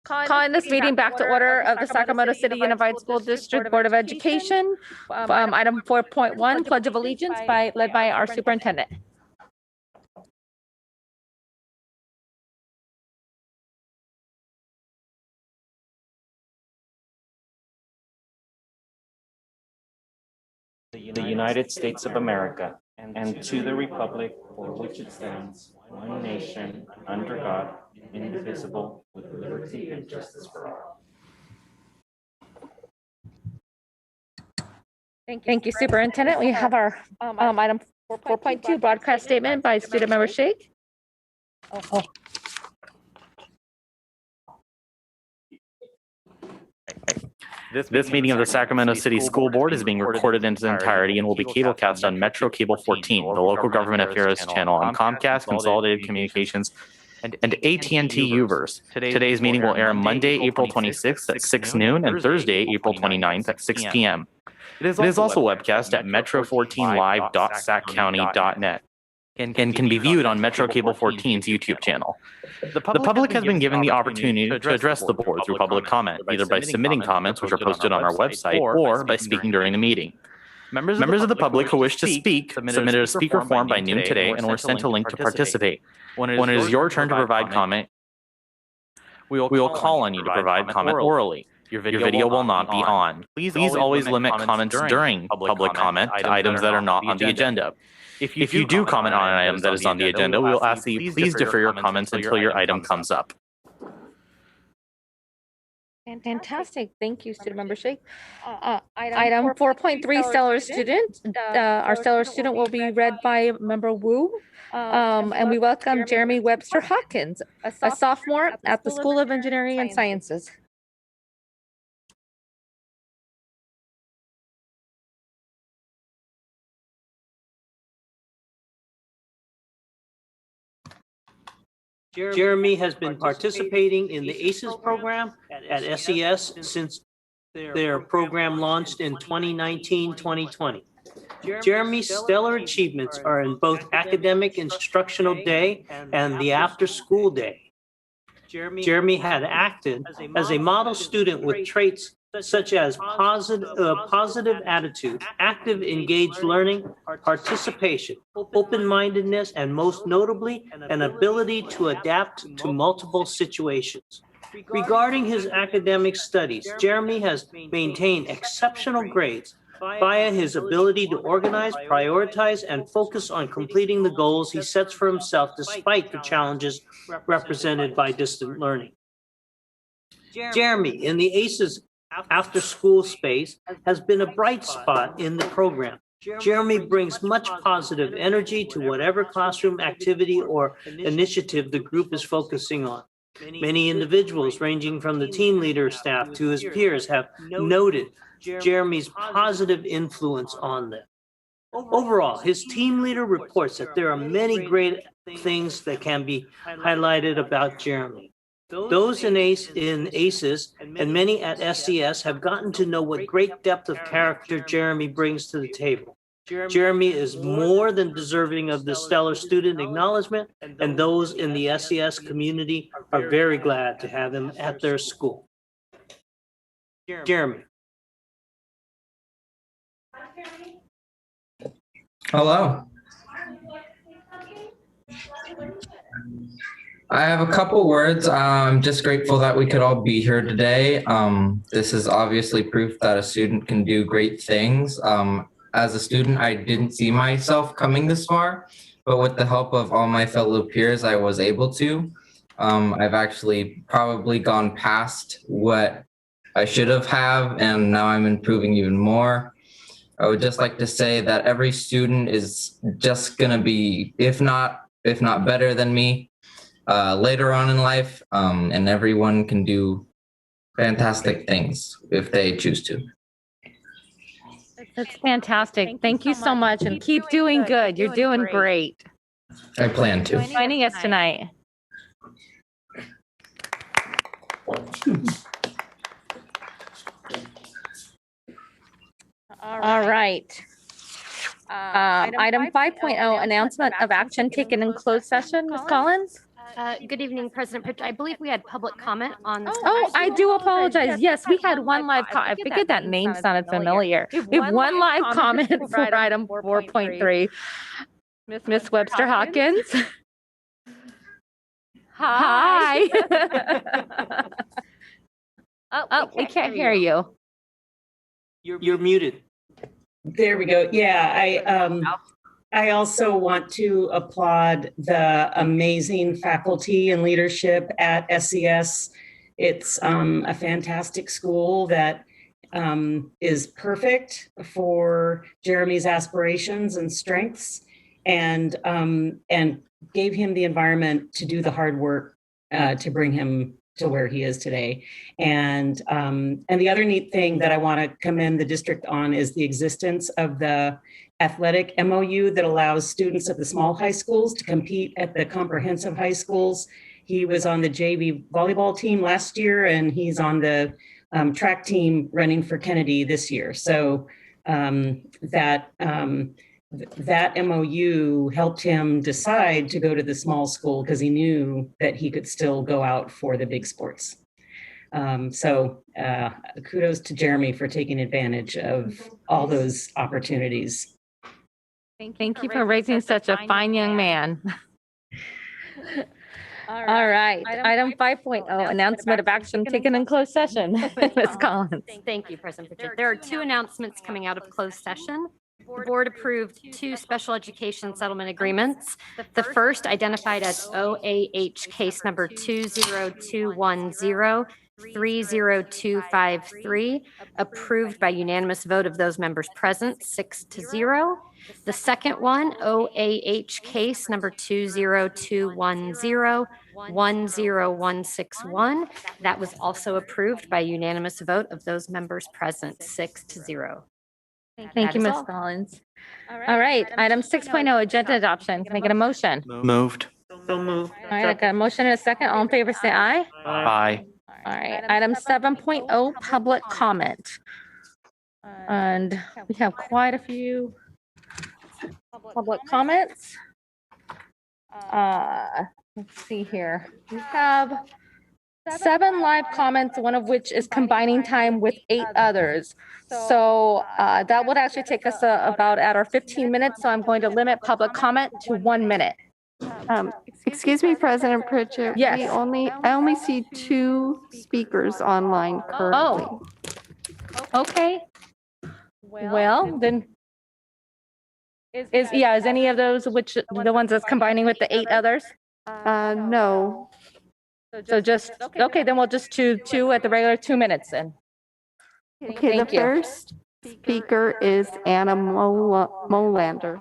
Calling this meeting back to order of the Sacramento City Unified School District Board of Education. Item 4.1, Pledge of Allegiance led by our superintendent. The United States of America, and to the republic for which it stands, one nation, under God, indivisible, with liberty and justice for all. Thank you, Superintendent. We have our item 4.2, broadcast statement by student member Shake. This meeting of the Sacramento City School Board is being recorded in its entirety and will be cablecast on Metro Cable 14, the local government affairs channel on Comcast, Consolidated Communications, and AT&T Uverse. Today's meeting will air Monday, April 26th at 6 noon and Thursday, April 29th at 6 p.m. It is also webcast at metro14live.saccounty.net and can be viewed on Metro Cable 14's YouTube channel. The public has been given the opportunity to address the board through public comment, either by submitting comments, which are posted on our website, or by speaking during the meeting. Members of the public who wish to speak submitted a speaker form by noon today and were sent a link to participate. When it is your turn to provide comment, we will call on you to provide comment orally. Your video will not be on. Please always limit comments during public comment to items that are not on the agenda. If you do comment on an item that is on the agenda, we will ask that you please defer your comments until your item comes up. Fantastic. Thank you, student member Shake. Item 4.3, stellar student. Our stellar student will be read by member Wu. And we welcome Jeremy Webster Hawkins, a sophomore at the School of Engineering and Sciences. Jeremy has been participating in the ACES program at SES since their program launched in 2019-2020. Jeremy's stellar achievements are in both academic instructional day and the after-school day. Jeremy had acted as a model student with traits such as positive attitude, active engaged learning, participation, open-mindedness, and most notably, an ability to adapt to multiple situations. Regarding his academic studies, Jeremy has maintained exceptional grades via his ability to organize, prioritize, and focus on completing the goals he sets for himself despite the challenges represented by distant learning. Jeremy, in the ACES after-school space, has been a bright spot in the program. Jeremy brings much positive energy to whatever classroom activity or initiative the group is focusing on. Many individuals, ranging from the team leader staff to his peers, have noted Jeremy's positive influence on them. Overall, his team leader reports that there are many great things that can be highlighted about Jeremy. Those in ACES and many at SES have gotten to know what great depth of character Jeremy brings to the table. Jeremy is more than deserving of the stellar student acknowledgement, and those in the SES community are very glad to have him at their school. Jeremy. Hello. I have a couple words. I'm just grateful that we could all be here today. This is obviously proof that a student can do great things. As a student, I didn't see myself coming this far, but with the help of all my fellow peers, I was able to. I've actually probably gone past what I should have, and now I'm improving even more. I would just like to say that every student is just gonna be, if not better than me, later on in life, and everyone can do fantastic things if they choose to. That's fantastic. Thank you so much, and keep doing good. You're doing great. I plan to. Joining us tonight. All right. Item 5.0, announcement of action taken in closed session. Ms. Collins? Good evening, President Pritchett. I believe we had public comment on this. Oh, I do apologize. Yes, we had one live I figured that name sounded familiar. We have one live comment for item 4.3. Miss Webster Hawkins. Hi. Oh, we can't hear you. You're muted. There we go. Yeah, I also want to applaud the amazing faculty and leadership at SES. It's a fantastic school that is perfect for Jeremy's aspirations and strengths, and gave him the environment to do the hard work to bring him to where he is today. And the other neat thing that I want to commend the district on is the existence of the athletic MOU that allows students at the small high schools to compete at the comprehensive high schools. He was on the JV volleyball team last year, and he's on the track team running for Kennedy this year. So that MOU helped him decide to go to the small school because he knew that he could still go out for the big sports. So kudos to Jeremy for taking advantage of all those opportunities. Thank you for raising such a fine young man. All right, item 5.0, announcement of action taken in closed session. Ms. Collins. Thank you, President Pritchett. There are two announcements coming out of closed session. The board approved two special education settlement agreements. The first, identified as OAH case number 20210-30253, approved by unanimous vote of those members present, 6-0. The second one, OAH case number 20210-10161, that was also approved by unanimous vote of those members present, 6-0. Thank you, Ms. Collins. All right, item 6.0, agenda adoption. Can I get a motion? Moved. So move. All right, I got a motion and a second. All in favor, say aye. Aye. All right, item 7.0, public comment. And we have quite a few public comments. Let's see here. We have 7 live comments, one of which is combining time with 8 others. So that would actually take us about at our 15 minutes. So I'm going to limit public comment to 1 minute. Excuse me, President Pritchett. Yes. I only see 2 speakers online currently. Oh, okay. Well, then is any of those the ones that's combining with the 8 others? No. So just, okay, then we'll just do 2 at the regular 2 minutes then. Okay, Thank the you. first speaker is Anna Molander.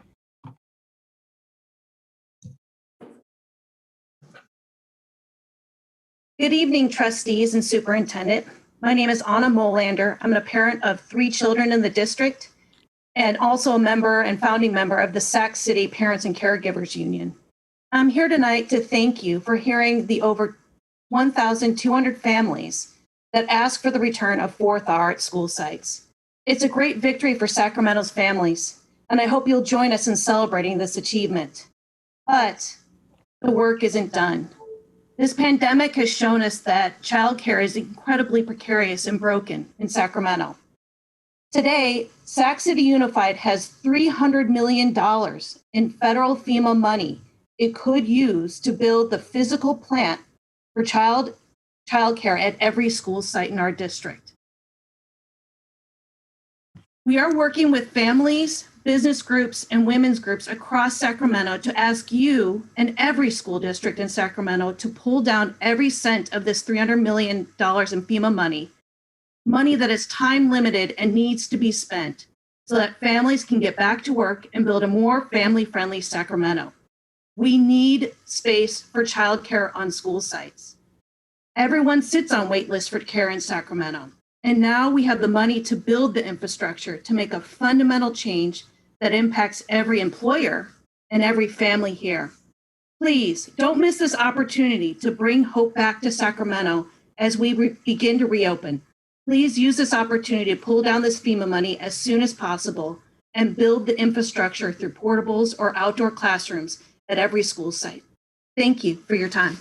Good evening, trustees and superintendent. My name is Anna Molander. I'm a parent of 3 children in the district and also a member and founding member of the Sac City Parents and Caregivers Union. I'm here tonight to thank you for hearing the over 1,200 families that ask for the return of 4th hour at school sites. It's a great victory for Sacramento's families, and I hope you'll join us in celebrating this achievement. But the work isn't done. This pandemic has shown us that childcare is incredibly precarious and broken in Sacramento. Today, Sac City Unified has $300 million in federal FEMA money it could use to build the physical plant for childcare at every school site in our district. We are working with families, business groups, and women's groups across Sacramento to ask you and every school district in Sacramento to pull down every cent of this $300 million in FEMA money that is time limited and needs to be spent so that families can get back to work and build a more family-friendly Sacramento. We need space for childcare on school sites. Everyone sits on wait lists for care in Sacramento. And now we have the money to build the infrastructure to make a fundamental change that impacts every employer and every family here. Please don't miss this opportunity to bring hope back to Sacramento as we begin to reopen. Please use this opportunity to pull down this FEMA money as soon as possible and build the infrastructure through portables or outdoor classrooms at every school site. Thank you for your time.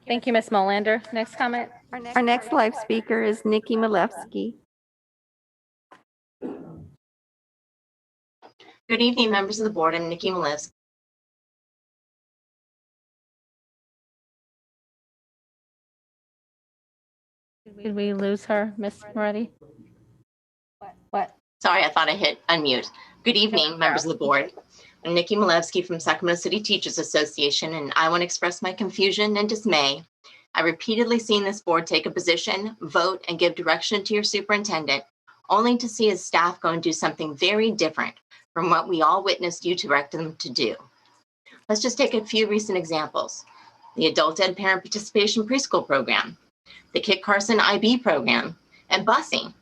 Thank you, Ms. Molander. Next comment? Our next live speaker is Nikki Malevsky. Good evening, members of the board. I'm Nikki Malevsky. Did we lose her, Ms. Moretti? What? Sorry, I thought I hit unmute. Good evening, members of the board. I'm Nikki Malevsky from Sacramento City Teachers Association, and I want to express my confusion and dismay. I've repeatedly seen this board take a position, vote, and give direction to your superintendent, only to see his staff go and do something very different from what we all witnessed you direct them to do. Let's just take a few recent examples. The Adult Ed Parent Participation Preschool Program, the Kit Carson IB program, and busing.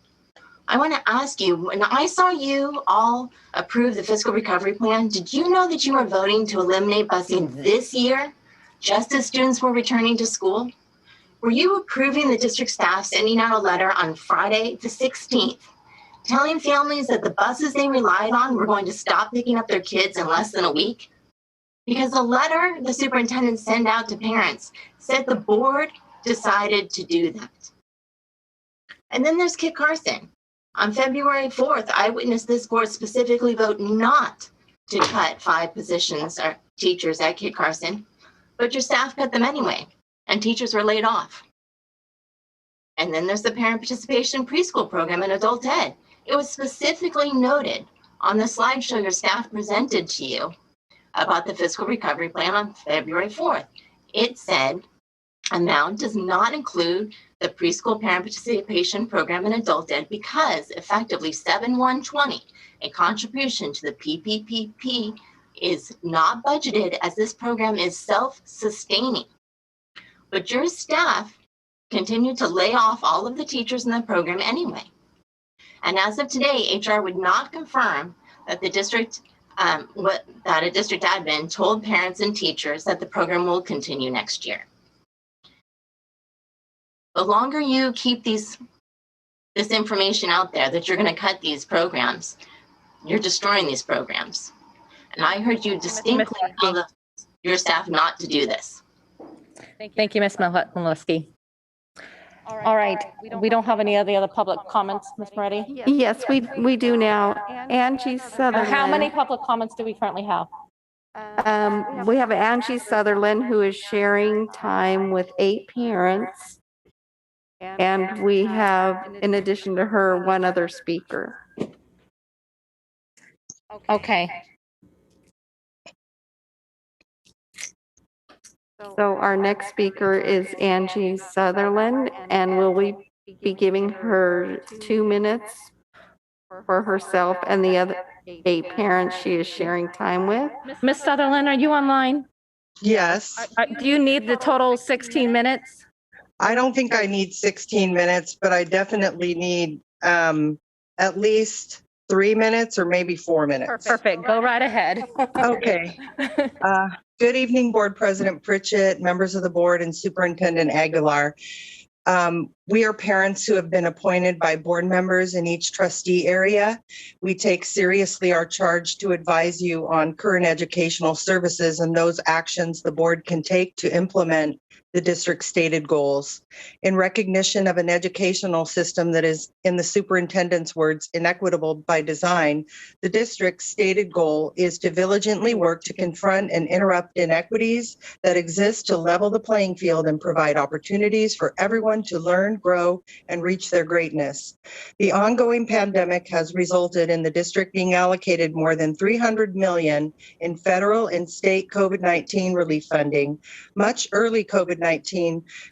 I want to ask you, when I saw you all approve the fiscal recovery plan, did you know that you were voting to eliminate busing this year, just as students were returning to school? Were you approving the district staff sending out a letter on Friday, the 16th, telling families that the buses they relied on were going to stop picking up their kids in less than a week? Because the letter the superintendent sent out to parents said the board decided to do that. And then there's Kit Carson. On February 4th, I witnessed this board specifically vote not to cut 5 positions or teachers at Kit Carson, but your staff cut them anyway, and teachers were laid off. And then there's the Parent Participation Preschool Program in Adult Ed. It was specifically noted on the slideshow your staff presented to you about the fiscal recovery plan on February 4th. It said, amount does not include the preschool parent participation program in adult ed because effectively 7/1/20, a contribution to the PPPP is not budgeted as this program is self-sustaining. But your staff continued to lay off all of the teachers in the program anyway. And as of today, HR would not confirm that the district, that a district admin told parents and teachers that the program will continue next year. The longer you keep this information out there that you're going to cut these programs, you're destroying these programs. And I heard you distinctly tell your staff not to do this. Thank you, Ms. Malevsky. All right. We don't have any other public comments, Ms. Moretti? Yes, we do now. Angie Sutherland. How many public comments do we currently have? We have Angie Sutherland, who is sharing time with 8 parents. And we have, in addition to her, 1 other speaker. Okay. So our next speaker is Angie Sutherland, and will we be giving her 2 minutes for herself and the other 8 parents she is sharing time with? Ms. Sutherland, are you online? Yes. Do you need the total 16 minutes? I don't think I need 16 minutes, but I definitely need at least 3 minutes or maybe 4 minutes. Perfect. Go right ahead. Okay. Good evening, Board President Pritchett, members of the board, and Superintendent Aguilar. We are parents who have been appointed by board members in each trustee area. We take seriously our charge to advise you on current educational services and those actions the board can take to implement the district's stated goals. In recognition of an educational system that is, in the superintendent's words, inequitable by design, the district's stated goal is to diligently work to confront and interrupt inequities that exist to level the playing field and provide opportunities for everyone to learn, grow, and reach their greatness. The ongoing pandemic has resulted in the district being allocated more than $300 million in federal and state COVID-19 relief funding. Much early COVID-19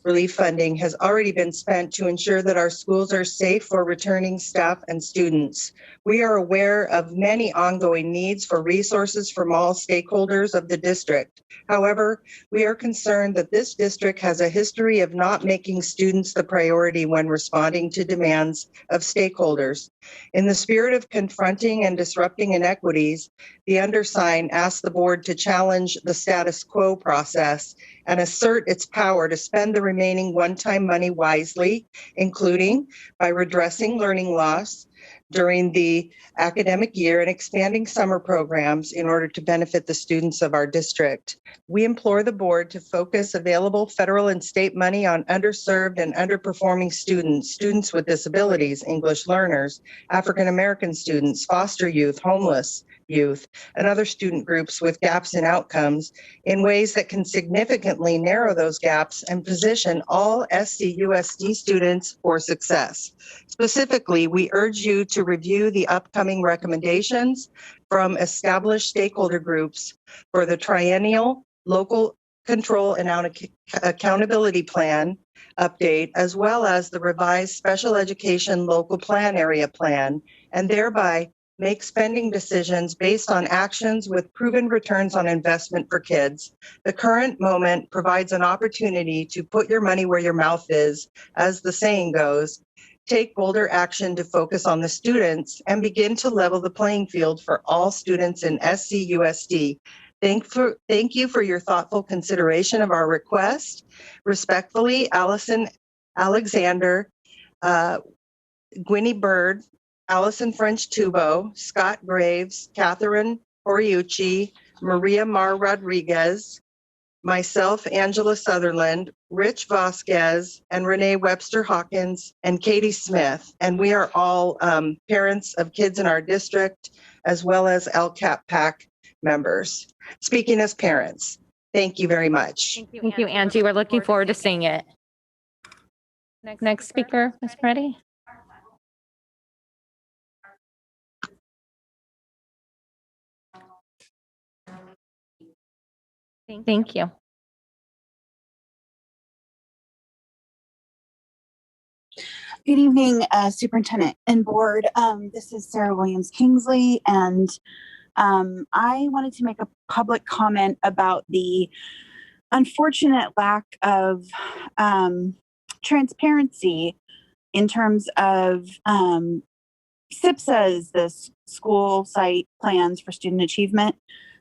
relief funding has already been spent to ensure that our schools are safe for returning staff and students. We are aware of many ongoing needs for resources from all stakeholders of the district. However, we are concerned that this district has a history of not making students the priority when responding to demands of stakeholders. In the spirit of confronting and disrupting inequities, the undersigned asked the board to challenge the status quo process and assert its power to spend the remaining one-time money wisely, including by redressing learning loss, during the academic year and expanding summer programs in order to benefit the students of our district. We implore the board to focus available federal and state money on underserved and underperforming students, students with disabilities, English learners, African American students, foster youth, homeless youth, and other student groups with gaps in outcomes in ways that can significantly narrow those gaps and position all SCUSD students for success. Specifically, we urge you to review the upcoming recommendations from established stakeholder groups for the triennial local control and accountability plan update, as well as the revised special education local plan area plan, and thereby make spending decisions based on actions with proven returns on investment for kids. The current moment provides an opportunity to put your money where your mouth is, as the saying goes. Take bolder action to focus on the students and begin to level the playing field for all students in SCUSD. Thank you for your thoughtful consideration of our request. Respectfully, Allison Alexander, Gwynnie Bird, Allison French Tubo, Scott Graves, Catherine Horiuchi, Maria Mar Rodriguez, myself, Angela Sutherland, Rich Vasquez, and Renee Webster Hawkins, and Katie Smith. And we are all parents of kids in our district, as well as LCAP PAC members. Speaking as parents, thank you very much. Thank you, Angie. We're looking forward to seeing it. Next speaker, Ms. Moretti. Thank you. Good evening, Superintendent and Board. This is Sarah Williams Kingsley, and I wanted to make a public comment about the unfortunate lack of transparency in terms of SIPSAs, the school site plans for student achievement,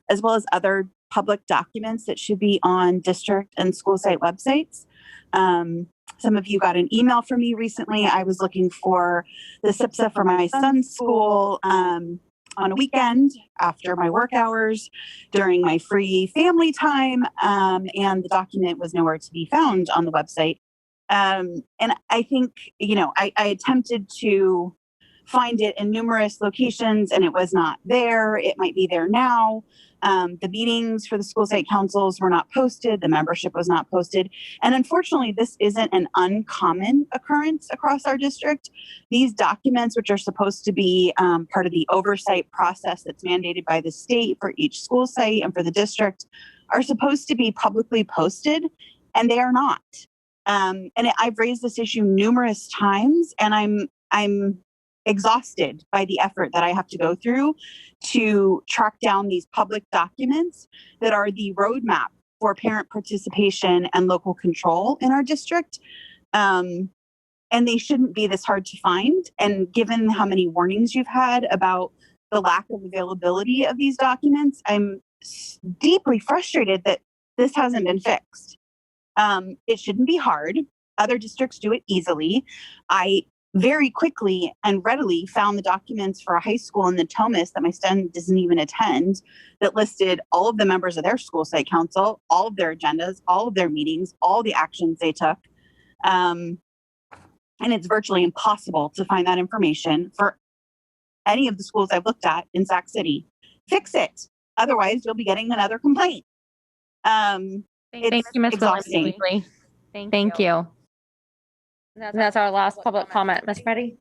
as well as other public documents that should be on district and school site websites. Some of you got an email from me recently. I was looking for the SIPSA for my son's school on a weekend after my work hours during my free family time, and the document was nowhere to be found on the website. And I think, I attempted to find it in numerous locations and it was not there. It might be there now. The meetings for the school site councils were not posted. The membership was not posted. And unfortunately, this isn't an uncommon occurrence across our district. These documents, which are supposed to be part of the oversight process that's mandated by the state for each school site and for the district, are supposed to be publicly posted, and they are not. And I've raised this issue numerous times, and I'm exhausted by the effort that I have to go through to track down these public documents that are the roadmap for parent participation and local control in our district. And they shouldn't be this hard to find. And given how many warnings you've had about the lack of availability of these documents, I'm deeply frustrated that this hasn't been fixed. It shouldn't be hard. Other districts do it easily. I very quickly and readily found the documents for a high school in Natomas that my son doesn't even attend, that listed all of the members of their school site council, all of their agendas, all of their meetings, all the actions they took. And it's virtually impossible to find that information for any of the schools I've looked at in Sac City. Fix it. Otherwise, you'll be getting another complaint. Thank you, Ms. exhausting. Williams. Thank you. That's our last public comment. Ms. Reddy?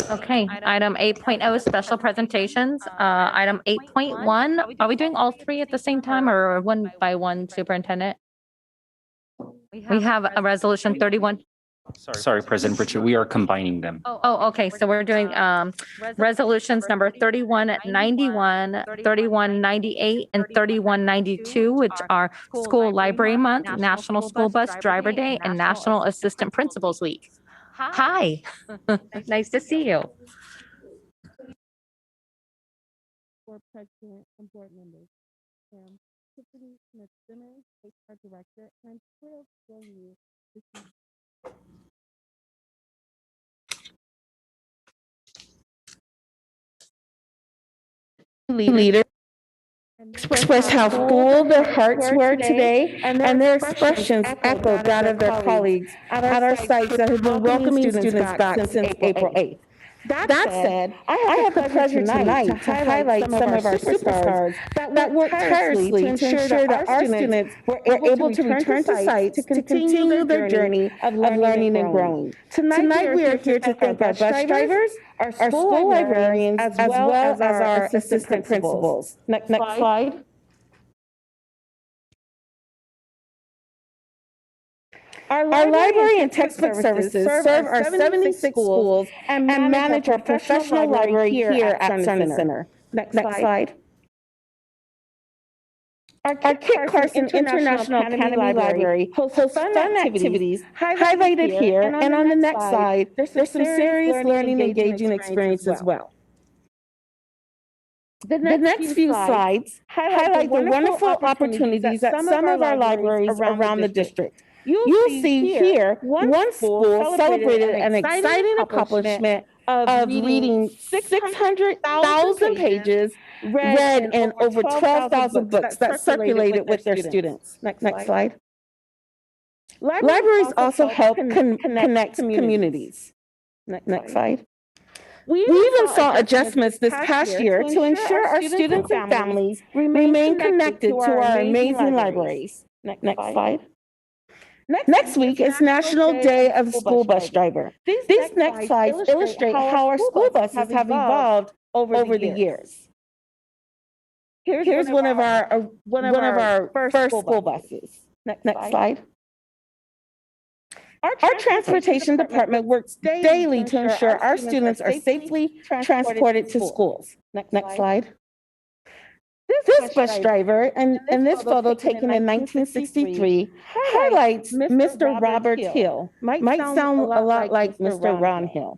Okay, item 8.0, special presentations. Item 8.1, are we doing all three at the same time or one by one, Superintendent? We have a resolution 31. Sorry, President Pritchett, we are combining them. Oh, okay. So we're doing resolutions number 3191, 3198, and 3192, which are School Library Month, National School Bus Driver Day, and National Assistant Principals Week. Hi. Nice to see you. Board President and board members. Tiffany Smith-Zimmer, HR Director, and thrilled for you. leaders expressed how full their hearts were today, and their expressions echoed that of their colleagues at our sites that have been welcoming students back since April 8th. That said, I have the pleasure tonight to highlight some of our superstars that worked tirelessly to ensure that our students were able to return to sites to continue their journey of learning and growing. Tonight, we are here to thank our bus drivers, our school librarians, as well as our assistant principals. Next slide. Our library and textbook services serve our 76 schools and manage our professional library here at Sun Center. Next slide. Our Kit Carson International Academy Library hosts fun activities highlighted here, and on the next slide, there's some serious learning and engaging experience as well. The next few slides highlight the wonderful opportunities at some of our libraries around the district. You'll see here one school celebrated an exciting accomplishment of reading 600,000 pages read in over 12,000 books that circulated with their students. Next slide. Libraries also help connect communities. Next slide. We even saw adjustments this past year to ensure our students and families remain connected to our amazing libraries. Next slide. Next week is National Day of the School Bus Driver. These next slides illustrate how our school buses have evolved over the years. Here's one of our first school buses. Next slide. Our transportation department works daily to ensure our students are safely transported to schools. Next slide. This bus driver, and this photo taken in 1963, highlights Mr. Robert Hill. Might sound a lot like Mr. Ron Hill.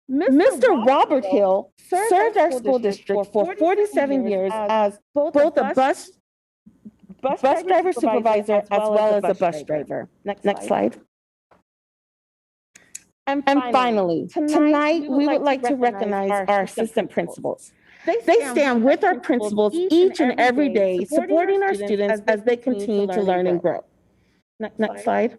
Mr. Robert Hill served our school district for 47 years as both a bus driver supervisor as well as a bus driver. Next slide. And finally, tonight we would like to recognize our assistant principals. They stand with our principals each and every day, supporting our students as they continue to learn and grow. Next slide.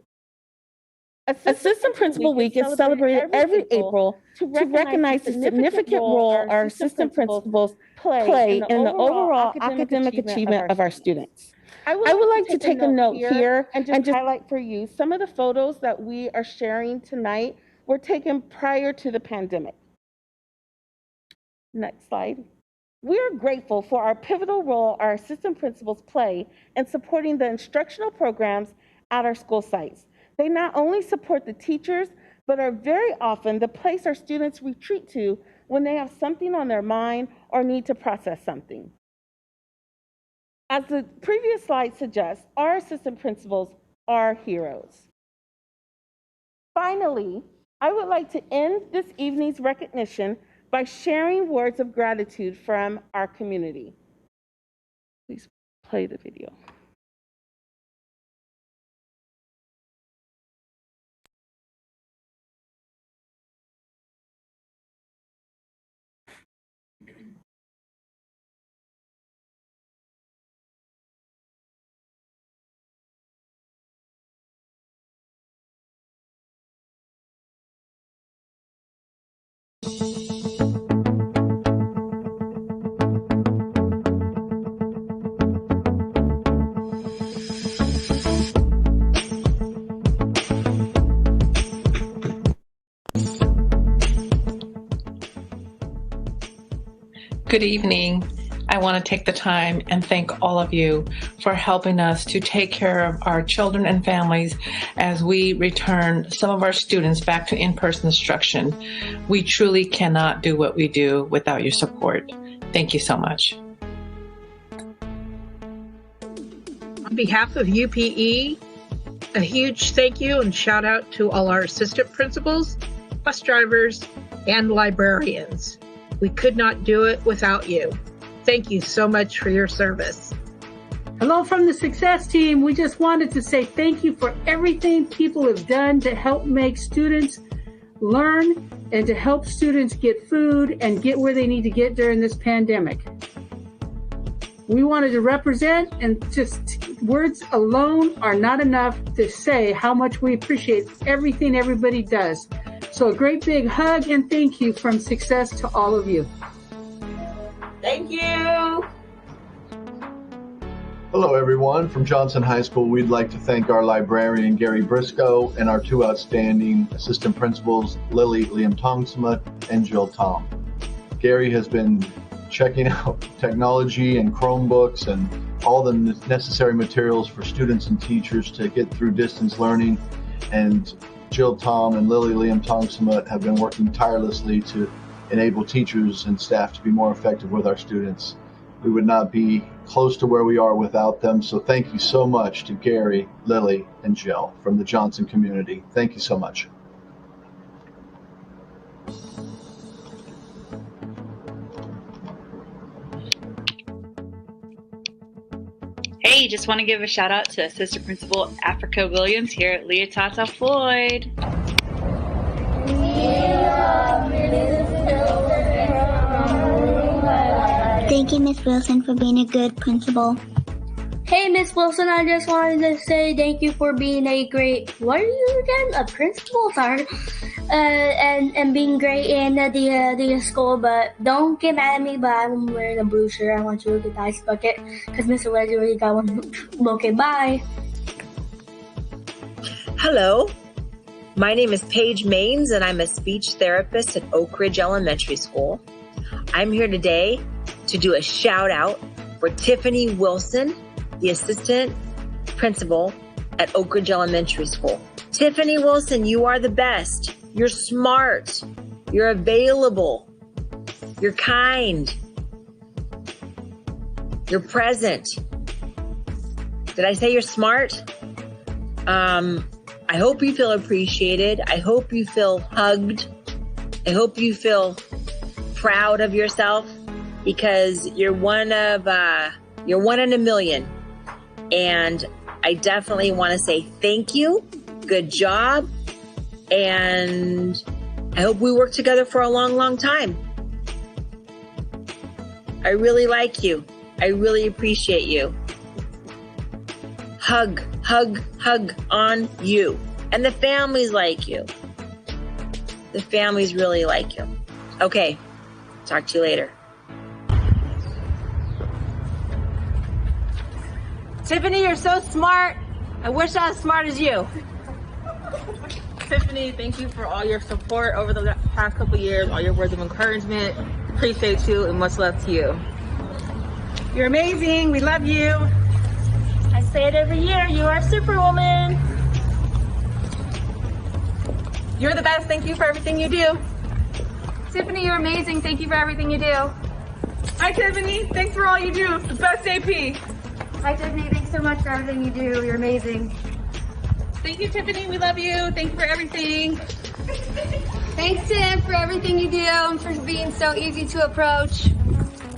Assistant Principal Week is celebrated every April to recognize the significant role our assistant principals play in the overall academic achievement of our students. I would like to take a note here and just highlight for you some of the photos that we are sharing tonight were taken prior to the pandemic. Next slide. We are grateful for our pivotal role our assistant principals play in supporting the instructional programs at our school sites. They not only support the teachers, but are very often the place our students retreat to when they have something on their mind or need to process something. As the previous slide suggests, our assistant principals are heroes. Finally, I would like to end this evening's recognition by sharing words of gratitude from our community. Please play the video. Good evening. I want to take the time and thank all of you for helping us to take care of our children and families as we return some of our students back to in-person instruction. We truly cannot do what we do without your support. Thank you so much. On behalf of UPE, a huge thank you and shout out to all our assistant principals, bus drivers, and librarians. We could not do it without you. Thank you so much for your service. Hello from the Success Team. We just wanted to say thank you for everything people have done to help make students learn and to help students get food and get where they need to get during this pandemic. We wanted to represent, and just words alone are not enough to say how much we appreciate everything everybody does. So a great big hug and thank you from Success to all of you. Thank you. Hello, everyone. From Johnson High School, we'd like to thank our librarian, Gary Briscoe, and our two outstanding assistant principals, Lily Liam-Tongsma and Jill Tom. Gary has been checking out technology and Chromebooks and all the necessary materials for students and teachers to get through distance learning. And Jill Tom and Lily Liam-Tongsma have been working tirelessly to enable teachers and staff to be more effective with our students. We would not be close to where we are without them. So thank you so much to Gary, Lily, and Jill from the Johnson community. Thank you so much. Hey, just want to give a shout out to Assistant Principal Africa Williams here at Leotata Floyd. Thank you, Miss Wilson, for being a good principal. Hey, Miss Wilson, I just wanted to say thank you for being a great, what are you again? A principal, sorry. And being great in the school, but don't get mad at me, but I'm wearing a blue shirt. I want you to get the ice bucket, because Mr. Legend already got one. Okay, bye. Hello, my name is Paige Maines, and I'm a speech therapist at Oak Ridge Elementary School. I'm here today to do a shout out for Tiffany Wilson, the assistant principal at Oak Ridge Elementary School. Tiffany Wilson, you are the best. You're smart. You're available. You're kind. You're present. Did I say you're smart? I hope you feel appreciated. I hope you feel hugged. I hope you feel proud of yourself, because you're one in a million. And I definitely want to say thank you. Good job. And I hope we work together for a long, long time. I really like you. I really appreciate you. Hug, hug, hug on you. And the families like you. The families really like you. Okay, talk to you later. Tiffany, you're so smart. I wish I was as smart as you. Tiffany, thank you for all your support over the past couple years, all your words of encouragement. Appreciate you, and much love to you. You're amazing. We love you. I say it every year. You are Superwoman. You're the best. Thank you for everything you do. Tiffany, you're amazing. Thank you for everything you do. Hi, Tiffany. Thanks for all you do. The best AP. Hi, Tiffany. Thanks so much for everything you do. You're amazing. Thank you, Tiffany. We love you. Thank you for everything. Thanks, Tim, for everything you do and for being so easy to approach.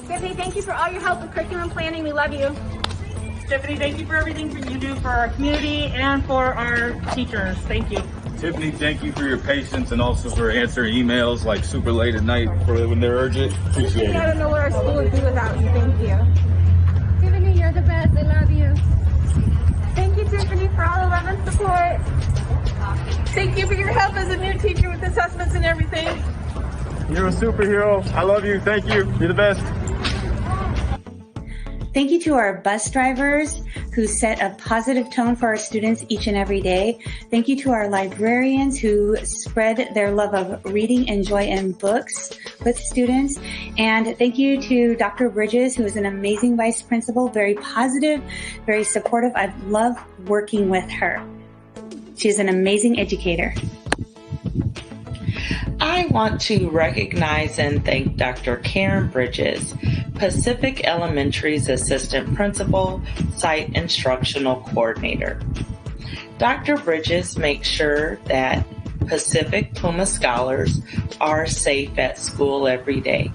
Tiffany, thank you for all your help with curriculum planning. We love you. Tiffany, thank you for everything you do for our community and for our teachers. Thank you. Tiffany, thank you for your patience and also for answering emails like super late at night when they're urgent. Appreciate it. I don't know what our school would do without you. Thank you. Tiffany, you're the best. I love you. Thank you, Tiffany, for all the love and support. Thank you for your help as a new teacher with assessments and everything. You're a superhero. I love you. Thank you. You're the best. Thank you to our bus drivers who set a positive tone for our students each and every day. Thank you to our librarians who spread their love of reading and joy in books with students. And thank you to Dr. Bridges, who is an amazing vice principal, very positive, very supportive. I love working with her. She's an amazing educator. I want to recognize and thank Dr. Karen Bridges, Pacific Elementary's Assistant Principal, Site Instructional Coordinator. Dr. Bridges makes sure that Pacific Puma scholars are safe at school every day,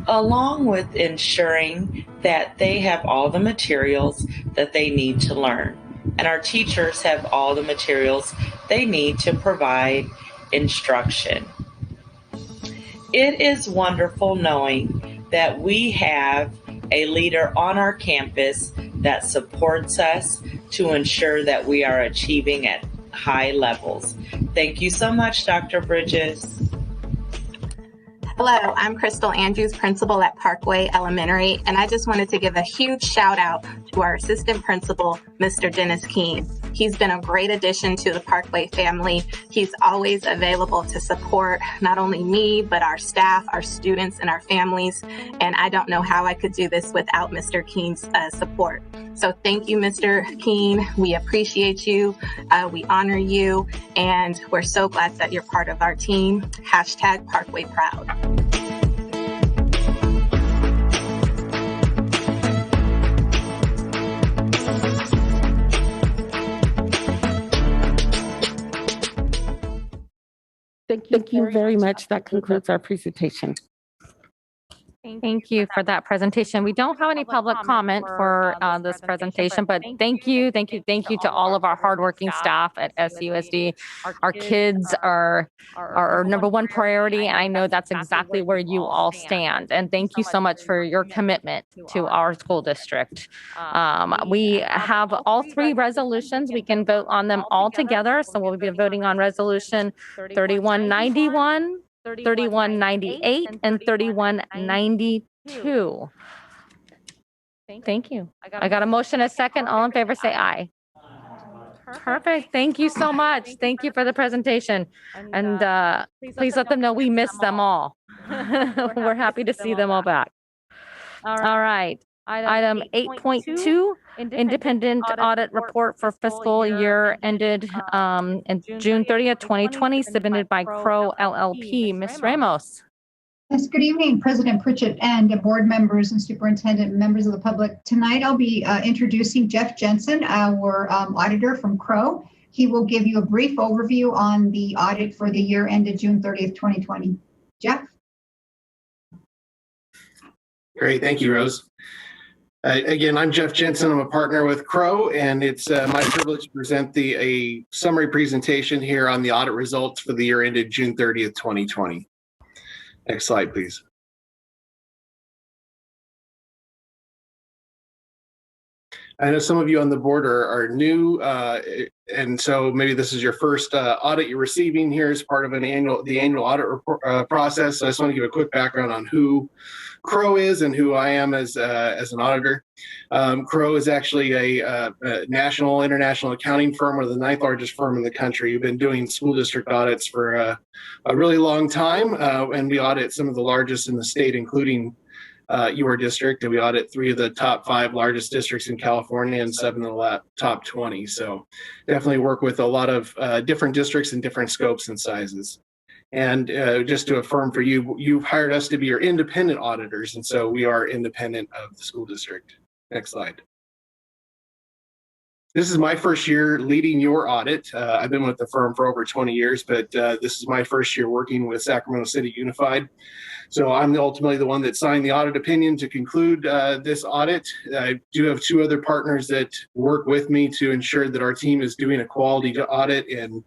along with ensuring that they have all the materials that they need to learn, and our teachers have all the materials they need to provide instruction. It is wonderful knowing that we have a leader on our campus that supports us to ensure that we are achieving at high levels. Thank you so much, Dr. Bridges. Hello, I'm Crystal Andrews, principal at Parkway Elementary, and I just wanted to give a huge shout out to our assistant principal, Mr. Dennis Keene. He's been a great addition to the Parkway family. He's always available to support not only me, but our staff, our students, and our families. And I don't know how I could do this without Mr. Keene's support. So thank you, Mr. Keene. We appreciate you. We honor you. And we're so glad that you're part of our team. Hashtag Parkway Proud. Thank you very much. That concludes our presentation. Thank you for that presentation. We don't have any public comment for this presentation, but thank you to all of our hardworking staff at SUSD. Our kids are our number one priority, and I know that's exactly where you all stand. And thank you so much for your commitment to our school district. We have all three resolutions. We can vote on them all together. So we'll be voting on resolution 3191. 3198 and 3192. Thank you. I got a motion, a second. All in favor, say aye. Perfect. Thank you so much. Thank you for the presentation. And please let them know we missed them all. We're happy to see them all back. All right. Item 8.2, independent audit report for fiscal year ended in June 30th, 2020, submitted by Crow LLP. Ms. Ramos. Yes, good evening, President Pritchett and board members and superintendent and members of the public. Tonight, I'll be introducing Jeff Jensen, our auditor from Crow. He will give you a brief overview on the audit for the year ended June 30th, 2020. Jeff? Great, thank you, Rose. Again, I'm Jeff Jensen. I'm a partner with Crow, and it's my privilege to present a summary presentation here on the audit results for the year ended June 30th, 2020. Next slide, please. I know some of you on the board are new, and so maybe this is your first audit you're receiving here as part of the annual audit report, process. So I just want to give a quick background on who Crow is and who I am as an auditor. Crow is actually a national, international accounting firm. We're the 9th largest firm in the country. We've been doing school district audits for a really long time, and we audit some of the largest in the state, including your district, and we audit 3 of the top 5 largest districts in California and 7 of the top 20. So definitely work with a lot of different districts and different scopes and sizes. And just to affirm for you, you've hired us to be your independent auditors, and so we are independent of the school district. Next slide. This is my first year leading your audit. I've been with the firm for over 20 years, but this is my first year working with Sacramento City Unified. So I'm ultimately the one that signed the audit opinion to conclude this audit. I do have 2 other partners that work with me to ensure that our team is doing a quality audit and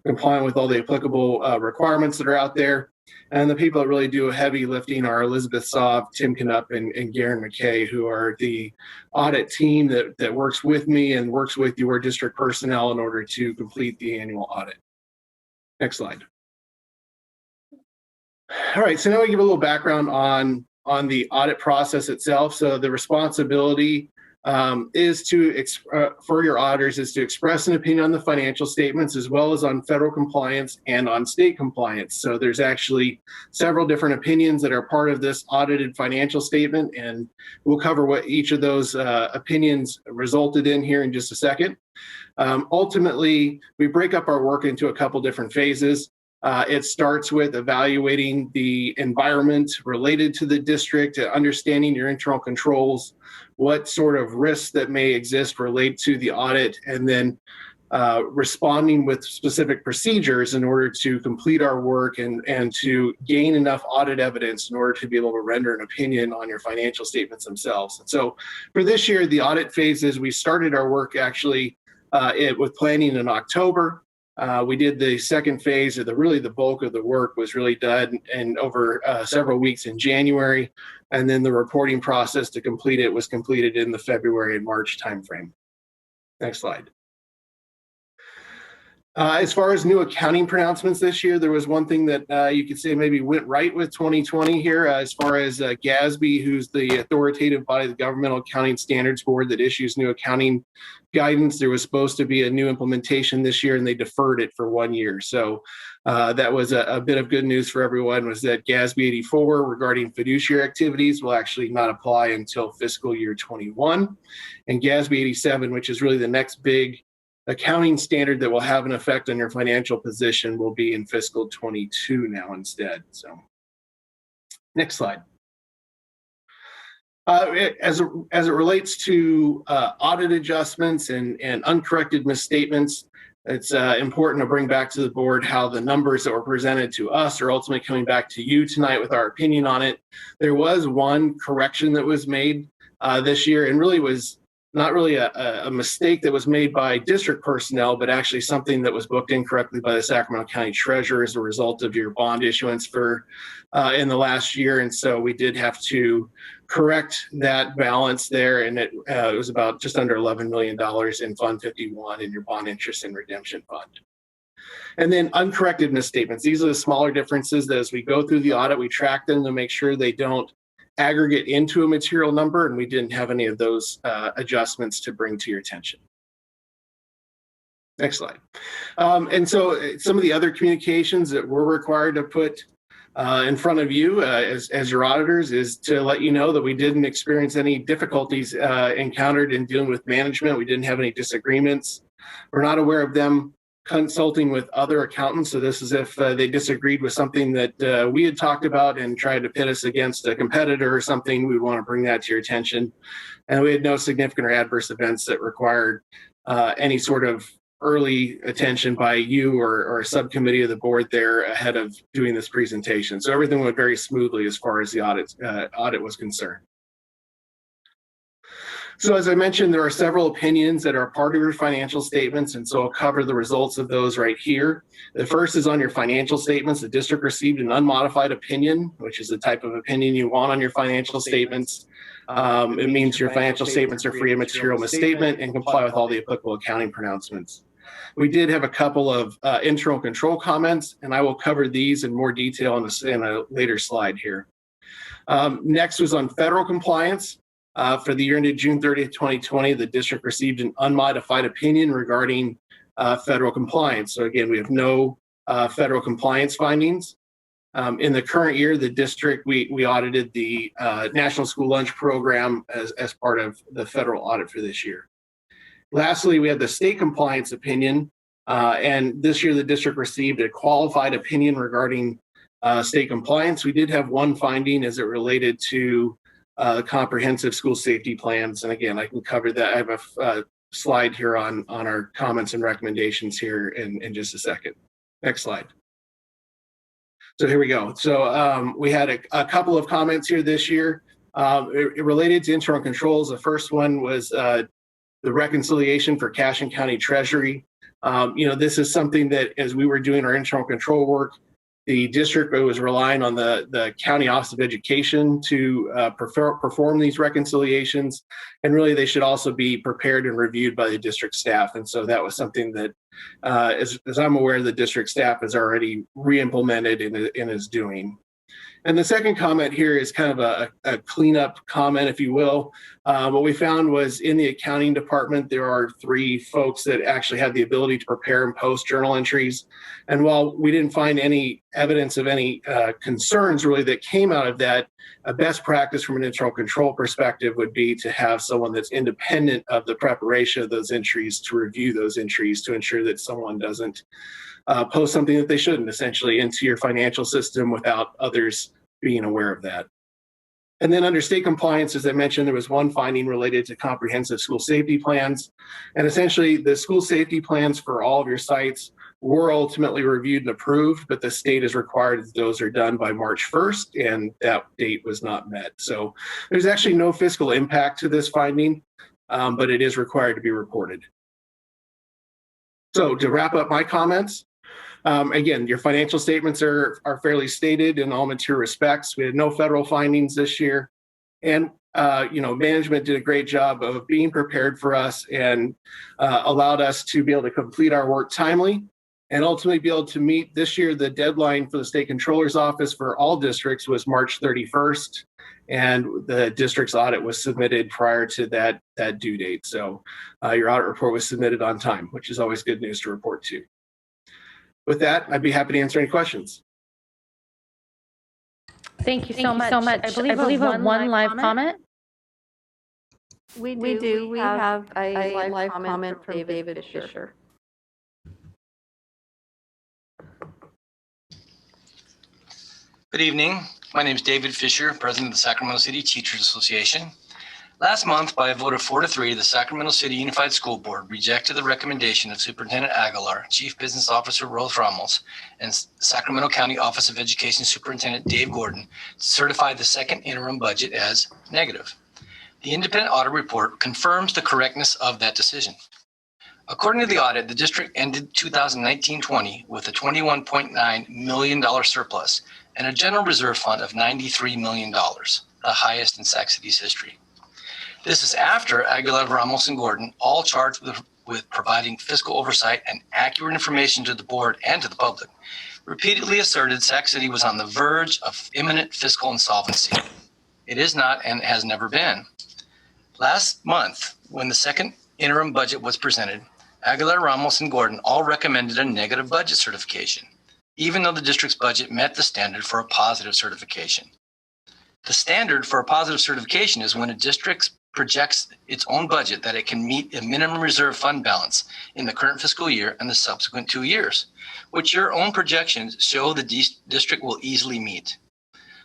complying with all the applicable requirements that are out there. And the people that really do heavy lifting are Elizabeth Sov, Tim Knupp, and Garen McKay, who are the audit team that works with me and works with your district personnel in order to complete the annual audit. Next slide. All right, so now we give a little background on the audit process itself. So the responsibility is to, for your auditors, is to express an opinion on the financial statements as well as on federal compliance and on state compliance. So there's actually several different opinions that are part of this audited financial statement, and we'll cover what each of those opinions resulted in here in just a second. Ultimately, we break up our work into a couple different phases. It starts with evaluating the environment related to the district, understanding your internal controls, what sort of risks that may exist relate to the audit, and then responding with specific procedures in order to complete our work and to gain enough audit evidence in order to be able to render an opinion on your financial statements themselves. And so for this year, the audit phases, we started our work actually with planning in October. We did the second phase, or the bulk of the work was really done in over several weeks in January, and then the reporting process to complete it was completed in the February and March timeframe. Next slide. As far as new accounting pronouncements this year, there was one thing that you could say maybe went right with 2020 here, as far as GASB, who's the authoritative body of the Governmental Accounting Standards Board that issues new accounting guidance. There was supposed to be a new implementation this year, and they deferred it for 1 year. So that was a bit of good news for everyone, was that GASB 84 regarding fiduciary activities will actually not apply until fiscal year 21. And GASB 87, which is really the next big accounting standard that will have an effect on your financial position, will be in fiscal 22 now instead. So next slide. As it relates to audit adjustments and uncorrected misstatements, it's important to bring back to the board how the numbers that were presented to us are ultimately coming back to you tonight with our opinion on it. There was one correction that was made this year, and really was not really a mistake that was made by district personnel, but actually something that was booked incorrectly by the Sacramento County Treasurer as a result of your bond issuance for in the last year. And so we did have to correct that balance there, and it was about just under $11 million in Fund 51 in your bond interest and redemption fund. And then uncorrected misstatements. These are the smaller differences that as we go through the audit, we track them to make sure they don't aggregate into a material number, and we didn't have any of those adjustments to bring to your attention. Next slide. And so some of the other communications that we're required to put in front of you as your auditors is to let you know that we didn't experience any difficulties encountered in dealing with management. We didn't have any disagreements. We're not aware of them consulting with other accountants. So this is if they disagreed with something that we had talked about and tried to pit us against a competitor or something. We want to bring that to your attention. And we had no significant or adverse events that required any sort of early attention by you or a subcommittee of the board there ahead of doing this presentation. So everything went very smoothly as far as the audit was concerned. So as I mentioned, there are several opinions that are part of your financial statements, and so I'll cover the results of those right here. The first is on your financial statements. The district received an unmodified opinion, which is the type of opinion you want on your financial statements. It means your financial statements are free of material misstatement and comply with all the applicable accounting pronouncements. We did have a couple of internal control comments, and I will cover these in more detail in a later slide here. Next was on federal compliance. For the year ended June 30th, 2020, the district received an unmodified opinion regarding federal compliance. So again, we have no federal compliance findings. In the current year, the district, we audited the National School Lunch Program as part of the federal audit for this year. Lastly, we had the state compliance opinion, and this year the district received a qualified opinion regarding state compliance. We did have one finding as it related to comprehensive school safety plans. And again, I can cover that. I have a slide here on our comments and recommendations here in just a second. Next slide. So here we go. So we had a couple of comments here this year. It related to internal controls. The first one was the reconciliation for Cache County Treasury. This is something that as we were doing our internal control work, the district was relying on the County Office of Education to perform these reconciliations. And really, they should also be prepared and reviewed by the district staff. And so that was something that, as I'm aware, the district staff has already re-implemented and is doing. And the second comment here is kind of a cleanup comment, if you will. What we found was in the accounting department, there are 3 folks that actually have the ability to prepare and post journal entries. And while we didn't find any evidence of any concerns really that came out of that, a best practice from an internal control perspective would be to have someone that's independent of the preparation of those entries to review those entries to ensure that someone doesn't post something that they shouldn't, essentially, into your financial system without others being aware of that. And then under state compliance, as I mentioned, there was one finding related to comprehensive school safety plans. And essentially, the school safety plans for all of your sites were ultimately reviewed and approved, but the state is required that those are done by March 1st, and that date was not met. So there's actually no fiscal impact to this finding, but it is required to be reported. So to wrap up my comments, again, your financial statements are fairly stated in all material respects. We had no federal findings this year. And, management did a great job of being prepared for us and allowed us to be able to complete our work timely and ultimately be able to meet this year. The deadline for the state controller's office for all districts was March 31st. And the district's audit was submitted prior to that due date. So your audit report was submitted on time, which is always good news to report to. With that, I'd be happy to answer any questions. Thank you so much. I believe we have one live comment. We do. We have a live comment from David Fisher. Good evening. My name is David Fisher, President of the Sacramento City Teachers Association. Last month, by a vote of 4-3, the Sacramento City Unified School Board rejected the recommendation of Superintendent Aguilar, Chief Business Officer Rose Ramos, and Sacramento County Office of Education Superintendent Dave Gordon to certify the second interim budget as negative. The independent audit report confirms the correctness of that decision. According to the audit, the district ended 2019-20 with a $21.9 million surplus and a general reserve fund of $93 million, the highest in Sac City's history. This is after Aguilar, Ramos, and Gordon, all charged with providing fiscal oversight and accurate information to the board and to the public, repeatedly asserted Sac City was on the verge of imminent fiscal insolvency. It is not and has never been. Last month, when the second interim budget was presented, Aguilar, Ramos, and Gordon all recommended a negative budget certification, even though the district's budget met the standard for a positive certification. The standard for a positive certification is when a district projects its own budget that it can meet a minimum reserve fund balance in the current fiscal year and the subsequent 2 years, which your own projections show the district will easily meet.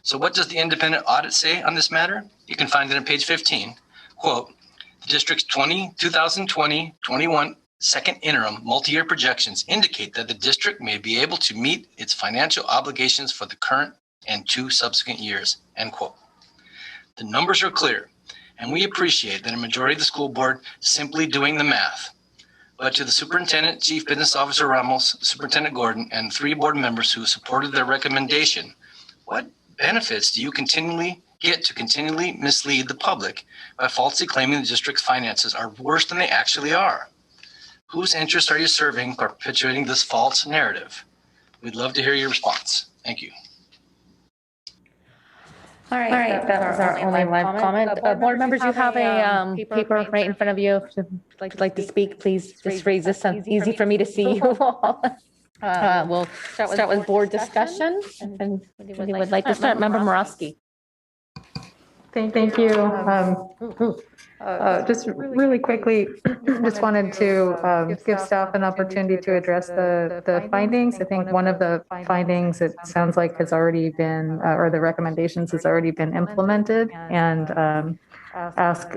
So what does the independent audit say on this matter? You can find it on page 15. Quote, the district's 2020-21 second interim multi-year projections indicate that the district may be able to meet its financial obligations for the current and 2 subsequent years, end quote. The numbers are clear, and we appreciate that a majority of the school board simply doing the math. But to the superintendent, Chief Business Officer Ramos, Superintendent Gordon, and 3 board members who supported their recommendation, what benefits do you continually mislead the public by falsely claiming the district's finances are worse than they actually are? Whose interests are you serving by perpetuating this false narrative? We'd love to hear your response. Thank you. All right, that was our only live comment. Board members, you have a paper right in front of you. If you'd like to speak, please just raise this up. Easy for me to see you all. We'll start with board discussion. And if you would like to start, Member Morosky. Thank you. Just really quickly, just wanted to give staff an opportunity to address the findings. I think one of the findings, it sounds like has already been, or the recommendations has already been implemented, and ask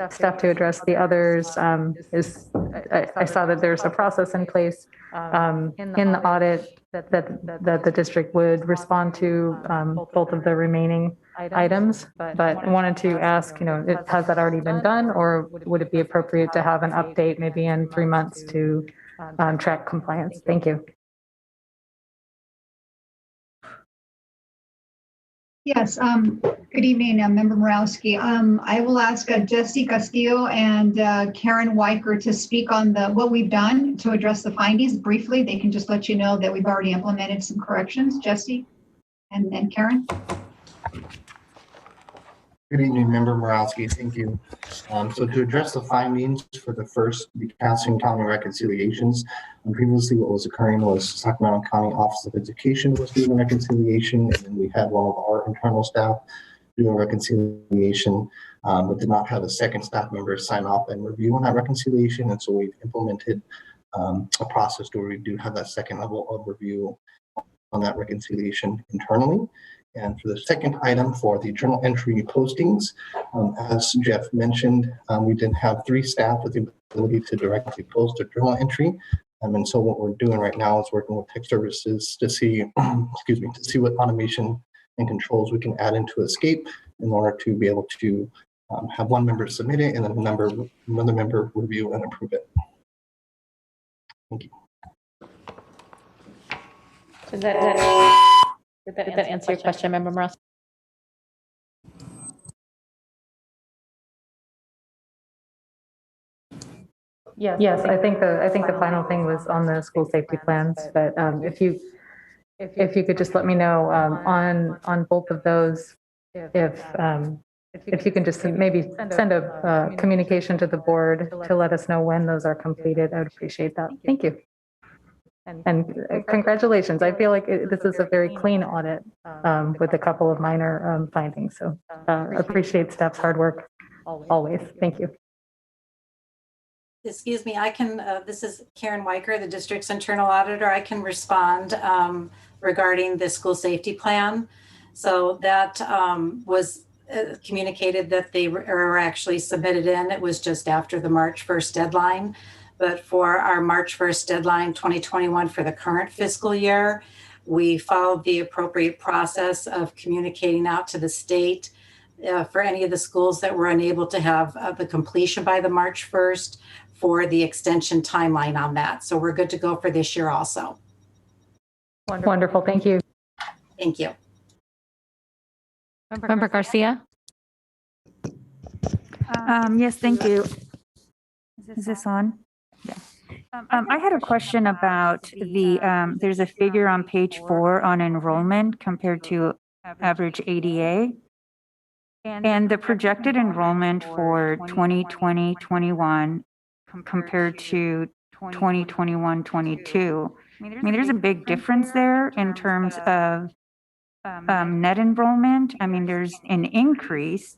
staff to address the others. I saw that there's a process in place in the audit that the district would respond to both of the remaining items, but I wanted to ask, has that already been done, or would it be appropriate to have an update maybe in 3 months to track compliance? Thank you. Yes, good evening, Member Morowski. I will ask Jesse Castillo and Karen Weicker to speak on what we've done to address the findings briefly. They can just let you know that we've already implemented some corrections. Jesse and Karen. Good evening, Member Morowski. Thank you. So to address the findings for the first Calhoun County reconciliations, previously what was occurring was Sacramento County Office of Education was doing a reconciliation, and then we had one of our internal staff do a reconciliation, but did not have a second staff member sign off and review on that reconciliation. And so we've implemented a process where we do have that second level of review on that reconciliation internally. And for the second item, for the journal entry postings, as Jeff mentioned, we didn't have 3 staff with the ability to directly post a journal entry. And so what we're doing right now is working with tech services to see, to see what automation and controls we can add into Escape in order to be able to have one member submit it and then another member review and approve it. Thank you. Did that answer your question, Member Morales? Yes, I think the final thing was on the school safety plans, but if you could just let me know on both of those, if you can just maybe send a communication to the board to let us know when those are completed, I would appreciate that. Thank you. And congratulations. I feel like this is a very clean audit with a couple of minor findings. So appreciate staff's hard work always. Thank you. Excuse me, this is Karen Weicker, the district's internal auditor. I can respond regarding the school safety plan. So that was communicated that they were actually submitted in. It was just after the March 1st deadline. But for our March 1st deadline 2021 for the current fiscal year, we followed the appropriate process of communicating out to the state for any of the schools that were unable to have the completion by the March 1st for the extension timeline on that. So we're good to go for this year also. Wonderful. Thank you. Thank you. Member Garcia? Yes, thank you. Is this on? Yeah. I had a question about there's a figure on page 4 on enrollment compared to average ADA. And the projected enrollment for 2020-21 compared to 2021-22. I mean, there's a big difference there in terms of net enrollment. I mean, there's an increase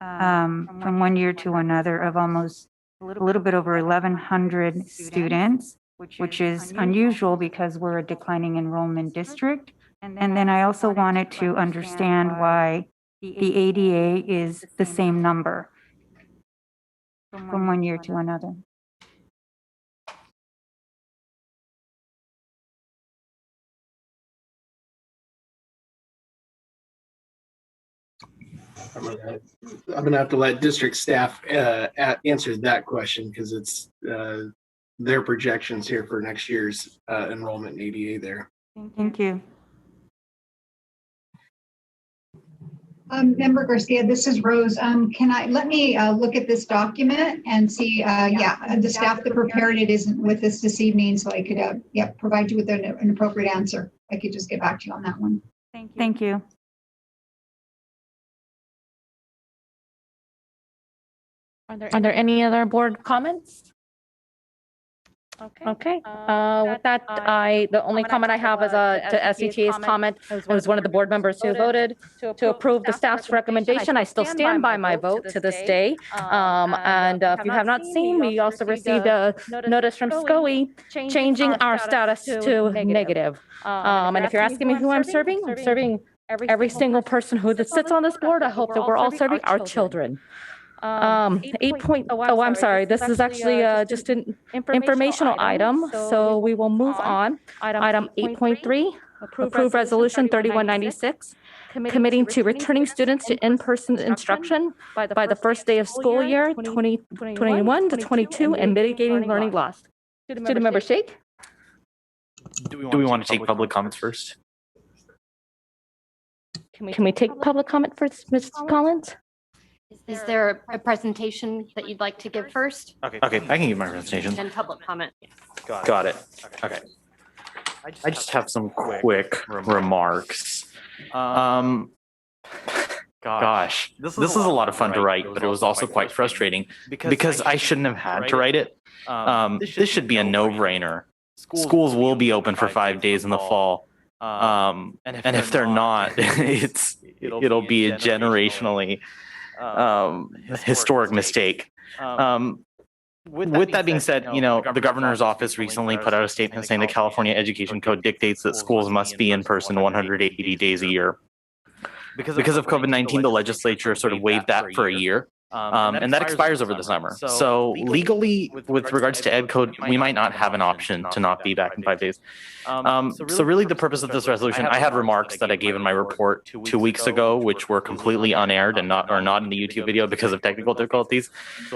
from one year to another of almost a little bit over 1,100 students, which is unusual because we're a declining enrollment district. And then I also wanted to understand why the ADA is the same number from one year to another. I'm gonna have to let district staff answer that question because it's their projections here for next year's enrollment in ADA there. Thank you. Member Garcia, this is Rose. Let me look at this document and see, the staff that prepared it isn't with us this evening, so I could, provide you with an appropriate answer. I could just get back to you on that one. Thank you. Are there any other board comments? Okay. With that, the only comment I have is to SETA's comment. I was one of the board members who voted to approve the staff's recommendation. I still stand by my vote to this day. And if you have not seen, we also received a notice from SCOE changing our status to negative. And if you're asking me who I'm serving every single person who sits on this board. I hope that we're all serving our children. 8. I'm sorry. This is actually just an informational item. So we will move on. Item 8.3, approve resolution 3196, committing to returning students to in-person instruction by the first day of school year 2021 to 22 and mitigating learning loss. Student member Shake. Do we want to take public comments first? Can we take public comment first, Ms. Collins? Is there a presentation that you'd like to give first? Okay, I can give my presentation. Then public comment. Got it. Okay. I just have some quick remarks. Gosh, this is a lot of fun to write, but it was also quite frustrating because I shouldn't have had to write it. This should be a no-brainer. Schools will be open for 5 days in the fall. And if they're not, it'll be a generationally historic mistake. With that being said, the governor's office recently put out a statement saying the California Education Code dictates that schools must be in person 180 days a year. Because of COVID-19, the legislature sort of waived that for a year. And that expires over the summer. So legally, with regards to Ed Code, we might not have an option to not be back in 5 days. So really the purpose of this resolution, I had remarks that I gave in my report 2 weeks ago, which were completely unaired and not in the YouTube video because of technical difficulties.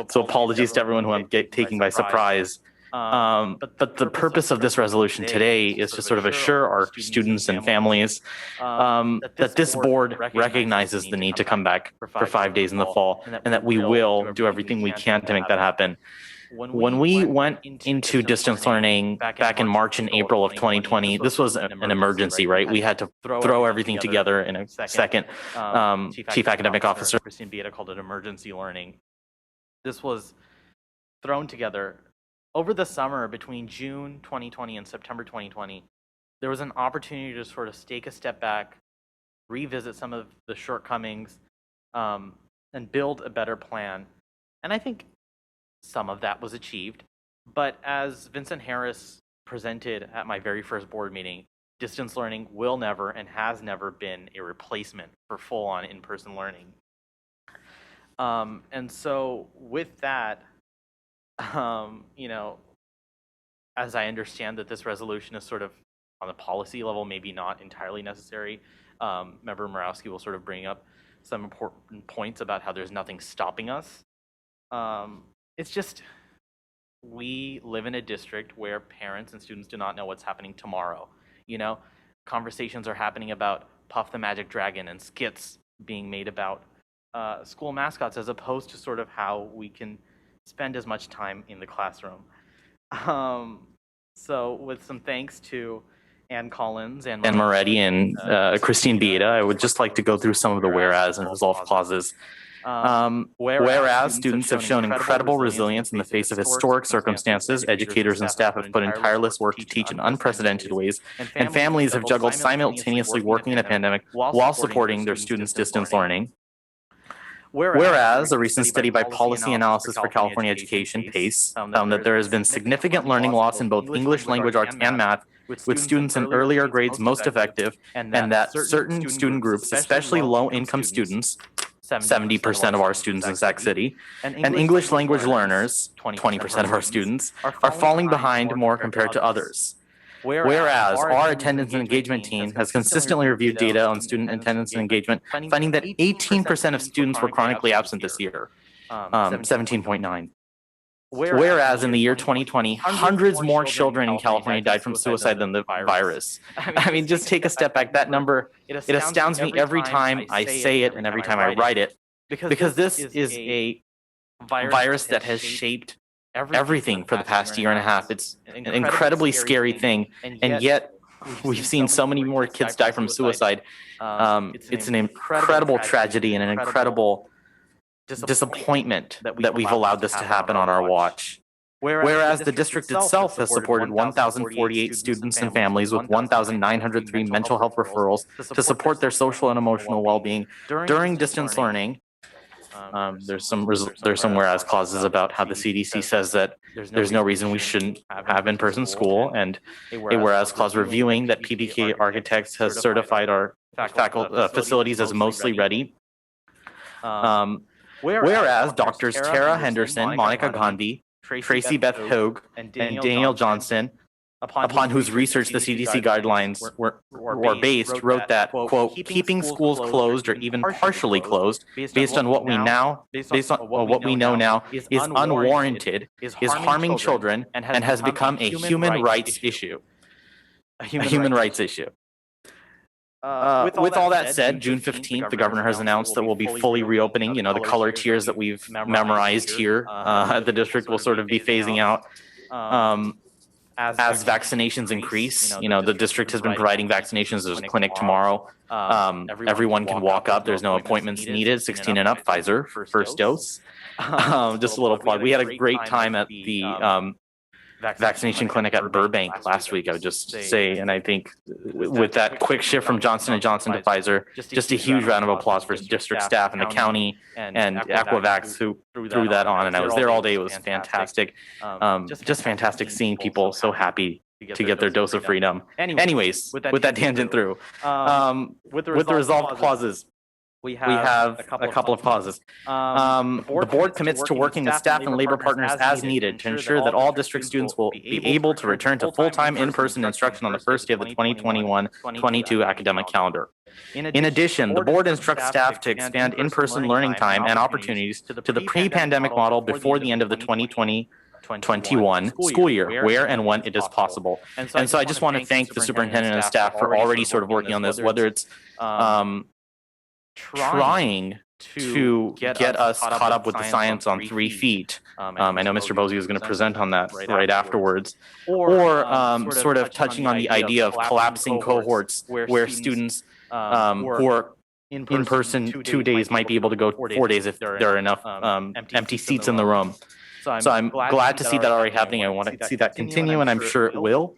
So apologies to everyone who I'm taking by surprise. But the purpose of this resolution today is to sort of assure our students and families that this board recognizes the need to come back for 5 days in the fall, and that we will do everything we can to make that happen. When we went into distance learning back in March and April of 2020, this was an emergency, right? We had to throw everything together in a second. Chief Academic Officer Christine Bieda called it emergency learning. This was thrown together over the summer between June 2020 and September 2020. There was an opportunity to sort of take a step back, revisit some of the shortcomings, and build a better plan. And I think some of that was achieved. But as Vincent Harris presented at my very first board meeting, distance learning will never and has never been a replacement for full-on in-person learning. And so with that, you know, as I understand that this resolution is sort of on a policy level, maybe not entirely necessary, Member Morawski will sort of bring up some important points about how there's nothing stopping us. It's just, we live in a district where parents and students do not know what's happening tomorrow. You know, conversations are happening about Puff the Magic Dragon and skits being made about school mascots, as opposed to sort of how we can spend as much time in the classroom. So with some thanks to Ann Collins and Moretti and Christine Bieda, I would just like to go through some of the whereas and resolve clauses. Whereas students have shown incredible resilience in the face of historic circumstances, educators and staff have put in tireless work to teach in unprecedented ways, and families have juggled simultaneously working in a pandemic while supporting their students' distance learning. Whereas a recent study by Policy Analysis for California Education, PACE, found that there has been significant learning loss in both English language arts and math, with students in earlier grades most effective, and that certain student groups, especially low-income students, 70% of our students in Sac City, and English language learners, 20% of our students, are falling behind more compared to others. Whereas our attendance and engagement team has consistently reviewed data on student attendance and engagement, finding that 18% of students were chronically absent this year, 17.9. Whereas in the year 2020, hundreds more children in California died from suicide than the virus. I mean, just take a step back. That number, it astounds me every time I say it and every time I write it, because this is a virus that has shaped everything for the past year and a half. It's an incredibly scary thing, and yet we've seen so many more kids die from suicide. It's an incredible tragedy and an incredible disappointment that we've allowed this to happen on our watch. Whereas the district itself has supported 1,048 students and families with 1,903 mental health referrals to support their social and emotional well-being during distance learning. There's some whereas clauses about how the CDC says that there's no reason we shouldn't have in-person school, and a whereas clause reviewing that PBK Architects has certified our facilities as mostly ready. Whereas Doctors Tara Henderson, Monica Gandhi, Tracy Beth Hogue, and Daniel Johnson, upon whose research the CDC guidelines were based, wrote that, quote, keeping schools closed or even partially closed based on what we know now is unwarranted, is harming children, and has become a human rights issue. A human rights issue. With all that said, June 15th, the governor has announced that we'll be fully reopening. You know, the color tiers that we've memorized here at the district will sort of be phasing out as vaccinations increase. You know, the district has been providing vaccinations. There's a clinic tomorrow. Everyone can walk up. There's no appointments needed. 16 and up, Pfizer for first dose. Just a little plug. We had a great time at the vaccination clinic at Burbank last week, I would just say, and I think with that quick shift from Johnson & Johnson to Pfizer, just a huge round of applause for district staff and the county and Aquavax who threw that on, and I was there all day. It was fantastic. Just fantastic seeing people so happy to get their dose of freedom. Anyways, with that tangent through, with the resolved clauses, we have a couple of clauses. The board commits to working with staff and labor partners as needed to ensure that all district students will be able to return to full-time in-person instruction on the first day of the 2021-22 academic calendar. In addition, the board instructs staff to expand in-person learning time and opportunities to the pre-pandemic model before the end of the 2021 school year, where and when it is possible. And so I just want to thank the superintendent and staff for already sort of working on this, whether it's trying to get us caught up with the science on 3 feet. I know Mr. Bosey is going to present on that right afterwards, or sort of touching on the idea of collapsing cohorts where students who are in person 2 days might be able to go 4 days if there are enough empty seats in the room. So I'm glad to see that already happening. I want to see that continue, and I'm sure it will.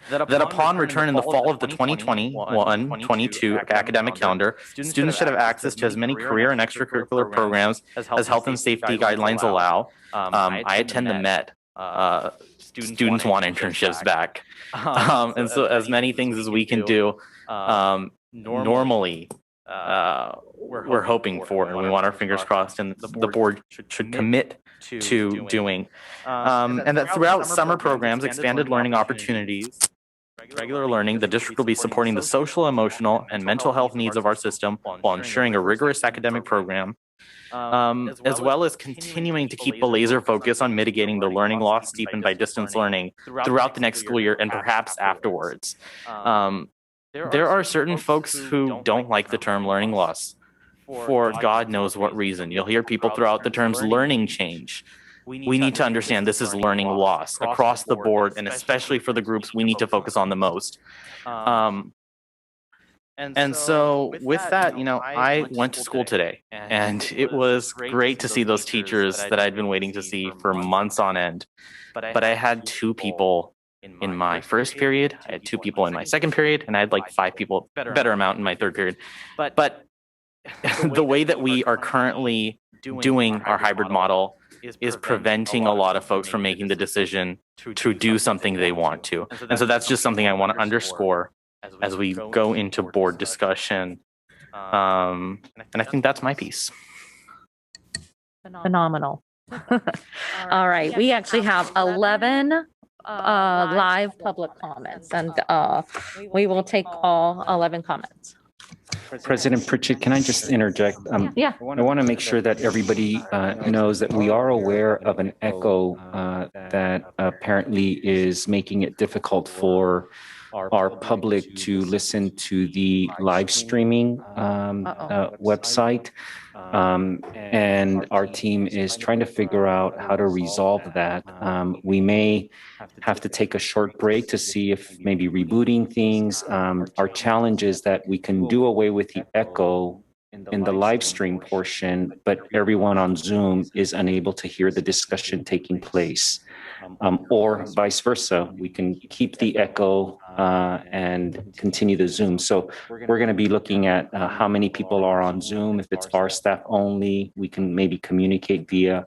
That upon return in the fall of the 2021-22 academic calendar, students should have access to as many career and extracurricular programs as health and safety guidelines allow. I attend the Met. Students want internships back. And so as many things as we can do normally, we're hoping for, and we want our fingers crossed, and the board should commit to doing. And that throughout summer programs, expanded learning opportunities, regular learning, the district will be supporting the social, emotional, and mental health needs of our system while ensuring a rigorous academic program, as well as continuing to keep a laser focus on mitigating the learning loss deepened by distance learning throughout the next school year and perhaps afterwards. There are certain folks who don't like the term learning loss for God knows what reason. You'll hear people throughout the terms learning change. We need to understand this is learning loss across the board, and especially for the groups we need to focus on the most. And so with that, I went to school today, and it was great to see those teachers that I'd been waiting to see for months on end. But I had 2 people in my first period, I had 2 people in my second period, and I had like 5 people, better amount in my third period. But the way that we are currently doing our hybrid model is preventing a lot of folks from making the decision to do something they want to. And so that's just something I want to underscore as we go into board discussion. And I think that's my piece. Phenomenal. All right, we actually have 11 live public comments, and we will take all 11 comments. President Pritchett, can I just interject? Yeah. I want to make sure that everybody knows that we are aware of an echo that apparently is making it difficult for our public to listen to the live streaming website. And our team is trying to figure out how to resolve that. We may have to take a short break to see if maybe rebooting things. Our challenge is that we can do away with the echo in the live stream portion, but everyone on Zoom is unable to hear the discussion taking place. Or vice versa, we can keep the echo and continue the Zoom. So we're going to be looking at how many people are on Zoom. If it's our staff only, we can maybe communicate via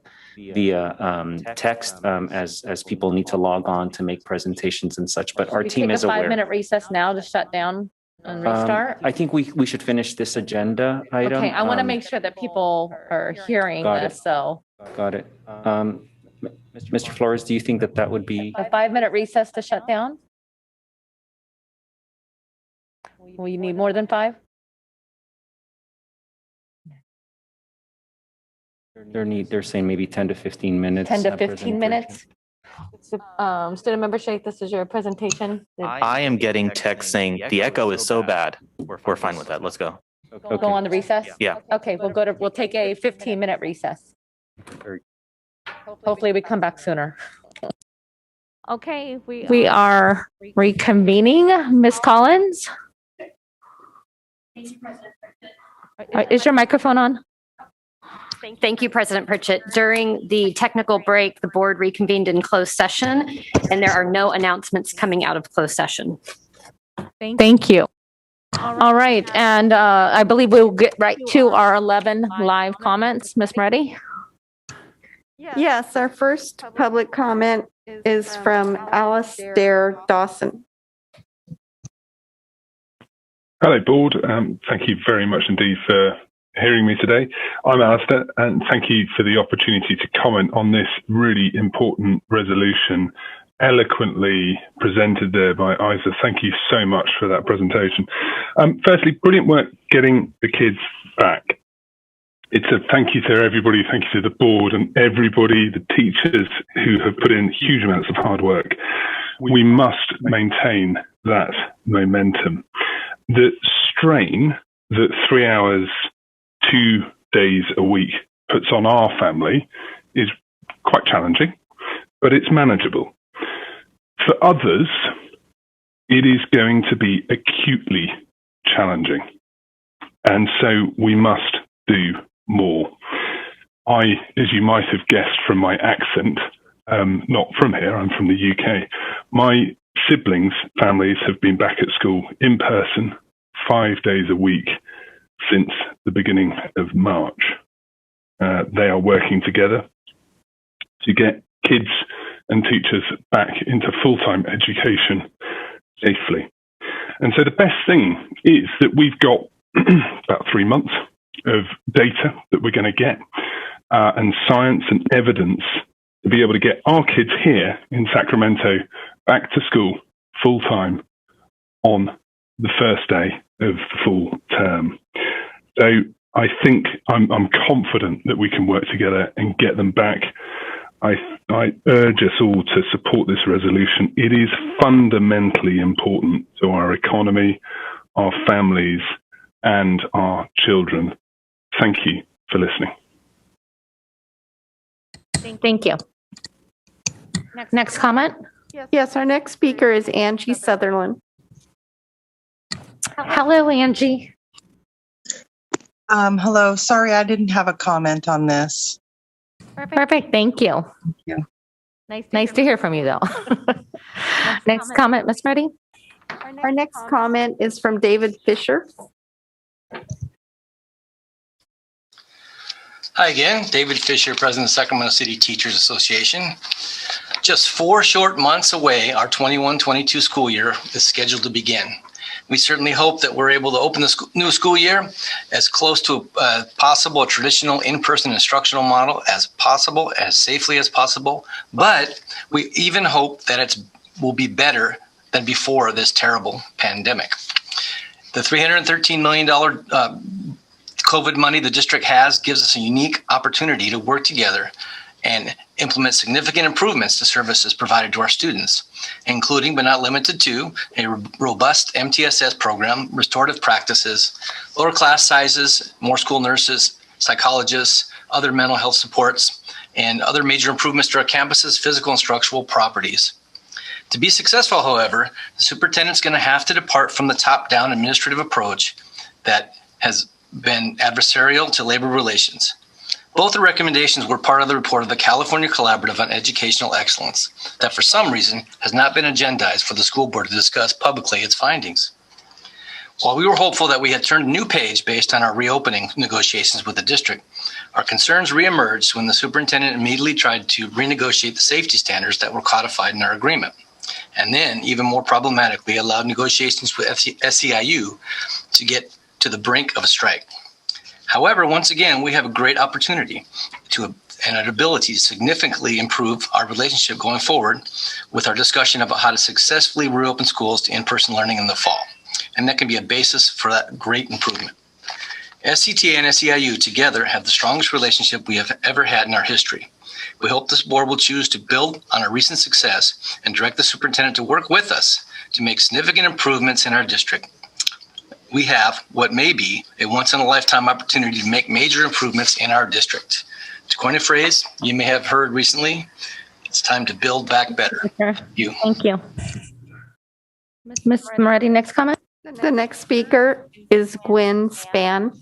text as people need to log on to make presentations and such. But our team is aware. Take a 5-minute recess now to shut down and restart. I think we should finish this agenda item. Okay, I want to make sure that people are hearing this. So got it. Mr. Flores, do you think that would be a 5-minute recess to shut down? Will you need more than 5? They're saying maybe 10 to 15 minutes. 10 to 15 minutes. Student member Sheikh, this is your presentation. I am getting text saying the echo is so bad. We're fine with that. Let's go. Okay. Go on the recess? Yeah. Okay, we'll take a 15-minute recess. Hopefully we come back sooner. Okay, we are reconvening. Ms. Collins? Is your microphone on? Thank you, President Pritchett. During the technical break, the board reconvened in closed session, and there are no announcements coming out of closed session. Thank you. All right, and I believe we'll get right to our 11 live comments. Ms. Moretti? Yes, our first public comment is from Alistair Dawson. Hello, board. Thank you very much indeed for hearing me today. I'm Alistair, and thank you for the opportunity to comment on this really important resolution eloquently presented there by Isa. Thank you so much for that presentation. Firstly, brilliant work getting the kids back. It's a thank you to everybody, thank you to the board and everybody, the teachers who have put in huge amounts of hard work. We must maintain that momentum. The strain that 3 hours, 2 days a week puts on our family is quite challenging, but it's manageable. For others, it is going to be acutely challenging. And so we must do more. I, as you might have guessed from my accent, not from here, I'm from the UK. My siblings' families have been back at school in person 5 days a week since the beginning of March. They are working together to get kids and teachers back into full-time education safely. And so the best thing is that we've got about 3 months of data that we're going to get and science and evidence to be able to get our kids here in Sacramento back to school full-time on the first day of the full term. So I think I'm confident that we can work together and get them back. I urge us all to support this resolution. It is fundamentally important to our economy, our families, and our children. Thank you for listening. Thank you. Next comment? Yes, our next speaker is Angie Sutherland. Hello, Angie. Hello. Sorry, I didn't have a comment on this. Perfect. Thank you. Thank you. Nice to hear from you, though. Next comment, Ms. Moretti? Our next comment is from David Fisher. Hi again, David Fisher, President of the Sacramento City Teachers Association. Just 4 short months away, our 21-22 school year is scheduled to begin. We certainly hope that we're able to open the new school year as close to possible, a traditional in-person instructional model as possible, as safely as possible. But we even hope that it will be better than before this terrible pandemic. The $313 million COVID money the district has gives us a unique opportunity to work together and implement significant improvements to services provided to our students, including but not limited to a robust MTSS program, restorative practices, lower class sizes, more school nurses, psychologists, other mental health supports, and other major improvements to our campus's physical and structural properties. To be successful, however, the superintendent's going to have to depart from the top-down administrative approach that has been adversarial to labor relations. Both the recommendations were part of the report of the California Collaborative on Educational Excellence that for some reason has not been agendized for the school board to discuss publicly its findings. While we were hopeful that we had turned a new page based on our reopening negotiations with the district, our concerns reemerged when the superintendent immediately tried to renegotiate the safety standards that were codified in our agreement. And then, even more problematically, allowed negotiations with SEIU to get to the brink of a strike. However, once again, we have a great opportunity and an ability to significantly improve our relationship going forward with our discussion about how to successfully reopen schools to in-person learning in the fall. And that can be a basis for that great improvement. SCTA and SEIU together have the strongest relationship we have ever had in our history. We hope this board will choose to build on our recent success and direct the superintendent to work with us to make significant improvements in our district. We have what may be a once-in-a-lifetime opportunity to make major improvements in our district. To coin a phrase you may have heard recently, it's time to build back better. Thank you. Ms. Moretti, next comment? The next speaker is Gwen Spann.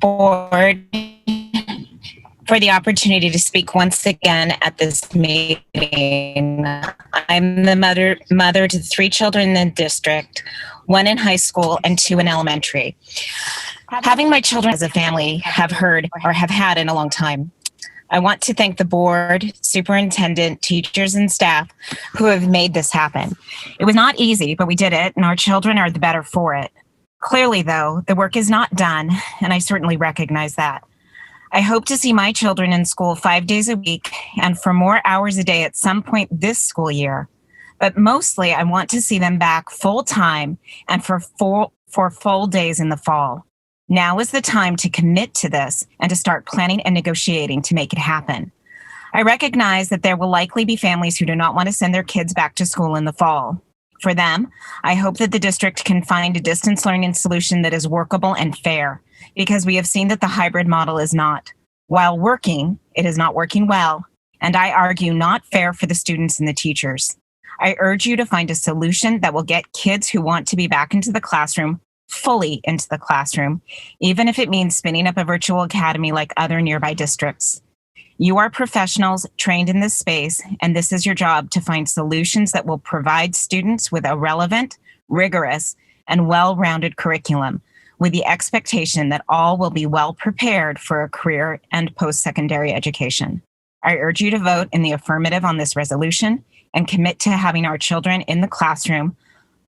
Board for the opportunity to speak once again at this meeting. I'm the mother to 3 children in the district, 1 in high school and 2 in elementary. Having my children as a family have heard or have had in a long time. I want to thank the board, superintendent, teachers, and staff who have made this happen. It was not easy, but we did it, and our children are the better for it. Clearly, though, the work is not done, and I certainly recognize that. I hope to see my children in school 5 days a week and for more hours a day at some point this school year. But mostly I want to see them back full time and for full days in the fall. Now is the time to commit to this and to start planning and negotiating to make it happen. I recognize that there will likely be families who do not want to send their kids back to school in the fall. For them, I hope that the district can find a distance learning solution that is workable and fair, because we have seen that the hybrid model is not. While working, it is not working well, and I argue not fair for the students and the teachers. I urge you to find a solution that will get kids who want to be back into the classroom fully into the classroom, even if it means spinning up a virtual academy like other nearby districts. You are professionals trained in this space, and this is your job to find solutions that will provide students with a relevant, rigorous, and well-rounded curriculum, with the expectation that all will be well prepared for a career and post-secondary education. I urge you to vote in the affirmative on this resolution and commit to having our children in the classroom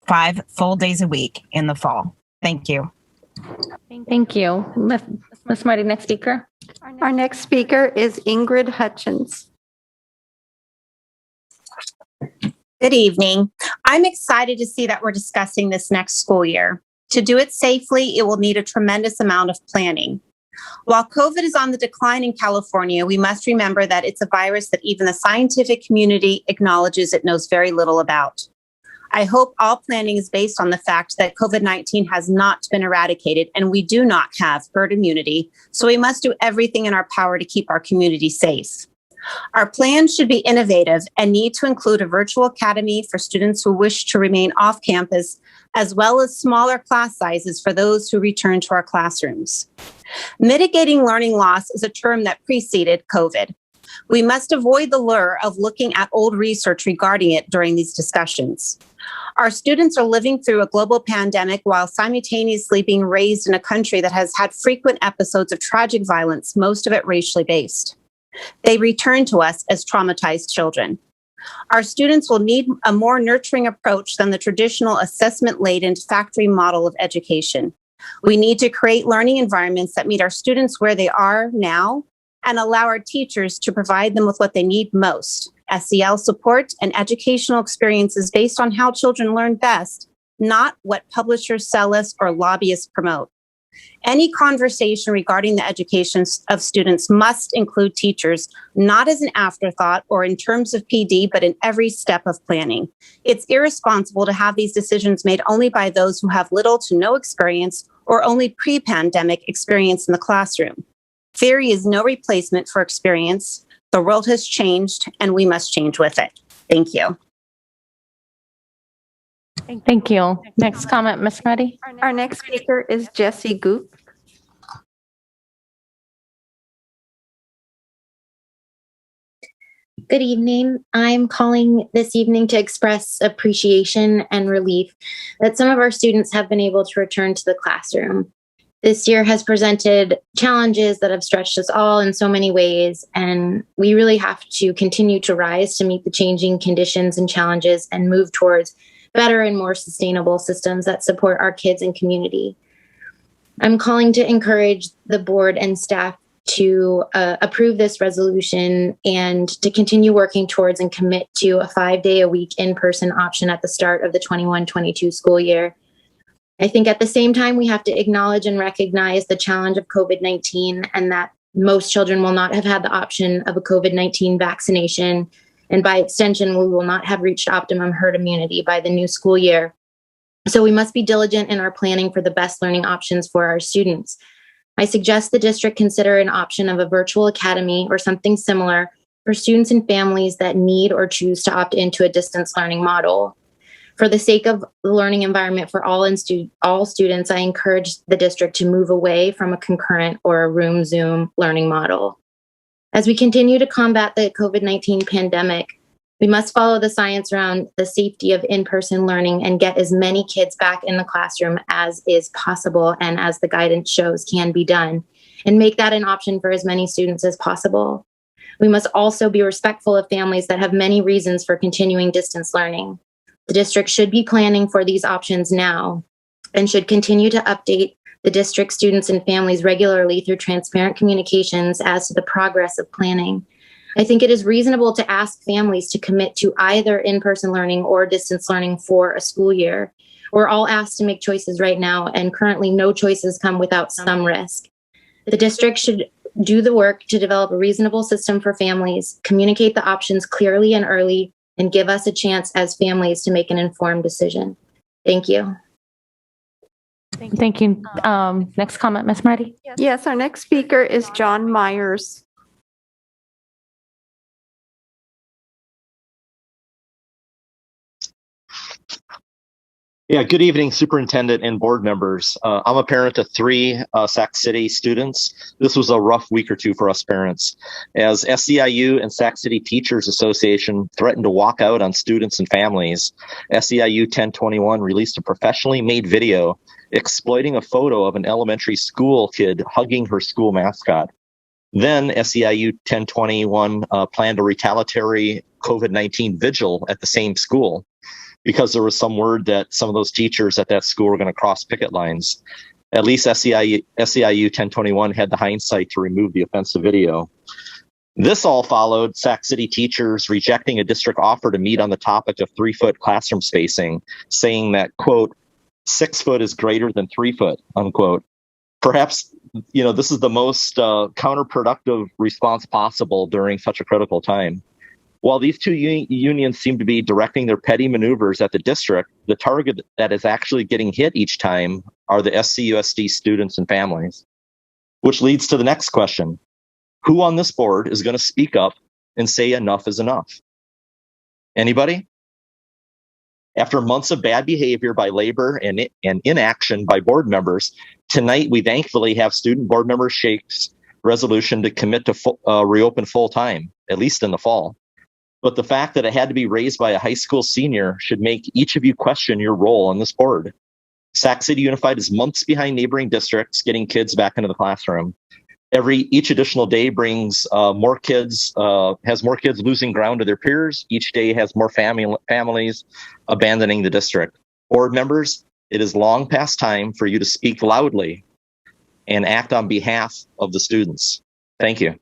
5 full days a week in the fall. Thank you. Thank you. Ms. Marty, next speaker. Our next speaker is Ingrid Hutchins. Good evening. I'm excited to see that we're discussing this next school year. To do it safely, it will need a tremendous amount of planning. While COVID is on the decline in California, we must remember that it's a virus that even the scientific community acknowledges it knows very little about. I hope all planning is based on the fact that COVID-19 has not been eradicated and we do not have herd immunity, so we must do everything in our power to keep our community safe. Our plans should be innovative and need to include a virtual academy for students who wish to remain off campus, as well as smaller class sizes for those who return to our classrooms. Mitigating learning loss is a term that preceded COVID. We must avoid the lure of looking at old research regarding it during these discussions. Our students are living through a global pandemic while simultaneously being raised in a country that has had frequent episodes of tragic violence, most of it racially based. They return to us as traumatized children. Our students will need a more nurturing approach than the traditional assessment-laden factory model of education. We need to create learning environments that meet our students where they are now and allow our teachers to provide them with what they need most, SEL support and educational experiences based on how children learn best, not what publishers sell us or lobbyists promote. Any conversation regarding the education of students must include teachers, not as an afterthought or in terms of PD, but in every step of planning. It's irresponsible to have these decisions made only by those who have little to no experience or only pre-pandemic experience in the classroom. Theory is no replacement for experience. The world has changed and we must change with it. Thank you. Thank you. Next comment, Ms. Marty. Our next speaker is Jessie Goop. Good evening. I'm calling this evening to express appreciation and relief that some of our students have been able to return to the classroom. This year has presented challenges that have stretched us all in so many ways, and we really have to continue to rise to meet the changing conditions and challenges and move towards better and more sustainable systems that support our kids and community. I'm calling to encourage the board and staff to approve this resolution and to continue working towards and commit to a 5-day-a-week in-person option at the start of the 21-22 school year. I think at the same time, we have to acknowledge and recognize the challenge of COVID-19 and that most children will not have had the option of a COVID-19 vaccination. And by extension, we will not have reached optimum herd immunity by the new school year. So we must be diligent in our planning for the best learning options for our students. I suggest the district consider an option of a virtual academy or something similar for students and families that need or choose to opt into a distance learning model. For the sake of the learning environment for all students, I encourage the district to move away from a concurrent or a room Zoom learning model. As we continue to combat the COVID-19 pandemic, we must follow the science around the safety of in-person learning and get as many kids back in the classroom as is possible and as the guidance shows can be done, and make that an option for as many students as possible. We must also be respectful of families that have many reasons for continuing distance learning. The district should be planning for these options now and should continue to update the district students and families regularly through transparent communications as to the progress of planning. I think it is reasonable to ask families to commit to either in-person learning or distance learning for a school year. We're all asked to make choices right now, and currently no choices come without some risk. The district should do the work to develop a reasonable system for families, communicate the options clearly and early, and give us a chance as families to make an informed decision. Thank you. Thank you. Next comment, Ms. Marty. Yes, our next speaker is John Myers. Yeah, good evening, superintendent and board members. I'm a parent of 3 Sac City students. This was a rough week or two for us parents, as SEIU and Sac City Teachers Association threatened to walk out on students and families. SEIU 1021 released a professionally made video exploiting a photo of an elementary school kid hugging her school mascot. Then SEIU 1021 planned a retaliatory COVID-19 vigil at the same school, because there was some word that some of those teachers at that school were going to cross picket lines. At least SEIU 1021 had the hindsight to remove the offensive video. This all followed Sac City teachers rejecting a district offer to meet on the topic of 3-foot classroom spacing, saying that, quote, 6 foot is greater than 3 foot, unquote. Perhaps, this is the most counterproductive response possible during such a critical time. While these two unions seem to be directing their petty maneuvers at the district, the target that is actually getting hit each time are the SCUSD students and families. Which leads to the next question. Who on this board is going to speak up and say enough is enough? Anybody? After months of bad behavior by labor and inaction by board members, tonight we thankfully have student board member Shake's resolution to commit to reopen full time, at least in the fall. But the fact that it had to be raised by a high school senior should make each of you question your role on this board. Sac City Unified is months behind neighboring districts getting kids back into the classroom. Each additional day brings more kids, has more kids losing ground to their peers. Each day has more families abandoning the district. Board members, it is long past time for you to speak loudly and act on behalf of the students. Thank you.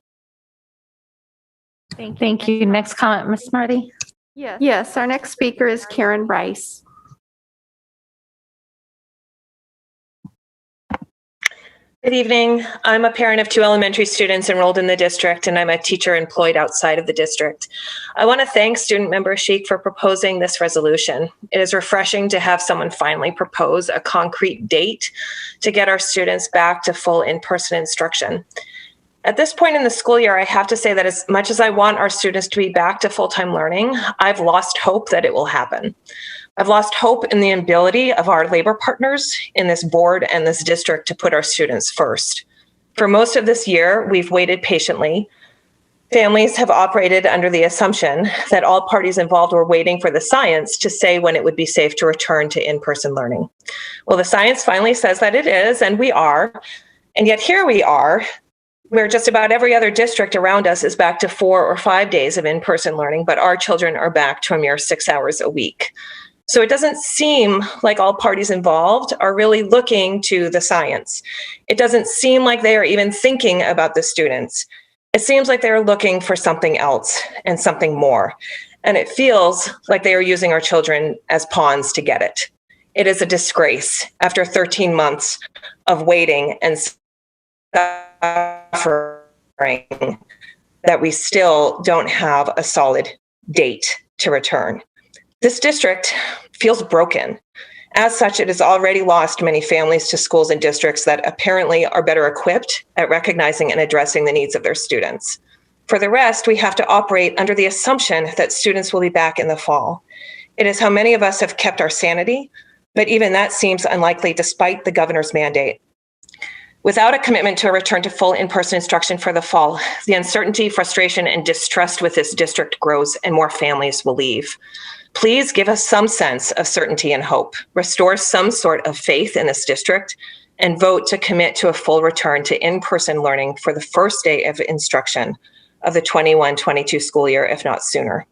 Thank you. Next comment, Ms. Marty. Yes, our next speaker is Karen Rice. Good evening. I'm a parent of 2 elementary students enrolled in the district, and I'm a teacher employed outside of the district. I want to thank student member Sheik for proposing this resolution. It is refreshing to have someone finally propose a concrete date to get our students back to full in-person instruction. At this point in the school year, I have to say that as much as I want our students to be back to full-time learning, I've lost hope that it will happen. I've lost hope in the ability of our labor partners in this board and this district to put our students first. For most of this year, we've waited patiently. Families have operated under the assumption that all parties involved were waiting for the science to say when it would be safe to return to in-person learning. Well, the science finally says that it is, and we are. And yet here we are, where just about every other district around us is back to 4 or 5 days of in-person learning, but our children are back to a mere 6 hours a week. So it doesn't seem like all parties involved are really looking to the science. It doesn't seem like they are even thinking about the students. It seems like they're looking for something else and something more. And it feels like they are using our children as pawns to get it. It is a disgrace after 13 months of waiting and suffering that we still don't have a solid date to return. This district feels broken. As such, it has already lost many families to schools and districts that apparently are better equipped at recognizing and addressing the needs of their students. For the rest, we have to operate under the assumption that students will be back in the fall. It is how many of us have kept our sanity, but even that seems unlikely despite the governor's mandate. Without a commitment to a return to full in-person instruction for the fall, the uncertainty, frustration, and distrust with this district grows and more families will leave. Please give us some sense of certainty and hope, restore some sort of faith in this district, and vote to commit to a full return to in-person learning for the first day of instruction of the 21-22 school year, if not sooner.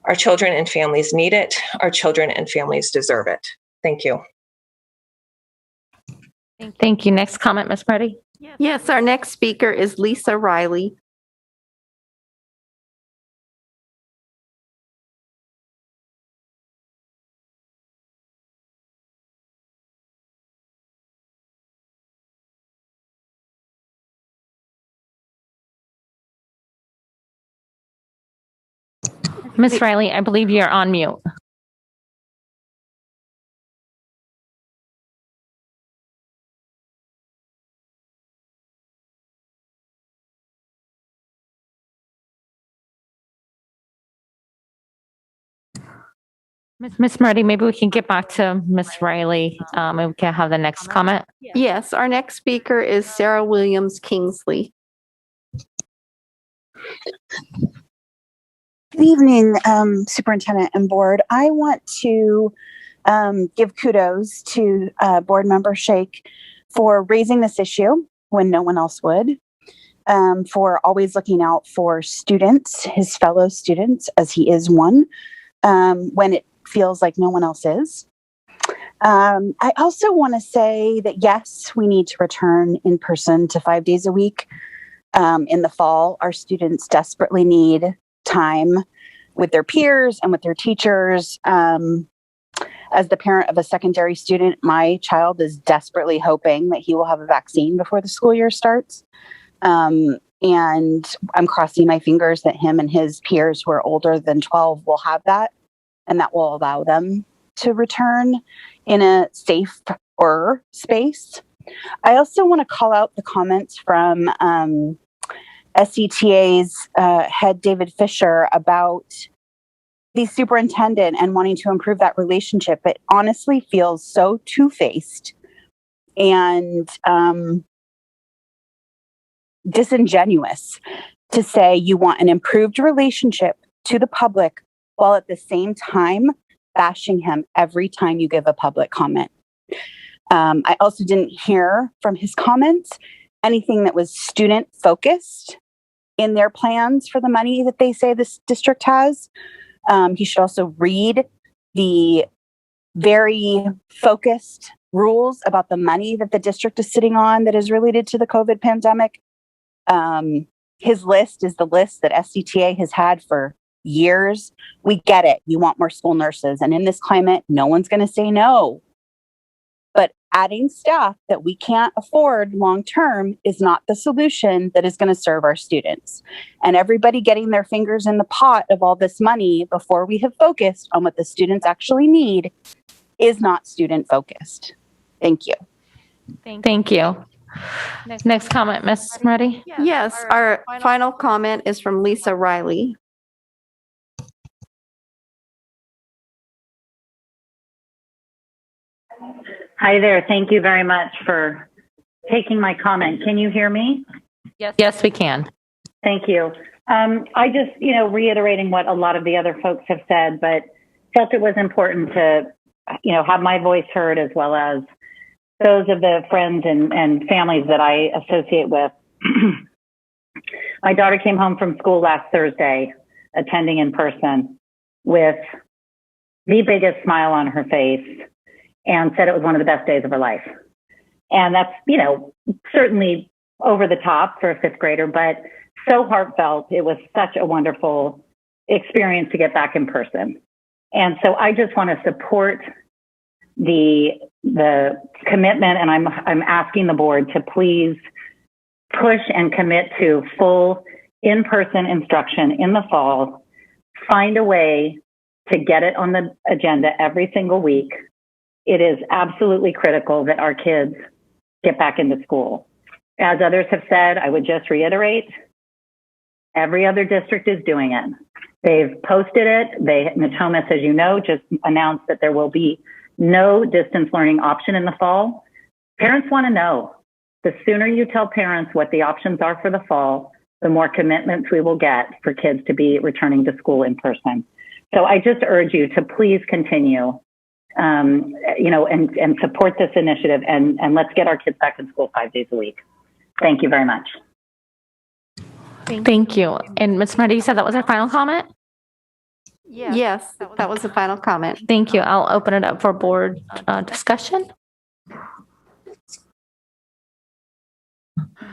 Our children and families need it. Our children and families deserve it. Thank you. Thank you. Next comment, Ms. Moretti? Yes, our next speaker is Lisa Riley. Ms. Riley, I believe you're on mute. Ms. Moretti, maybe we can get back to Ms. Riley, and we can have the next comment. Yes, our next speaker is Sarah Williams Kingsley. Good evening, Superintendent and Board. I want to give kudos to Board Member Shake for raising this issue when no one else would, for always looking out for students, his fellow students, as he is one, when it feels like no one else is. I also want to say that, yes, we need to return in person to 5 days a week in the fall. Our students desperately need time with their peers and with their teachers. As the parent of a secondary student, my child is desperately hoping that he will have a vaccine before the school year starts. And I'm crossing my fingers that him and his peers who are older than 12 will have that, and that will allow them to return in a safer space. I also want to call out the comments from SCTA's head, David Fisher, about the superintendent and wanting to improve that relationship. It honestly feels so two-faced and disingenuous to say you want an improved relationship to the public while at the same time bashing him every time you give a public comment. I also didn't hear from his comments anything that was student focused in their plans for the money that they say this district has. He should also read the very focused rules about the money that the district is sitting on that is related to the COVID pandemic. His list is the list that SCTA has had for years. We get it. You want more school nurses. And in this climate, no one's going to say no. But adding staff that we can't afford long-term is not the solution that is going to serve our students. And everybody getting their fingers in the pot of all this money before we have focused on what the students actually need is not student focused. Thank you. Thank you. Next comment, Ms. Moretti? Yes, our final comment is from Lisa Riley. Hi there. Thank you very much for taking my comment. Can you hear me? Yes, we can. Thank you. I just, reiterating what a lot of the other folks have said, but felt it was important to, have my voice heard as well as those of the friends and families that I associate with. My daughter came home from school last Thursday, attending in person with the biggest smile on her face, and said it was one of the best days of her life. And that's, certainly over the top for a fifth grader, but so heartfelt. It was such a wonderful experience to get back in person. And so I just want to support the commitment, and I'm asking the board to please push and commit to full in-person instruction in the fall. Find a way to get it on the agenda every single week. It is absolutely critical that our kids get back into school. As others have said, I would just reiterate, every other district is doing it. They've posted it. Natomas, as you know, just announced that there will be no distance learning option in the fall. Parents want to know. The sooner you tell parents what the options are for the fall, the more commitments we will get for kids to be returning to school in person. So I just urge you to please continue and support this initiative, and let's get our kids back in school 5 days a week. Thank you very much. Thank you. And Ms. Moretti, you said that was our final comment? Yes, that was the final comment. Thank you. I'll open it up for board discussion.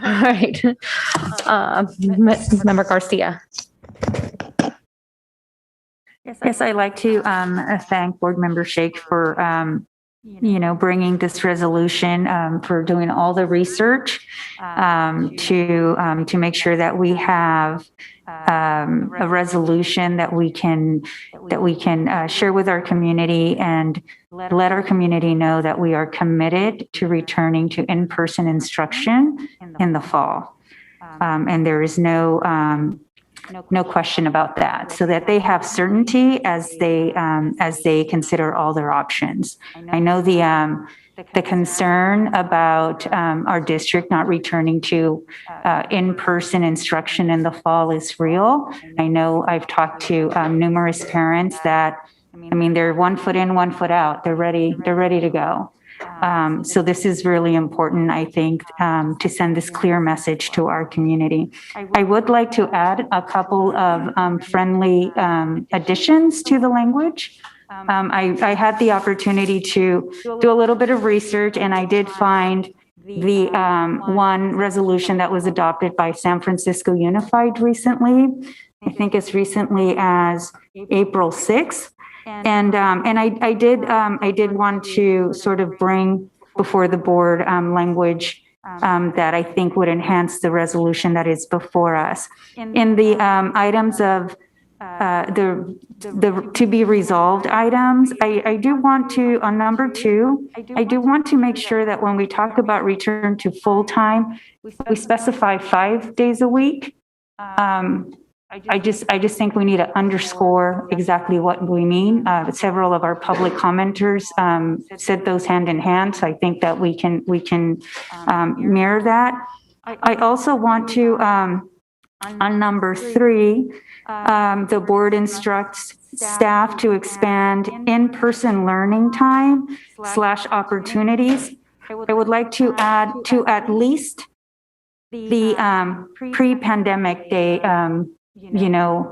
All right. Member Garcia. Yes, I'd like to thank Board Member Shake for, bringing this resolution, for doing all the research to make sure that we have a resolution that we can share with our community and let our community know that we are committed to returning to in-person instruction in the fall. And there is no question about that, so that they have certainty as they consider all their options. I know the concern about our district not returning to in-person instruction in the fall is real. I know I've talked to numerous parents that, they're 1 foot in, 1 foot out. They're ready to go. So this is really important, I think, to send this clear message to our community. I would like to add a couple of friendly additions to the language. I had the opportunity to do a little bit of research, and I did find the one resolution that was adopted by San Francisco Unified recently. I think as recently as April 6th. And I did want to sort of bring before the board language that I think would enhance the resolution that is before us. In the items of the to be resolved items, I do want to, on number 2, I do want to make sure that when we talk about return to full-time, we specify 5 days a week. I just think we need to underscore exactly what we mean. Several of our public commenters said those hand in hand, so I think that we can mirror that. I also want to, on number 3, the board instructs staff to expand in-person learning time / opportunities. I would like to add to at least the pre-pandemic day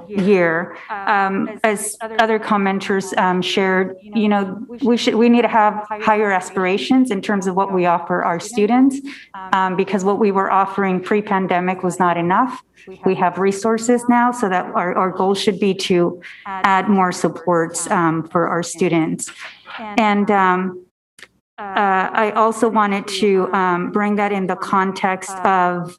year. As other commenters shared, we need to have higher aspirations in terms of what we offer our students, because what we were offering pre-pandemic was not enough. We have resources now, so that our goal should be to add more supports for our students. And I also wanted to bring that in the context of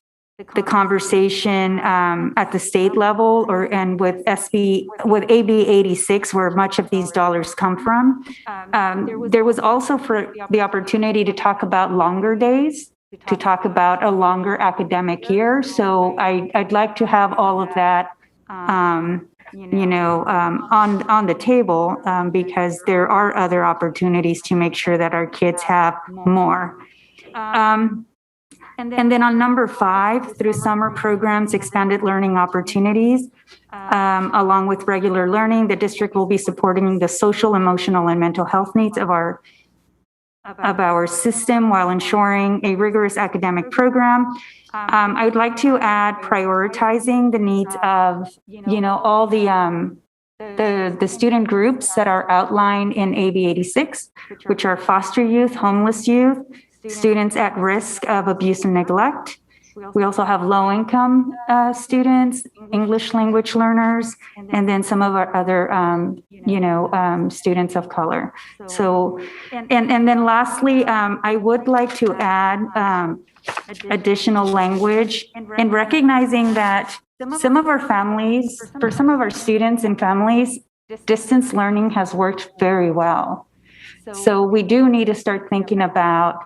the conversation at the state level and with AB 86, where much of these dollars come from. There was also for the opportunity to talk about longer days, to talk about a longer academic year. So I'd like to have all of that on the table, because there are other opportunities to make sure that our kids have more. And then on number 5, through summer programs, expanded learning opportunities, along with regular learning, the district will be supporting the social, emotional, and mental health needs of our system while ensuring a rigorous academic program. I would like to add prioritizing the needs of, all the student groups that are outlined in AB 86, which are foster youth, homeless youth, students at risk of abuse and neglect. We also have low-income students, English language learners, and then some of our other, students of color. So, and then lastly, I would like to add additional language in recognizing that some of our families, for some of our students and families, distance learning has worked very well. So we do need to start thinking about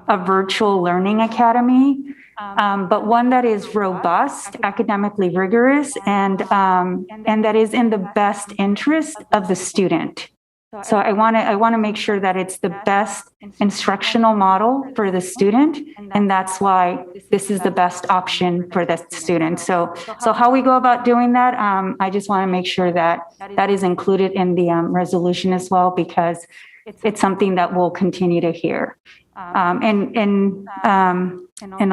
a virtual learning academy, but one that is robust, academically rigorous, and that is in the best interest of the student. So I want to make sure that it's the best instructional model for the student, and that's why this is the best option for the student. So how we go about doing that, I just want to make sure that that is included in the resolution as well, because it's something that we'll continue to hear. And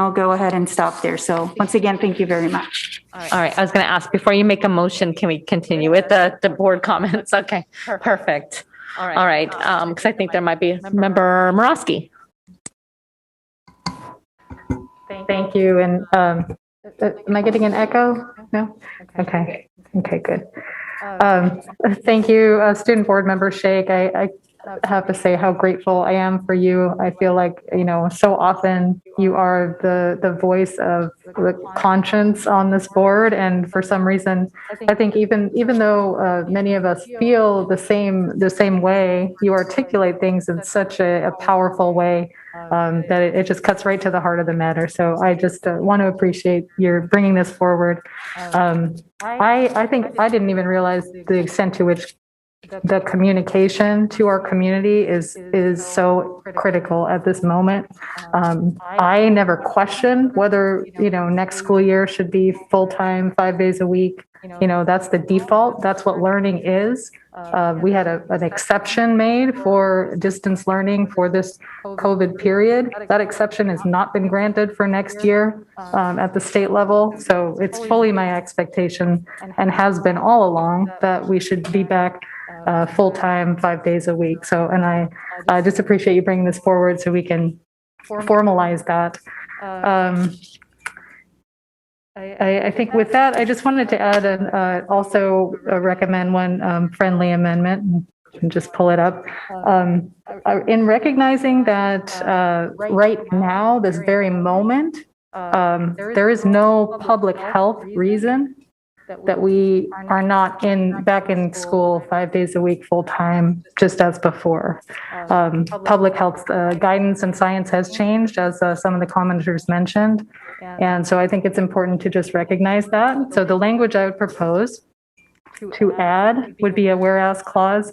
I'll go ahead and stop there. So once again, thank you very much. All right. I was going to ask, before you make a motion, can we continue with the board comments? Okay, perfect. All right. Because I think there might be Member Morosky. thank you. And am I getting an echo? No? Okay. Okay, good. Thank you, Student Board Member Shake. I have to say how grateful I am for you. I feel like, so often you are the voice of the conscience on this board. And for some reason, I think even though many of us feel the same way, you articulate things in such a powerful way that it just cuts right to the heart of the matter. So I just want to appreciate your bringing this forward. I think I didn't even realize the extent to which the communication to our community is so critical at this moment. I never questioned whether, next school year should be full-time, 5 days a week. That's the default. That's what learning is. We had an exception made for distance learning for this COVID period. That exception has not been granted for next year at the state level. So it's fully my expectation, and has been all along, that we should be back full-time, 5 days a week. So, and I just appreciate you bringing this forward so we can formalize that. I think with that, I just wanted to add and also recommend one friendly amendment, and just pull it up. In recognizing that right now, this very moment, there is no public health reason that we are not back in school 5 days a week full time, just as before. Public health guidance and science has changed, as some of the commenters mentioned. And so I think it's important to just recognize that. So the language I would propose to add would be a whereas clause.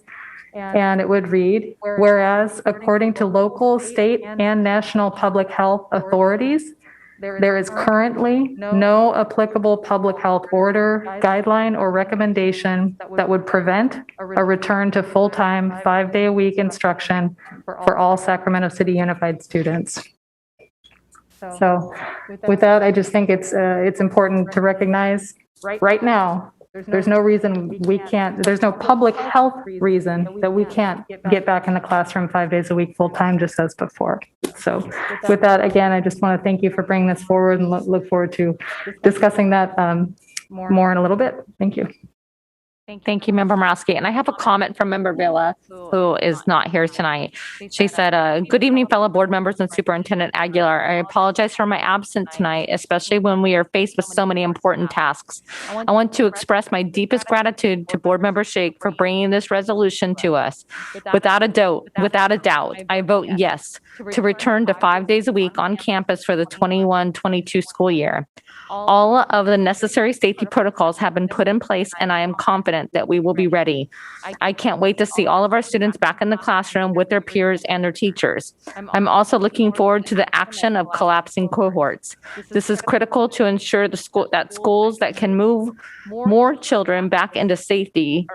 And it would read, whereas according to local, state, and national public health authorities, there is currently no applicable public health order, guideline, or recommendation that would prevent a return to full-time, 5-day-a-week instruction for all Sacramento City Unified students. So with that, I just think it's important to recognize right now, there's no reason we can't, there's no public health reason that we can't get back in the classroom 5 days a week full-time, just as before. So with that, again, I just want to thank you for bringing this forward, and look forward to discussing that more in a little bit. Thank you. Thank you, Member Morosky. And I have a comment from Member Villa, who is not here tonight. She said, good evening, fellow board members and Superintendent Aguilar. I apologize for my absence tonight, especially when we are faced with so many important tasks. I want to express my deepest gratitude to Board Member Shake for bringing this resolution to us. Without a doubt, I vote yes to return to 5 days a week on campus for the 21-22 school year. All of the necessary safety protocols have been put in place, and I am confident that we will be ready. I can't wait to see all of our students back in the classroom with their peers and their teachers. I'm also looking forward to the action of collapsing cohorts. This is critical to ensure that schools that can move more children back into safely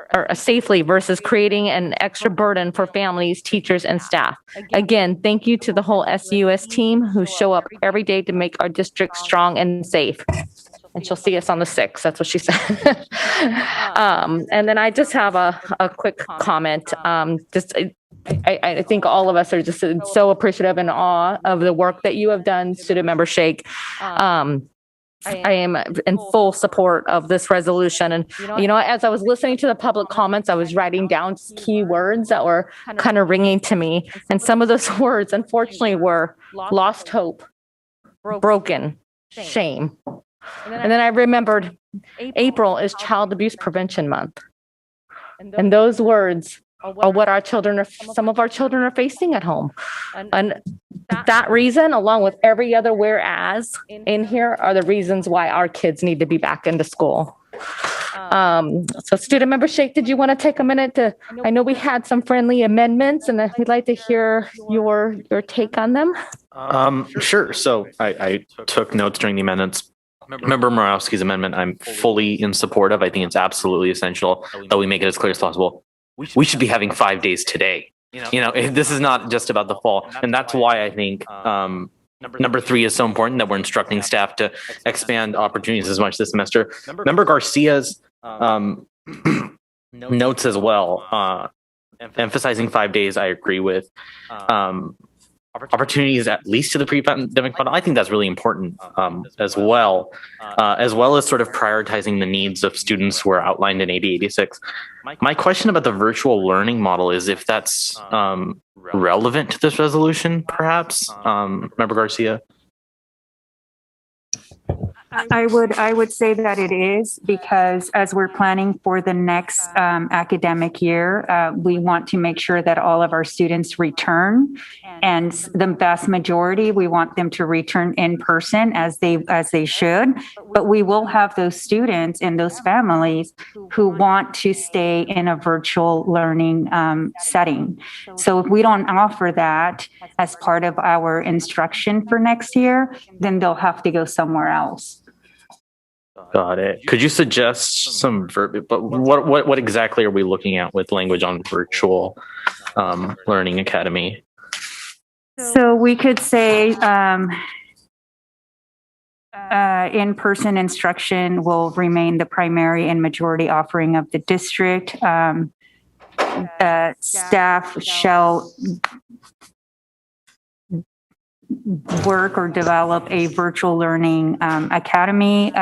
versus creating an extra burden for families, teachers, and staff. Again, thank you to the whole SUS team who show up every day to make our district strong and safe. And she'll see us on the 6th. That's what she said. And then I just have a quick comment. I think all of us are just so appreciative and awe of the work that you have done, Student Member Shake. I am in full support of this resolution. And, as I was listening to the public comments, I was writing down key words that were kind of ringing to me. And some of those words, unfortunately, were lost hope, broken, shame. And then I remembered April is Child Abuse Prevention Month. And those words are what some of our children are facing at home. And that reason, along with every other whereas in here, are the reasons why our kids need to be back into school. So Student Member Shake, did you want to take a minute I know we had some friendly amendments, and we'd like to hear your take on them. Sure. So I took notes during the amendments. Member Morowski's amendment, I'm fully in support of. I think it's absolutely essential that we make it as clear as possible. We should be having 5 days today. This is not just about the fall. And that's why I think number 3 is so important, that we're instructing staff to expand opportunities as much this semester. Member Garcia's notes as well, emphasizing 5 days, I agree with. opportunities at least to the pre-pandemic model. I think that's really important as well as sort of prioritizing the needs of students who are outlined in AB 86. My question about the virtual learning model is if that's relevant to this resolution, perhaps, Member Garcia? I would say that it is, because as we're planning for the next academic year, we want to make sure that all of our students return, and the vast majority, we want them to return in person as they should. But we will have those students and those families who want to stay in a virtual learning setting. So if we don't offer that as part of our instruction for next year, then they'll have to go somewhere else. Got it. Could you suggest some verbiage? But what exactly are we looking at with language on virtual learning academy? So we could say in-person instruction will remain the primary and majority offering of the district. Staff shall work or develop a virtual learning academy,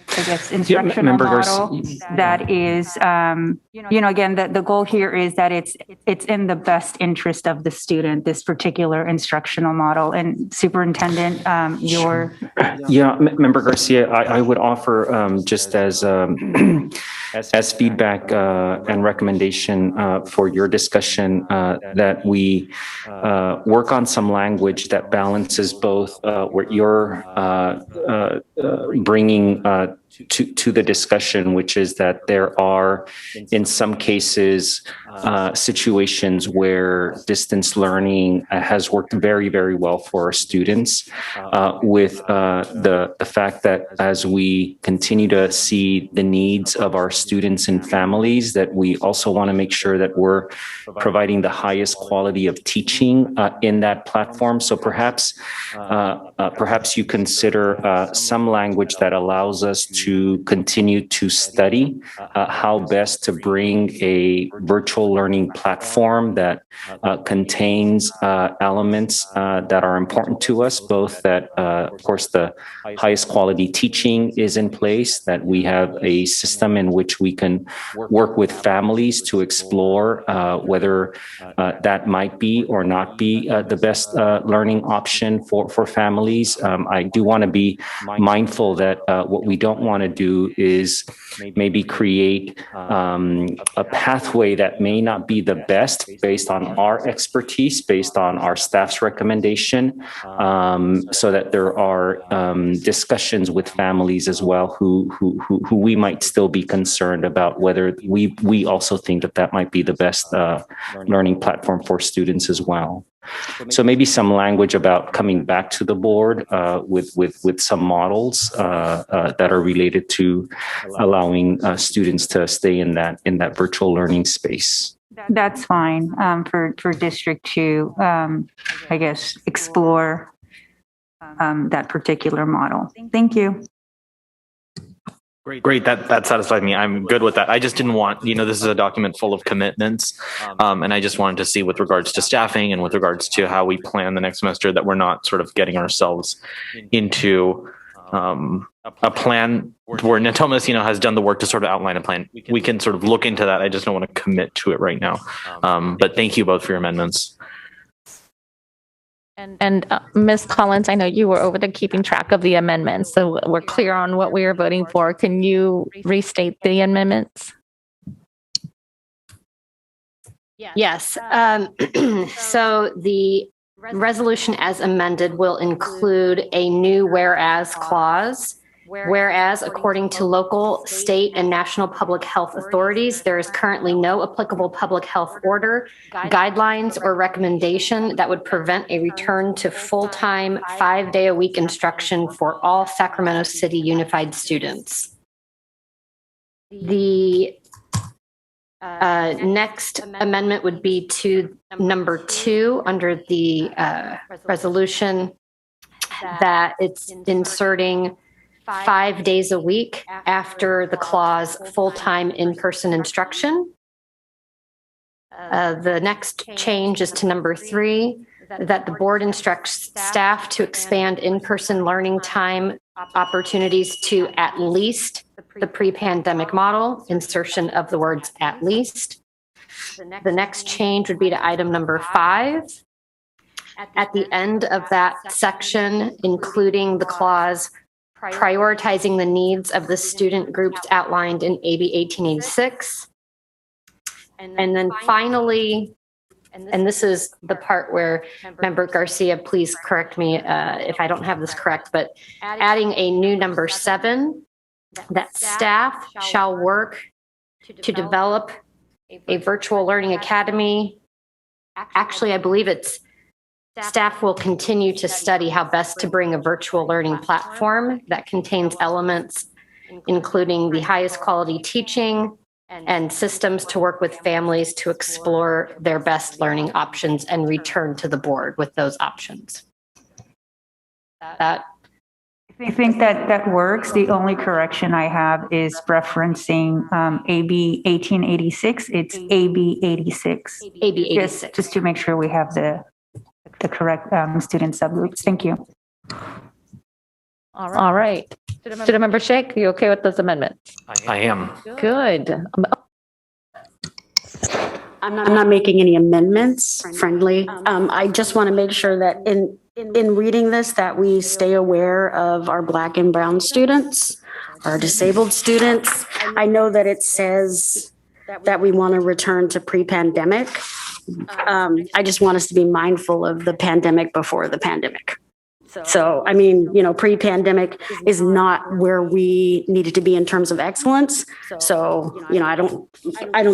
I guess, instructional model that is, again, the goal here is that it's in the best interest of the student, this particular instructional model. And Superintendent, Yeah, Member Garcia, I would offer just as feedback and recommendation for your discussion that we work on some language that balances both what you're bringing to the discussion, which is that there are, in some cases, situations where distance learning has worked very, very well for our students, with the fact that as we continue to see the needs of our students and families, that we also want to make sure that we're providing the highest quality of teaching in that platform. So perhaps you consider some language that allows us to continue to study how best to bring a virtual learning platform that contains elements that are important to us, both that, of course, the highest quality teaching is in place, that we have a system in which we can work with families to explore whether that might be or not be the best learning option for families. I do want to be mindful that what we don't want to do is maybe create a pathway that may not be the best based on our expertise, based on our staff's recommendation, so that there are discussions with families as well who we might still be concerned about whether we also think that might be the best learning platform for students as well. So maybe some language about coming back to the board with some models that are related to allowing students to stay in that virtual learning space. That's fine for district to, I guess, explore that particular model. Thank you. Great. That satisfied me. I'm good with that. I just didn't want, this is a document full of commitments. And I just wanted to see with regards to staffing and with regards to how we plan the next semester that we're not sort of getting ourselves into a plan where Natomas, has done the work to sort of outline a plan. We can sort of look into that. I just don't want to commit to it right now. But thank you both for your amendments. And Ms. Collins, I know you were over there keeping track of the amendments, so we're clear on what we are voting for. Can you restate the amendments? Yes. So the resolution as amended will include a new whereas clause. Whereas, according to local, state, and national public health authorities, there is currently no applicable public health order, guidelines, or recommendation that would prevent a return to full-time, 5-day-a-week instruction for all Sacramento City Unified students. The next amendment would be to number 2 under the resolution, that it's inserting 5 days a week after the clause full-time in-person instruction. The next change is to number 3, that the board instructs staff to expand in-person learning time opportunities to at least the pre-pandemic model, insertion of the words at least. The next change would be to item number 5. At the end of that section, including the clause prioritizing the needs of the student groups outlined in AB 1886. And then finally, and this is the part where Member Garcia, please correct me if I don't have this correct, but adding a new number 7, that staff shall work to develop a virtual learning academy. Actually, I believe it's staff will continue to study how best to bring a virtual learning platform that contains elements including the highest quality teaching and systems to work with families to explore their best learning options and return to the board with those options. I think that works. The only correction I have is referencing AB 1886. It's AB 86. AB 86. Just to make sure we have the correct student subgroups. Thank you. All right. Student Member Sheikh, you okay with those amendments? I am. Good. I'm not making any amendments, friendly. I just want to make sure that in reading this, that we stay aware of our Black and Brown students, our disabled students. I know that it says that we want to return to pre-pandemic. I just want us to be mindful of the pandemic before the pandemic. So, I mean, pre-pandemic is not where we needed to be in terms of excellence. So, I don't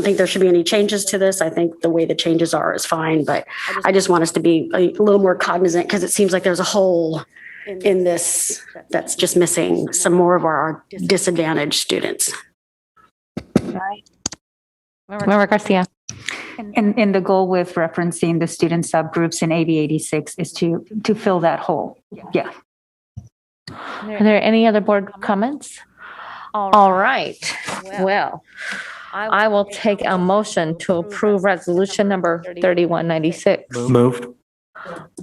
think there should be any changes to this. I think the way the changes are is fine, but I just want us to be a little more cognizant because it seems like there's a hole in this that's just missing some more of our disadvantaged students. Member Garcia. And the goal with referencing the student subgroups in AB 86 is to fill that hole. Yeah. Are there any other board comments? All right. Well, I will take a motion to approve resolution number 3196. Moved.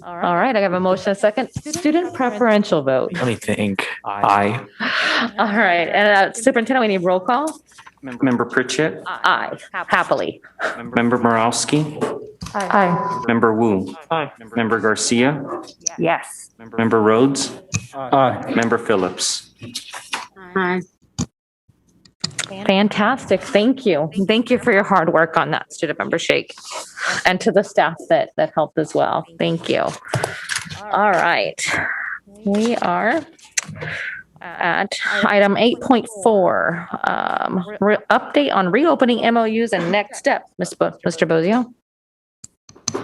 All right, I have a motion, a second. Student preferential vote. Let me think. Aye. All right, and Superintendent, we need roll call. Member Pritchett. Aye, happily. Member Borowski. Aye. Member Wu. Aye. Member Garcia. Yes. Member Rhodes. Aye. Member Phillips. Aye. Fantastic. Thank you. Thank you for your hard work on that, Student Member Sheikh, and to the staff that helped as well. Thank you. All right. We are at item 8.4, update on reopening MOUs and next steps. Mr. Bozio.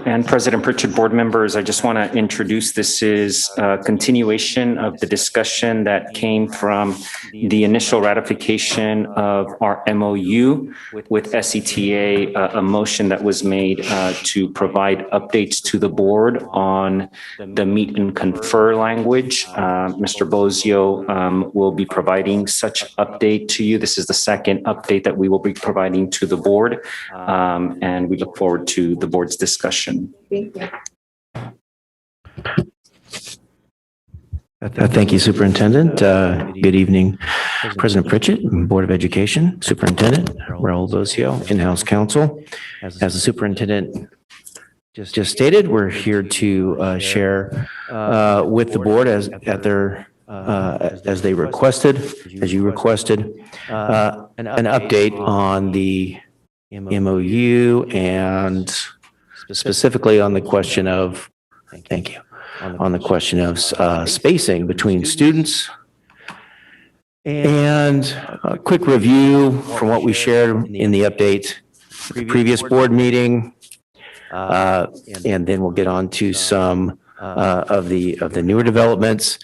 And President Pritchett, board members, I just want to introduce, this is a continuation of the discussion that came from the initial ratification of our MOU with SETA, a motion that was made to provide updates to the board on the meet and confer language. Mr. Bozio will be providing such update to you. This is the second update that we will be providing to the board, and we look forward to the board's discussion. Thank you, Superintendent. Good evening, President Pritchett, Board of Education, Superintendent Raul Bozio, in-house counsel. As the superintendent just stated, we're here to share with the board as they requested, as you requested, an update on the MOU and specifically on the question of, thank you, on the question of spacing between students. And a quick review from what we shared in the update, the previous board meeting. And then we'll get on to some of the newer developments.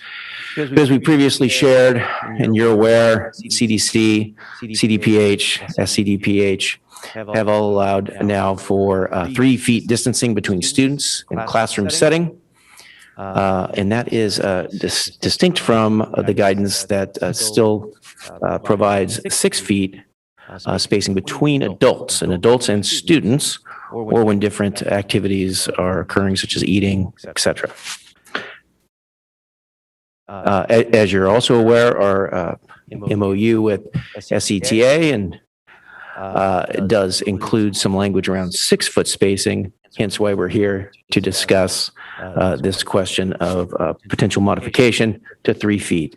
Because we previously shared, and you're aware, CDC, CDPH, SCDPH, have all allowed now for 3 feet distancing between students in a classroom setting. And that is distinct from the guidance that still provides 6 feet spacing between adults and students, or when different activities are occurring, such as eating, etc. As you're also aware, our MOU with SETA and it does include some language around 6-foot spacing, hence why we're here to discuss this question of potential modification to 3 feet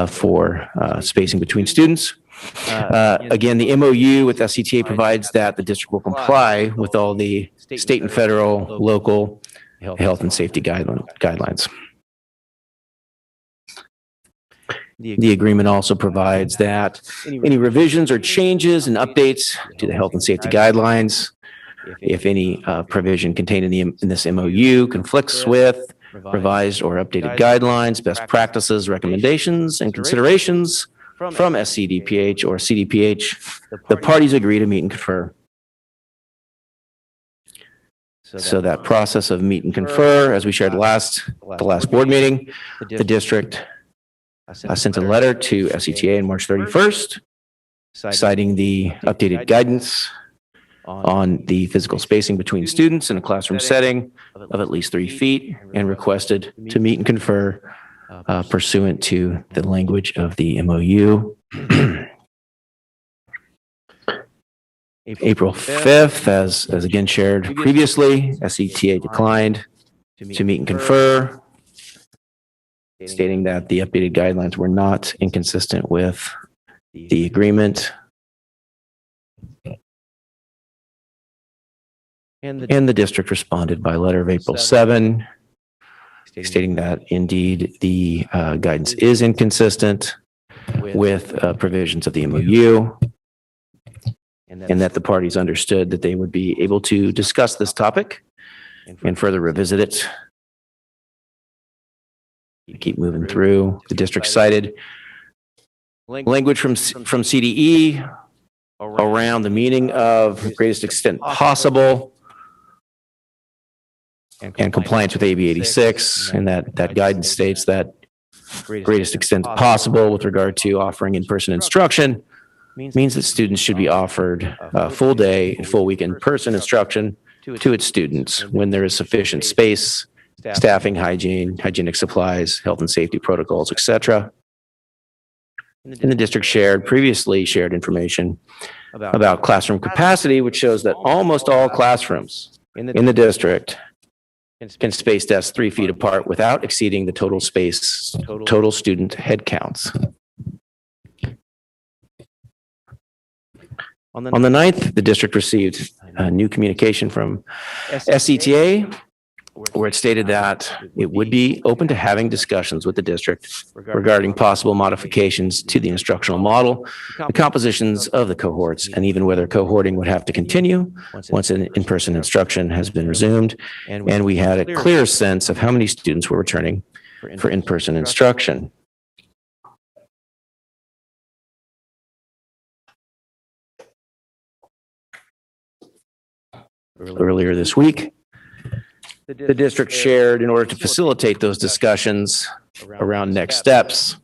for spacing between students. Again, the MOU with SETA provides that the district will comply with all the state and federal, local health and safety guidelines. The agreement also provides that any revisions or changes and updates to the health and safety guidelines, if any provision contained in this MOU conflicts with revised or updated guidelines, best practices, recommendations, and considerations from SCDPH or CDPH, the parties agree to meet and confer. So that process of meet and confer, as we shared the last board meeting, the district sent a letter to SETA on March 31st, citing the updated guidance on the physical spacing between students in a classroom setting of at least 3 feet, and requested to meet and confer pursuant to the language of the MOU. April 5th, as again shared previously, SETA declined to meet and confer, stating that the updated guidelines were not inconsistent with the agreement. And the district responded by letter of April 7, stating that indeed the guidance is inconsistent with provisions of the MOU, and that the parties understood that they would be able to discuss this topic and further revisit it. Keep moving through. The district cited language from CDE around the meaning of greatest extent possible and compliance with AB 86, and that guidance states that greatest extent possible with regard to offering in-person instruction means that students should be offered full day and full week in-person instruction to its students when there is sufficient space, staffing, hygienic supplies, health and safety protocols, etc. And the district previously shared information about classroom capacity, which shows that almost all classrooms in the district can space desks 3 feet apart without exceeding the total student head counts. On the 9th, the district received new communication from SETA, where it stated that it would be open to having discussions with the district regarding possible modifications to the instructional model, the compositions of the cohorts, and even whether cohorting would have to continue once an in-person instruction has been resumed. And we had a clear sense of how many students were returning for in-person instruction. Earlier this week, the district shared, in order to facilitate those discussions around next steps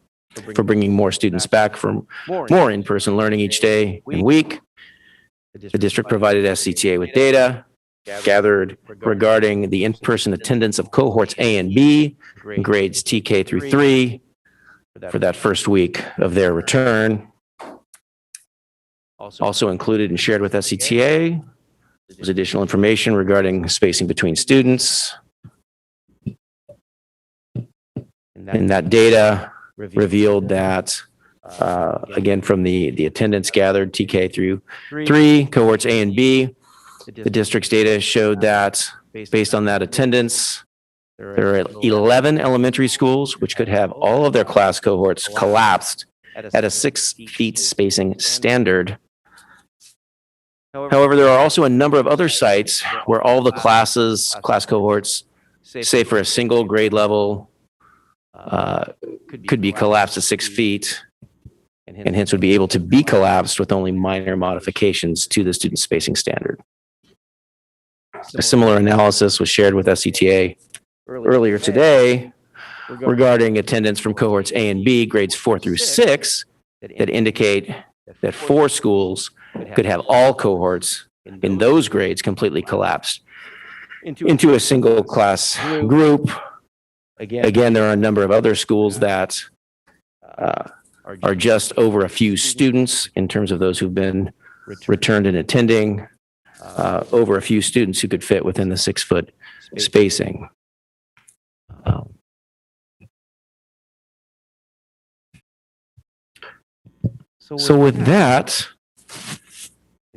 for bringing more students back from more in-person learning each day and week, the district provided SCTA with data gathered regarding the in-person attendance of cohorts A and B, grades TK through 3, for that first week of their return. Also included and shared with SCTA was additional information regarding spacing between students. And that data revealed that, again, from the attendance gathered TK through 3, cohorts A and B, the district's data showed that based on that attendance, there are 11 elementary schools which could have all of their class cohorts collapsed at a 6 feet spacing standard. However, there are also a number of other sites where all the class cohorts, say for a single grade level, could be collapsed to 6 feet, and hence would be able to be collapsed with only minor modifications to the student spacing standard. A similar analysis was shared with SCTA earlier today regarding attendance from cohorts A and B, grades 4 through 6, that indicate that 4 schools could have all cohorts in those grades completely collapsed into a single class group. Again, there are a number of other schools that are just over a few students in terms of those who've been returned and attending, over a few students who could fit within the 6-foot spacing. So with that,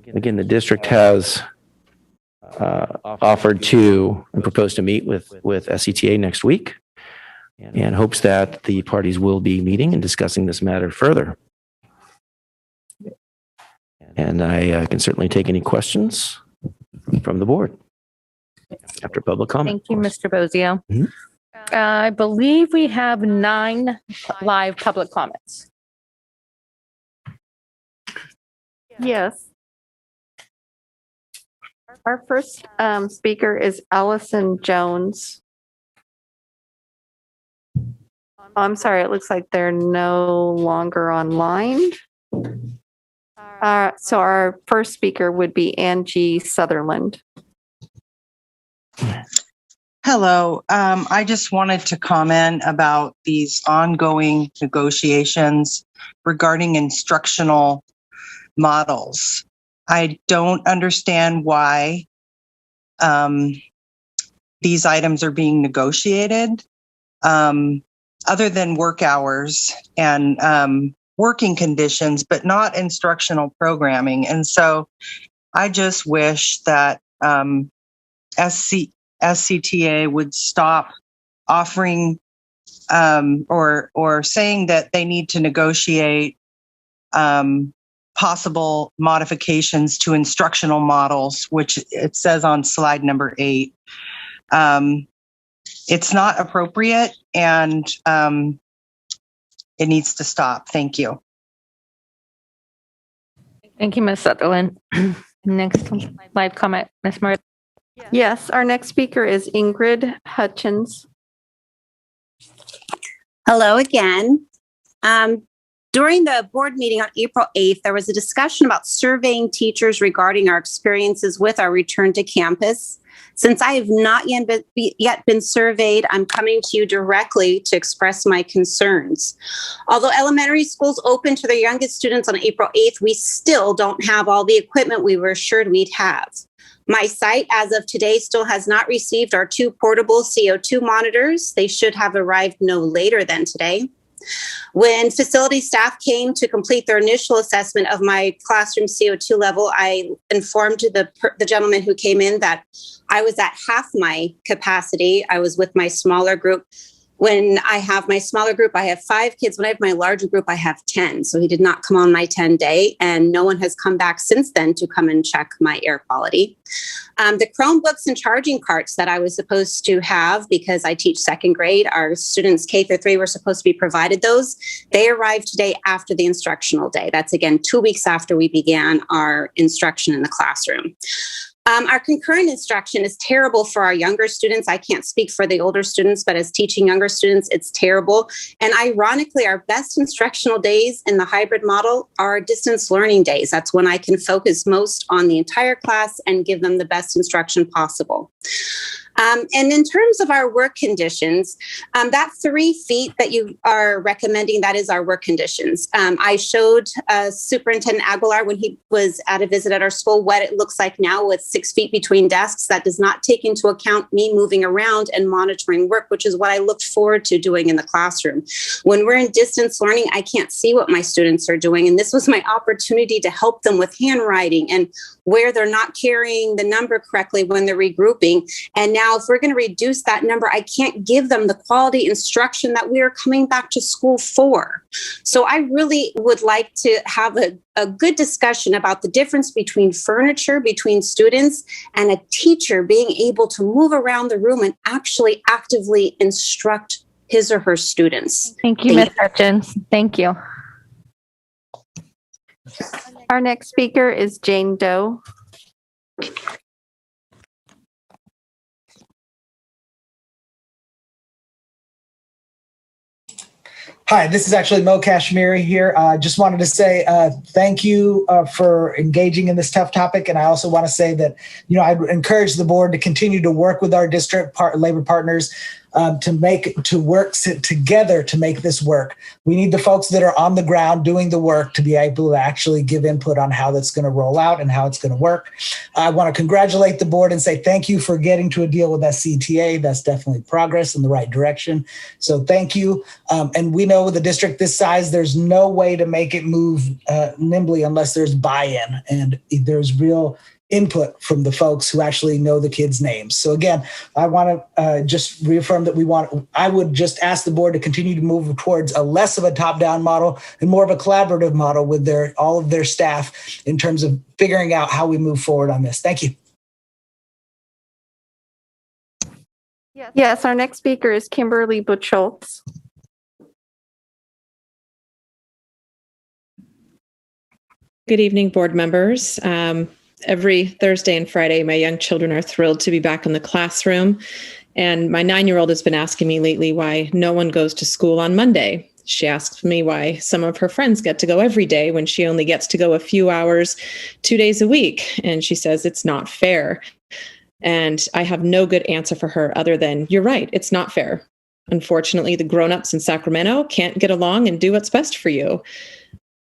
again, the district has offered to and proposed to meet with SCTA next week and hopes that the parties will be meeting and discussing this matter further. And I can certainly take any questions from the board after public comment. Thank you, Mr. Bozio. Mhm. I believe we have 9 live public comments. Yes. Our first speaker is Allison Jones. I'm sorry, it looks like they're no longer online. So our first speaker would be Angie Sutherland. Hello. I just wanted to comment about these ongoing negotiations regarding instructional models. I don't understand why these items are being negotiated, other than work hours and working conditions, but not instructional programming. And so I just wish that SCTA would stop offering or saying that they need to negotiate possible modifications to instructional models, which it says on slide number 8. It's not appropriate and it needs to stop. Thank you. Thank you, Ms. Sutherland. Next live comment, Ms. Murray. Yes, our next speaker is Ingrid Hutchins. Hello again. During the board meeting on April 8th, there was a discussion about surveying teachers regarding our experiences with our return to campus. Since I have not yet been surveyed, I'm coming to you directly to express my concerns. Although elementary schools opened to their youngest students on April 8th, we still don't have all the equipment we were assured we'd have. My site, as of today, still has not received our 2 portable CO2 monitors. They should have arrived no later than today. When facility staff came to complete their initial assessment of my classroom CO2 level, I informed the gentleman who came in that I was at half my capacity. I was with my smaller group. When I have my smaller group, I have 5 kids. When I have my larger group, I have 10. So he did not come on my 10-day, and no one has come back since then to come and check my air quality. The Chromebooks and charging carts that I was supposed to have, because I teach 2nd grade, our students K through 3 were supposed to be provided those. They arrived today after the instructional day. That's again 2 weeks after we began our instruction in the classroom. Our concurrent instruction is terrible for our younger students. I can't speak for the older students, but as teaching younger students, it's terrible. And ironically, our best instructional days in the hybrid model are distance learning days. That's when I can focus most on the entire class and give them the best instruction possible. And in terms of our work conditions, that 3 feet that you are recommending, that is our work conditions. I showed Superintendent Aguilar when he was at a visit at our school what it looks like now with 6 feet between desks. That does not take into account me moving around and monitoring work, which is what I looked forward to doing in the classroom. When we're in distance learning, I can't see what my students are doing. And this was my opportunity to help them with handwriting and where they're not carrying the number correctly when they're regrouping. And now if we're going to reduce that number, I can't give them the quality instruction that we are coming back to school for. So I really would like to have a good discussion about the difference between furniture, between students, and a teacher being able to move around the room and actually actively instruct his or her students. Thank you, Ms. Hutchins. Thank you. Our next speaker is Jane Doe. Hi, this is actually Mo Kashmiri here. Just wanted to say thank you for engaging in this tough topic. And I also want to say that, I'd encourage the board to continue to work with our district labor partners to work together to make this work. We need the folks that are on the ground doing the work to be able to actually give input on how that's going to roll out and how it's going to work. I want to congratulate the board and say thank you for getting to a deal with SCTA. That's definitely progress in the right direction. So thank you. And we know with a district this size, there's no way to make it move nimbly unless there's buy-in and there's real input from the folks who actually know the kids' names. So again, I want to just reaffirm that I would just ask the board to continue to move towards a less of a top-down model and more of a collaborative model with all of their staff in terms of figuring out how we move forward on this. Thank you. Yes, our next speaker is Kimberly Butschultz. Good evening, board members. Every Thursday and Friday, my young children are thrilled to be back in the classroom. And my 9-year-old has been asking me lately why no one goes to school on Monday. She asks me why some of her friends get to go every day when she only gets to go a few hours 2 days a week. And she says it's not fair. And I have no good answer for her other than, you're right, it's not fair. Unfortunately, the grown-ups in Sacramento can't get along and do what's best for you.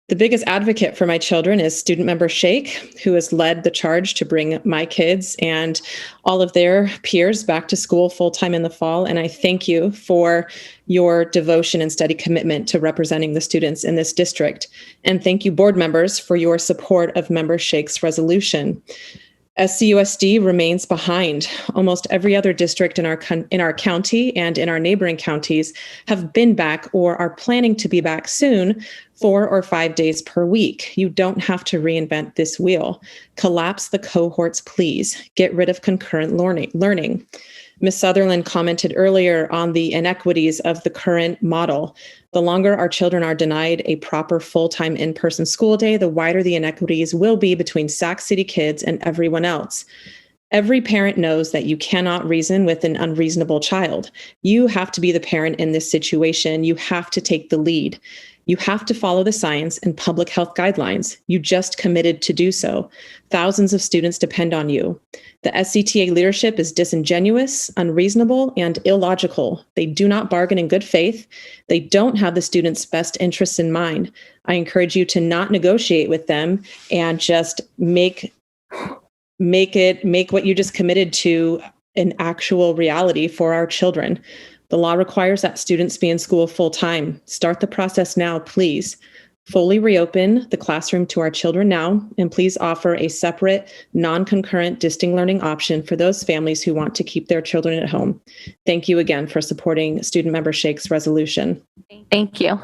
The biggest advocate for my children is student member Shake, who has led the charge to bring my kids and all of their peers back to school full-time in the fall. And I thank you for your devotion and steady commitment to representing the students in this district. And thank you, board members, for your support of Member Shake's resolution. SCUSD remains behind. Almost every other district in our county and in our neighboring counties have been back or are planning to be back soon 4 or 5 days per week. You don't have to reinvent this wheel. Collapse the cohorts, please. Get rid of concurrent learning. Ms. Sutherland commented earlier on the inequities of the current model. The longer our children are denied a proper full-time in-person school day, the wider the inequities will be between Sac City kids and everyone else. Every parent knows that you cannot reason with an unreasonable child. You have to be the parent in this situation. You have to take the lead. You have to follow the science and public health guidelines. You just committed to do so. Thousands of students depend on you. The SCTA leadership is disingenuous, unreasonable, and illogical. They do not bargain in good faith. They don't have the students' best interests in mind. I encourage you to not negotiate with them and just make what you just committed to an actual reality for our children. The law requires that students be in school full time. Start the process now, please. Fully reopen the classroom to our children now, and please offer a separate, non-concurrent distinct learning option for those families who want to keep their children at home. Thank you again for supporting Student Member Shake's resolution. Thank you.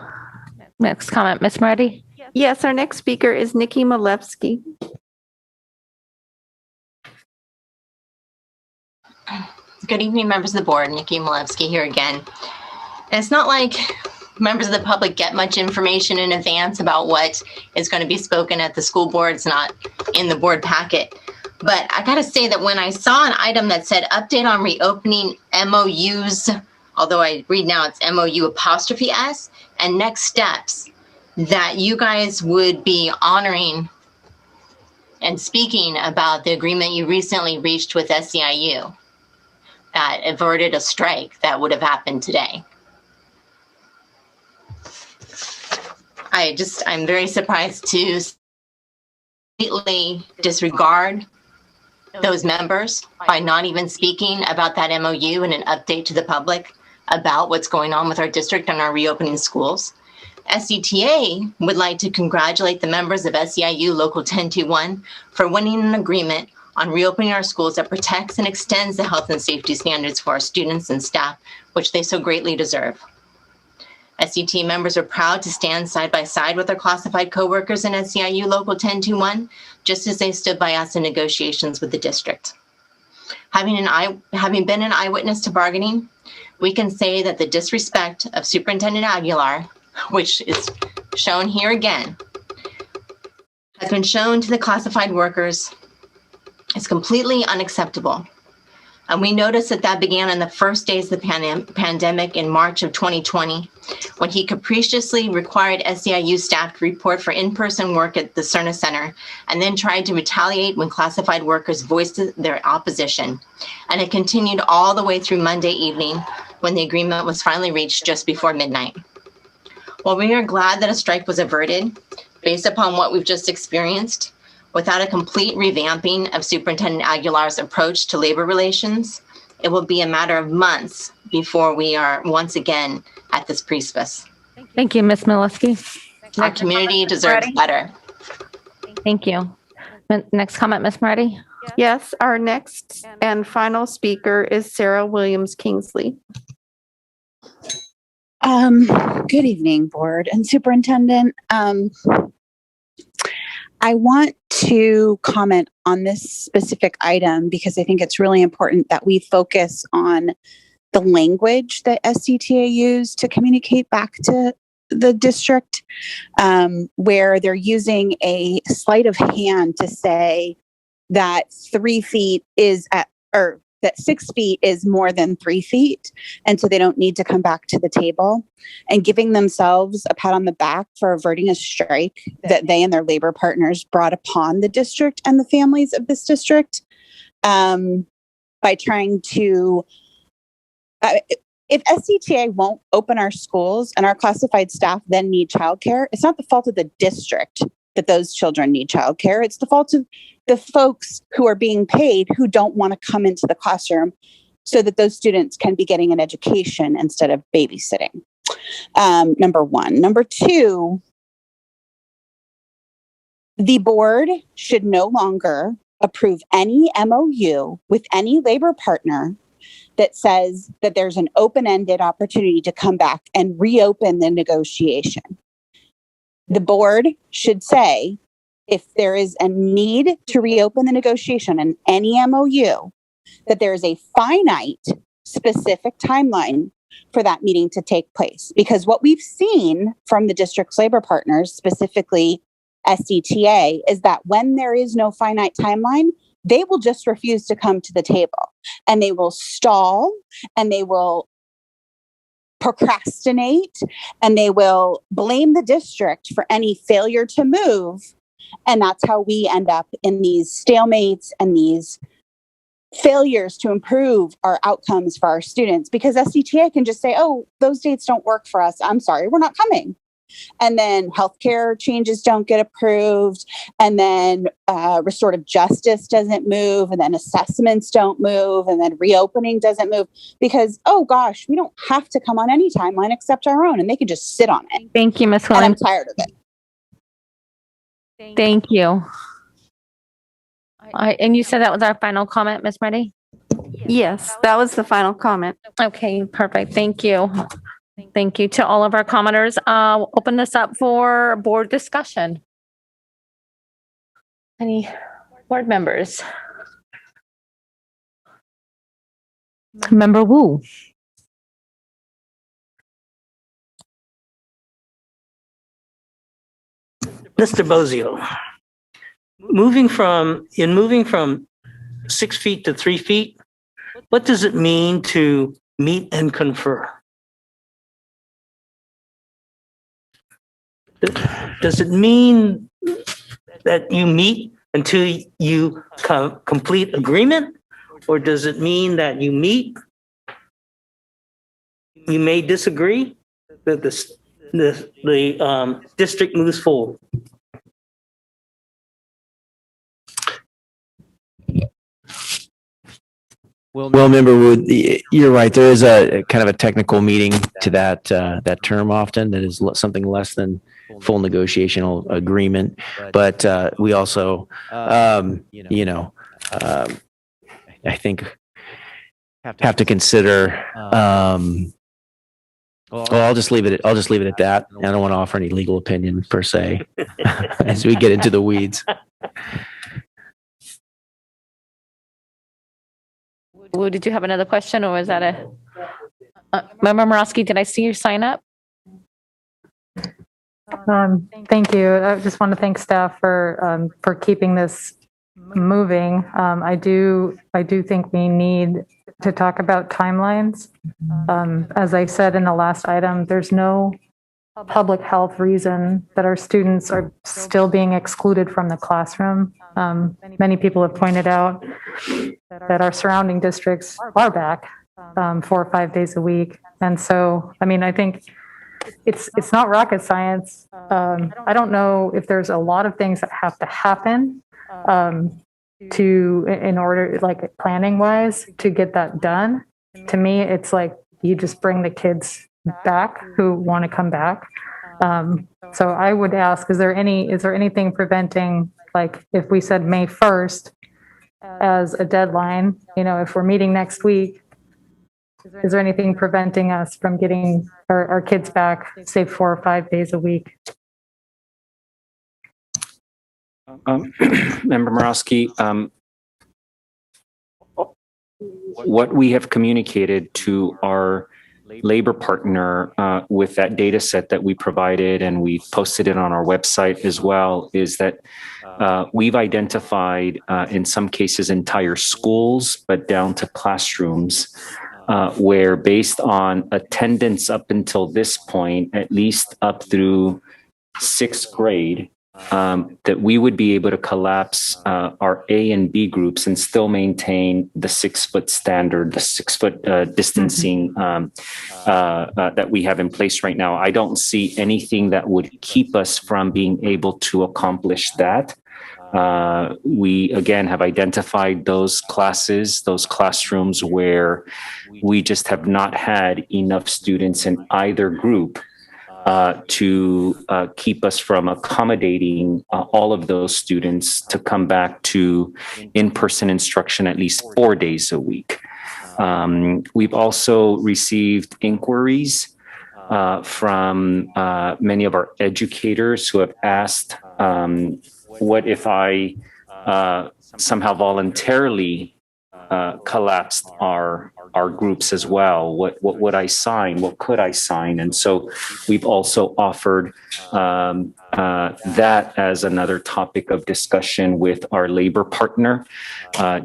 Next comment, Ms. Moretti. Yes, our next speaker is Nikki Malevsky. Good evening, members of the board. Nikki Malevsky here again. And it's not like members of the public get much information in advance about what is going to be spoken at the school board. It's not in the board packet. But I got to say that when I saw an item that said update on reopening MOUs, although I read now it's MOU''S, and next steps, that you guys would be honoring and speaking about the agreement you recently reached with SEIU that averted a strike that would have happened today. I'm very surprised to completely disregard those members by not even speaking about that MOU and an update to the public about what's going on with our district and our reopening schools. SCTA would like to congratulate the members of SEIU Local 1021 for winning an agreement on reopening our schools that protects and extends the health and safety standards for our students and staff, which they so greatly deserve. SCTA members are proud to stand side by side with their classified coworkers in SEIU Local 1021, just as they stood by us in negotiations with the district. Having been an eyewitness to bargaining, we can say that the disrespect of Superintendent Aguilar, which is shown here again, has been shown to the classified workers is completely unacceptable. And we noticed that began in the first days of the pandemic in March of 2020, when he capriciously required SEIU staff to report for in-person work at the Cerna Center, and then tried to retaliate when classified workers voiced their opposition. And it continued all the way through Monday evening, when the agreement was finally reached just before midnight. While we are glad that a strike was averted, based upon what we've just experienced, without a complete revamping of Superintendent Aguilar's approach to labor relations, it will be a matter of months before we are once again at this precipice. Thank you, Ms. Mileski. Our community deserves better. Thank you. Next comment, Ms. Moretti. Yes, our next and final speaker is Sarah Williams Kingsley. Good evening, board and superintendent. I want to comment on this specific item because I think it's really important that we focus on the language that SCTA used to communicate back to the district, where they're using a sleight of hand to say that 3 feet is or that 6 feet is more than 3 feet. And so they don't need to come back to the table, and giving themselves a pat on the back for averting a strike that they and their labor partners brought upon the district and the families of this district, by trying to, if SCTA won't open our schools and our classified staff then need childcare, it's not the fault of the district that those children need childcare. It's the fault of the folks who are being paid who don't want to come into the classroom so that those students can be getting an education instead of babysitting. Number one. Number two, the board should no longer approve any MOU with any labor partner that says that there's an open-ended opportunity to come back and reopen the negotiation. The board should say, if there is a need to reopen the negotiation in any MOU, that there is a finite, specific timeline for that meeting to take place. Because what we've seen from the district's labor partners, specifically SCTA, is that when there is no finite timeline, they will just refuse to come to the table, and they will stall, and they will procrastinate, and they will blame the district for any failure to move. And that's how we end up in these stalemates and these failures to improve our outcomes for our students, because SCTA can just say, oh, those dates don't work for us. I'm sorry, we're not coming. And then healthcare changes don't get approved. And then restorative justice doesn't move. And then assessments don't move. And then reopening doesn't move because, oh gosh, we don't have to come on any timeline except our own. And they can just sit on it. Thank you, Ms. And I'm Williams. tired of it. Thank you. And you said that was our final comment, Ms. Moretti? Yes, that was the final comment. Okay, perfect. Thank you. Thank you to all of our commenters. We'll open this up for board discussion. Any board members? Member Wu. Mr. Bozio, moving from 6 feet to 3 feet, what does it mean to meet and confer? Does it mean that you meet until you complete agreement? Or does it mean that you meet, you may disagree, that the district moves forward? Well, member Wood, you're right. There is a kind of a technical meaning to that term often that is something less than full negotiational agreement. But we also, I think have to consider. Well, I'll just leave it at that. I don't want to offer any legal opinion per se as we get into the weeds. Wu, did you have another question, or was that a Member Morosky, did I see your sign up? Thank you. I just want to thank staff for keeping this moving, I do think we need to talk about timelines. As I said in the last item, there's no public health reason that our students are still being excluded from the classroom. Many people have pointed out that our surrounding districts are back 4 or 5 days a week. And so, I mean, I think it's not rocket science. I don't know if there's a lot of things that have to happen in order, like planning wise, to get that done. To me, it's like you just bring the kids back who want to come back. So I would ask, is there anything preventing, like if we said May 1st as a deadline, if we're meeting next week, is there anything preventing us from getting our kids back, say 4 or 5 days a week? Member Morosky, what we have communicated to our labor partner with that data set that we provided, and we posted it on our website as well, is that we've identified in some cases entire schools, but down to classrooms, where based on attendance up until this point, at least up through 6th grade, that we would be able to collapse our A and B groups and still maintain the 6-foot standard, the 6-foot distancing that we have in place right now. I don't see anything that would keep us from being able to accomplish that. We, again, have identified those classes, those classrooms where we just have not had enough students in either group to keep us from accommodating all of those students to come back to in-person instruction at least 4 days a week. We've also received inquiries from many of our educators who have asked, what if I somehow voluntarily collapsed our groups as well? What would I sign? What could I sign? And so we've also offered that as another topic of discussion with our labor partner,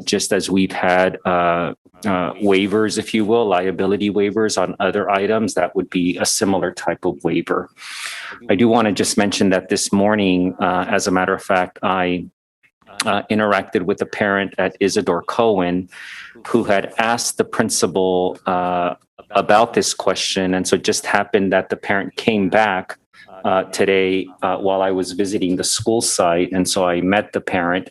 just as we've had waivers, if you will, liability waivers on other items. That would be a similar type of waiver. I do want to just mention that this morning, as a matter of fact, I interacted with a parent at Isidore Cohen who had asked the principal about this question. And so it just happened that the parent came back today while I was visiting the school site. And so I met the parent,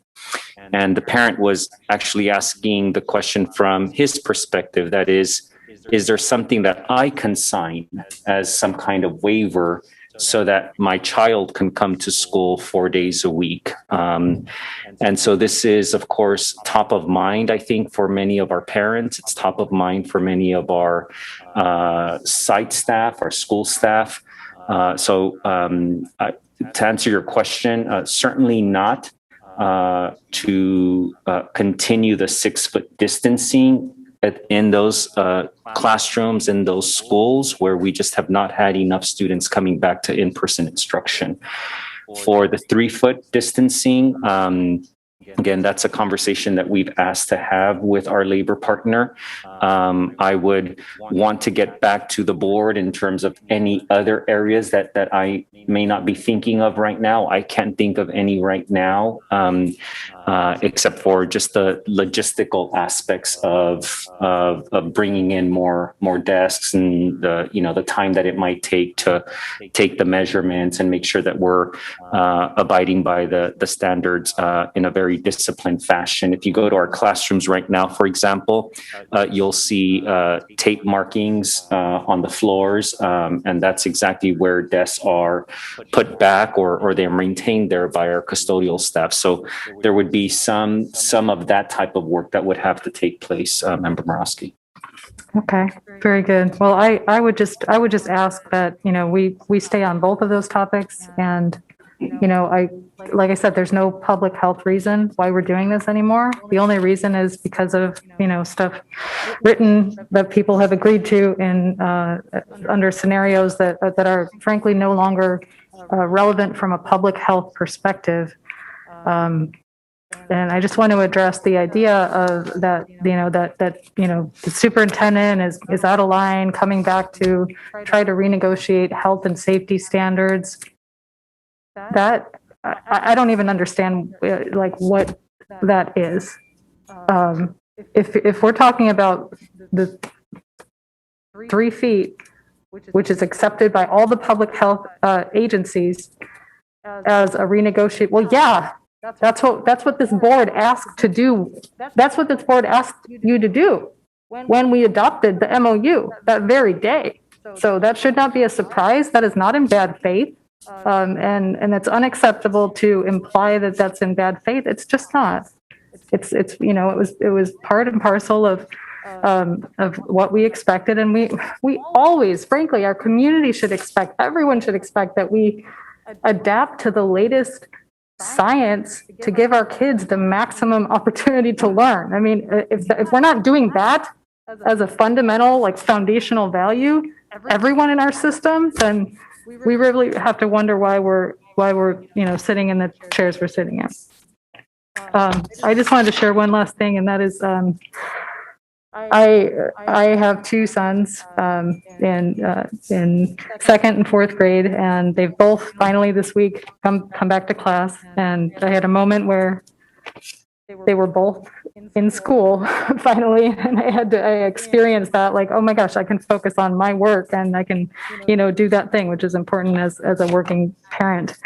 and the parent was actually asking the question from his perspective. That is there something that I can sign as some kind of waiver so that my child can come to school 4 days a week? And so this is, of course, top of mind, I think, for many of our parents. It's top of mind for many of our site staff, our school staff. So to answer your question, certainly not to continue the 6-foot distancing in those classrooms, in those schools where we just have not had enough students coming back to in-person instruction. For the 3-foot distancing, again, that's a conversation that we've asked to have with our labor partner. I would want to get back to the board in terms of any other areas that I may not be thinking of right now. I can't think of any right now, except for just the logistical aspects of bringing in more desks and the time that it might take to take the measurements and make sure that we're abiding by the standards in a very disciplined fashion. If you go to our classrooms right now, for example, you'll see tape markings on the floors, and that's exactly where desks are put back or they're maintained there by our custodial staff. So there would be some of that type of work that would have to take place, Member Morosky. Okay, very good. Well, I would just ask that, we stay on both of those topics. And, like I said, there's no public health reason why we're doing this anymore. The only reason is because of, stuff written that people have agreed to in under scenarios that are frankly no longer relevant from a public health perspective. And I just want to address the idea of that, the superintendent is out of line, coming back to try to renegotiate health and safety standards. That, I don't even understand like what that is. If we're talking about the 3 feet, which is accepted by all the public health agencies as a renegotiate, well, yeah, that's what this board asked to do. That's what this board asked you to do when we adopted the MOU that very day. So that should not be a surprise. That is not in bad faith. And it's unacceptable to imply that that's in bad faith. It's just not. It's it was part and parcel of what we expected, and we always, frankly, our community should expect, everyone should expect that we adapt to the latest science to give our kids the maximum opportunity to learn. I mean, if we're not doing that as a fundamental, like foundational value, everyone in our system, then we really have to wonder why we're sitting in the chairs we're sitting in. I just wanted to share one last thing, and that is I have 2 sons in second and fourth grade, and they've both finally this week come back to class. And I had a moment where they were both in school finally, and I experienced that, like, oh my gosh, I can focus on my work and I can do that thing, which is important as a working parent.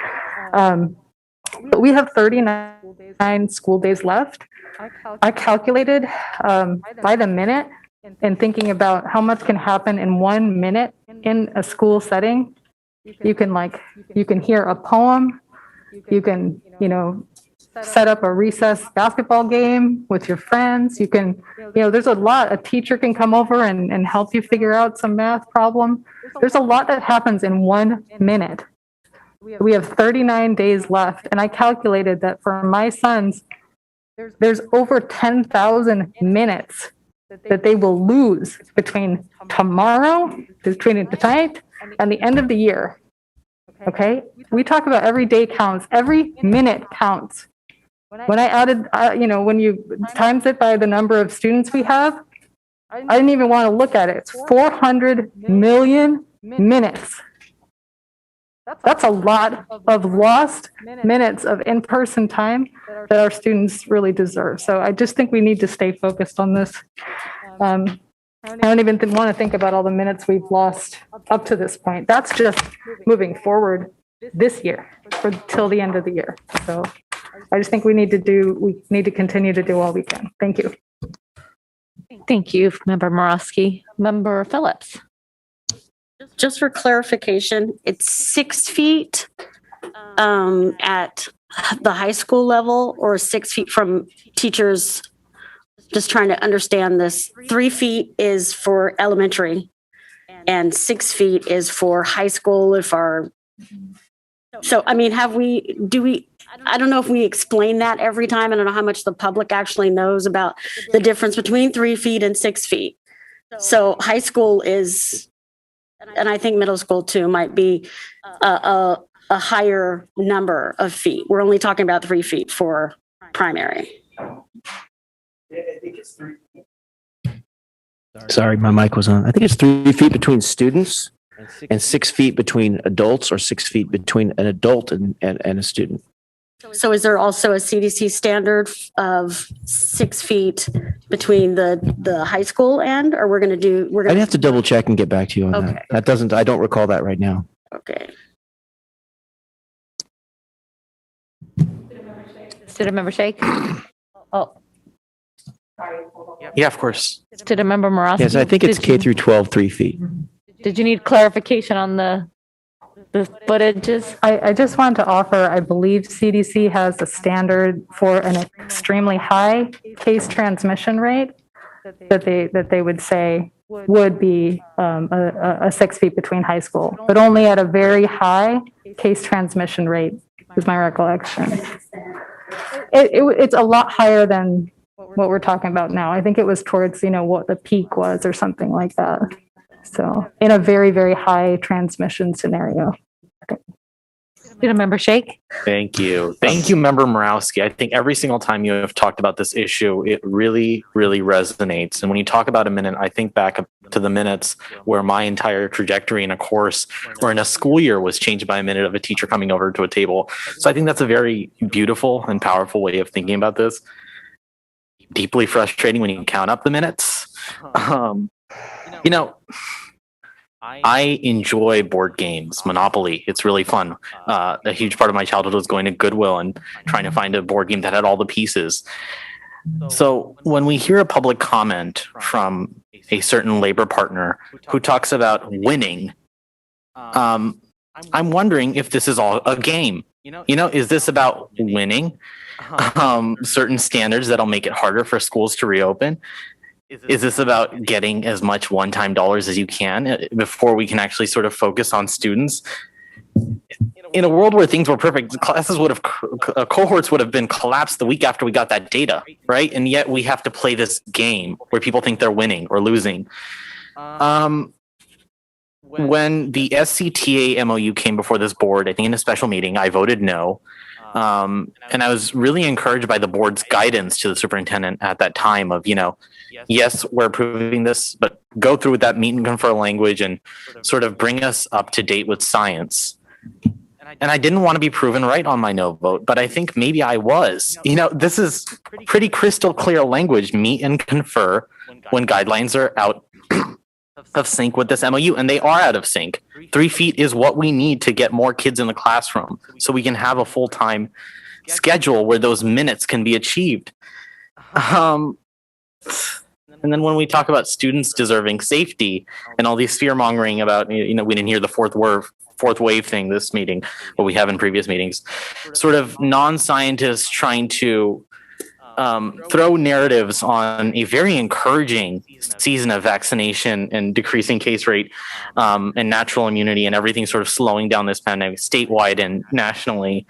But we have 39 school days left. I calculated by the minute, and thinking about how much can happen in 1 minute in a school setting. You can hear a poem. You can, set up a recess basketball game with your friends. You can, there's a lot. A teacher can come over and help you figure out some math problem. There's a lot that happens in 1 minute. We have 39 days left, and I calculated that for my sons, there's over 10,000 minutes that they will lose between tonight and the end of the year. Okay? We talk about every day counts, every minute counts. When I added, when you times it by the number of students we have, I didn't even want to look at it. It's 400 million minutes. That's a lot of lost minutes of in-person time that our students really deserve. So I just think we need to stay focused on this. I don't even want to think about all the minutes we've lost up to this point. That's just moving forward this year till the end of the year. So I just think we need to continue to do all we can. Thank you. Thank you, Member Morosky. Member Phillips. Just for clarification, it's 6 feet at the high school level, or 6 feet from teachers? Just trying to understand this. 3 feet is for elementary and 6 feet is for high school. So, I mean, I don't know if we explain that every time. I don't know how much the public actually knows about the difference between 3 feet and 6 feet. So high school is, and I think middle school too, might be a higher number of feet. We're only talking about 3 feet for primary. I think it's 3 feet. Sorry, my mic was on. I think it's 3 feet between students and 6 feet between adults, or 6 feet between an adult and a student. So is there also a CDC standard of 6 feet between the high school end, or I'd have to double check and get back to you on that. I don't recall that right now. Okay. Student Member Shake? Oh. Yeah, of course. Student Member Morosky? Yes, I think it's K through 12, 3 feet. Did you need clarification on the footages? I just wanted to offer, I believe CDC has a standard for an extremely high case transmission rate that they would say would be a 6 feet between high school, but only at a very high case transmission rate is my recollection. It's a lot higher than what we're talking about now. I think it was towards, what the peak was or something like that. So in a very, very high transmission scenario. Student Member Shake. Thank you. Thank you, Member Morawski. I think every single time you have talked about this issue, it really, really resonates. And when you talk about a minute, I think back to the minutes where my entire trajectory in a course or in a school year was changed by a minute of a teacher coming over to a table. So I think that's a very beautiful and powerful way of thinking about this. Deeply frustrating when you count up the minutes. You know, I enjoy board games, Monopoly. It's really fun. A huge part of my childhood was going to Goodwill and trying to find a board game that had all the pieces. So when we hear a public comment from a certain labor partner who talks about winning, I'm wondering if this is all a game. You know, is this about winning certain standards that'll make it harder for schools to reopen? Is this about getting as much one-time dollars as you can before we can actually sort of focus on students? In a world where things were perfect, classes would have, cohorts would have been collapsed the week after we got that data, right? And yet we have to play this game where people think they're winning or losing. When the SCTA MOU came before this board, I think in a special meeting, I voted no. And I was really encouraged by the board's guidance to the superintendent at that time of, you know, yes, we're approving this, but go through with that meet and confer language and sort of bring us up to date with science. And I didn't want to be proven right on my no vote, but I think maybe I was. You know, this is pretty crystal clear language, meet and confer when guidelines are out of sync with this MOU, and they are out of sync. 3 feet is what we need to get more kids in the classroom so we can have a full-time schedule where those minutes can be achieved. And then when we talk about students deserving safety and all these fear-mongering about, you know, we didn't hear the fourth wave thing this meeting, but we have in previous meetings, sort of non-scientists trying to throw narratives on a very encouraging season of vaccination and decreasing case rate and natural immunity and everything sort of slowing down this pandemic statewide and nationally.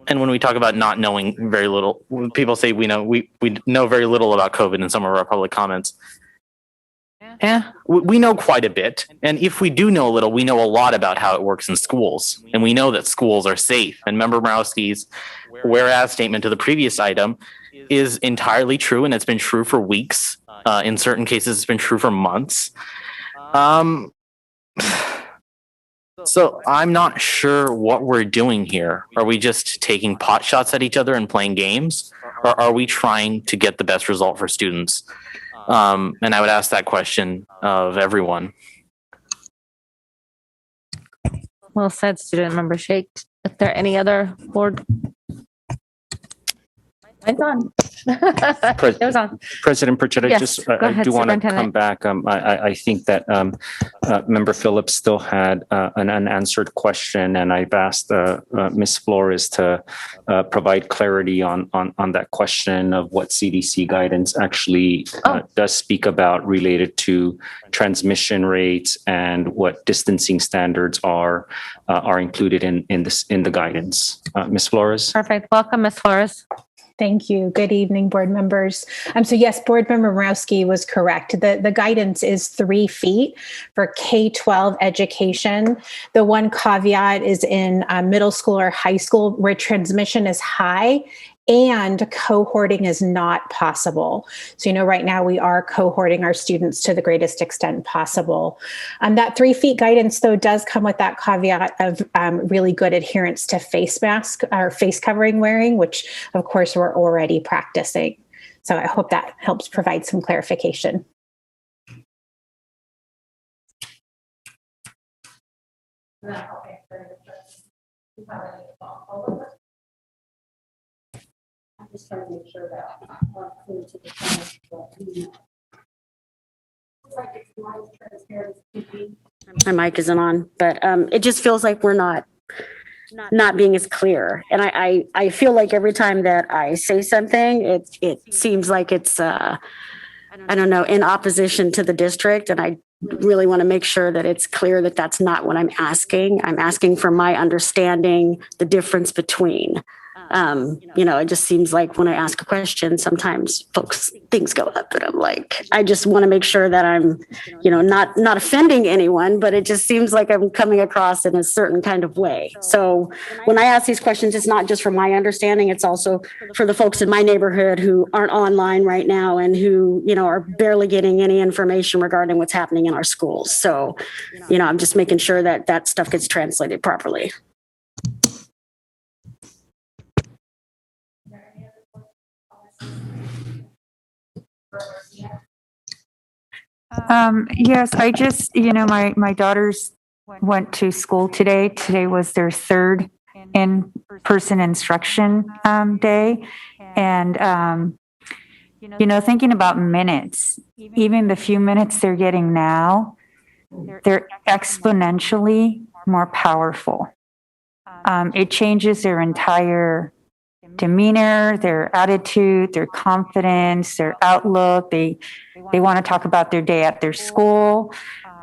And when we talk about not knowing very little, people say we know very little about COVID in some of our public comments. We know quite a bit. And if we do know a little, we know a lot about how it works in schools. And we know that schools are safe. And Member Morawski's whereas statement to the previous item is entirely true, and it's been true for weeks. In certain cases, it's been true for months. So I'm not sure what we're doing here. Are we just taking pot shots at each other and playing games? Or are we trying to get the best result for students? And I would ask that question of everyone. Well said, Student Member Shake. If there any other board? Mine's on. It was on. President Pritchett, Yes, go I ahead, do want to Superintendent. come back. I think that Member Phillips still had an unanswered question, and I've asked Ms. Flores to provide clarity on that question of what CDC guidance actually does speak about related to transmission rates and what distancing standards are included in the guidance. Ms. Flores? Perfect. Welcome, Ms. Flores. Thank you. Good evening, board members. So yes, Board Member Morawski was correct. The guidance is 3 feet for K-12 education. The one caveat is in middle school or high school where transmission is high and cohorting is not possible. So, you know, right now we are cohorting our students to the greatest extent possible. That 3 feet guidance, though, does come with that caveat of really good adherence to face mask or face covering wearing, which of course we're already practicing. So I hope that helps provide some clarification. I'm just trying to make sure that my mic isn't on, but it just feels like we're not being as clear. And I feel like every time that I say something, it seems like it's I don't know, in opposition to the district. And I really want to make sure that it's clear that that's not what I'm asking. I'm asking for my understanding the difference between It just seems like when I ask a question, sometimes things go up and I'm like, I just want to make sure that I'm, not offending anyone, but it just seems like I'm coming across in a certain kind of way. So when I ask these questions, it's not just from my understanding, it's also for the folks in my neighborhood who aren't online right now and who, are barely getting any information regarding what's happening in our schools. So, I'm just making sure that that stuff gets translated properly. Yes, I just, my daughters went to school today. Today was their third in-person instruction day. And, thinking about minutes, even the few minutes they're getting now, they're exponentially more powerful. It changes their entire demeanor, their attitude, their confidence, their outlook. They want to talk about their day at their school.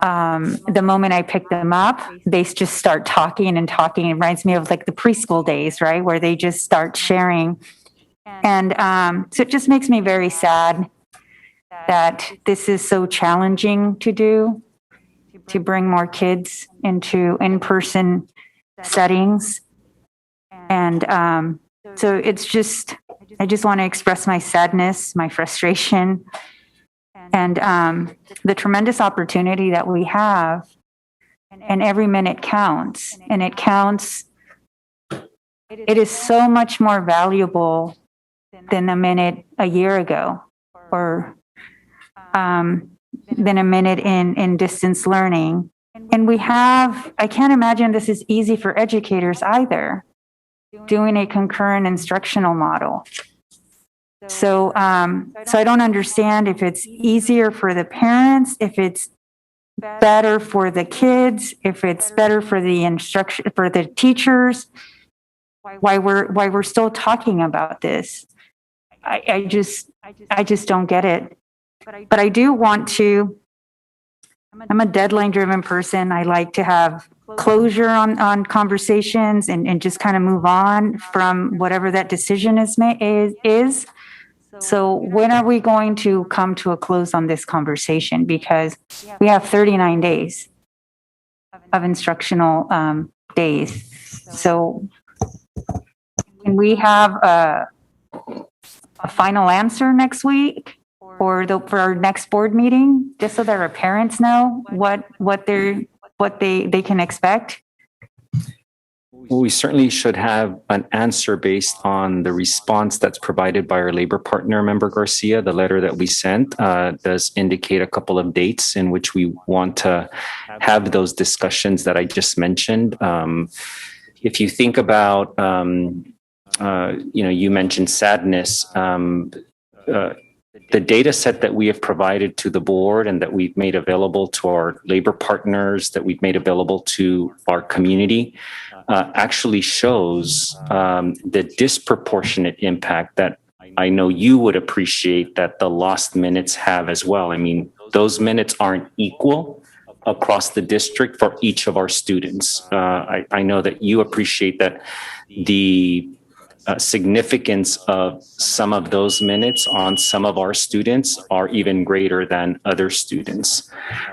The moment I pick them up, they just start talking and talking. It reminds me of like the preschool days, right? Where they just start sharing. And so it just makes me very sad that this is so challenging to do, to bring more kids into in-person settings. And so it's just, I just want to express my sadness, my frustration, and the tremendous opportunity that we have. And every minute counts, and it counts. It is so much more valuable than a minute a year ago, or than a minute in distance learning. And I can't imagine this is easy for educators either, doing a concurrent instructional model. So I don't understand if it's easier for the parents, if it's better for the kids, if it's better for the teachers, why we're still talking about this. I just don't get it. But I do want to, I'm a deadline driven person. I like to have closure on conversations and just kind of move on from whatever that decision is. So when are we going to come to a close on this conversation? Because we have 39 days of instructional days. So can we have a final answer next week or for our next board meeting, just so that our parents know what they can expect? We certainly should have an answer based on the response that's provided by our labor partner, Member Garcia. The letter that we sent does indicate a couple of dates in which we want to have those discussions that I just mentioned. If you think about, you mentioned sadness. The data set that we have provided to the board and that we've made available to our labor partners, that we've made available to our community, actually shows the disproportionate impact that I know you would appreciate that the lost minutes have as well. I mean, those minutes aren't equal across the district for each of our students. I know that you appreciate that the significance of some of those minutes on some of our students are even greater than other students.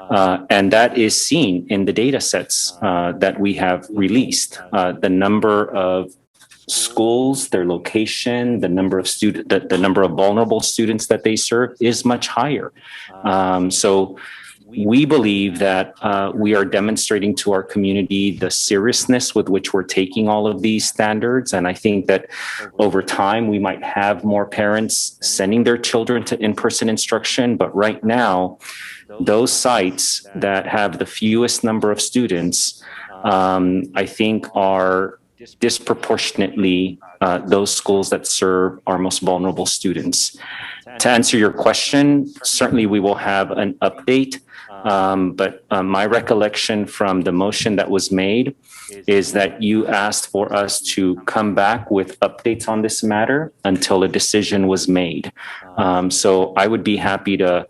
And that is seen in the data sets that we have released. The number of schools, their location, the number of the number of vulnerable students that they serve is much higher. So we believe that we are demonstrating to our community the seriousness with which we're taking all of these standards. And I think that over time, we might have more parents sending their children to in-person instruction. But right now, those sites that have the fewest number of students, I think are disproportionately those schools that serve our most vulnerable students. To answer your question, certainly we will have an update. But my recollection from the motion that was made is that you asked for us to come back with updates on this matter until a decision was made. So I would be happy to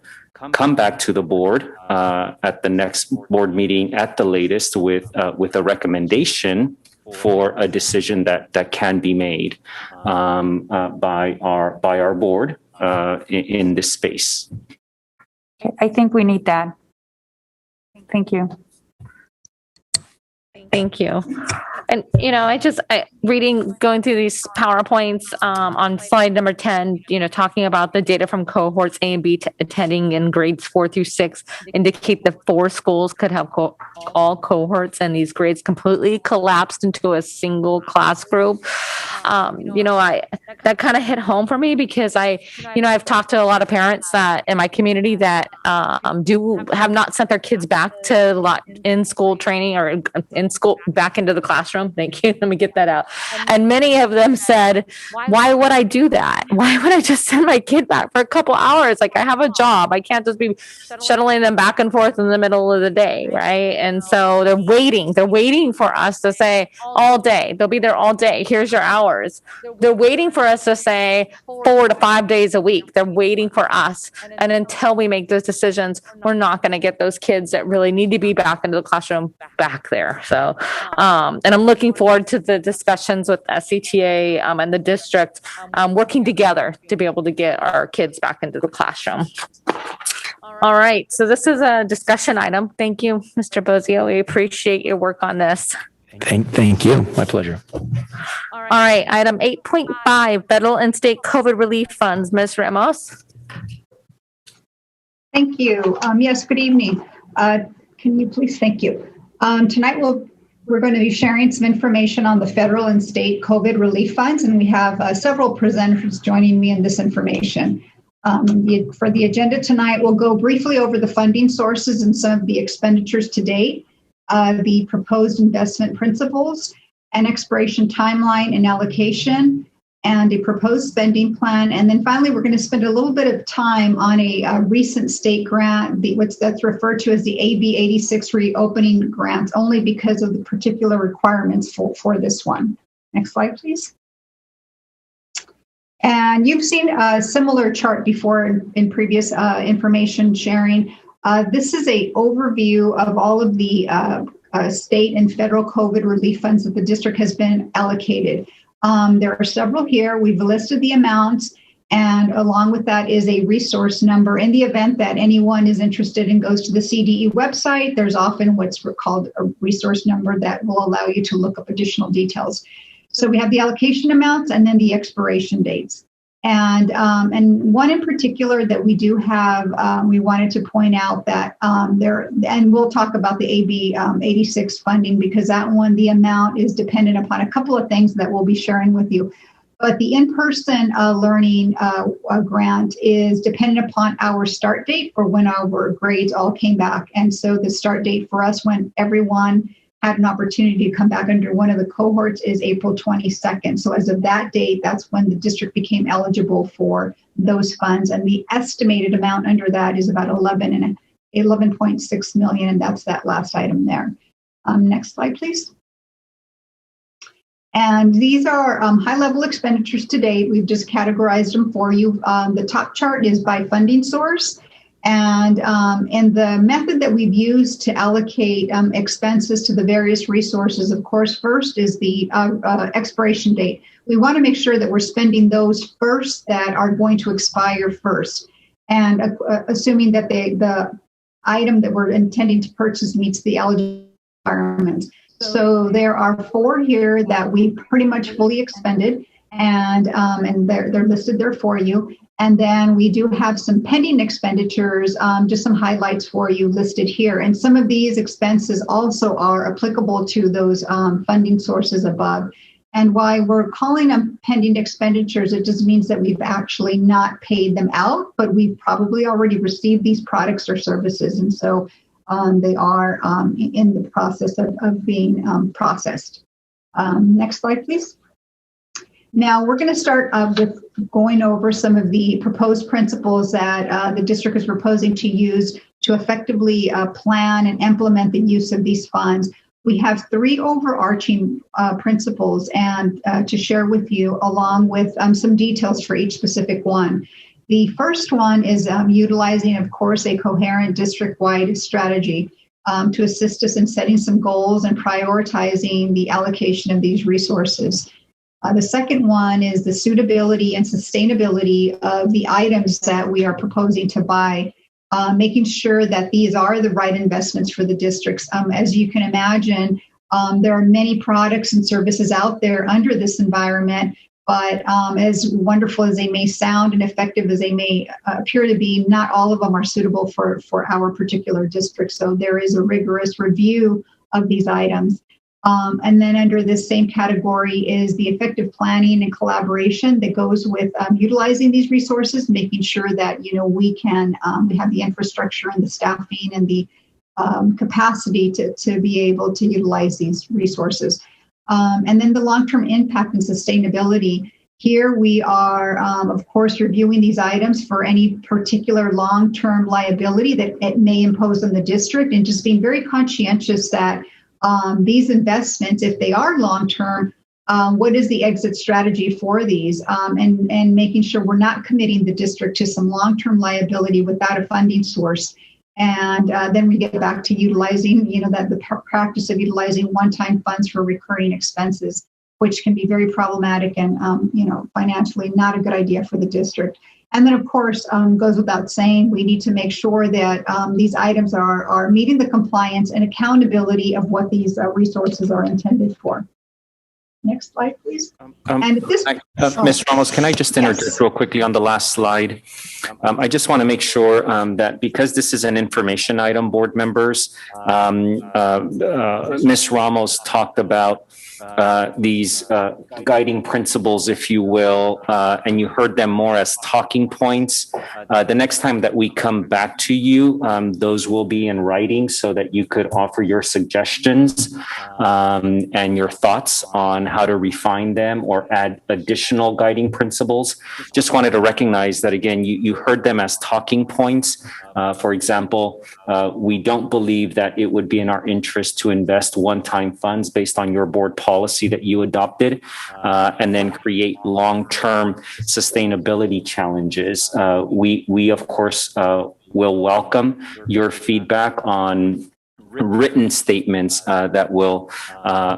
come back to the board at the next board meeting at the latest with a recommendation for a decision that can be made by our board in this space. I think we need that. Thank you. Thank you. And, going through these PowerPoints on slide number 10, talking about the data from cohorts A and B attending in grades 4 through 6 indicate that 4 schools could have all cohorts and these grades completely collapsed into a single class group. That kind of hit home for me because I've talked to a lot of parents that in my community that have not sent their kids back to in-school training or in school back into the classroom. Thank you. Let me get that out. And many of them said, why would I do that? Why would I just send my kid back for a couple hours? Like, I have a job. I can't just be shuttling them back and forth in the middle of the day, right? And so they're waiting for us to say all day. They'll be there all day. Here's your hours. They're waiting for us to say 4 to 5 days a week. They're waiting for us. And until we make those decisions, we're not going to get those kids that really need to be back into the classroom back there. So, and I'm looking forward to the discussions with SCTA and the district working together to be able to get our kids back into the classroom. All right. So this is a discussion item. Thank you, Mr. Bozio. We appreciate your work on this. Thank you. My pleasure. All right. Item 8.5, federal and state COVID relief funds. Ms. Ramos. Thank you. Yes, good evening. Can you please, thank you. Tonight we're going to be sharing some information on the federal and state COVID relief funds, and we have several presenters joining me in this information. For the agenda tonight, we'll go briefly over the funding sources and some of the expenditures to date, the proposed investment principles, an expiration timeline and allocation, and a proposed spending plan. And then finally, we're going to spend a little bit of time on a recent state grant, that's referred to as the AB 86 reopening grant, only because of the particular requirements for this one. Next slide, please. And you've seen a similar chart before in previous information sharing. This is an overview of all of the state and federal COVID relief funds that the district has been allocated. There are several here. We've listed the amounts, and along with that is a resource number. In the event that anyone is interested and goes to the CDE website, there's often what's called a resource number that will allow you to look up additional details. So we have the allocation amounts and then the expiration dates. And one in particular that we do have, we wanted to point out that and we'll talk about the AB 86 funding, because that one, the amount is dependent upon a couple of things that we'll be sharing with you. But the in-person learning grant is dependent upon our start date for when our grades all came back. And so the start date for us when everyone had an opportunity to come back under one of the cohorts is April 22nd. So as of that date, that's when the district became eligible for those funds. And the estimated amount under that is about 11.6 million. And that's that last item there. Next slide, please. And these are high-level expenditures to date. We've just categorized them for you. The top chart is by funding source. And the method that we've used to allocate expenses to the various resources, of course, first is the expiration date. We want to make sure that we're spending those first that are going to expire first. And assuming that the item that we're intending to purchase meets the eligible requirements. So there are 4 here that we pretty much fully expended, and they're listed there for you. And then we do have some pending expenditures, just some highlights for you listed here. And some of these expenses also are applicable to those funding sources above. And why we're calling them pending expenditures, it just means that we've actually not paid them out, but we've probably already received these products or services. And so they are in the process of being processed. Next slide, please. Now, we're going to start with going over some of the proposed principles that the district is proposing to use to effectively plan and implement the use of these funds. We have 3 overarching principles and to share with you, along with some details for each specific one. The first one is utilizing, of course, a coherent district-wide strategy. to assist us in setting some goals and prioritizing the allocation of these resources. The second one is the suitability and sustainability of the items that we are proposing to buy, making sure that these are the right investments for the districts. As you can imagine, there are many products and services out there under this environment, but as wonderful as they may sound and effective as they may appear to be, not all of them are suitable for our particular district. So there is a rigorous review of these items. And then under this same category is the effective planning and collaboration that goes with utilizing these resources, making sure that, we have the infrastructure and the staffing and the capacity to be able to utilize these resources. And then the long-term impact and sustainability. Here we are, of course, reviewing these items for any particular long-term liability that it may impose on the district, and just being very conscientious that these investments, if they are long-term, what is the exit strategy for these, and making sure we're not committing the district to some long-term liability without a funding source. And then we get back to utilizing, that the practice of utilizing one-time funds for recurring expenses, which can be very problematic and, financially not a good idea for the district. And then, of course, goes without saying, we need to make sure that these items are meeting the compliance and accountability of what these resources are intended for. Next slide, please. And at this Ms. Ramos, can I just interject real quickly on the last slide? I just want to make sure that because this is an information item, board members, Ms. Ramos talked about these guiding principles, if you will, and you heard them more as talking points. The next time that we come back to you, those will be in writing so that you could offer your suggestions and your thoughts on how to refine them or add additional guiding principles. Just wanted to recognize that, again, you heard them as talking points. For example, we don't believe that it would be in our interest to invest one-time funds based on your board policy that you adopted, and then create long-term sustainability challenges. We of course, will welcome your feedback on written statements that will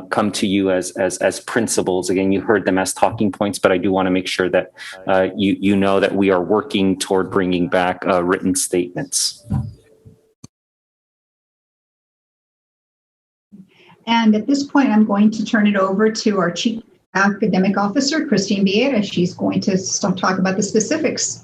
come to you as principles. Again, you heard them as talking points, but I do want to make sure that you know that we are working toward bringing back written statements. And at this point, I'm going to turn it over to our Chief Academic Officer, Christine Vieira. She's going to talk about the specifics.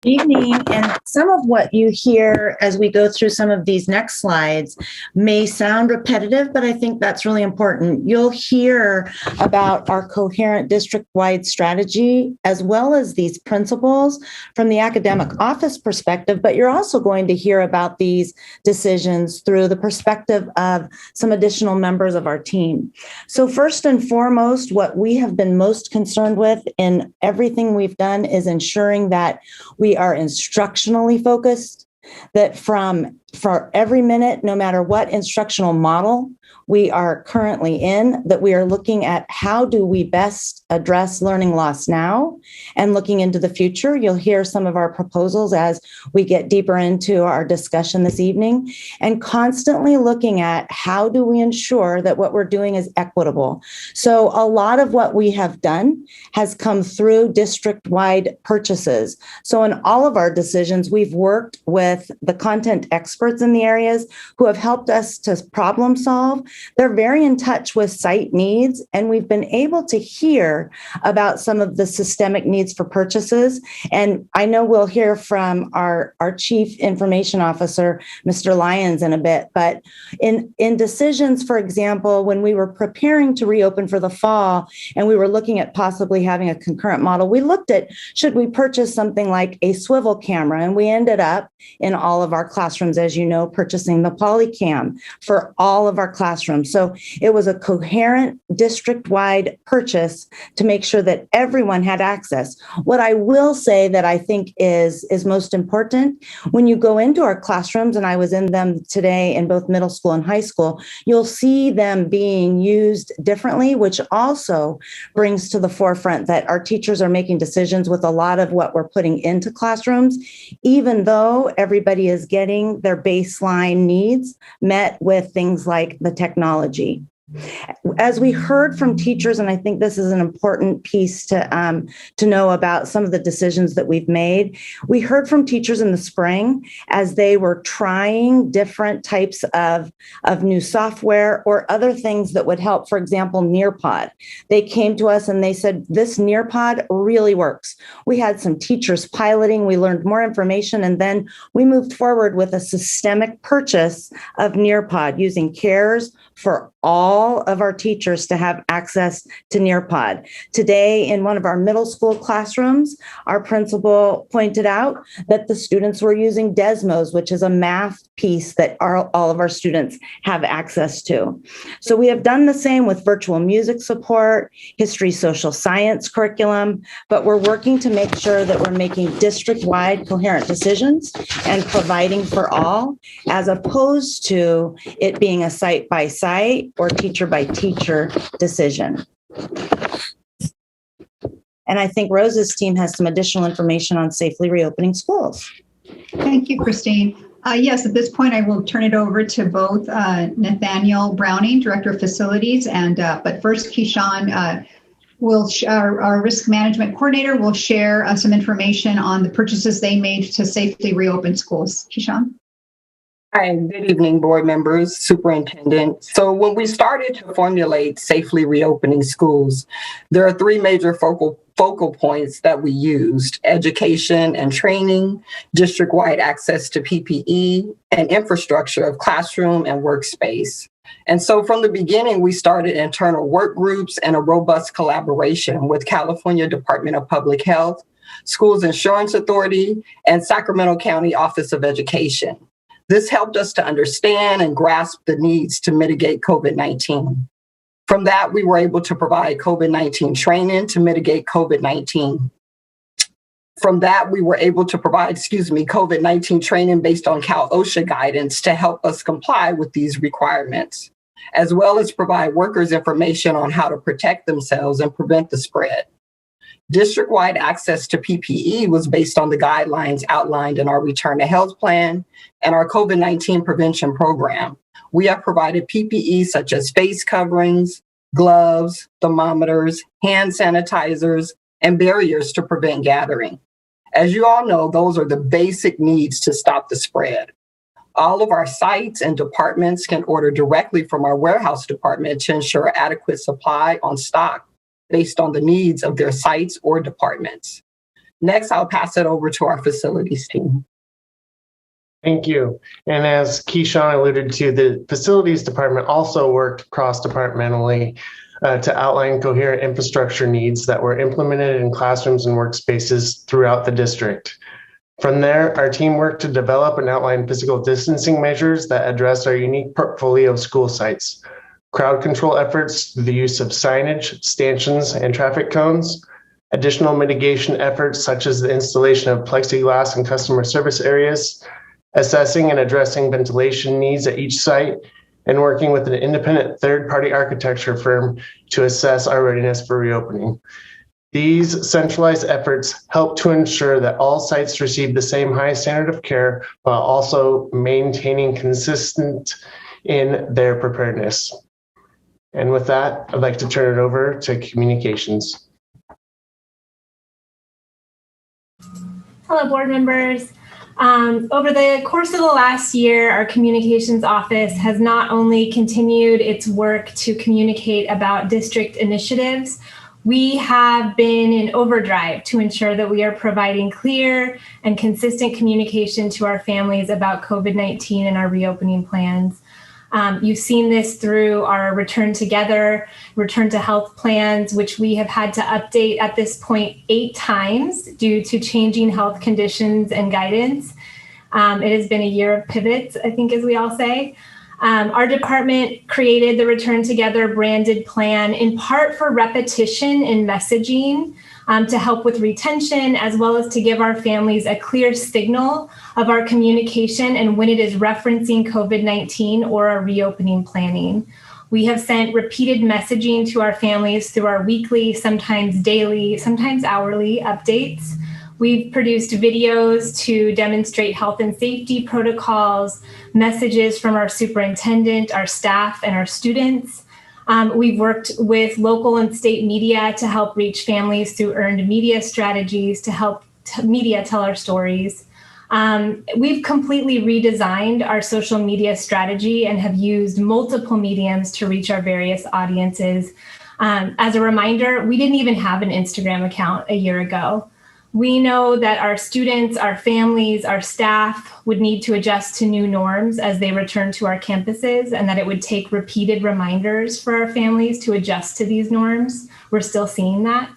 Good evening, and some of what you hear as we go through some of these next slides may sound repetitive, but I think that's really important. You'll hear about our coherent district-wide strategy as well as these principles from the academic office perspective, but you're also going to hear about these decisions through the perspective of some additional members of our team. So first and foremost, what we have been most concerned with in everything we've done is ensuring that we are instructionally focused, that for every minute, no matter what instructional model we are currently in, that we are looking at how do we best address learning loss now and looking into the future. You'll hear some of our proposals as we get deeper into our discussion this evening, and constantly looking at how do we ensure that what we're doing is equitable. So a lot of what we have done has come through district-wide purchases. So in all of our decisions, we've worked with the content experts in the areas who have helped us to problem solve. They're very in touch with site needs, and we've been able to hear about some of the systemic needs for purchases. And I know we'll hear from our Chief Information Officer, Mr. Lyons, in a bit, but in decisions, for example, when we were preparing to reopen for the fall and we were looking at possibly having a concurrent model, we looked at, should we purchase something like a swivel camera? And we ended up in all of our classrooms, as you know, purchasing the Polycam for all of our classrooms. So it was a coherent district-wide purchase to make sure that everyone had access. What I will say that I think is most important, when you go into our classrooms, and I was in them today in both middle school and high school, you'll see them being used differently, which also brings to the forefront that our teachers are making decisions with a lot of what we're putting into classrooms, even though everybody is getting their baseline needs met with things like the technology. As we heard from teachers, and I think this is an important piece to know about some of the decisions that we've made, we heard from teachers in the spring as they were trying different types of new software or other things that would help. For example, Nearpod. They came to us and they said, this Nearpod really works. We had some teachers piloting, we learned more information, and then we moved forward with a systemic purchase of Nearpod using CARES for all of our teachers to have access to Nearpod. Today, in one of our middle school classrooms, our principal pointed out that the students were using Desmos, which is a math piece that all of our students have access to. So we have done the same with virtual music support, history, social science curriculum, but we're working to make sure that we're making district-wide coherent decisions and providing for all, as opposed to it being a site-by-site or teacher-by-teacher decision. And I think Rose's team has some additional information on safely reopening schools. Thank you, Christine. Yes, at this point, I will turn it over to both Nathaniel Browning, Director of Facilities, and but first, Keyshawn our risk management coordinator will share some information on the purchases they made to safely reopen schools. Keyshawn. Hi, good evening, board members, superintendent. So when we started to formulate safely reopening schools, there are three major focal points that we used: education and training, district-wide access to PPE, and infrastructure of classroom and workspace. And so from the beginning, we started internal work groups and a robust collaboration with California Department of Public Health, Schools Insurance Authority, and Sacramento County Office of Education. This helped us to understand and grasp the needs to mitigate COVID-19. From that, we were able to provide COVID-19 training to mitigate COVID-19. From that, we were able to provide, COVID-19 training based on Cal OSHA guidance to help us comply with these requirements, as well as provide workers information on how to protect themselves and prevent the spread. District-wide access to PPE was based on the guidelines outlined in our Return to Health Plan and our COVID-19 prevention program. We have provided PPE such as face coverings, gloves, thermometers, hand sanitizers, and barriers to prevent gathering. As you all know, those are the basic needs to stop the spread. All of our sites and departments can order directly from our warehouse department to ensure adequate supply on stock based on the needs of their sites or departments. Next, I'll pass it over to our facilities team. Thank you. And as Keyshawn alluded to, the facilities department also worked cross-departmentally to outline coherent infrastructure needs that were implemented in classrooms and workspaces throughout the district. From there, our team worked to develop and outline physical distancing measures that address our unique portfolio of school sites, crowd control efforts through the use of signage, stanchions, and traffic cones, additional mitigation efforts such as the installation of plexiglass in customer service areas, assessing and addressing ventilation needs at each site, and working with an independent third-party architecture firm to assess our readiness for reopening. These centralized efforts help to ensure that all sites receive the same high standard of care while also maintaining consistent in their preparedness. And with that, I'd like to turn it over to communications. Hello, board members. Over the course of the last year, our communications office has not only continued its work to communicate about district initiatives, we have been in overdrive to ensure that we are providing clear and consistent communication to our families about COVID-19 and our reopening plans. You've seen this through our Return Together, Return to Health plans, which we have had to update at this point 8 times due to changing health conditions and guidance. It has been a year of pivots, I think, as we all say. Our department created the Return Together branded plan in part for repetition in messaging to help with retention, as well as to give our families a clear signal of our communication and when it is referencing COVID-19 or our reopening planning. We have sent repeated messaging to our families through our weekly, sometimes daily, sometimes hourly updates. We've produced videos to demonstrate health and safety protocols, messages from our superintendent, our staff, and our students. We've worked with local and state media to help reach families through earned media strategies to help media tell our stories. We've completely redesigned our social media strategy and have used multiple mediums to reach our various audiences. As a reminder, we didn't even have an Instagram account a year ago. We know that our students, our families, our staff would need to adjust to new norms as they return to our campuses, and that it would take repeated reminders for our families to adjust to these norms. We're still seeing that.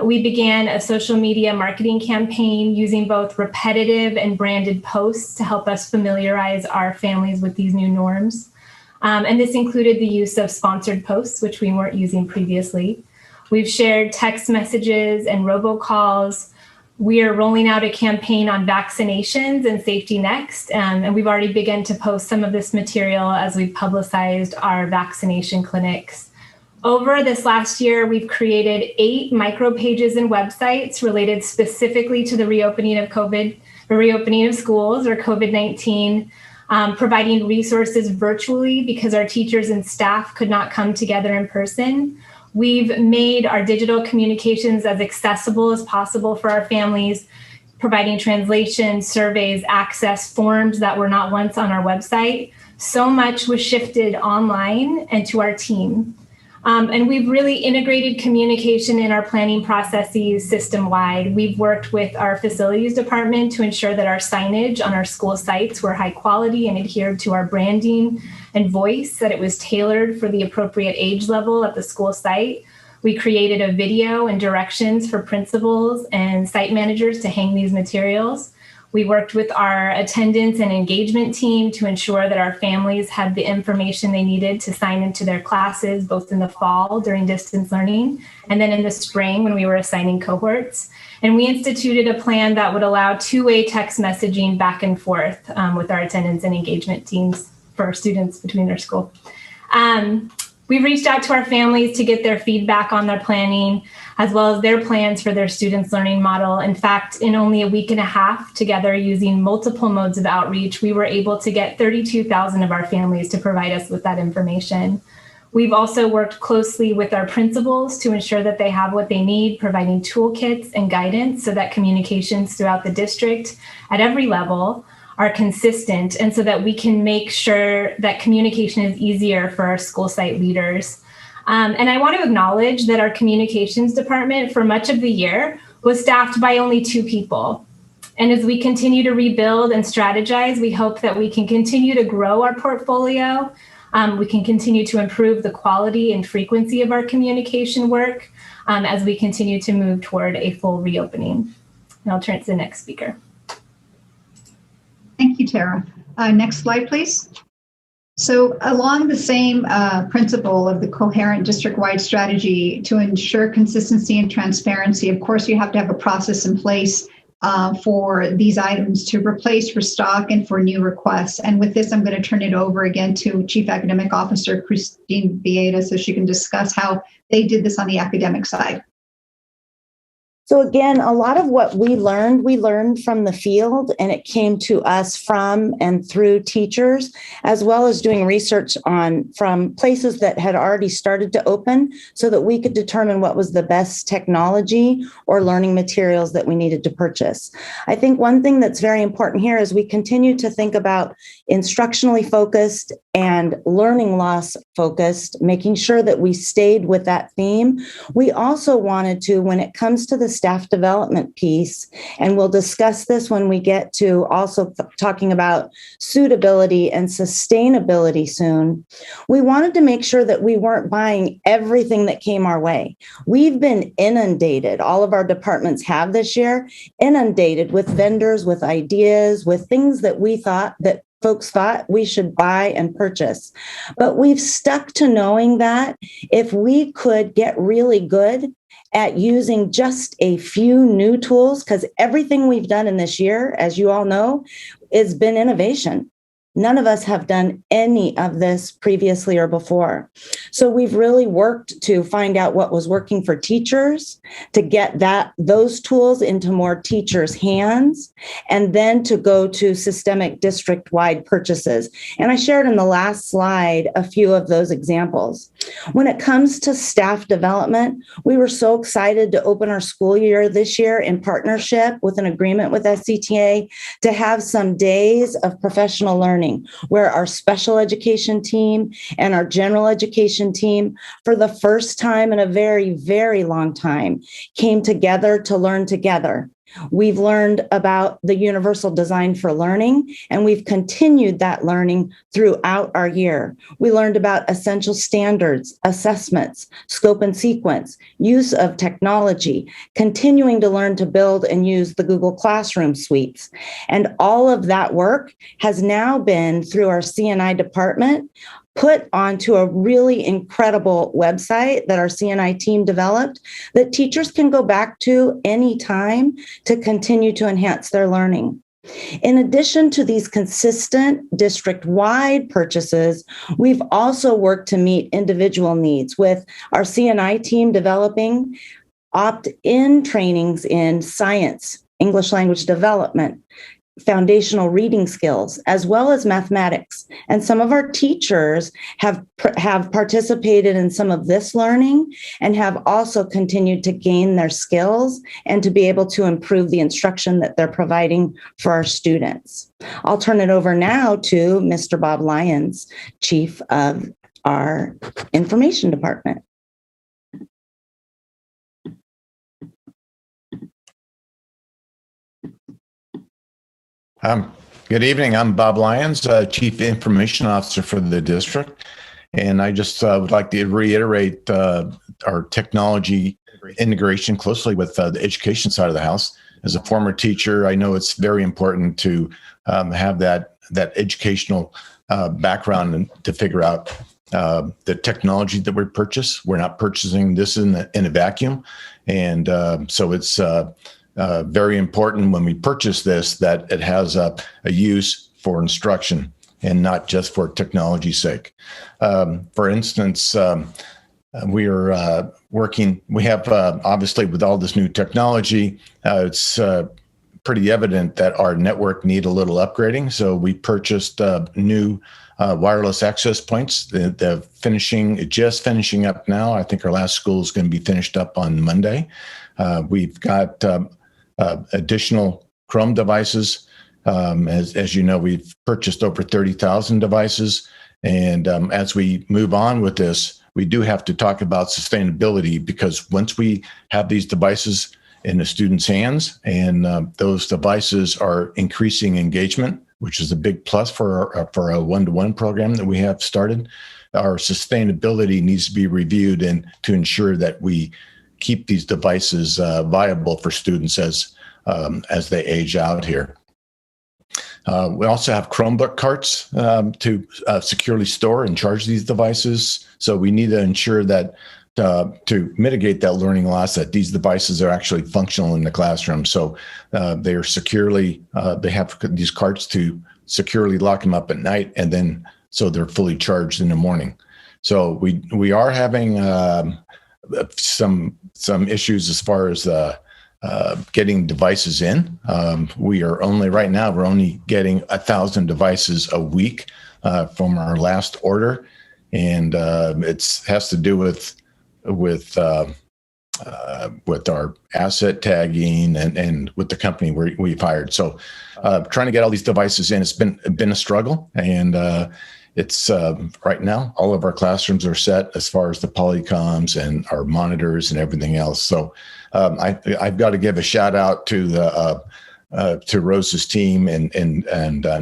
We began a social media marketing campaign using both repetitive and branded posts to help us familiarize our families with these new norms. And this included the use of sponsored posts, which we weren't using previously. We've shared text messages and robocalls. We are rolling out a campaign on vaccinations and safety next, and we've already begun to post some of this material as we've publicized our vaccination clinics. Over this last year, we've created 8 micro pages and websites related specifically to the reopening of schools or COVID-19, providing resources virtually because our teachers and staff could not come together in person. We've made our digital communications as accessible as possible for our families, providing translation, surveys, access, forms that were not once on our website. So much was shifted online and to our team. And we've really integrated communication in our planning processes system-wide. We've worked with our facilities department to ensure that our signage on our school sites were high quality and adhered to our branding and voice, that it was tailored for the appropriate age level at the school site. We created a video and directions for principals and site managers to hang these materials. We worked with our attendance and engagement team to ensure that our families had the information they needed to sign into their classes, both in the fall during distance learning, and then in the spring when we were assigning cohorts. And we instituted a plan that would allow two-way text messaging back and forth with our attendance and engagement teams for our students between their school. We've reached out to our families to get their feedback on their planning, as well as their plans for their students' learning model. In fact, in only a week and a half together using multiple modes of outreach, we were able to get 32,000 of our families to provide us with that information. We've also worked closely with our principals to ensure that they have what they need, providing toolkits and guidance so that communications throughout the district at every level are consistent, and so that we can make sure that communication is easier for our school site leaders. And I want to acknowledge that our communications department for much of the year was staffed by only 2 people. And as we continue to rebuild and strategize, we hope that we can continue to grow our portfolio. We can continue to improve the quality and frequency of our communication work as we continue to move toward a full reopening. And I'll turn it to the next speaker. Thank you, Tara. Next slide, please. So along the same principle of the coherent district-wide strategy to ensure consistency and transparency, of course, you have to have a process in place for these items to replace, restock, and for new requests. And with this, I'm going to turn it over again to Chief Academic Officer Christine Vieta so she can discuss how they did this on the academic side. So again, a lot of what we learned from the field, and it came to us from and through teachers, as well as doing research from places that had already started to open so that we could determine what was the best technology or learning materials that we needed to purchase. I think one thing that's very important here is we continue to think about instructionally focused and learning loss focused, making sure that we stayed with that theme. We also wanted to, when it comes to the staff development piece, and we'll discuss this when we get to also talking about suitability and sustainability soon, we wanted to make sure that we weren't buying everything that came our way. We've been inundated, all of our departments have this year, inundated with vendors, with ideas, with things that we thought that folks thought we should buy and purchase. But we've stuck to knowing that if we could get really good at using just a few new tools, because everything we've done in this year, as you all know, has been innovation. None of us have done any of this previously or before. So we've really worked to find out what was working for teachers, to get those tools into more teachers' hands, and then to go to systemic district-wide purchases. And I shared in the last slide a few of those examples. When it comes to staff development, we were so excited to open our school year this year in partnership with an agreement with SCTA to have some days of professional learning where our special education team and our general education team, for the first time in a very, very long time, came together to learn together. We've learned about the universal design for learning, and we've continued that learning throughout our year. We learned about essential standards, assessments, scope and sequence, use of technology, continuing to learn to build and use the Google Classroom suites. And all of that work has now been, through our C&I department, put onto a really incredible website that our C&I team developed that teachers can go back to anytime to continue to enhance their learning. In addition to these consistent district-wide purchases, we've also worked to meet individual needs, with our C&I team developing opt-in trainings in science, English language development, foundational reading skills, as well as mathematics. And some of our teachers have participated in some of this learning and have also continued to gain their skills and to be able to improve the instruction that they're providing for our students. I'll turn it over now to Mr. Bob Lyons, Chief of our Information Department. Good evening. I'm Bob Lyons, Chief Information Officer for the district. And I just would like to reiterate our technology integration closely with the education side of the house. As a former teacher, I know it's very important to have that educational background and to figure out the technology that we purchase. We're not purchasing this in a vacuum. And so it's very important when we purchase this that it has a use for instruction and not just for technology's sake. For instance, we are we have obviously with all this new technology, it's pretty evident that our network need a little upgrading. So we purchased new wireless access points. They're just finishing up now. I think our last school is going to be finished up on Monday. We've got additional Chrome devices. As you know, we've purchased over 30,000 devices. And as we move on with this, we do have to talk about sustainability, because once we have these devices in the students' hands and those devices are increasing engagement, which is a big plus for a one-to-one program that we have started, our sustainability needs to be reviewed and to ensure that we keep these devices viable for students as they age out here. We also have Chromebook carts to securely store and charge these devices. So we need to ensure that to mitigate that learning loss, that these devices are actually functional in the classroom. So they are securely, they have these carts to securely lock them up at night, and then so they're fully charged in the morning. So we are having some issues as far as getting devices in. We are only right now, we're only getting 1,000 devices a week from our last order. And it has to do with our asset tagging and with the company we've hired. So trying to get all these devices in, it's been a struggle. And it's right now, all of our classrooms are set as far as the Polycoms and our monitors and everything else. So I've got to give a shout out to Rose's team and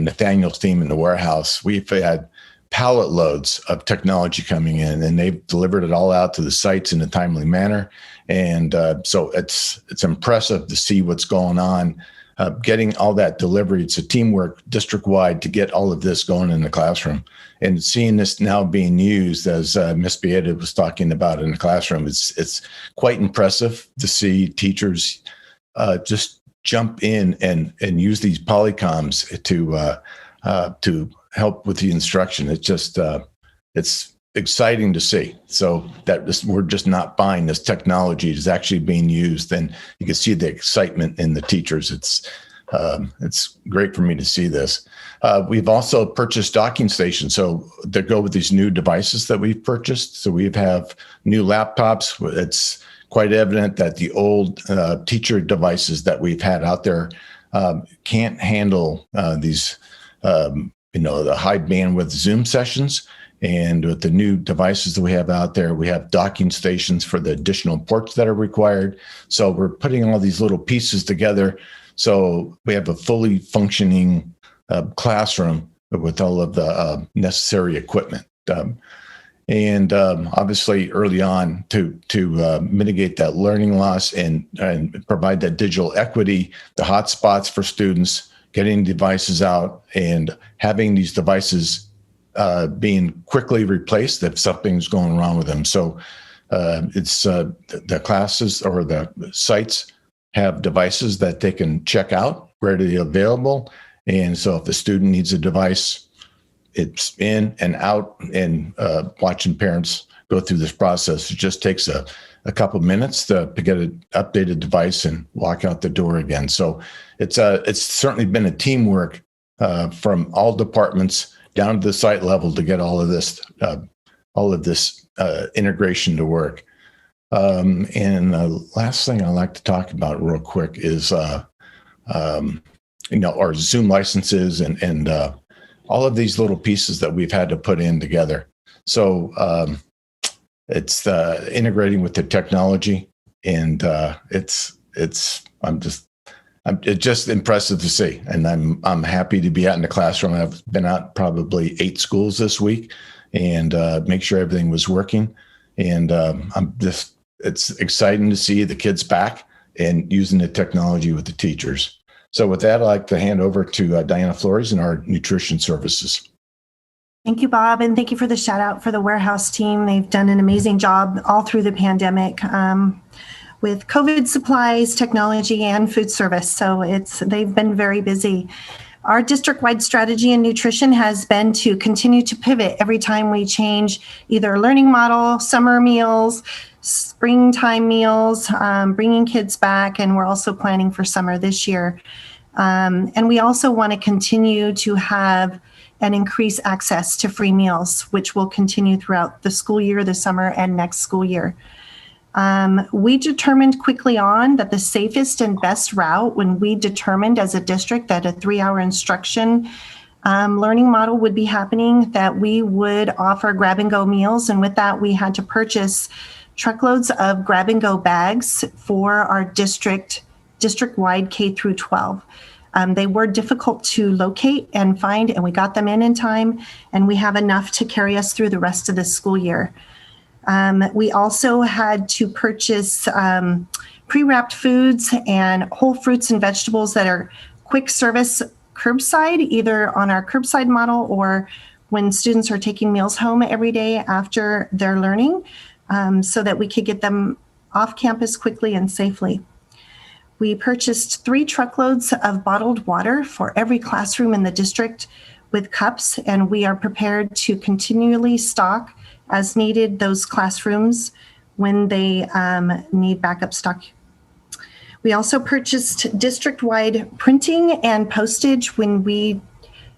Nathaniel's team in the warehouse. We've had pallet loads of technology coming in, and they've delivered it all out to the sites in a timely manner. And so it's impressive to see what's going on. Getting all that delivery, it's a teamwork district-wide to get all of this going in the classroom. And seeing this now being used, as Ms. Beata was talking about in the classroom, it's quite impressive to see teachers just jump in and use these Polycoms to to help with the instruction. It's just, it's exciting to see. So that we're just not buying this technology; is actually being used, and you can see the excitement in the teachers. It's great for me to see this. We've also purchased docking stations, so that go with these new devices that we've purchased. So we have new laptops. It's quite evident that the old teacher devices that we've had out there can't handle these, the high bandwidth Zoom sessions. And with the new devices that we have out there, we have docking stations for the additional ports that are required. So we're putting all these little pieces together. So we have a fully functioning classroom with all of the necessary equipment. Obviously early on to mitigate that learning loss and provide that digital equity, the hotspots for students, getting devices out and having these devices being quickly replaced if something's going wrong with them. So it's the classes or the sites have devices that they can check out, readily available. And so if the student needs a device, it's in and out, and watching parents go through this process. It just takes a couple minutes to get an updated device and walk out the door again. So it's certainly been a teamwork from all departments down to the site level to get all of this integration to work. And the last thing I'd like to talk about real quick is our Zoom licenses and all of these little pieces that we've had to put in together. So it's integrating with the technology, and it's just impressive to see. And I'm happy to be out in the classroom. I've been out probably 8 schools this week and make sure everything was working. And it's exciting to see the kids back and using the technology with the teachers. So with that, I'd like to hand over to Diana Flores and our nutrition services. Thank you, Bob, and thank you for the shout out for the warehouse team. They've done an amazing job all through the pandemic with COVID supplies, technology, and food service. So they've been very busy. Our district-wide strategy in nutrition has been to continue to pivot every time we change either a learning model, summer meals, springtime meals, bringing kids back, and we're also planning for summer this year. And we also want to continue to have and increase access to free meals, which will continue throughout the school year, the summer, and next school year. We determined quickly on that the safest and best route, when we determined as a district that a 3-hour instruction learning model would be happening, that we would offer grab-and-go meals. And with that, we had to purchase truckloads of grab-and-go bags for our district-wide K through 12. They were difficult to locate and find, and we got them in time, and we have enough to carry us through the rest of the school year. We also had to purchase pre-wrapped foods and whole fruits and vegetables that are quick service curbside, either on our curbside model or when students are taking meals home every day after their learning, so that we could get them off campus quickly and safely. We purchased 3 truckloads of bottled water for every classroom in the district with cups, and we are prepared to continually stock as needed those classrooms when they need backup stock. We also purchased district-wide printing and postage when we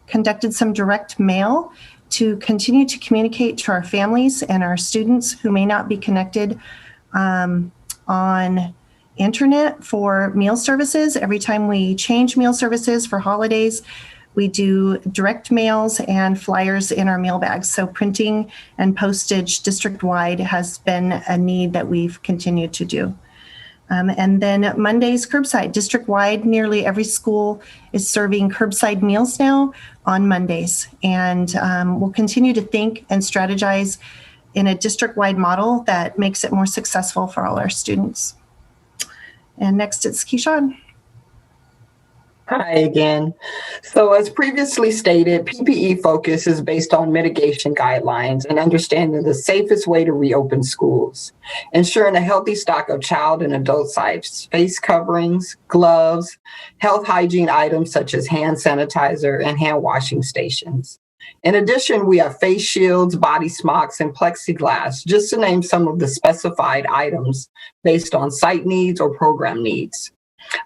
conducted some direct mail to continue to communicate to our families and our students who may not be connected on internet for meal services. Every time we change meal services for holidays, we do direct mails and flyers in our mail bags. So printing and postage district-wide has been a need that we've continued to do. And then Mondays curbside, district-wide, nearly every school is serving curbside meals now on Mondays. And we'll continue to think and strategize in a district-wide model that makes it more successful for all our students. And next it's Keyshawn. Hi again. So as previously stated, PPE focus is based on mitigation guidelines and understanding the safest way to reopen schools, ensuring a healthy stock of child and adult size, face coverings, gloves, health hygiene items such as hand sanitizer and hand washing stations. In addition, we have face shields, body smocks, and plexiglass, just to name some of the specified items based on site needs or program needs.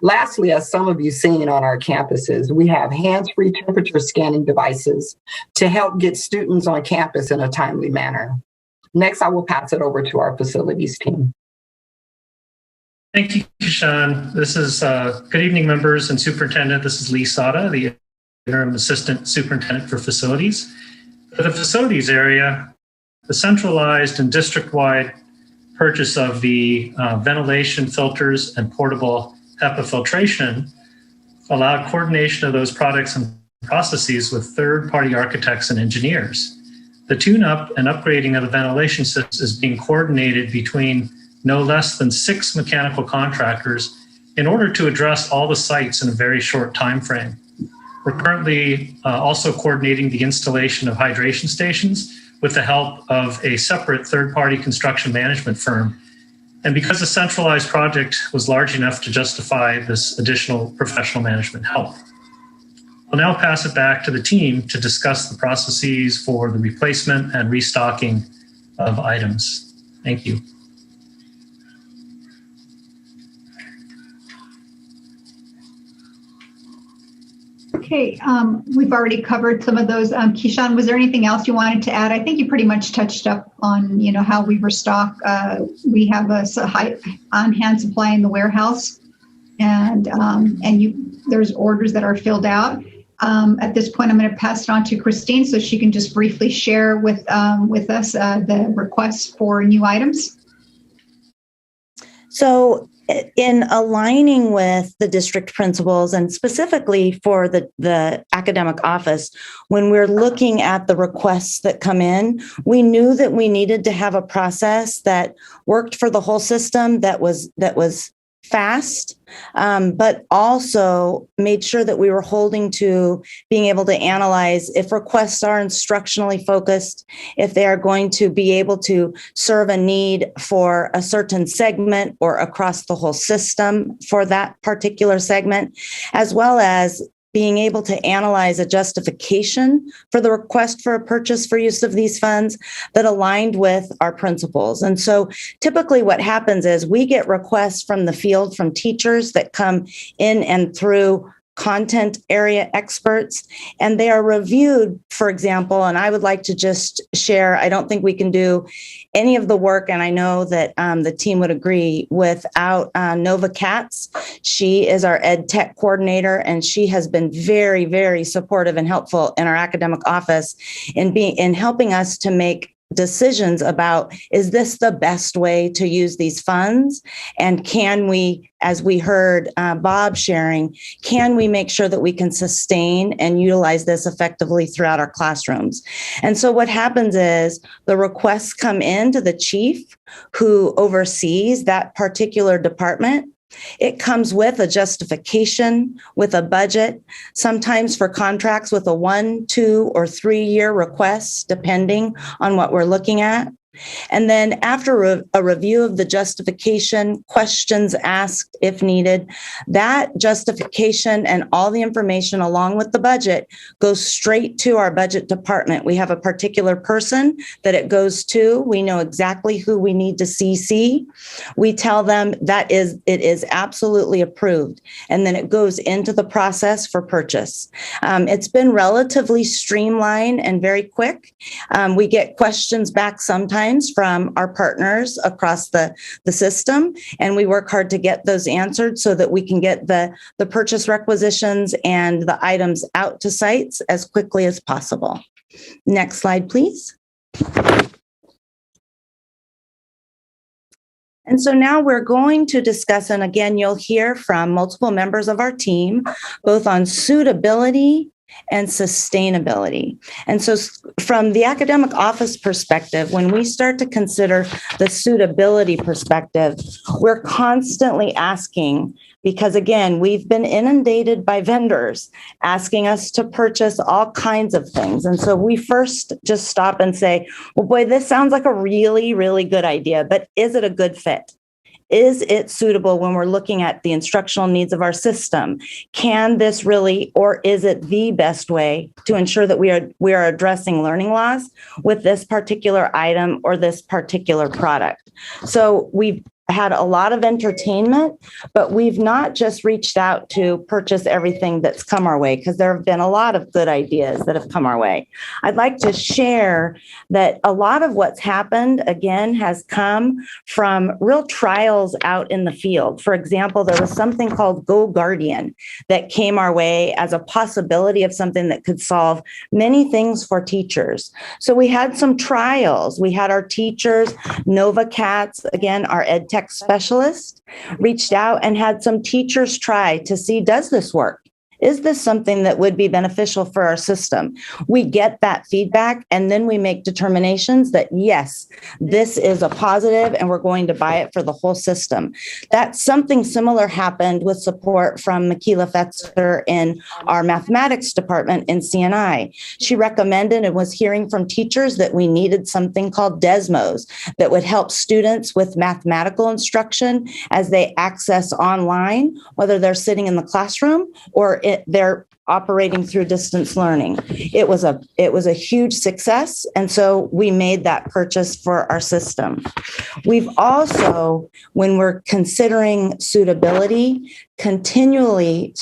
Lastly, as some of you seen on our campuses, we have hands-free temperature scanning devices to help get students on campus in a timely manner. Next, I will pass it over to our facilities team. Thank you, Kishan. This is good evening, members and superintendent. This is Lee Sada, the interim assistant superintendent for facilities. For the facilities area, the centralized and district-wide purchase of the ventilation filters and portable HEPA filtration allowed coordination of those products and processes with third-party architects and engineers. The tune-up and upgrading of the ventilation systems is being coordinated between no less than 6 mechanical contractors in order to address all the sites in a very short time frame. We're currently also coordinating the installation of hydration stations with the help of a separate third-party construction management firm. And because the centralized project was large enough to justify this additional professional management help. I'll now pass it back to the team to discuss the processes for the replacement and restocking of items. Thank you. Okay, we've already covered some of those. Kishan, was there anything else you wanted to add? I think you pretty much touched up on, how we restock. We have a high on-hand supply in the warehouse, and there's orders that are filled out. At this point, I'm going to pass it on to Christine so she can just briefly share with us the requests for new items. So in aligning with the district principals and specifically for the academic office, when we're looking at the requests that come in, we knew that we needed to have a process that worked for the whole system, that was fast, but also made sure that we were holding to being able to analyze if requests are instructionally focused, if they are going to be able to serve a need for a certain segment or across the whole system for that particular segment, as well as being able to analyze a justification for the request for a purchase for use of these funds that aligned with our principles. And so typically what happens is we get requests from the field from teachers that come in and through content area experts, and they are reviewed, for example, and I would like to just share, I don't think we can do any of the work, and I know that the team would agree, without Nova Katz. She is our ed tech coordinator, and she has been very, very supportive and helpful in our academic office in helping us to make decisions about, is this the best way to use these funds? And can we, as we heard Bob sharing, can we make sure that we can sustain and utilize this effectively throughout our classrooms? And so what happens is the requests come in to the chief who oversees that particular department. It comes with a justification, with a budget, sometimes for contracts with a 1, 2, or 3 year request, depending on what we're looking at. And then after a review of the justification, questions asked if needed, that justification and all the information along with the budget goes straight to our budget department. We have a particular person that it goes to. We know exactly who we need to CC. We tell them that it is absolutely approved. And then it goes into the process for purchase. It's been relatively streamlined and very quick. We get questions back sometimes from our partners across the system, and we work hard to get those answered so that we can get the purchase requisitions and the items out to sites as quickly as possible. Next slide, please. And so now we're going to discuss, and again, you'll hear from multiple members of our team, both on suitability and sustainability. And so from the academic office perspective, when we start to consider the suitability perspective, we're constantly asking, because again, we've been inundated by vendors asking us to purchase all kinds of things. And so we first just stop and say, well, boy, this sounds like a really, really good idea, but is it a good fit? Is it suitable when we're looking at the instructional needs of our system? Can this really, or is it the best way to ensure that we are addressing learning loss with this particular item or this particular product? So we've had a lot of entertainment, but we've not just reached out to purchase everything that's come our way, because there have been a lot of good ideas that have come our way. I'd like to share that a lot of what's happened, again, has come from real trials out in the field. For example, there was something called Go Guardian that came our way as a possibility of something that could solve many things for teachers. So we had some trials. We had our teachers, Nova Cats, again, our ed tech specialist, reached out and had some teachers try to see, does this work? Is this something that would be beneficial for our system? We get that feedback, and then we make determinations that, yes, this is a positive and we're going to buy it for the whole system. That something similar happened with support from Makila Fetzer in our mathematics department in CNI. She recommended and was hearing from teachers that we needed something called Desmos that would help students with mathematical instruction as they access online, whether they're sitting in the classroom or they're operating through distance learning. It was a huge success, and so we made that purchase for our system. We've also, when we're considering suitability, continually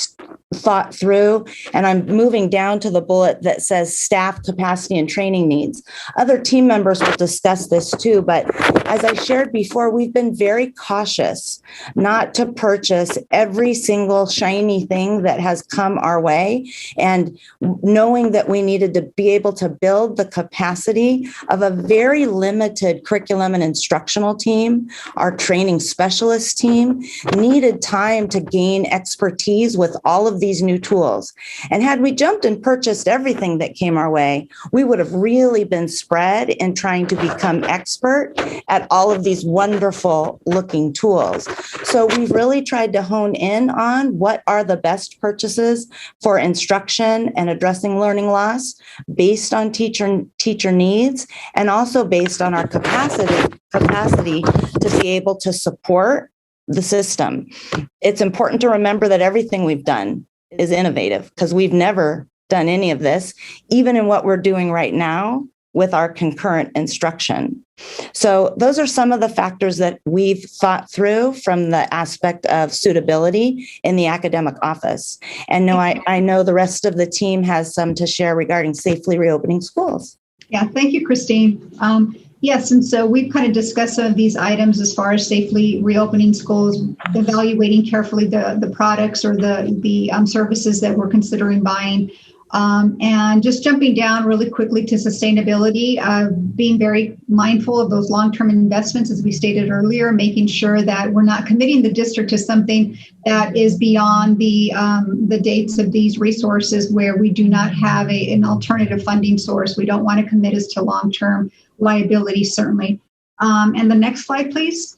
thought through, and I'm moving down to the bullet that says staff capacity and training needs. Other team members will discuss this too, but as I shared before, we've been very cautious not to purchase every single shiny thing that has come our way, and knowing that we needed to be able to build the capacity of a very limited curriculum and instructional team. Our training specialist team needed time to gain expertise with all of these new tools. And had we jumped and purchased everything that came our way, we would have really been spread in trying to become expert at all of these wonderful looking tools. So we've really tried to hone in on what are the best purchases for instruction and addressing learning loss based on teacher needs, and also based on our capacity to be able to support the system. It's important to remember that everything we've done is innovative, because we've never done any of this, even in what we're doing right now with our concurrent instruction. So those are some of the factors that we've thought through from the aspect of suitability in the academic office. And no, I know the rest of the team has some to share regarding safely reopening schools. Yeah, thank you, Christine. Yes, and so we've kind of discussed some of these items as far as safely reopening schools, evaluating carefully the products or the services that we're considering buying. And just jumping down really quickly to sustainability, being very mindful of those long-term investments, as we stated earlier, making sure that we're not committing the district to something that is beyond the dates of these resources, where we do not have an alternative funding source. We don't want to commit us to long-term liability, certainly. And the next slide, please.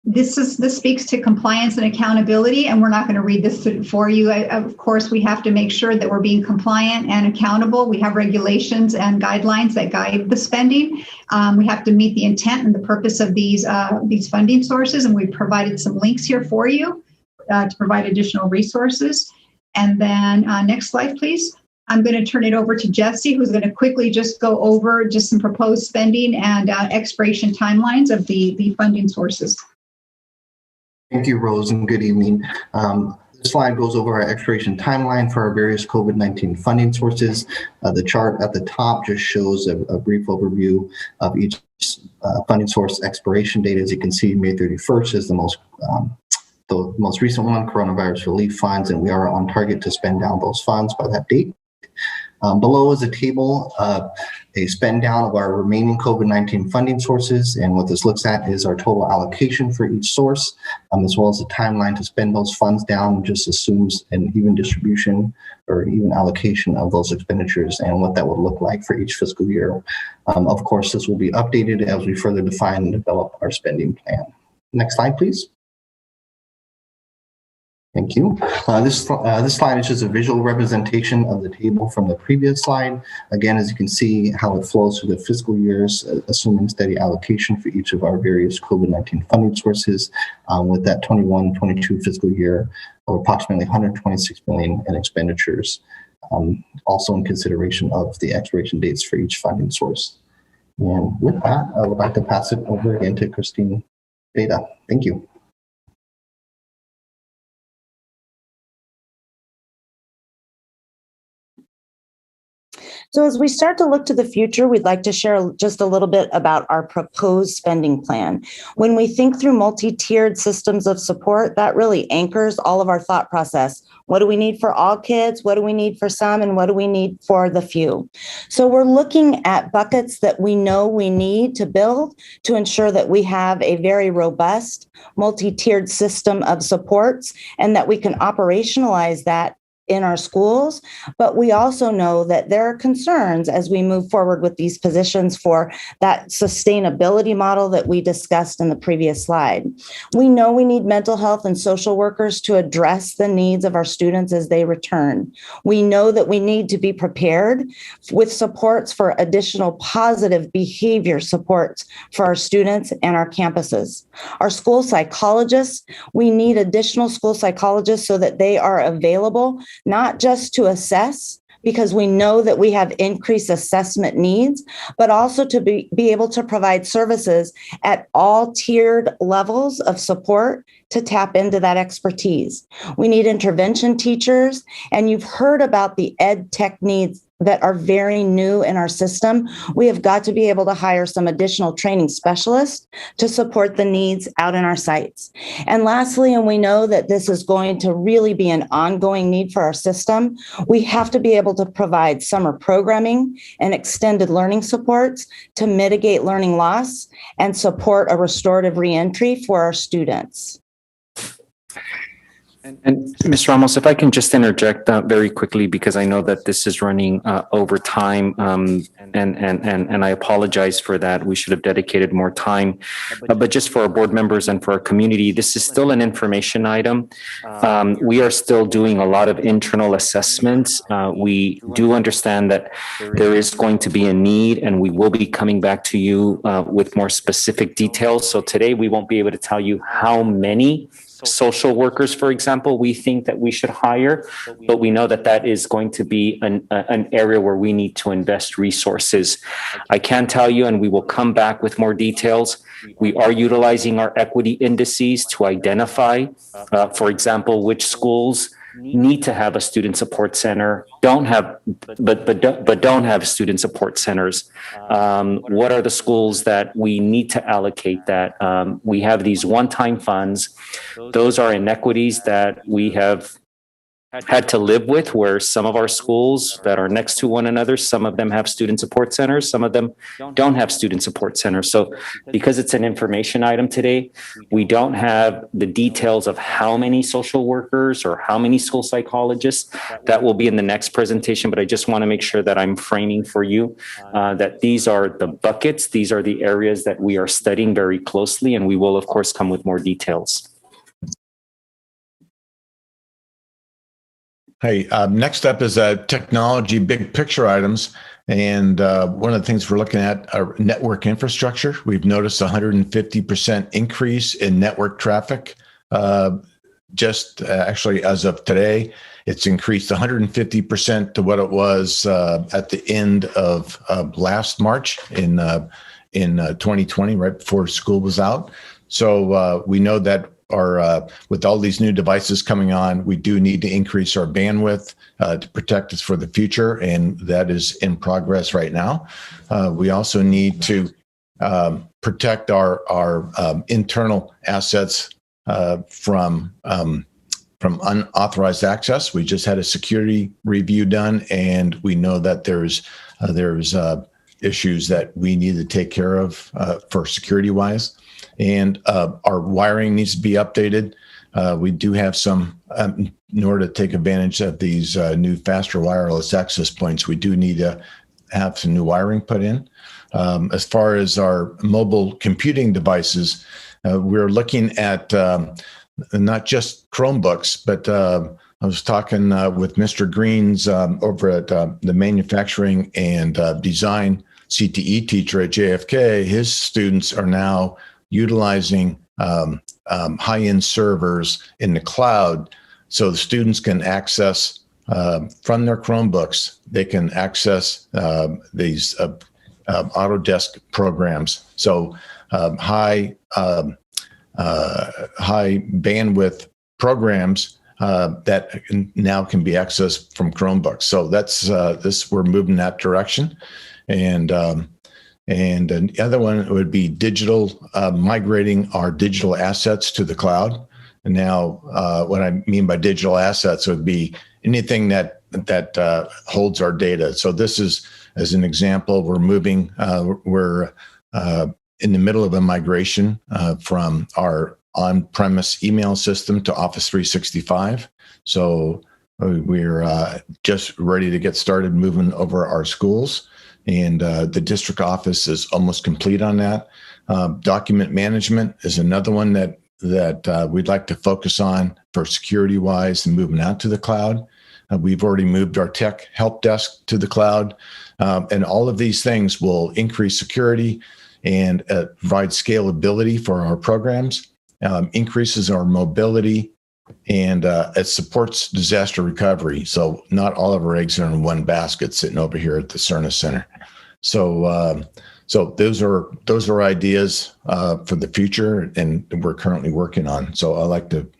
This speaks to compliance and accountability, and we're not going to read this for you. Of course, we have to make sure that we're being compliant and accountable. We have regulations and guidelines that guide the spending. We have to meet the intent and the purpose of these funding sources, and we've provided some links here for you to provide additional resources. And then next slide, please. I'm going to turn it over to Jesse, who's going to quickly just go over just some proposed spending and expiration timelines of the funding sources. Thank you, Rose, and good evening. This slide goes over our expiration timeline for our various COVID-19 funding sources. The chart at the top just shows a brief overview of each funding source expiration date. As you can see, May 31st is the most recent one, coronavirus relief funds, and we are on target to spend down those funds by that date. Below is a table a spend down of our remaining COVID-19 funding sources. And what this looks at is our total allocation for each source, as well as the timeline to spend those funds down, just assumes an even distribution or an even allocation of those expenditures and what that would look like for each fiscal year. Of course, this will be updated as we further define and develop our spending plan. Next slide, please. Thank you. This slide is just a visual representation of the table from the previous slide. Again, as you can see how it flows through the fiscal years, assuming steady allocation for each of our various COVID-19 funding sources, with that 21-22 fiscal year of approximately $126 million in expenditures, also in consideration of the expiration dates for each funding source. And with that, I would like to pass it over again to Christine Beta. Thank you. So as we start to look to the future, we'd like to share just a little bit about our proposed spending plan. When we think through multi-tiered systems of support, that really anchors all of our thought process. What do we need for all kids? What do we need for some? And what do we need for the few? So we're looking at buckets that we know we need to build to ensure that we have a very robust multi-tiered system of supports and that we can operationalize that in our schools, but we also know that there are concerns as we move forward with these positions for that sustainability model that we discussed in the previous slide. We know we need mental health and social workers to address the needs of our students as they return. We know that we need to be prepared with supports for additional positive behavior supports for our students and our campuses. Our school psychologists, we need additional school psychologists so that they are available not just to assess, because we know that we have increased assessment needs, but also to be able to provide services at all tiered levels of support to tap into that expertise. We need intervention teachers, and you've heard about the ed tech needs that are very new in our system. We have got to be able to hire some additional training specialists to support the needs out in our sites. And lastly, and we know that this is going to really be an ongoing need for our system, we have to be able to provide summer programming and extended learning supports to mitigate learning loss and support a restorative reentry for our students. And Ms. Ramos, if I can just interject very quickly, because I know that this is running over time, and I apologize for that. We should have dedicated more time. But just for our board members and for our community, this is still an information item. We are still doing a lot of internal assessments. We do understand that there is going to be a need, and we will be coming back to you with more specific details. So today we won't be able to tell you how many social workers, for example, we think that we should hire, but we know that that is going to be an area where we need to invest resources. I can tell you, and we will come back with more details, we are utilizing our equity indices to identify, for example, which schools need to have a student support center, don't have student support centers. What are the schools that we need to allocate that? We have these one-time funds. Those are inequities that we have had to live with, where some of our schools that are next to one another, some of them have student support centers, some of them don't have student support centers. So because it's an information item today, we don't have the details of how many social workers or how many school psychologists. That will be in the next presentation, but I just want to make sure that I'm framing for you that these are the buckets, these are the areas that we are studying very closely, and we will of course come with more details. Hey, next up is technology big picture items. And one of the things we're looking at are network infrastructure. We've noticed 150% increase in network traffic. Actually, as of today, it's increased 150% to what it was at the end of last March in 2020, right before school was out. So we know that with all these new devices coming on, we do need to increase our bandwidth to protect us for the future, and that is in progress right now. We also need to protect our internal assets from unauthorized access. We just had a security review done, and we know that there's issues that we need to take care of for security wise. And our wiring needs to be updated. We do have some, in order to take advantage of these new faster wireless access points, we do need to have some new wiring put in. As far as our mobile computing devices, we're looking at not just Chromebooks, but I was talking with Mr. Greens over at the manufacturing and design CTE teacher at JFK. His students are now utilizing high-end servers in the cloud, so the students can access from their Chromebooks. They can access these Autodesk programs. So high bandwidth programs that now can be accessed from Chromebooks. So that's we're moving that direction. And the other one would be digital, migrating our digital assets to the cloud. And now, what I mean by digital assets would be anything that holds our data. So this is, as an example, we're moving, we're in the middle of a migration from our on-premise email system to Office 365. So we're just ready to get started moving over our schools. And the district office is almost complete on that. Document management is another one that we'd like to focus on for security-wise and moving out to the cloud. We've already moved our tech help desk to the cloud. And all of these things will increase security and provide scalability for our programs, increases our mobility, and it supports disaster recovery. So not all of our eggs are in one basket sitting over here at the Cerna Center. So those are ideas for the future, and we're currently working on. So I'd like to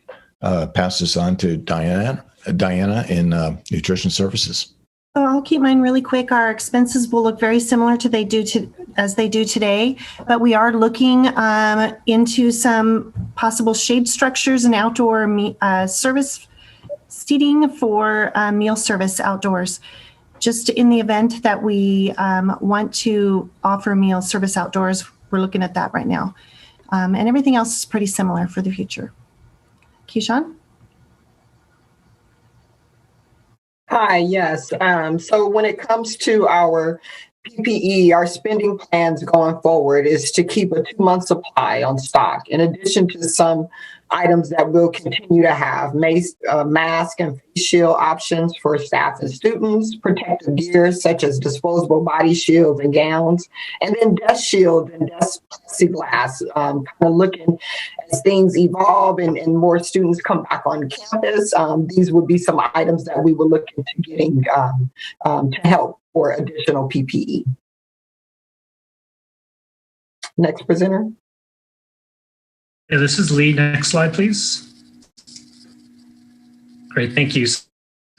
pass this on to Diana in Nutrition Services. So I'll keep mine really quick. Our expenses will look very similar as they do today, but we are looking into some possible shade structures and outdoor service seating for meal service outdoors. Just in the event that we want to offer meal service outdoors, we're looking at that right now. And everything else is pretty similar for the future. Keyshawn? Hi, yes. So when it comes to our PPE, our spending plans going forward is to keep a 2-month supply on stock, in addition to some items that we'll continue to have: mask and face shield options for staff and students, protective gear such as disposable body shields and gowns, and then desk shields and desk plexiglass, kind of looking as things evolve and more students come back on campus. These would be some items that we would look into getting to help for additional PPE. Next presenter. Yeah, this is Lee. Next slide, please. Great, thank you.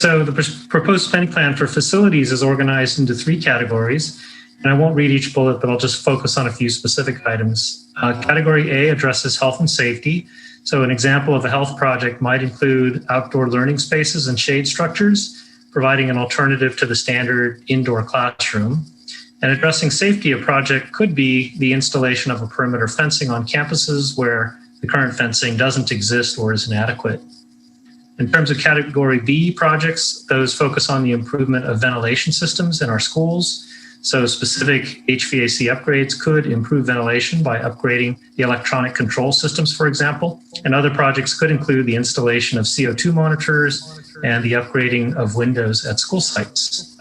So the proposed spending plan for facilities is organized into 3 categories, and I won't read each bullet, but I'll just focus on a few specific items. Category A addresses health and safety. So an example of a health project might include outdoor learning spaces and shade structures, providing an alternative to the standard indoor classroom. And addressing safety, a project could be the installation of a perimeter fencing on campuses where the current fencing doesn't exist or is inadequate. In terms of category B projects, those focus on the improvement of ventilation systems in our schools. So specific HVAC upgrades could improve ventilation by upgrading the electronic control systems, for example. And other projects could include the installation of CO2 monitors and the upgrading of windows at school sites.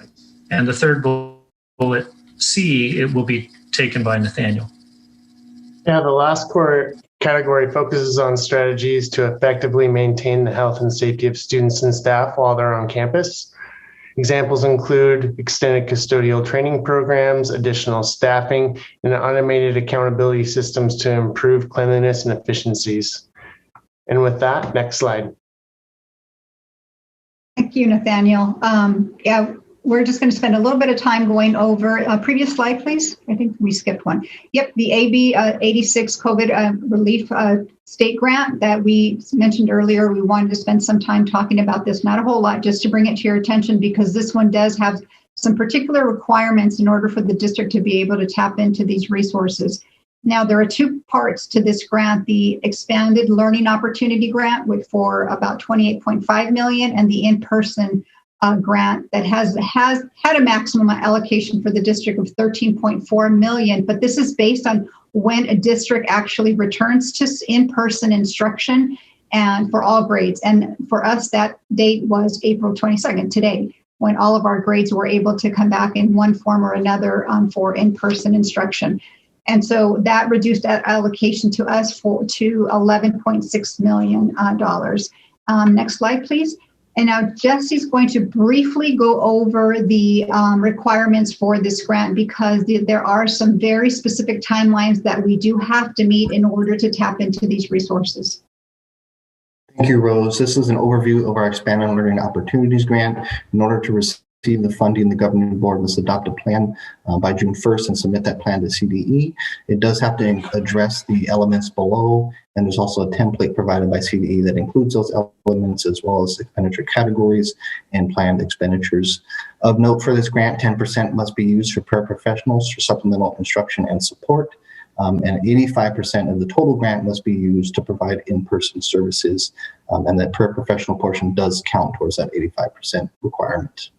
And the third bullet, C, it will be taken by Nathaniel. Yeah, the last core category focuses on strategies to effectively maintain the health and safety of students and staff while they're on campus. Examples include extended custodial training programs, additional staffing, and automated accountability systems to improve cleanliness and efficiencies. And with that, next slide. Thank you, Nathaniel. Yeah, we're just going to spend a little bit of time going over previous slide, please. I think we skipped one. Yep, the AB 86 COVID relief state grant that we mentioned earlier. We wanted to spend some time talking about this, not a whole lot, just to bring it to your attention, because this one does have some particular requirements in order for the district to be able to tap into these resources. Now, there are two parts to this grant: the expanded learning opportunity grant for about $28.5 million, and the in-person grant that has had a maximum allocation for the district of $13.4 million. But this is based on when a district actually returns to in-person instruction and for all grades. And for us, that date was April 22nd, today, when all of our grades were able to come back in one form or another for in-person instruction. And so that reduced that allocation to us to $11.6 million. Next slide, please. And now Jesse's going to briefly go over the requirements for this grant, because there are some very specific timelines that we do have to meet in order to tap into these resources. Thank you, Rose. This is an overview of our Expanded Learning Opportunities Grant. In order to receive the funding, the governing board must adopt a plan by June 1st and submit that plan to CDE. It does have to address the elements below, and there's also a template provided by CDE that includes those elements, as well as expenditure categories and planned expenditures. Of note for this grant, 10% must be used for paraprofessionals for supplemental instruction and support. And 85% of the total grant must be used to provide in-person services, and that paraprofessional portion does count towards that 85% requirement.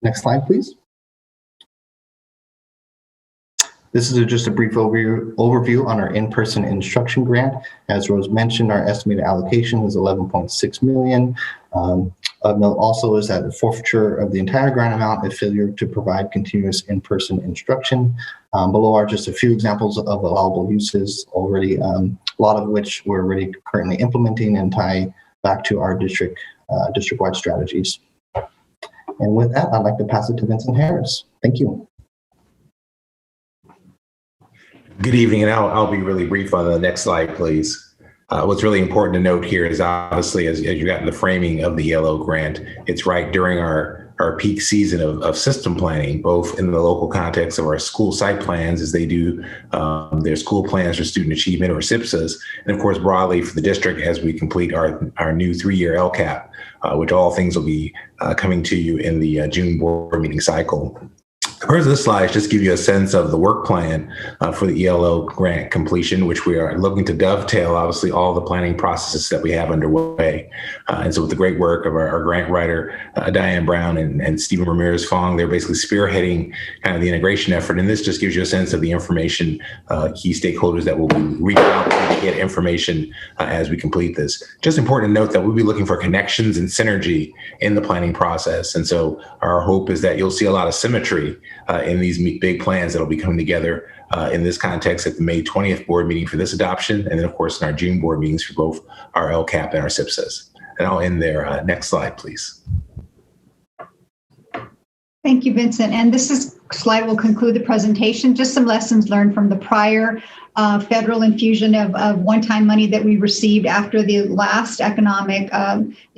Next slide, please. This is just a brief overview on our in-person instruction grant. As Rose mentioned, our estimated allocation is $11.6 million. Of note also is that the forfeiture of the entire grant amount is failure to provide continuous in-person instruction. Below are just a few examples of allowable uses already, a lot of which we're already currently implementing and tie back to our district-wide strategies. And with that, I'd like to pass it to Vincent Harris. Thank you. Good evening, and I'll be really brief on the next slide, please. What's really important to note here is obviously, as you got in the framing of the ELO grant, it's right during our peak season of system planning, both in the local context of our school site plans as they do their school plans for student achievement, or SIPSAs, and of course broadly for the district as we complete our new 3-year LCAP, which all things will be coming to you in the June board meeting cycle. The purpose of this slide is just give you a sense of the work plan for the ELO grant completion, which we are looking to dovetail, obviously, all the planning processes that we have underway. And so with the great work of our grant writer, Diane Brown and Stephen Ramirez-Fong, they're basically spearheading kind of the integration effort. And this just gives you a sense of the information, key stakeholders that will be reaching out to get information as we complete this. Just important to note that we'll be looking for connections and synergy in the planning process. And so our hope is that you'll see a lot of symmetry in these big plans that'll be coming together in this context at the May 20th board meeting for this adoption, and then of course in our June board meetings for both our LCAP and our SIPSAs. And I'll end there. Next slide, please. Thank you, Vincent. And this slide will conclude the presentation. Just some lessons learned from the prior federal infusion of one-time money that we received after the last economic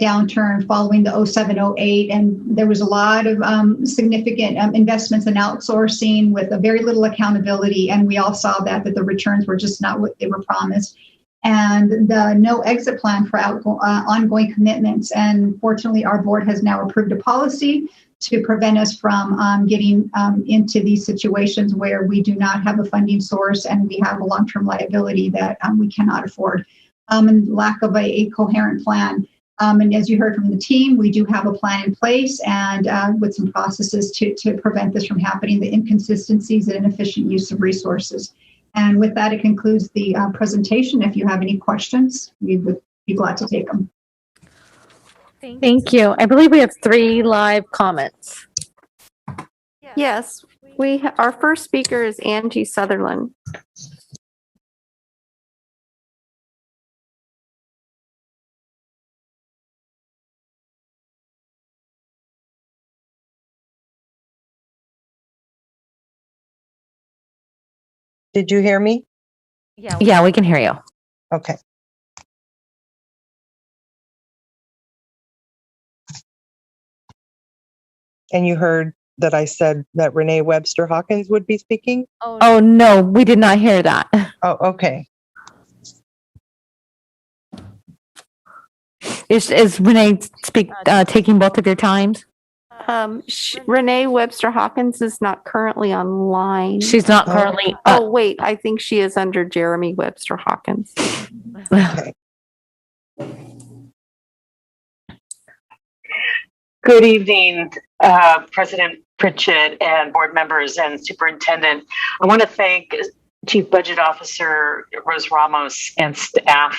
downturn following the 07-08. And there was a lot of significant investments in outsourcing with a very little accountability. And we all saw that the returns were just not what they were promised. And the no exit plan for ongoing commitments. And fortunately, our board has now approved a policy to prevent us from getting into these situations where we do not have a funding source and we have a long-term liability that we cannot afford, and lack of a coherent plan. And as you heard from the team, we do have a plan in place and with some processes to prevent this from happening, the inconsistencies and inefficient use of resources. And with that, it concludes the presentation. If you have any questions, we would be glad to take them. Thank you. I believe we have 3 live comments. Yes, our first speaker is Angie Sutherland. Did you hear me? Yeah, we can hear you. Okay. And you heard that I said that Renee Webster Hawkins would be speaking? Oh, no, we did not hear that. Oh, okay. Is Renee taking both of your times? Renee Webster Hawkins is not currently online. She's not currently. Oh, wait, I think she is under Jeremy Webster Hawkins. Good evening, President Pritchett and board members and superintendent. I want to thank Chief Budget Officer Rose Ramos and staff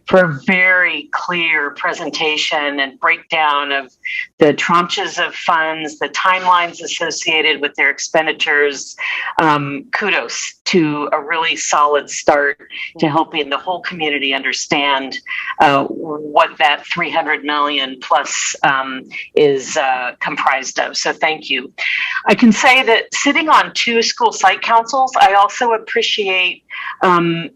for a very clear presentation and breakdown of the tranches of funds, the timelines associated with their expenditures. Kudos to a really solid start to helping the whole community understand what that 300 million plus is comprised of. So thank you. I can say that sitting on 2 school site councils, I also appreciate some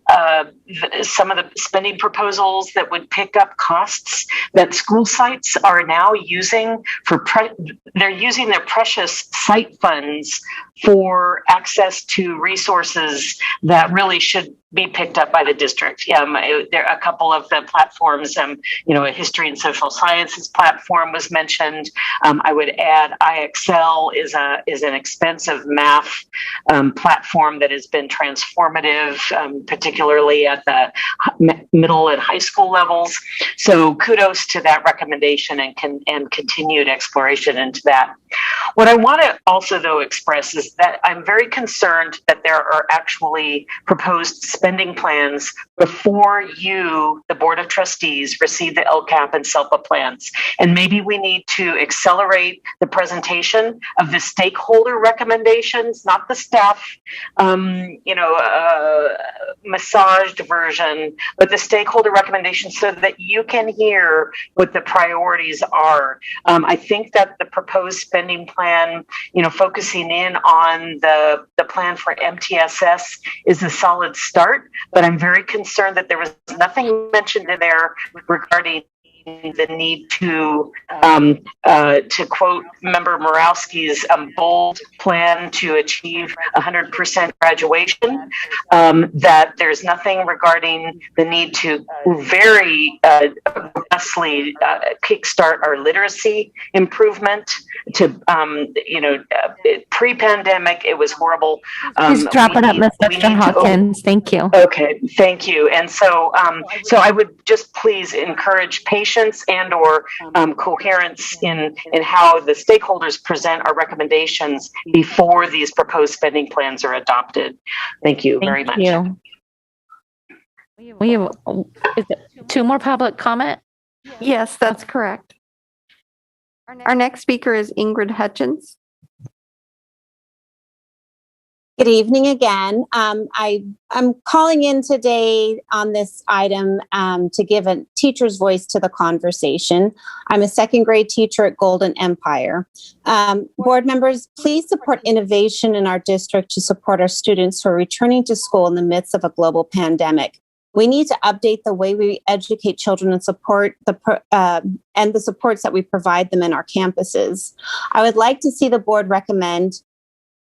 of the spending proposals that would pick up costs that school sites are now using they're using their precious site funds for access to resources that really should be picked up by the district. There are a couple of the platforms, a history and social sciences platform was mentioned. I would add IXL is an expensive math platform that has been transformative, particularly at the middle and high school levels. So kudos to that recommendation and continued exploration into that. What I want to also, though, express is that I'm very concerned that there are actually proposed spending plans before you, the Board of Trustees, receive the LCAP and SELPA plans. And maybe we need to accelerate the presentation of the stakeholder recommendations, not the staff, massaged version, but the stakeholder recommendations so that you can hear what the priorities are. I think that the proposed spending plan, focusing in on the plan for MTSS is a solid start, but I'm very concerned that there was nothing mentioned in there regarding the need to quote Member Morawski's bold plan to achieve 100% graduation, that there's nothing regarding the need to very robustly kickstart our literacy improvement to, pre-pandemic, it was horrible. Please drop it up, Ms. Webster Hawkins. Thank you. Okay, thank you. And so I would just please encourage patience and or coherence in how the stakeholders present our recommendations before these proposed spending plans are adopted. Thank you very much. We have 2 more public comment. Yes, that's correct. Our next speaker is Ingrid Hutchins. Good evening again. I'm calling in today on this item to give a teacher's voice to the conversation. I'm a 2nd grade teacher at Golden Empire. Board members, please support innovation in our district to support our students who are returning to school in the midst of a global pandemic. We need to update the way we educate children and support and the supports that we provide them in our campuses. I would like to see the board recommend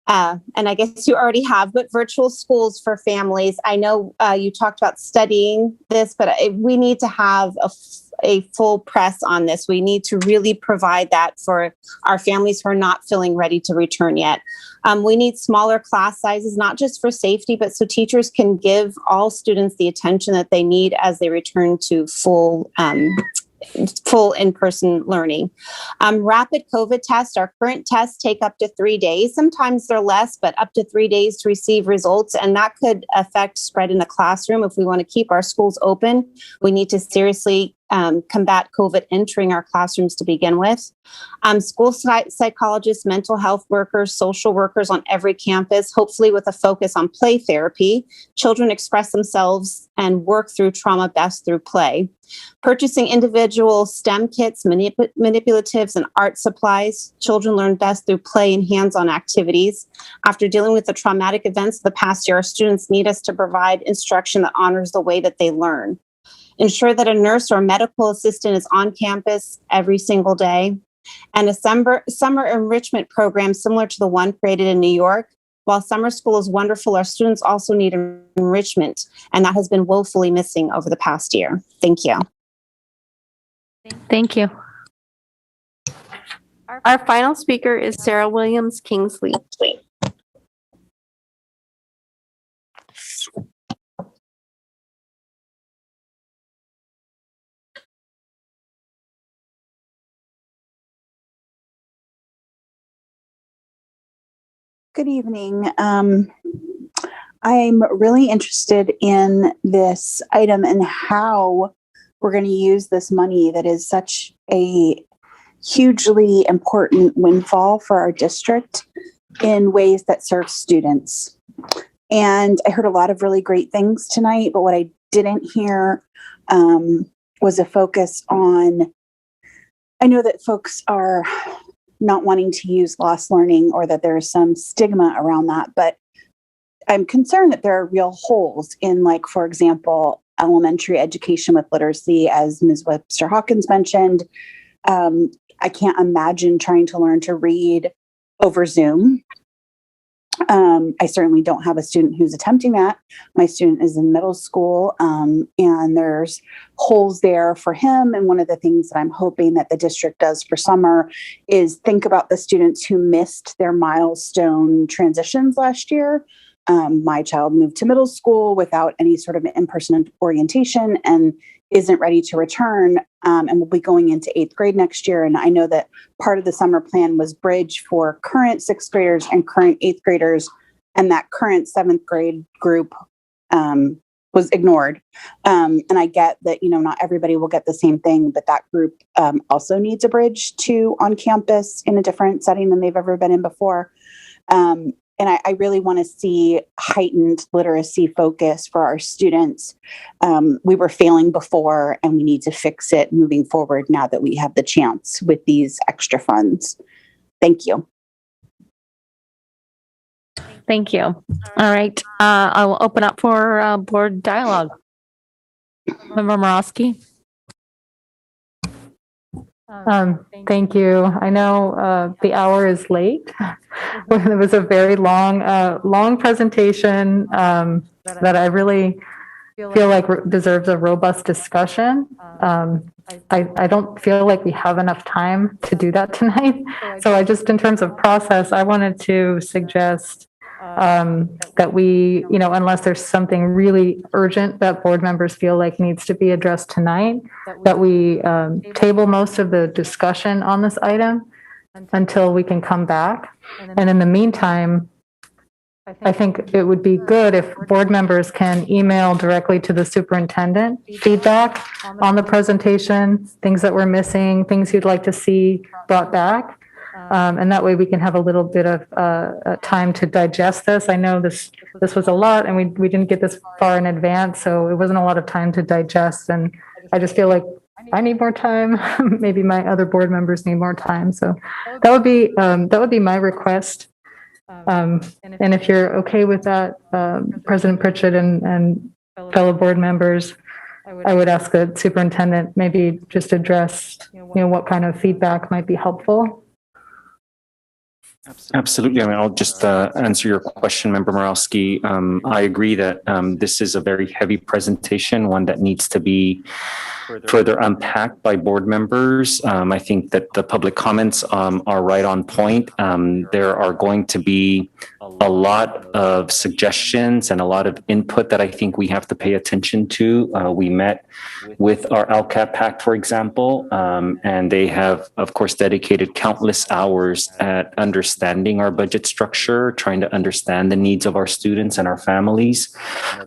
and I guess you already have, but virtual schools for families. I know you talked about studying this, but we need to have a full press on this. We need to really provide that for our families who are not feeling ready to return yet. We need smaller class sizes, not just for safety, but so teachers can give all students the attention that they need as they return to full in-person learning. Rapid COVID tests, our current tests take up to 3 days. Sometimes they're less, but up to 3 days to receive results. And that could affect spread in the classroom. If we want to keep our schools open, we need to seriously combat COVID entering our classrooms to begin with. School psychologists, mental health workers, social workers on every campus, hopefully with a focus on play therapy. Children express themselves and work through trauma best through play. Purchasing individual STEM kits, manipulatives, and art supplies. Children learn best through play and hands-on activities. After dealing with the traumatic events of the past year, our students need us to provide instruction that honors the way that they learn. Ensure that a nurse or medical assistant is on campus every single day. And a summer enrichment program similar to the one created in New York. While summer school is wonderful, our students also need enrichment, and that has been woefully missing over the past year. Thank you. Thank you. Our final speaker is Sarah Williams Kingsley. Good evening. I'm really interested in this item and how we're going to use this money that is such a hugely important windfall for our district in ways that serve students. And I heard a lot of really great things tonight, but what I didn't hear was a focus on, I know that folks are not wanting to use lost learning or that there's some stigma around that, but I'm concerned that there are real holes in, like, for example, elementary education with literacy, as Ms. Webster Hawkins mentioned. I can't imagine trying to learn to read over Zoom. I certainly don't have a student who's attempting that. My student is in middle school, and there's holes there for him. And one of the things that I'm hoping that the district does for summer is think about the students who missed their milestone transitions last year. My child moved to middle school without any sort of in-person orientation and isn't ready to return, and will be going into 8th grade next year. And I know that part of the summer plan was bridge for current 6th graders and current 8th graders, and that current 7th grade group was ignored. And I get that, not everybody will get the same thing, but that group also needs a bridge to on campus in a different setting than they've ever been in before. And I really want to see heightened literacy focus for our students. We were failing before, and we need to fix it moving forward now that we have the chance with these extra funds. Thank you. Thank you. All right. I will open up for board dialogue. Member Morosky. Thank you. I know the hour is late. It was a very long presentation that I really feel like deserves a robust discussion. I don't feel like we have enough time to do that tonight. So I just, in terms of process, I wanted to suggest that we, unless there's something really urgent that board members feel like needs to be addressed tonight, that we table most of the discussion on this item until we can come back. And in the meantime, I think it would be good if board members can email directly to the superintendent feedback on the presentation, things that we're missing, things you'd like to see brought back. And that way we can have a little bit of time to digest this. I know this was a lot, and we didn't get this far in advance, so it wasn't a lot of time to digest. And I just feel like I need more time. Maybe my other board members need more time. So that would be my request. And if you're okay with that, President Pritchett and fellow board members, I would ask the superintendent maybe just address, what kind of feedback might be helpful. Absolutely. I mean, I'll just answer your question, Member Morosky. I agree that this is a very heavy presentation, one that needs to be further unpacked by board members. I think that the public comments are right on point. There are going to be a lot of suggestions and a lot of input that I think we have to pay attention to. We met with our LCAP PAC, for example, and they have, of course, dedicated countless hours at understanding our budget structure, trying to understand the needs of our students and our families.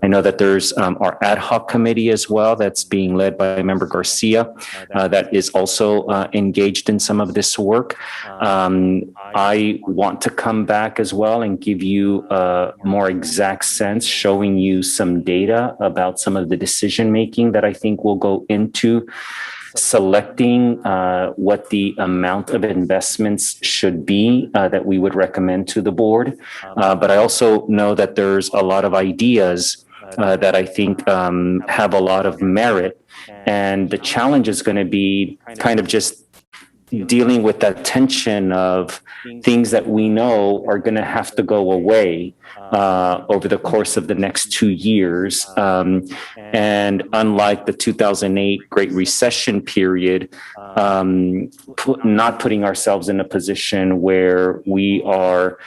I know that there's our ad hoc committee as well that's being led by Member Garcia that is also engaged in some of this work. I want to come back as well and give you a more exact sense, showing you some data about some of the decision making that I think will go into selecting what the amount of investments should be that we would recommend to the board. But I also know that there's a lot of ideas that I think have a lot of merit. And the challenge is going to be kind of just dealing with that tension of things that we know are going to have to go away over the course of the next 2 years. And unlike the 2008 Great Recession period, not putting ourselves in a position where we are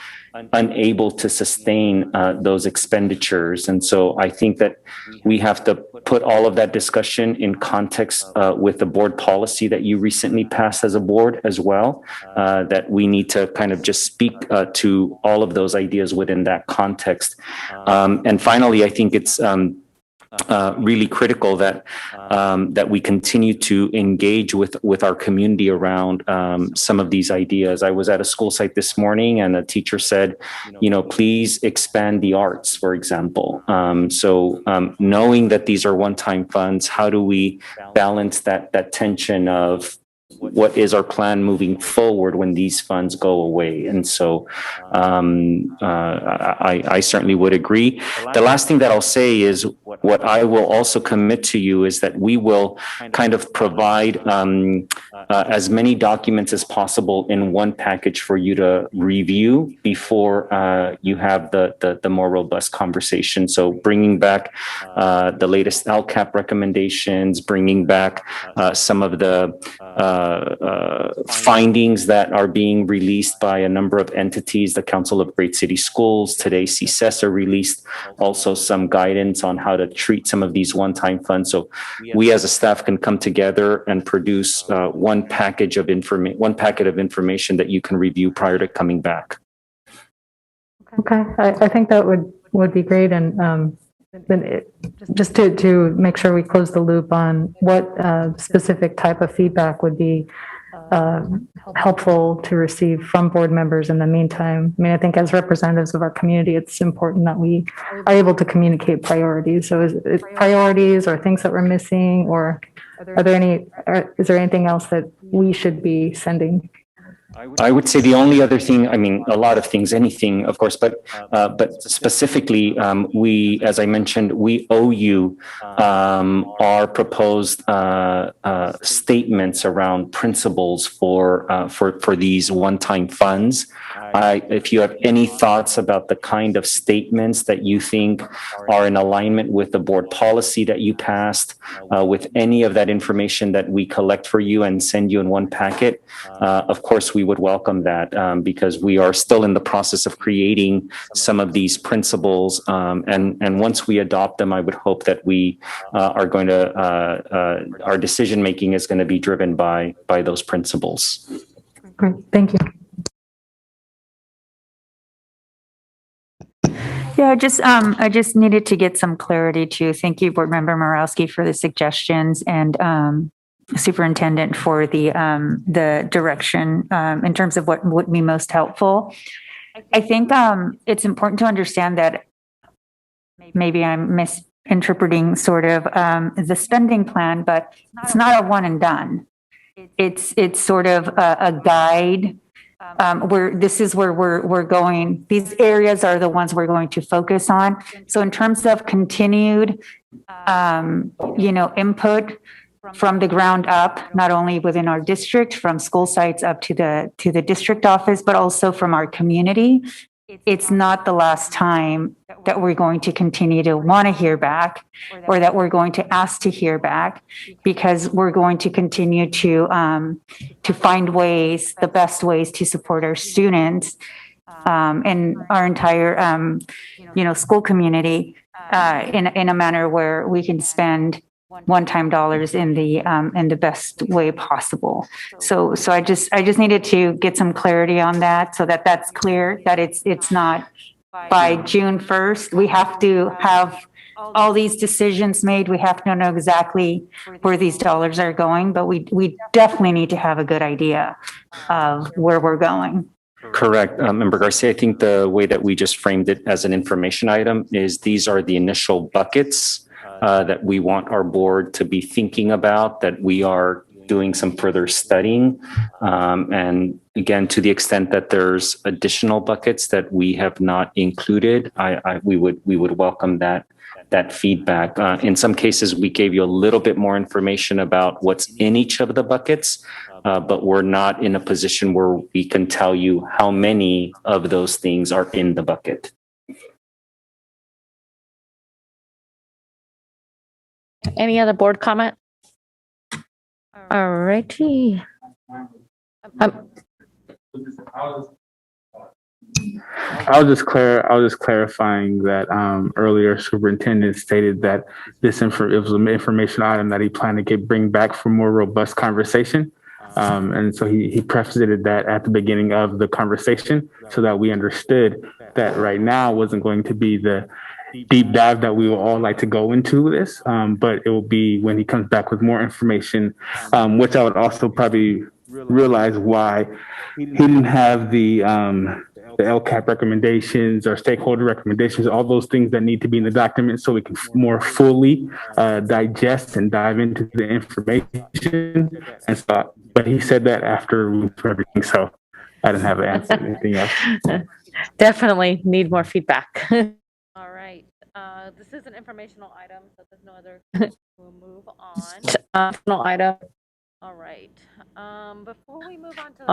unable to sustain those expenditures. And so I think that we have to put all of that discussion in context with the board policy that you recently passed as a board as well, that we need to kind of just speak to all of those ideas within that context. And finally, I think it's really critical that that we continue to engage with our community around some of these ideas. I was at a school site this morning, and a teacher said, please expand the arts, for example. So knowing that these are one-time funds, how do we balance that tension of what is our plan moving forward when these funds go away? And so I certainly would agree. The last thing that I'll say is what I will also commit to you is that we will kind of provide as many documents as possible in one package for you to review before you have the more robust conversation. So bringing back the latest LCAP recommendations, bringing back some of the findings that are being released by a number of entities. The Council of Great City Schools, today CCESA released also some guidance on how to treat some of these one-time funds. So we as a staff can come together and produce one packet of information that you can review prior to coming back. Okay, I think that would be great. And then just to make sure we close the loop on what specific type of feedback would be helpful to receive from board members in the meantime. I mean, I think as representatives of our community, it's important that we are able to communicate priorities. So is it priorities or things that we're missing, or is there anything else that we should be sending? I would say the only other thing, I mean, a lot of things, anything, of course, but specifically, we, as I mentioned, we owe you our proposed statements around principles for these one-time funds. If you have any thoughts about the kind of statements that you think are in alignment with the board policy that you passed, with any of that information that we collect for you and send you in one packet, of course, we would welcome that because we are still in the process of creating some of these principles. And once we adopt them, I would hope that we are going to, our decision making is going to be driven by those principles. Great, thank you. Yeah, I just needed to get some clarity too. Thank you, Board Member Morawski, for the suggestions, and Superintendent for the direction in terms of what would be most helpful. I think it's important to understand that maybe I'm misinterpreting sort of the spending plan, but it's not a one and done. It's sort of a guide. This is where we're going. These areas are the ones we're going to focus on. So in terms of continued, input from the ground up, not only within our district, from school sites up to the district office, but also from our community, it's not the last time that we're going to continue to want to hear back, or that we're going to ask to hear back, because we're going to continue to find ways, the best ways to support our students and our entire school community in a manner where we can spend one-time dollars in the best way possible. So I just needed to get some clarity on that, so that that's clear, that it's not by June 1st. We have to have all these decisions made. We have to know exactly where these dollars are going, but we definitely need to have a good idea of where we're going. Correct. Member Garcia, I think the way that we just framed it as an information item is these are the initial buckets that we want our board to be thinking about, that we are doing some further studying. And again, to the extent that there's additional buckets that we have not included, we would welcome that feedback. In some cases, we gave you a little bit more information about what's in each of the buckets, but we're not in a position where we can tell you how many of those things are in the bucket. Any other board comment? All righty. I was just clarifying that earlier superintendent stated that it was an information item that he planned to bring back for more robust conversation. And so he prefaced that at the beginning of the conversation so that we understood that right now wasn't going to be the deep dive that we will all like to go into this, but it will be when he comes back with more information, which I would also probably realize why he didn't have the LCAP recommendations or stakeholder recommendations, all those things that need to be in the document so we can more fully digest and dive into the information. And so, but he said that after we went through everything, so I didn't have an answer to anything else. Definitely need more feedback. All right. This is an informational item, so there's no other. We'll move on. Informational item. All right. Before we move on to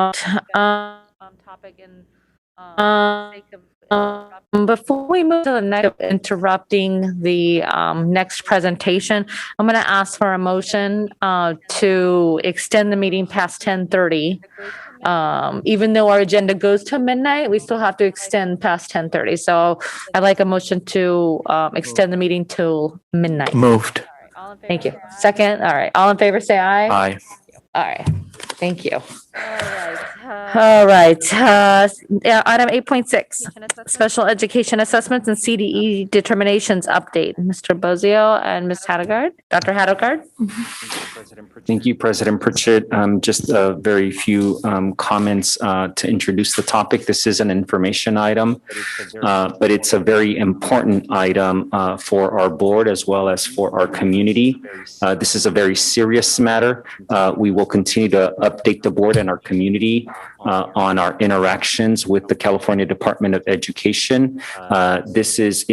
the topic and before we move to the next, interrupting the next presentation, I'm going to ask for a motion to extend the meeting past 10:30. Even though our agenda goes to midnight, we still have to extend past 10:30. So I'd like a motion to extend the meeting till midnight. Moved. Thank you. Second. All right. All in favor, say aye. Aye. All right. Thank you. All right. Item 8.6, special education assessments and CDE determinations update. Mr. Bozio and Ms. Hattagard. Dr. Hattagard. Thank you, President Pritchett. Just a very few comments to introduce the topic. This is an information item, but it's a very important item for our board as well as for our community. This is a very serious matter. We will continue to update the board and our community on our interactions with the California Department of Education. This is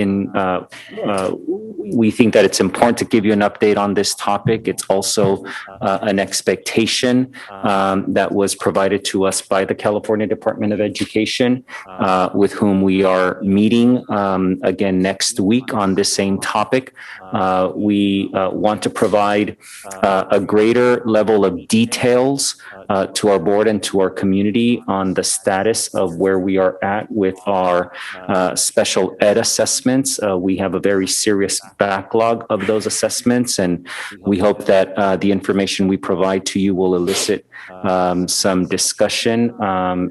we think that it's important to give you an update on this topic. It's also an expectation that was provided to us by the California Department of Education, with whom we are meeting again next week on this same topic. We want to provide a greater level of details to our board and to our community on the status of where we are at with our special ed assessments. We have a very serious backlog of those assessments, and we hope that the information we provide to you will elicit some discussion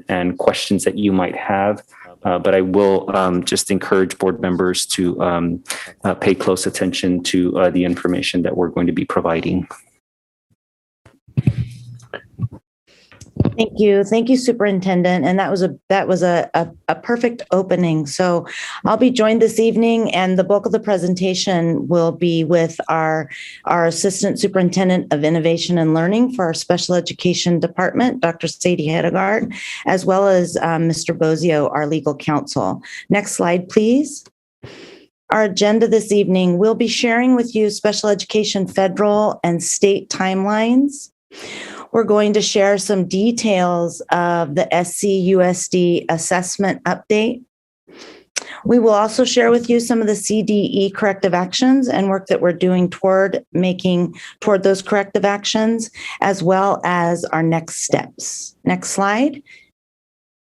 and questions that you might have. But I will just encourage board members to pay close attention to the information that we're going to be providing. Thank you, Superintendent. And that was a perfect opening. So I'll be joined this evening, and the bulk of the presentation will be with our Assistant Superintendent of Innovation and Learning for our Special Education Department, Dr. Sadie Hedegaard, as well as Mr. Bozio, our legal counsel. Next slide, please. Our agenda this evening, we'll be sharing with you special education federal and state timelines. We're going to share some details of the SCUSD assessment update. We will also share with you some of the CDE corrective actions and work that we're doing toward those corrective actions, as well as our next steps. Next slide.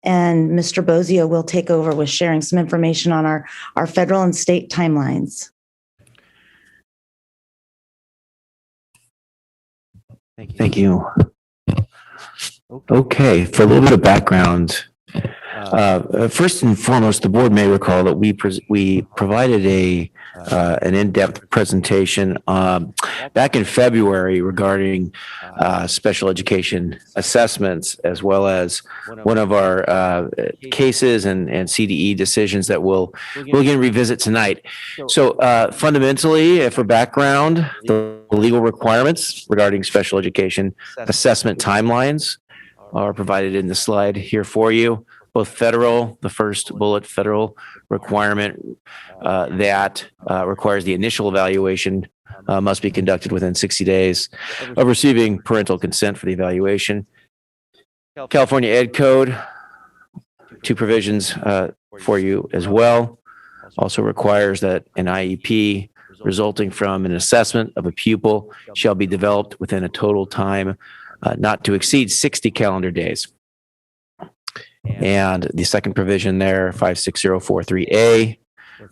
And Mr. Bozio will take over with sharing some information on our federal and state timelines. Thank you. Okay, for a little bit of background, First and foremost, the board may recall that we provided an in-depth presentation back in February regarding special education assessments, as well as one of our cases and CDE decisions that we'll again revisit tonight. So fundamentally, for background, the legal requirements regarding special education assessment timelines are provided in the slide here for you. Both federal, the first bullet, federal requirement that requires the initial evaluation must be conducted within 60 days of receiving parental consent for the evaluation. California Ed Code, 2 provisions for you as well. Also requires that an IEP resulting from an assessment of a pupil shall be developed within a total time not to exceed 60 calendar days. And the second provision there, 56043A,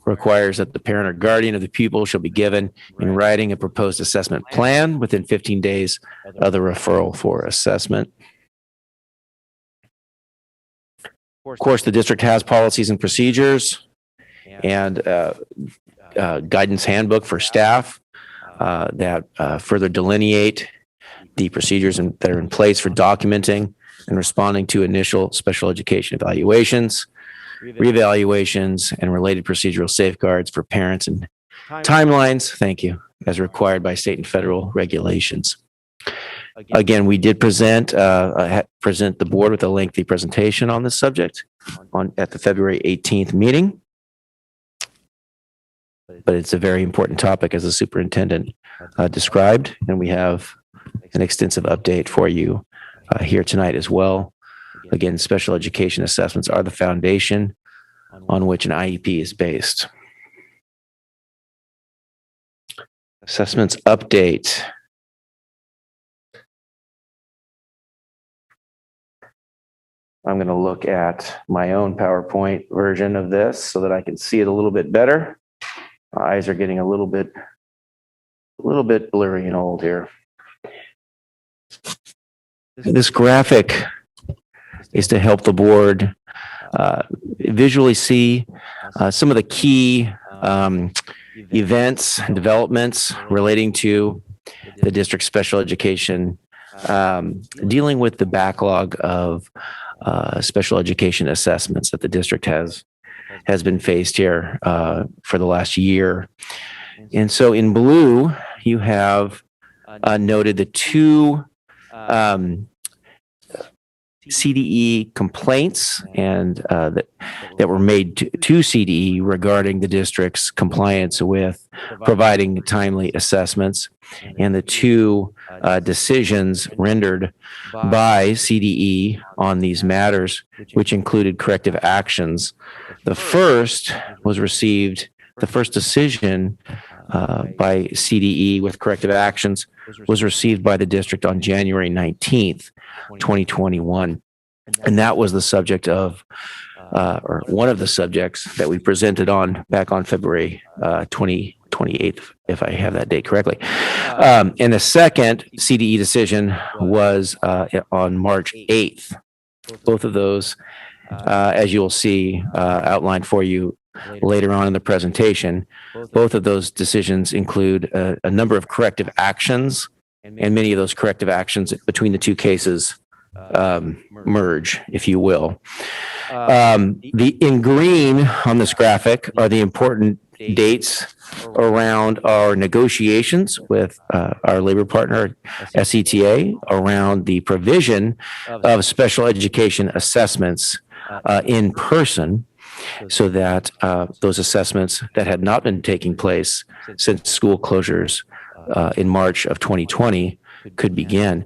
requires that the parent or guardian of the pupil shall be given in writing a proposed assessment plan within 15 days of the referral for assessment. Of course, the district has policies and procedures and guidance handbook for staff that further delineate the procedures that are in place for documenting and responding to initial special education evaluations, reevaluations, and related procedural safeguards for parents and timelines, thank you, as required by state and federal regulations. Again, we did present the board with a lengthy presentation on this subject at the February 18th meeting. But it's a very important topic, as the superintendent described, and we have an extensive update for you here tonight as well. Again, special education assessments are the foundation on which an IEP is based. Assessments update. I'm going to look at my own PowerPoint version of this so that I can see it a little bit better. My eyes are getting a little bit blurry and old here. This graphic is to help the board visually see some of the key events and developments relating to the district's special education, dealing with the backlog of special education assessments that the district has been faced here for the last year. And so in blue, you have noted the 2 CDE complaints and that were made to CDE regarding the district's compliance with providing timely assessments, and the 2 decisions rendered by CDE on these matters, which included corrective actions. The first decision by CDE with corrective actions was received by the district on January 19th, 2021. And that was the subject of, or one of the subjects that we presented on back on February 28th, if I have that date correctly. And the second CDE decision was on March 8th. Both of those, as you'll see outlined for you later on in the presentation, both of those decisions include a number of corrective actions, and many of those corrective actions between the 2 cases merge, if you will. In green on this graphic are the important dates around our negotiations with our labor partner, SETA, around the provision of special education assessments in person, so that those assessments that had not been taking place since school closures in March of 2020 could begin.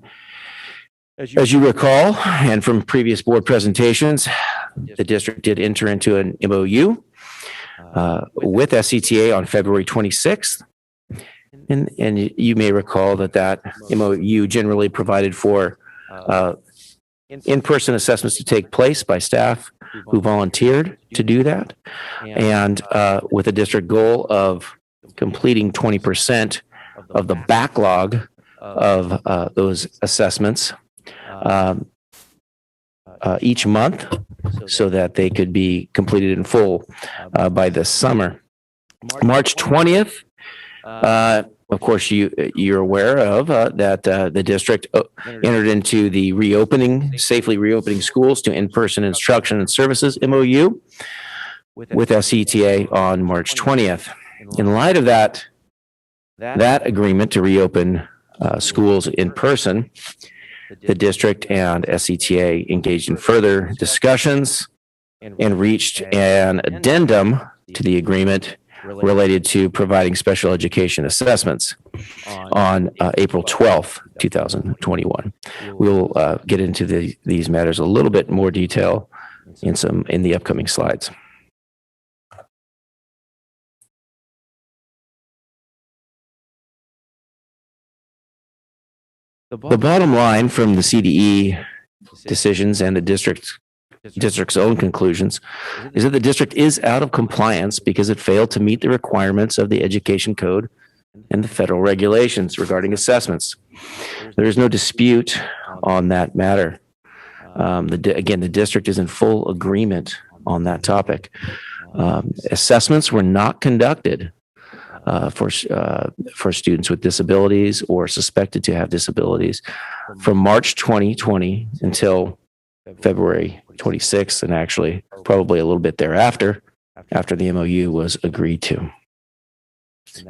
As you recall, and from previous board presentations, the district did enter into an MOU with SETA on February 26th. And you may recall that MOU generally provided for in-person assessments to take place by staff who volunteered to do that, and with a district goal of completing 20% of the backlog of those assessments each month so that they could be completed in full by this summer. March 20th, of course, you're aware of that the district entered into the safely reopening schools to in-person instruction and services MOU with SCETA on March 20th. In light of that agreement to reopen schools in person, the district and SCETA engaged in further discussions and reached an addendum to the agreement related to providing special education assessments on April 12th, 2021. We'll get into these matters a little bit more detail in the upcoming slides. The bottom line from the CDE decisions and the district's own conclusions is that the district is out of compliance because it failed to meet the requirements of the Education Code and the federal regulations regarding assessments. There is no dispute on that matter. Again, the district is in full agreement on that topic. Assessments were not conducted for students with disabilities or suspected to have disabilities from March 2020 until February 26th, and actually probably a little bit thereafter, after the MOU was agreed to.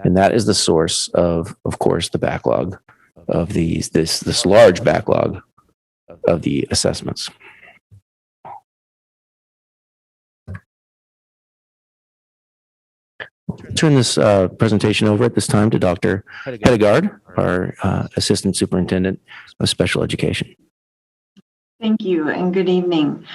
And that is the source of course, the backlog of this large backlog of the assessments. Turn this presentation over at this time to Dr. Hedegaard, our Assistant Superintendent of Special Education. Thank you and good evening.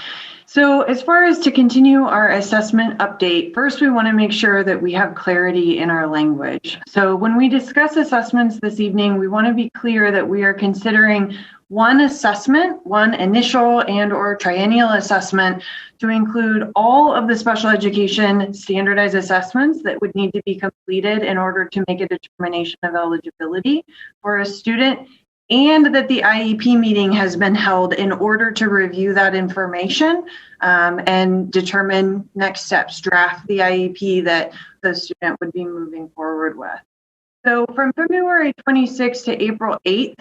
So as far as to continue our assessment update, first we want to make sure that we have clarity in our language. So when we discuss assessments this evening, we want to be clear that we are considering one assessment, one initial and or triennial assessment to include all of the special education standardized assessments that would need to be completed in order to make a determination of eligibility for a student, and that the IEP meeting has been held in order to review that information and determine next steps, draft the IEP that the student would be moving forward with. So from February 26th to April 8th,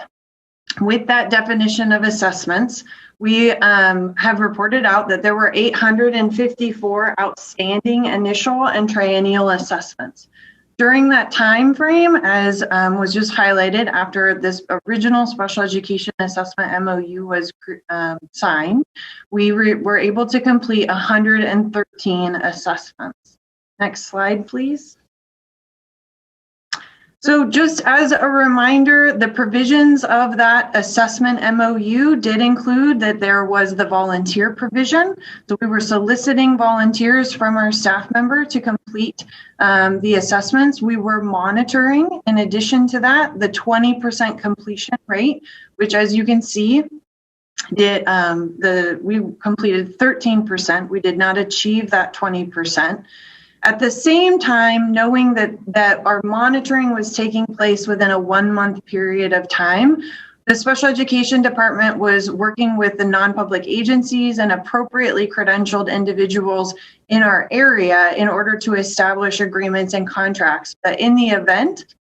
with that definition of assessments, we have reported out that there were 854 outstanding initial and triennial assessments. During that time frame, as was just highlighted, after this original special education assessment MOU was signed, we were able to complete 113 assessments. Next slide, please. So just as a reminder, the provisions of that assessment MOU did include that there was the volunteer provision. So we were soliciting volunteers from our staff member to complete the assessments. We were monitoring, in addition to that, the 20% completion rate, which, as you can see, we completed 13%. We did not achieve that 20%. At the same time, knowing that our monitoring was taking place within a 1-month period of time, the special education department was working with the non-public agencies and appropriately credentialed individuals in our area in order to establish agreements and contracts that in the event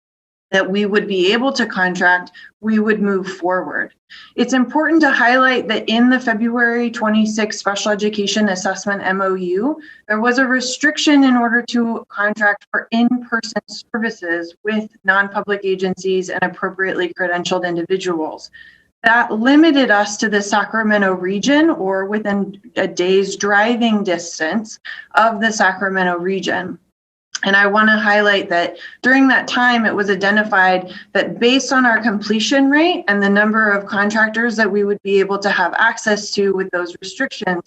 that we would be able to contract, we would move forward. It's important to highlight that in the February 26 special education assessment MOU, there was a restriction in order to contract for in-person services with non-public agencies and appropriately credentialed individuals. That limited us to the Sacramento region or within a day's driving distance of the Sacramento region. And I want to highlight that during that time, it was identified that based on our completion rate and the number of contractors that we would be able to have access to with those restrictions,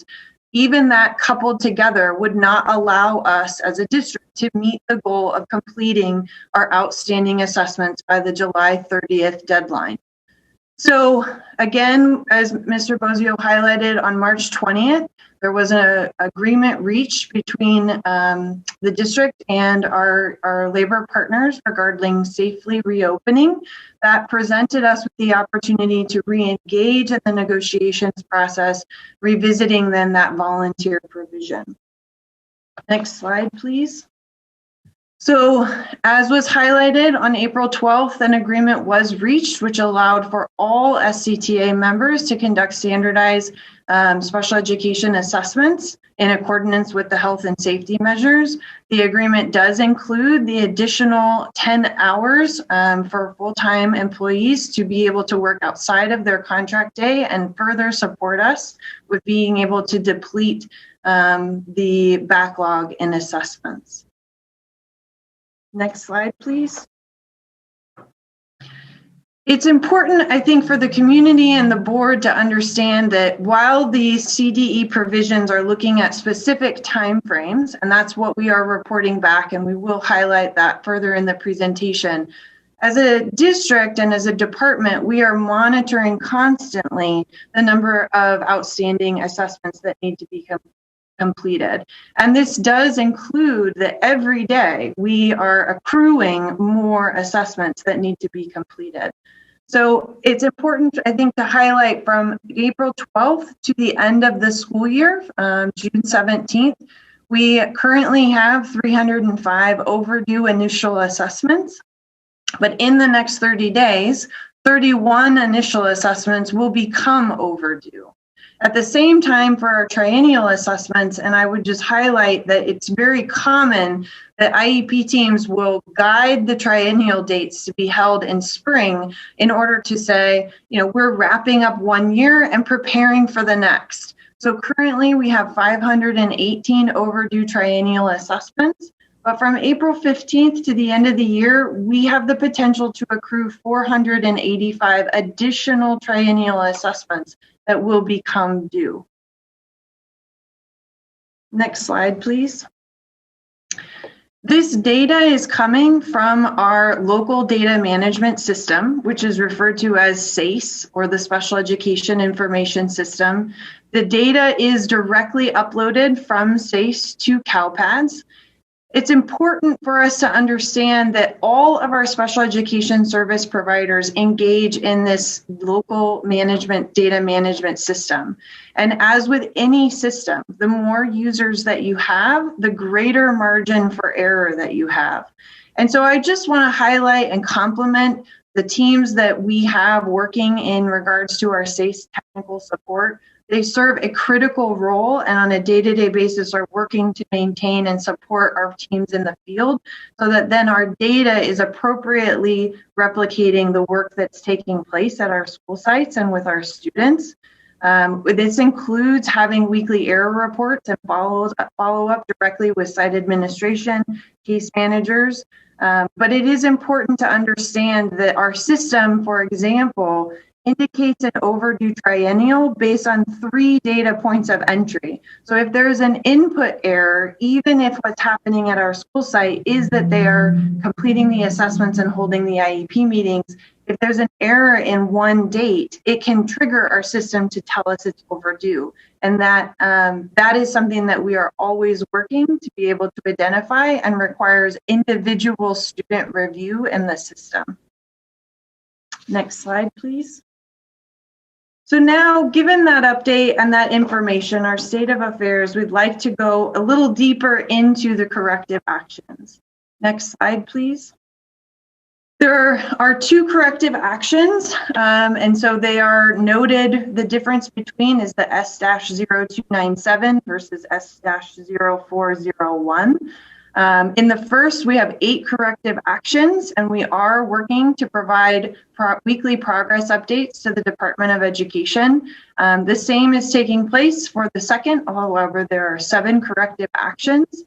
even that coupled together would not allow us as a district to meet the goal of completing our outstanding assessments by the July 30th deadline. So again, as Mr. Bozio highlighted, on March 20th, there was an agreement reached between the district and our labor partners regarding safely reopening. That presented us with the opportunity to re-engage in the negotiations process, revisiting then that volunteer provision. Next slide, please. So as was highlighted on April 12th, an agreement was reached which allowed for all SCTA members to conduct standardized special education assessments in accordance with the health and safety measures. The agreement does include the additional 10 hours for full-time employees to be able to work outside of their contract day and further support us with being able to deplete the backlog in assessments. Next slide, please. It's important, I think, for the community and the board to understand that while these CDE provisions are looking at specific timeframes, and that's what we are reporting back, and we will highlight that further in the presentation, as a district and as a department, we are monitoring constantly the number of outstanding assessments that need to be completed. And this does include that every day we are accruing more assessments that need to be completed. So it's important, I think, to highlight from April 12th to the end of the school year, June 17th, we currently have 305 overdue initial assessments. But in the next 30 days, 31 initial assessments will become overdue. At the same time, for our triennial assessments, and I would just highlight that it's very common that IEP teams will guide the triennial dates to be held in spring in order to say, you know, we're wrapping up 1 year and preparing for the next. So currently we have 518 overdue triennial assessments, but from April 15th to the end of the year, we have the potential to accrue 485 additional triennial assessments that will become due. Next slide, please. This data is coming from our local data management system, which is referred to as SACE, or the Special Education Information System. The data is directly uploaded from SACE to CalPADS. It's important for us to understand that all of our special education service providers engage in this local management, data management system. And as with any system, the more users that you have, the greater margin for error that you have. And so I just want to highlight and compliment the teams that we have working in regards to our SACE technical support. They serve a critical role and on a day-to-day basis are working to maintain and support our teams in the field so that then our data is appropriately replicating the work that's taking place at our school sites and with our students. This includes having weekly error reports and follow up directly with site administration, case managers. But it is important to understand that our system, for example, indicates an overdue triennial based on 3 data points of entry. So if there's an input error, even if what's happening at our school site is that they are completing the assessments and holding the IEP meetings, if there's an error in one date, it can trigger our system to tell us it's overdue. And that is something that we are always working to be able to identify and requires individual student review in the system. Next slide, please. So now, given that update and that information, our state of affairs, we'd like to go a little deeper into the corrective actions. Next slide, please. There are 2 corrective actions, and so they are noted. The difference between is the S-0297 versus S-0401. In the first, we have 8 corrective actions, and we are working to provide weekly progress updates to the Department of Education. The same is taking place for the second, however, there are 7 corrective actions.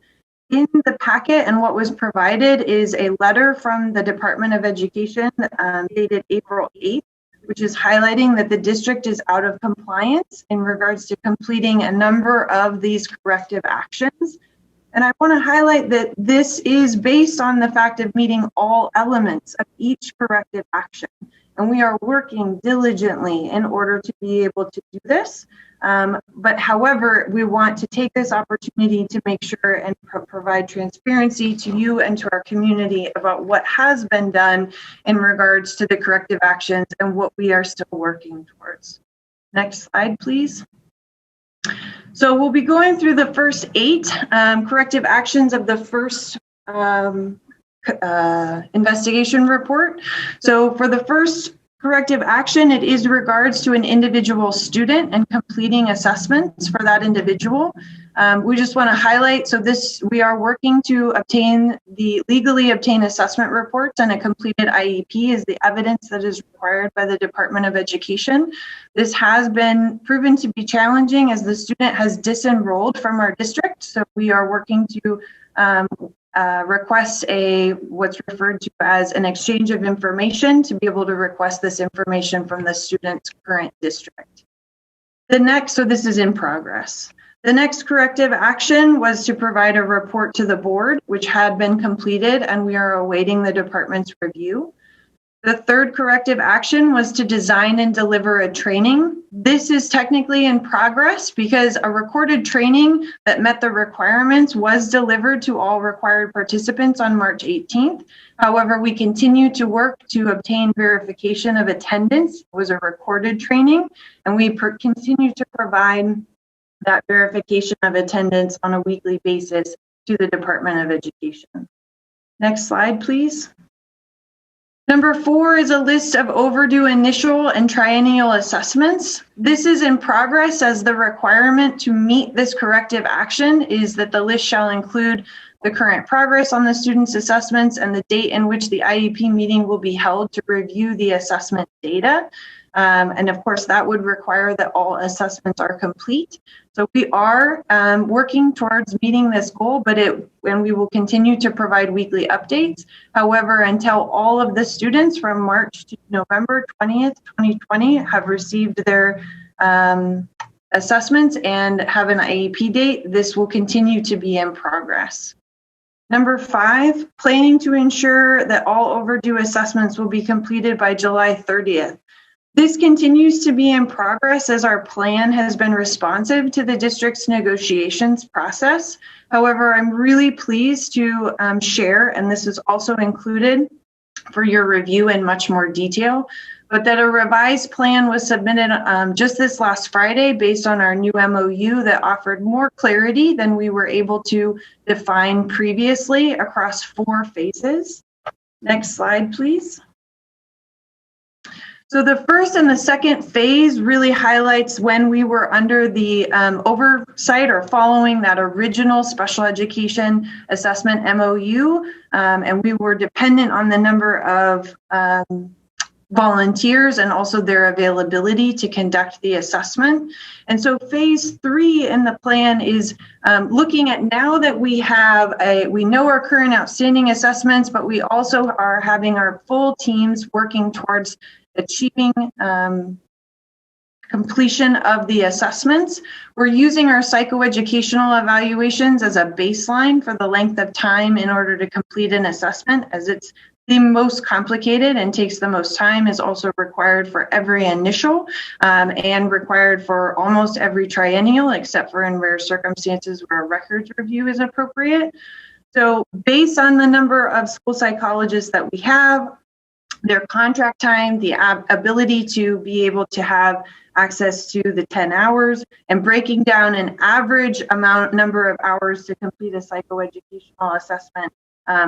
In the packet and what was provided is a letter from the Department of Education dated April 8th, which is highlighting that the district is out of compliance in regards to completing a number of these corrective actions. And I want to highlight that this is based on the fact of meeting all elements of each corrective action. and we are working diligently in order to be able to do this. But however, we want to take this opportunity to make sure and provide transparency to you and to our community about what has been done in regards to the corrective actions and what we are still working towards. Next slide, please. So we'll be going through the first 8 corrective actions of the first investigation report. So for the first corrective action, it is regards to an individual student and completing assessments for that individual. We just want to highlight, so we are working to legally obtain assessment reports, and a completed IEP is the evidence that is required by the Department of Education. This has been proven to be challenging as the student has disenrolled from our district. So we are working to request what's referred to as an exchange of information to be able to request this information from the student's current district. So this is in progress. The next corrective action was to provide a report to the board, which had been completed, and we are awaiting the department's review. The third corrective action was to design and deliver a training. This is technically in progress because a recorded training that met the requirements was delivered to all required participants on March 18th. However, we continue to work to obtain verification of attendance. It was a recorded training, and we continue to provide that verification of attendance on a weekly basis to the Department of Education. Next slide, please. Number 4 is a list of overdue initial and triennial assessments. This is in progress as the requirement to meet this corrective action is that the list shall include the current progress on the student's assessments and the date in which the IEP meeting will be held to review the assessment data. And of course, that would require that all assessments are complete. So we are working towards meeting this goal, and we will continue to provide weekly updates. However, until all of the students from March to November 20th, 2020 have received their assessments and have an IEP date, this will continue to be in progress. Number 5, planning to ensure that all overdue assessments will be completed by July 30th. This continues to be in progress as our plan has been responsive to the district's negotiations process. However, I'm really pleased to share, and this is also included for your review in much more detail, but that a revised plan was submitted just this last Friday based on our new MOU that offered more clarity than we were able to define previously across 4 phases. Next slide, please. So the first and the second phase really highlights when we were under the oversight or following that original special education assessment MOU, and we were dependent on the number of volunteers and also their availability to conduct the assessment. And so phase 3 in the plan is looking at now that we know our current outstanding assessments, but we also are having our full teams working towards achieving completion of the assessments. We're using our psychoeducational evaluations as a baseline for the length of time in order to complete an assessment, as it's the most complicated and takes the most time, is also required for every initial and required for almost every triennial, except for in rare circumstances where a records review is appropriate. So based on the number of school psychologists that we have, their contract time, the ability to be able to have access to the 10 hours, and breaking down an average number of hours to complete a psychoeducational assessment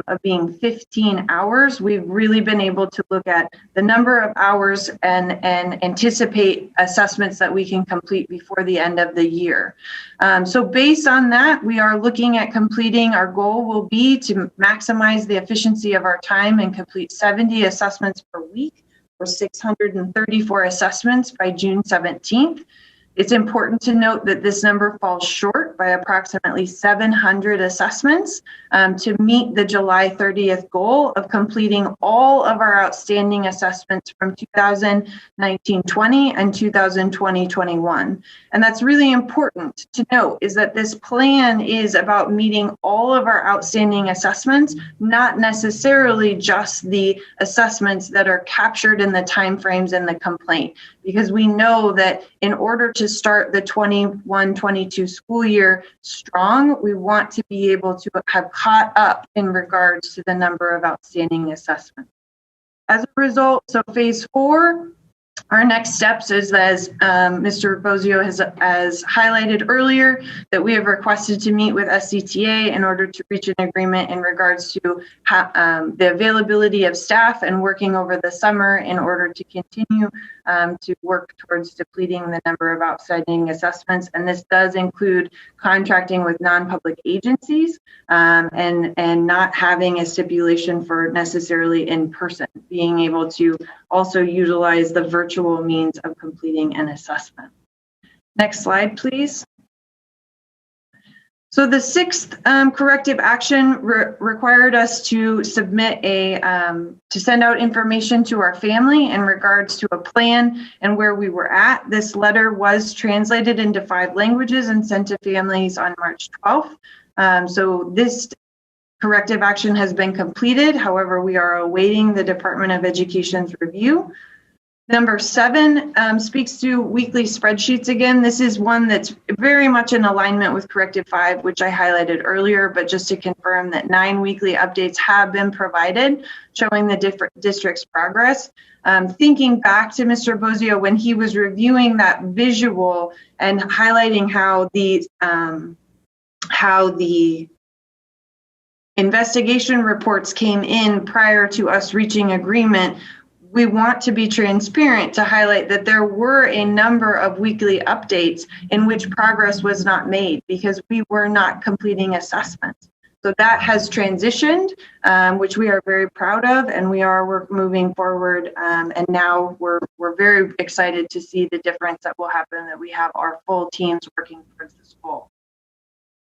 of being 15 hours, we've really been able to look at the number of hours and anticipate assessments that we can complete before the end of the year. So based on that, we are looking at completing, our goal will be to maximize the efficiency of our time and complete 70 assessments per week for 634 assessments by June 17th. It's important to note that this number falls short by approximately 700 assessments to meet the July 30th goal of completing all of our outstanding assessments from 2019-20 and 2020-21. And that's really important to note, is that this plan is about meeting all of our outstanding assessments, not necessarily just the assessments that are captured in the timeframes in the complaint, because we know that in order to start the 21-22 school year strong, we want to be able to have caught up in regards to the number of outstanding assessments. As a result, so phase 4, our next steps is, as Mr. Bozio has highlighted earlier, that we have requested to meet with SCTA in order to reach an agreement in regards to the availability of staff and working over the summer in order to continue to work towards depleting the number of outstanding assessments. And this does include contracting with non-public agencies and not having a stipulation for necessarily in person, being able to also utilize the virtual means of completing an assessment. Next slide, please. So the 6th corrective action required us to submit to send out information to our family in regards to a plan and where we were at. This letter was translated into 5 languages and sent to families on March 12th. So this corrective action has been completed. However, we are awaiting the Department of Education's review. Number 7 speaks to weekly spreadsheets again. This is one that's very much in alignment with Corrective 5, which I highlighted earlier, but just to confirm that 9 weekly updates have been provided showing the different districts' progress. Thinking back to Mr. Bozio when he was reviewing that visual and highlighting how the investigation reports came in prior to us reaching agreement, we want to be transparent to highlight that there were a number of weekly updates in which progress was not made because we were not completing assessments. So that has transitioned, which we are very proud of, and we're moving forward. And now we're very excited to see the difference that will happen, that we have our full teams working towards this goal.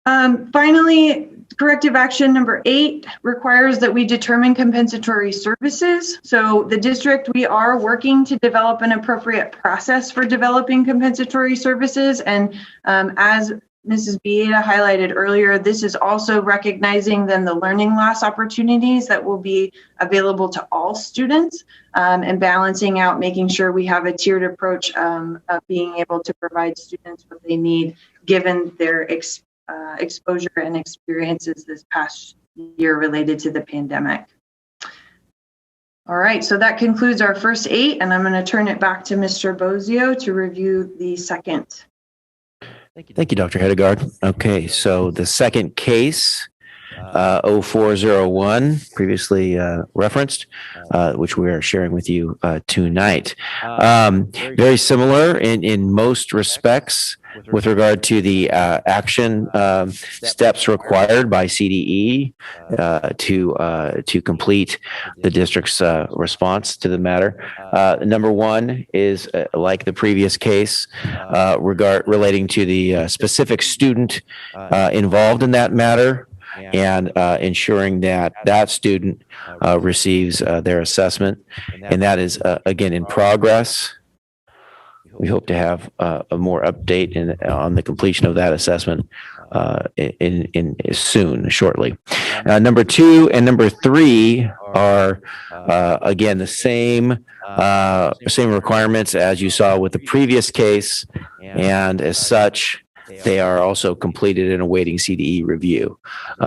Finally, corrective action number 8 requires that we determine compensatory services. So the district, we are working to develop an appropriate process for developing compensatory services. And as Mrs. Bieda highlighted earlier, this is also recognizing then the learning loss opportunities that will be available to all students and balancing out, making sure we have a tiered approach of being able to provide students what they need given their exposure and experiences this past year related to the pandemic. All right, so that concludes our first 8, and I'm going to turn it back to Mr. Bozio to review the second. Thank you, Dr. Hedegaard. Okay, so the second case, 0401, previously referenced, which we are sharing with you tonight. Very similar in most respects with regard to the action steps required by CDE to complete the district's response to the matter. Number 1 is like the previous case relating to the specific student involved in that matter, and ensuring that that student receives their assessment, and that is again in progress. We hope to have a more update on the completion of that assessment shortly. Number 2 and number 3 are again the same requirements as you saw with the previous case, and as such, they are also completed and awaiting CDE review.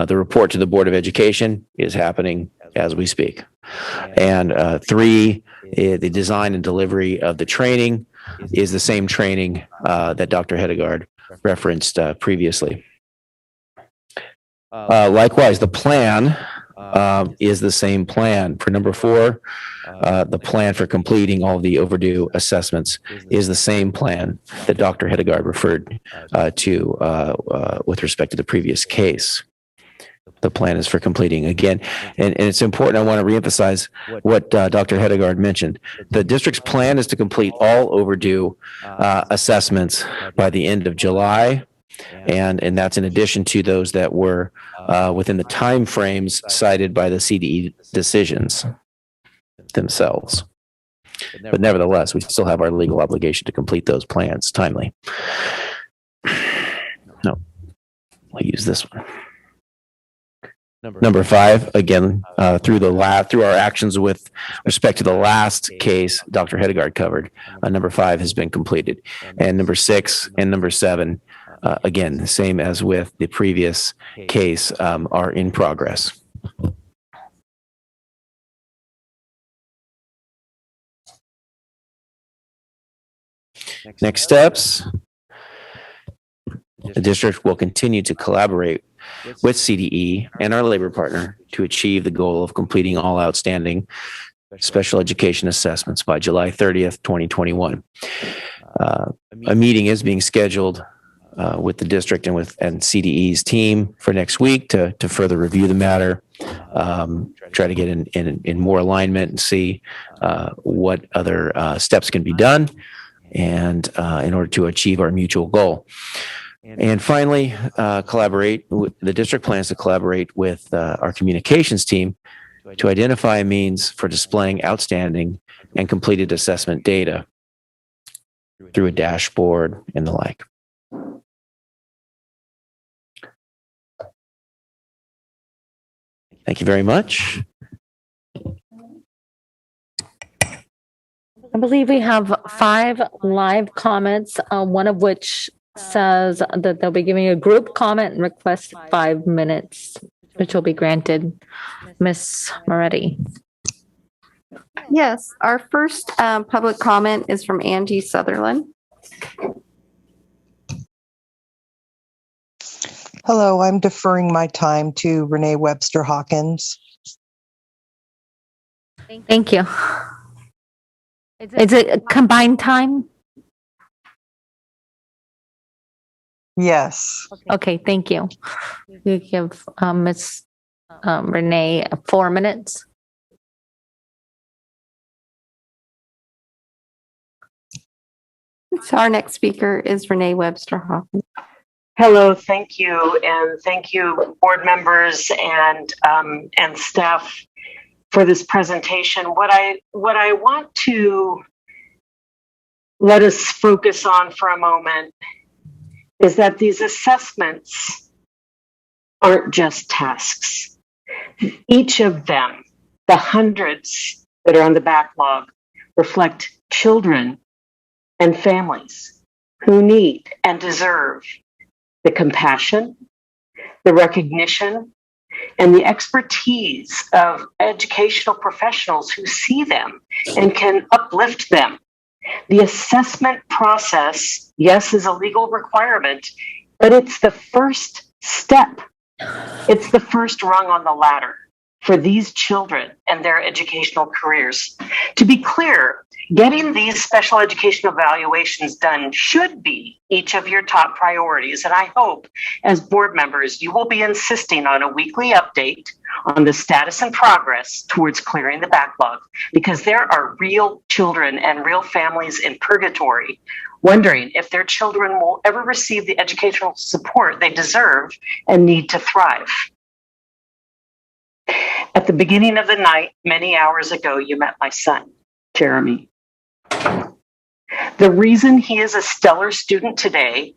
The report to the Board of Education is happening as we speak. And 3, the design and delivery of the training is the same training that Dr. Hedegaard referenced previously. Likewise, the plan is the same plan. For number 4, the plan for completing all the overdue assessments is the same plan that Dr. Hedegaard referred to with respect to the previous case. the plan is for completing. Again, and it's important, I want to reemphasize what Dr. Hedegaard mentioned. The district's plan is to complete all overdue assessments by the end of July. And that's in addition to those that were within the timeframes cited by the CDE decisions themselves. But nevertheless, we still have our legal obligation to complete those plans timely. No, I'll use this one. Number 5, again, through our actions with respect to the last case Dr. Hedegaard covered, number 5 has been completed. And number 6 and number 7, again, the same as with the previous case, are in progress. Next steps. The district will continue to collaborate with CDE and our labor partner to achieve the goal of completing all outstanding special education assessments by July 30th, 2021. A meeting is being scheduled with the district and CDE's team for next week to further review the matter, try to get in more alignment and see what other steps can be done and in order to achieve our mutual goal. And finally, the district plans to collaborate with our communications team to identify a means for displaying outstanding and completed assessment data through a dashboard and the like. Thank you very much. I believe we have 5 live comments, one of which says that they'll be giving a group comment and request 5 minutes, which will be granted. Ms. Moretti. Yes, our first public comment is from Angie Sutherland. Hello, I'm deferring my time to Renee Webster Hawkins. Thank you. Is it a combined time? Yes. Okay, thank you. You give Ms. Renee 4 minutes. So our next speaker is Renee Webster Hawkins. Hello, thank you, and thank you, board members and staff, for this presentation. What I want to let us focus on for a moment is that these assessments aren't just tasks. Each of them, the hundreds that are on the backlog, reflect children and families who need and deserve the compassion, the recognition, and the expertise of educational professionals who see them and can uplift them. The assessment process, yes, is a legal requirement, but it's the first step. It's the first rung on the ladder for these children and their educational careers. To be clear, getting these special education evaluations done should be each of your top priorities. And I hope as board members, you will be insisting on a weekly update on the status and progress towards clearing the backlog, because there are real children and real families in purgatory wondering if their children will ever receive the educational support they deserve and need to thrive. At the beginning of the night, many hours ago, you met my son, Jeremy. The reason he is a stellar student today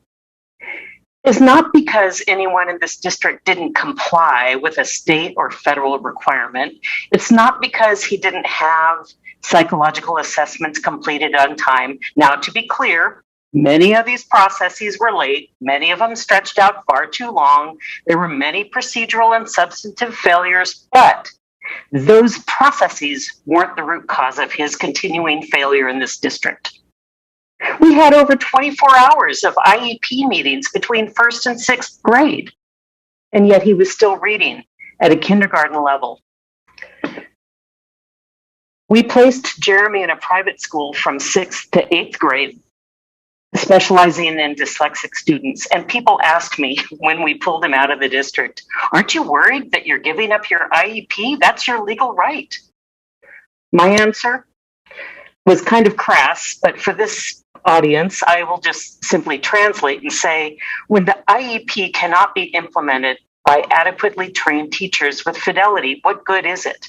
is not because anyone in this district didn't comply with a state or federal requirement. It's not because he didn't have psychological assessments completed on time. Now, to be clear, many of these processes were late. Many of them stretched out far too long. There were many procedural and substantive failures, but those processes weren't the root cause of his continuing failure in this district. We had over 24 hours of IEP meetings between 1st and 6th grade, and yet he was still reading at a kindergarten level. We placed Jeremy in a private school from 6th to 8th grade. specializing in dyslexic students. And people asked me when we pulled him out of the district, aren't you worried that you're giving up your IEP? That's your legal right. My answer was kind of crass, but for this audience, I will just simply translate and say, when the IEP cannot be implemented by adequately trained teachers with fidelity, what good is it?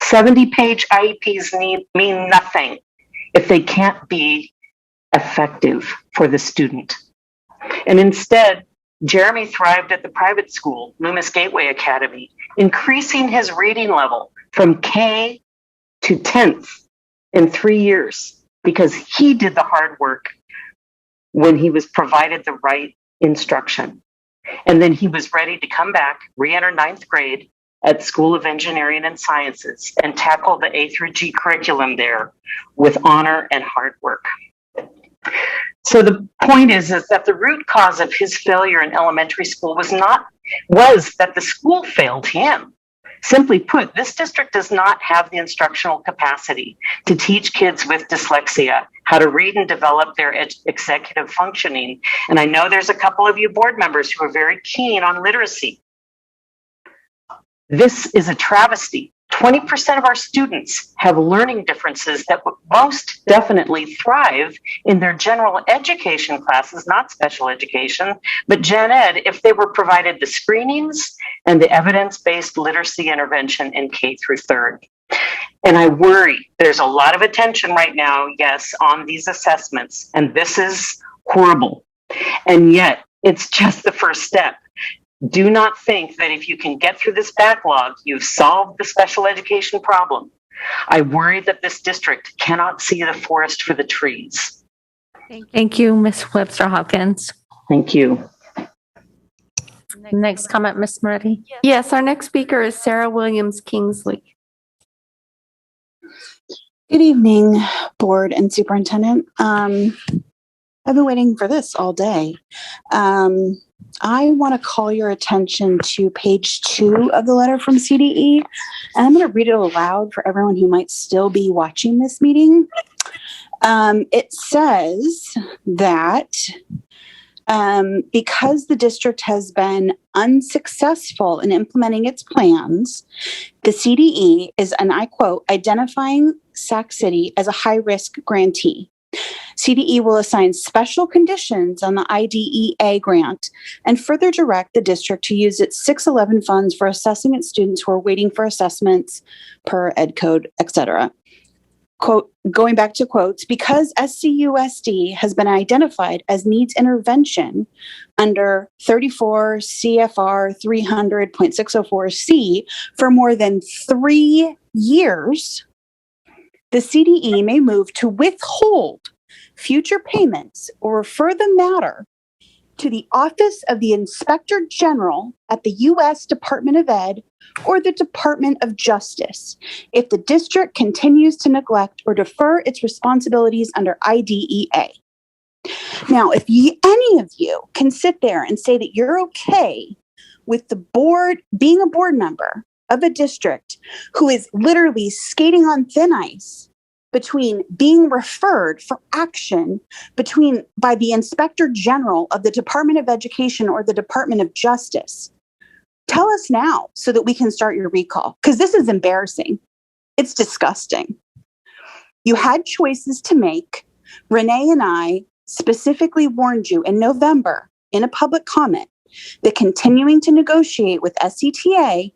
70-page IEPs mean nothing if they can't be effective for the student. And instead, Jeremy thrived at the private school, Loomis Gateway Academy, increasing his reading level from K to 10th in 3 years because he did the hard work when he was provided the right instruction. And then he was ready to come back, re-enter 9th grade at School of Engineering and Sciences and tackle the A through G curriculum there with honor and hard work. So the point is that the root cause of his failure in elementary school was that the school failed him. Simply put, this district does not have the instructional capacity to teach kids with dyslexia how to read and develop their executive functioning. And I know there's a couple of you board members who are very keen on literacy. This is a travesty. 20% of our students have learning differences that would most definitely thrive in their general education classes, not special education, but gen ed if they were provided the screenings and the evidence-based literacy intervention in K through 3rd. And I worry there's a lot of attention right now, yes, on these assessments, and this is horrible. And yet it's just the first step. Do not think that if you can get through this backlog, you've solved the special education problem. I worry that this district cannot see the forest for the trees. Thank you, Ms. Webster Hawkins. Thank you. Next comment, Ms. Moretti. Yes, our next speaker is Sarah Williams Kingsley. Good evening, board and superintendent. I've been waiting for this all day. I want to call your attention to page 2 of the letter from CDE, and I'm going to read it aloud for everyone who might still be watching this meeting. It says that because the district has been unsuccessful in implementing its plans, the CDE is, and I quote, identifying Sac City as a high-risk grantee. CDE will assign special conditions on the IDEA grant and further direct the district to use its 611 funds for assessing its students who are waiting for assessments per ed code, etc. Quote, going back to quotes, because SCUSD has been identified as needs intervention under 34 CFR 300.604C for more than 3 years, the CDE may move to withhold future payments or refer the matter to the Office of the Inspector General at the U.S. Department of Ed or the Department of Justice if the district continues to neglect or defer its responsibilities under IDEA. Now, if any of you can sit there and say that you're okay with the board being a board member of a district who is literally skating on thin ice between being referred for action by the Inspector General of the Department of Education or the Department of Justice, tell us now so that we can start your recall, because this is embarrassing. It's disgusting. You had choices to make. Renee and I specifically warned you in November in a public comment that continuing to negotiate with SCTA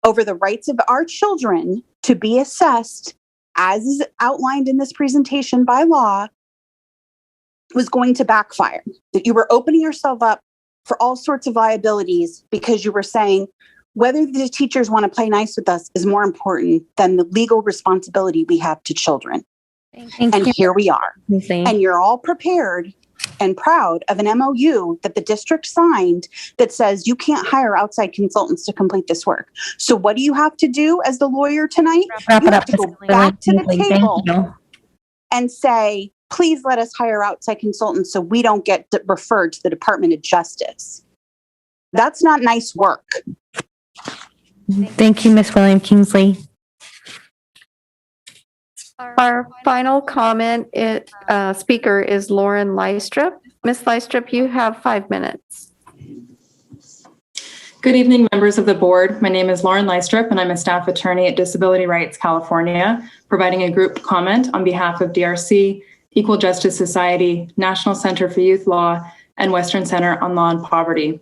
over the rights of our children to be assessed, as is outlined in this presentation by law, was going to backfire. That you were opening yourself up for all sorts of liabilities because you were saying whether the teachers want to play nice with us is more important than the legal responsibility we have to children. And here we are. And you're all prepared and proud of an MOU that the district signed that says you can't hire outside consultants to complete this work. So what do you have to do as the lawyer tonight? You have to go back to the table and say, please let us hire outside consultants so we don't get referred to the Department of Justice. That's not nice work. Thank you, Ms. William Kingsley. Our final speaker is Lauren Lystrup. Ms. Lystrup, you have 5 minutes. Good evening, members of the board. My name is Lauren Lystrup, and I'm a staff attorney at Disability Rights California, providing a group comment on behalf of DRC, Equal Justice Society, National Center for Youth Law, and Western Center on Law and Poverty.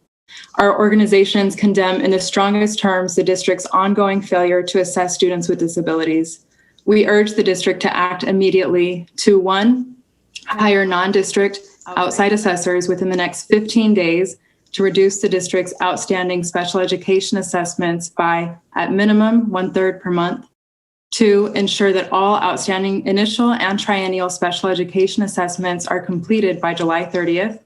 Our organizations condemn in the strongest terms the district's ongoing failure to assess students with disabilities. We urge the district to act immediately to 1, hire non-district outside assessors within the next 15 days to reduce the district's outstanding special education assessments by, at minimum, 1/3 per month. 2, ensure that all outstanding initial and triennial special education assessments are completed by July 30th.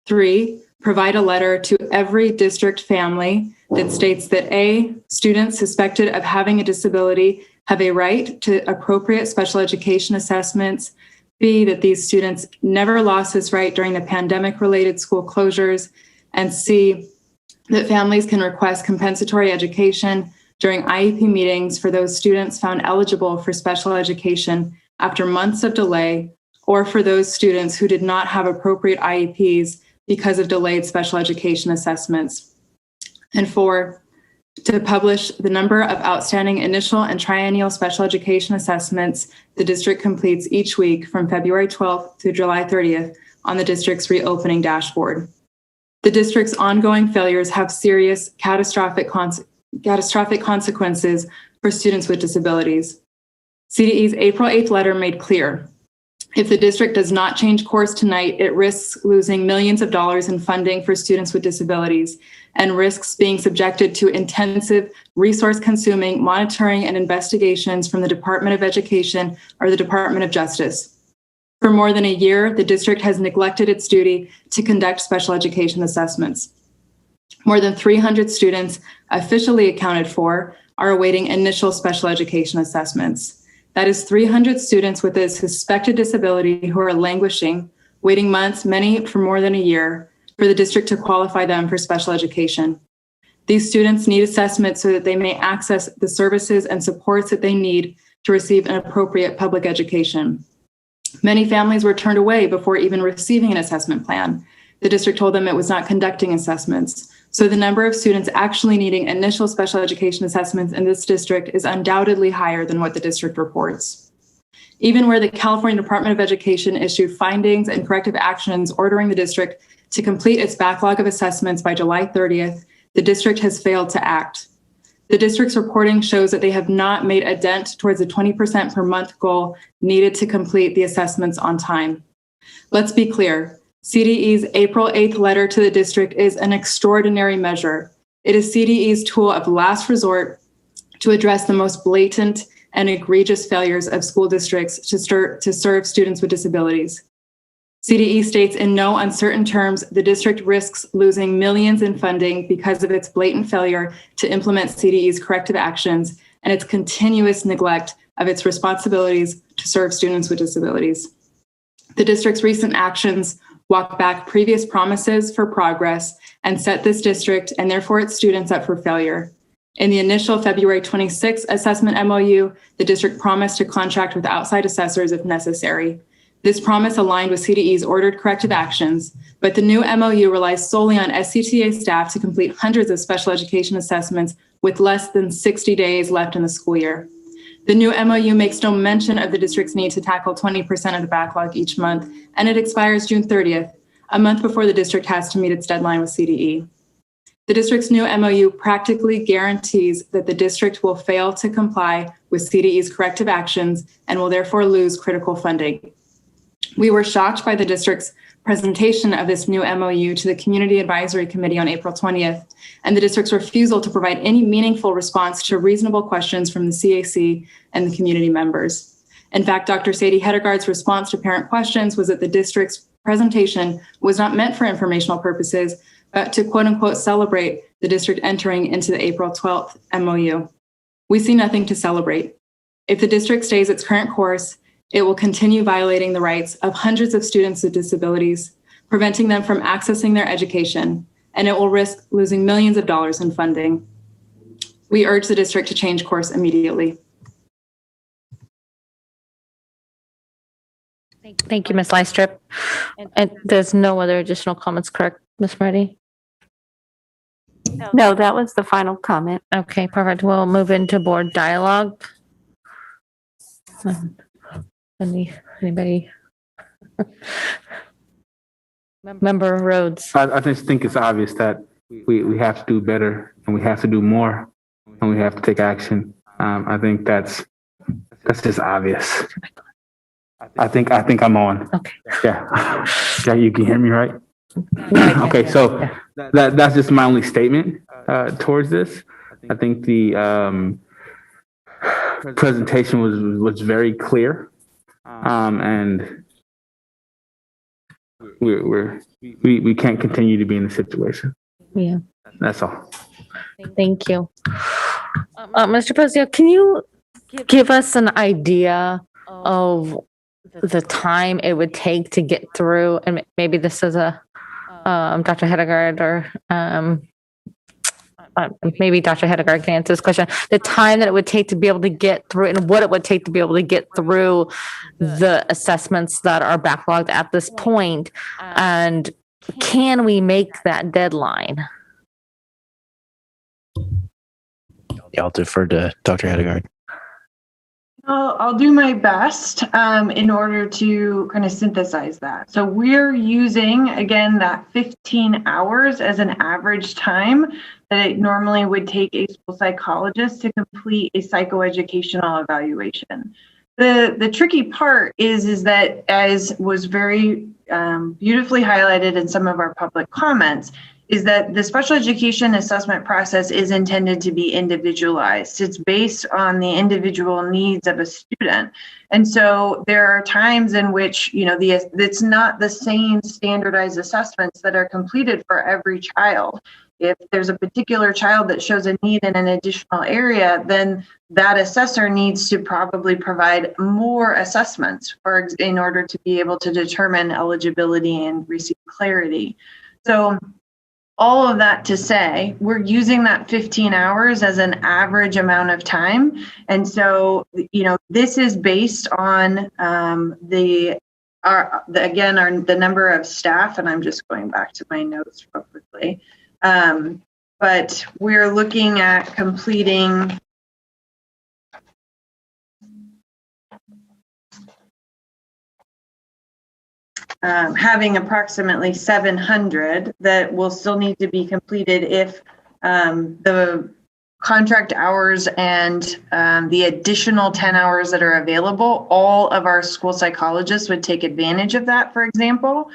3, provide a letter to every district family that states that A, students suspected of having a disability have a right to appropriate special education assessments. B, that these students never lost this right during the pandemic-related school closures. And C, that families can request compensatory education during IEP meetings for those students found eligible for special education after months of delay, or for those students who did not have appropriate IEPs because of delayed special education assessments. And 4, to publish the number of outstanding initial and triennial special education assessments the district completes each week from February 12th through July 30th on the district's reopening dashboard. The district's ongoing failures have serious catastrophic consequences for students with disabilities. CDE's April 8th letter made clear, if the district does not change course tonight, it risks losing millions of dollars in funding for students with disabilities and risks being subjected to intensive, resource-consuming monitoring and investigations from the Department of Education or the Department of Justice. For more than a year, the district has neglected its duty to conduct special education assessments. More than 300 students officially accounted for are awaiting initial special education assessments. That is 300 students with a suspected disability who are languishing, waiting months, many for more than a year, for the district to qualify them for special education. These students need assessment so that they may access the services and supports that they need to receive an appropriate public education. Many families were turned away before even receiving an assessment plan. The district told them it was not conducting assessments. So the number of students actually needing initial special education assessments in this district is undoubtedly higher than what the district reports. Even where the California Department of Education issued findings and corrective actions ordering the district to complete its backlog of assessments by July 30th, the district has failed to act. The district's reporting shows that they have not made a dent towards the 20% per month goal needed to complete the assessments on time. Let's be clear. CDE's April 8th letter to the district is an extraordinary measure. It is CDE's tool of last resort to address the most blatant and egregious failures of school districts to serve students with disabilities. CDE states in no uncertain terms, the district risks losing millions in funding because of its blatant failure to implement CDE's corrective actions and its continuous neglect of its responsibilities to serve students with disabilities. The district's recent actions walk back previous promises for progress and set this district and therefore its students up for failure. In the initial February 26 assessment MOU, the district promised to contract with outside assessors if necessary. This promise aligned with CDE's ordered corrective actions, but the new MOU relies solely on SCTA staff to complete hundreds of special education assessments with less than 60 days left in the school year. The new MOU makes no mention of the district's need to tackle 20% of the backlog each month, and it expires June 30th, a month before the district has to meet its deadline with CDE. The district's new MOU practically guarantees that the district will fail to comply with CDE's corrective actions and will therefore lose critical funding. We were shocked by the district's presentation of this new MOU to the Community Advisory Committee on April 20th, and the district's refusal to provide any meaningful response to reasonable questions from the CAC and the community members. In fact, Dr. Sadie Hedegaard's response to parent questions was that the district's presentation was not meant for informational purposes, but to quote unquote celebrate the district entering into the April 12th MOU. We see nothing to celebrate. If the district stays its current course, it will continue violating the rights of hundreds of students with disabilities, preventing them from accessing their education, and it will risk losing millions of dollars in funding. We urge the district to change course immediately. Thank you, Ms. Lystrip. And there's no other additional comments, correct, Ms. Moretti? No, that was the final comment. Okay, perfect. We'll move into board dialogue. Anybody? Member Rhodes. I just think it's obvious that we have to do better and we have to do more and we have to take action. I think that's just obvious. I think I'm on. Okay. Yeah. Yeah, you can hear me, right? Okay, so that's just my only statement towards this. I think the presentation was very clear, and we can't continue to be in this situation. Yeah. That's all. Thank you. Mr. Posio, can you give us an idea of the time it would take to get through, and maybe this is a Dr. Hedegaard or maybe Dr. Hedegaard can answer this question, the time that it would take to be able to get through and what it would take to be able to get through the assessments that are backlogged at this point, and can we make that deadline? I'll defer to Dr. Hedegaard. I'll do my best in order to kind of synthesize that. So we're using, again, that 15 hours as an average time that it normally would take a school psychologist to complete a psychoeducational evaluation. The tricky part is that, as was very beautifully highlighted in some of our public comments, is that the special education assessment process is intended to be individualized. It's based on the individual needs of a student. And so there are times in which, it's not the same standardized assessments that are completed for every child. If there's a particular child that shows a need in an additional area, then that assessor needs to probably provide more assessments in order to be able to determine eligibility and receive clarity. So all of that to say, we're using that 15 hours as an average amount of time. And so, this is based on the number of staff, and I'm just going back to my notes real quickly. But we're looking at completing having approximately 700 that will still need to be completed if the contract hours and the additional 10 hours that are available, all of our school psychologists would take advantage of that, for example.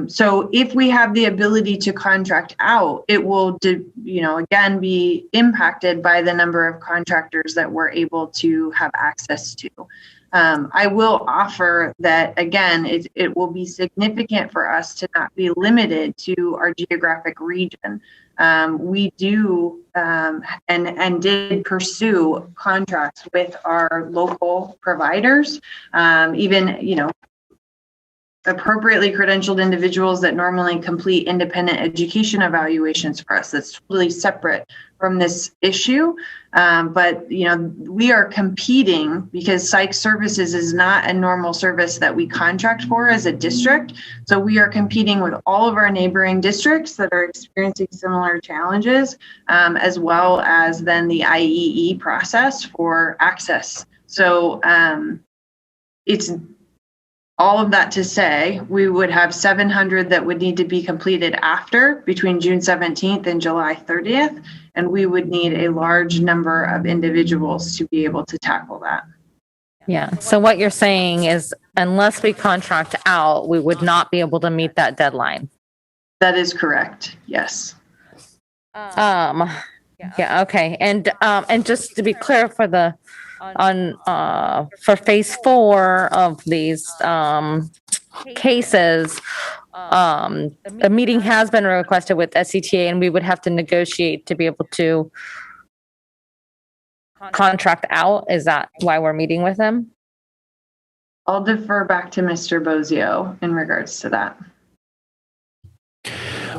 So if we have the ability to contract out, it will, again, be impacted by the number of contractors that we're able to have access to. I will offer that, again, it will be significant for us to not be limited to our geographic region. We do and did pursue contracts with our local providers, even, appropriately credentialed individuals that normally complete independent education evaluations for us. That's totally separate from this issue. But, we are competing because psych services is not a normal service that we contract for as a district. So we are competing with all of our neighboring districts that are experiencing similar challenges, as well as then the IEE process for access. So it's all of that to say, we would have 700 that would need to be completed between June 17th and July 30th, and we would need a large number of individuals to be able to tackle that. Yeah, so what you're saying is unless we contract out, we would not be able to meet that deadline. That is correct, yes. Yeah, okay. And just to be clear for for phase 4 of these cases, a meeting has been requested with SCTA, and we would have to negotiate to be able to contract out. Is that why we're meeting with them? I'll defer back to Mr. Bozio in regards to that.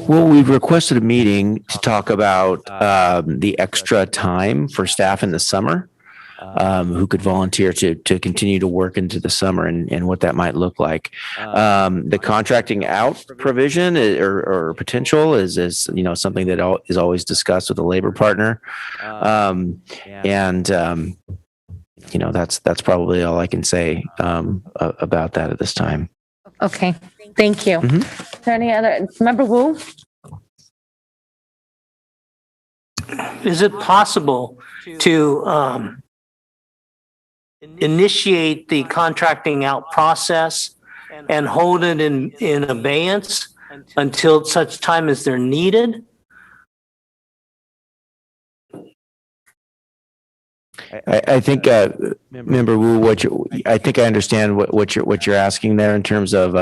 Well, we've requested a meeting to talk about the extra time for staff in the summer. who could volunteer to continue to work into the summer and what that might look like. The contracting out provision or potential is something that is always discussed with a labor partner. That's probably all I can say about that at this time. Okay, thank you. Is there any other, Member Wu? Is it possible to initiate the contracting out process and hold it in abeyance until such time as they're needed? I think, Member Wu, I think I understand what you're asking there in terms of.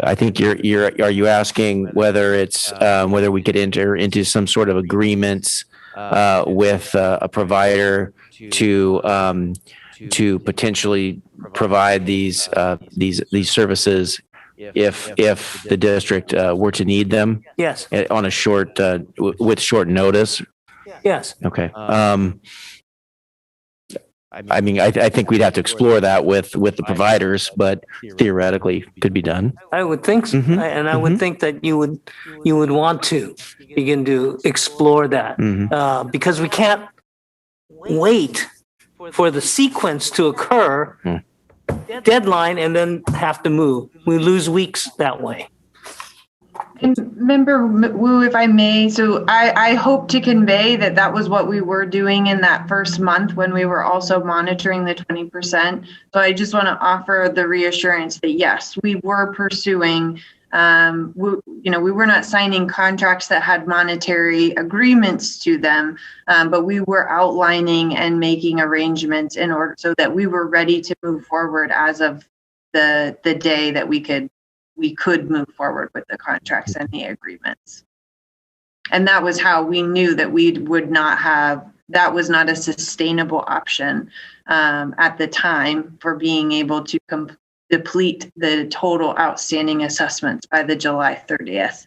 I think are you asking whether it's whether we could enter into some sort of agreements with a provider to potentially provide these services if the district were to need them? Yes. On a short with short notice. Yes. Okay. I mean, I think we'd have to explore that with the providers, but theoretically could be done. I would think so. And I would think that you would want to begin to explore that because we can't wait for the sequence to occur, deadline, and then have to move. We lose weeks that way. And Member Wu, if I may, so I hope to convey that was what we were doing in that first month when we were also monitoring the 20%. So I just want to offer the reassurance that yes, we were pursuing, we were not signing contracts that had monetary agreements to them, but we were outlining and making arrangements in order so that we were ready to move forward as of the day that we could move forward with the contracts and the agreements. And that was how we knew that that was not a sustainable option at the time for being able to deplete the total outstanding assessments by the July 30th.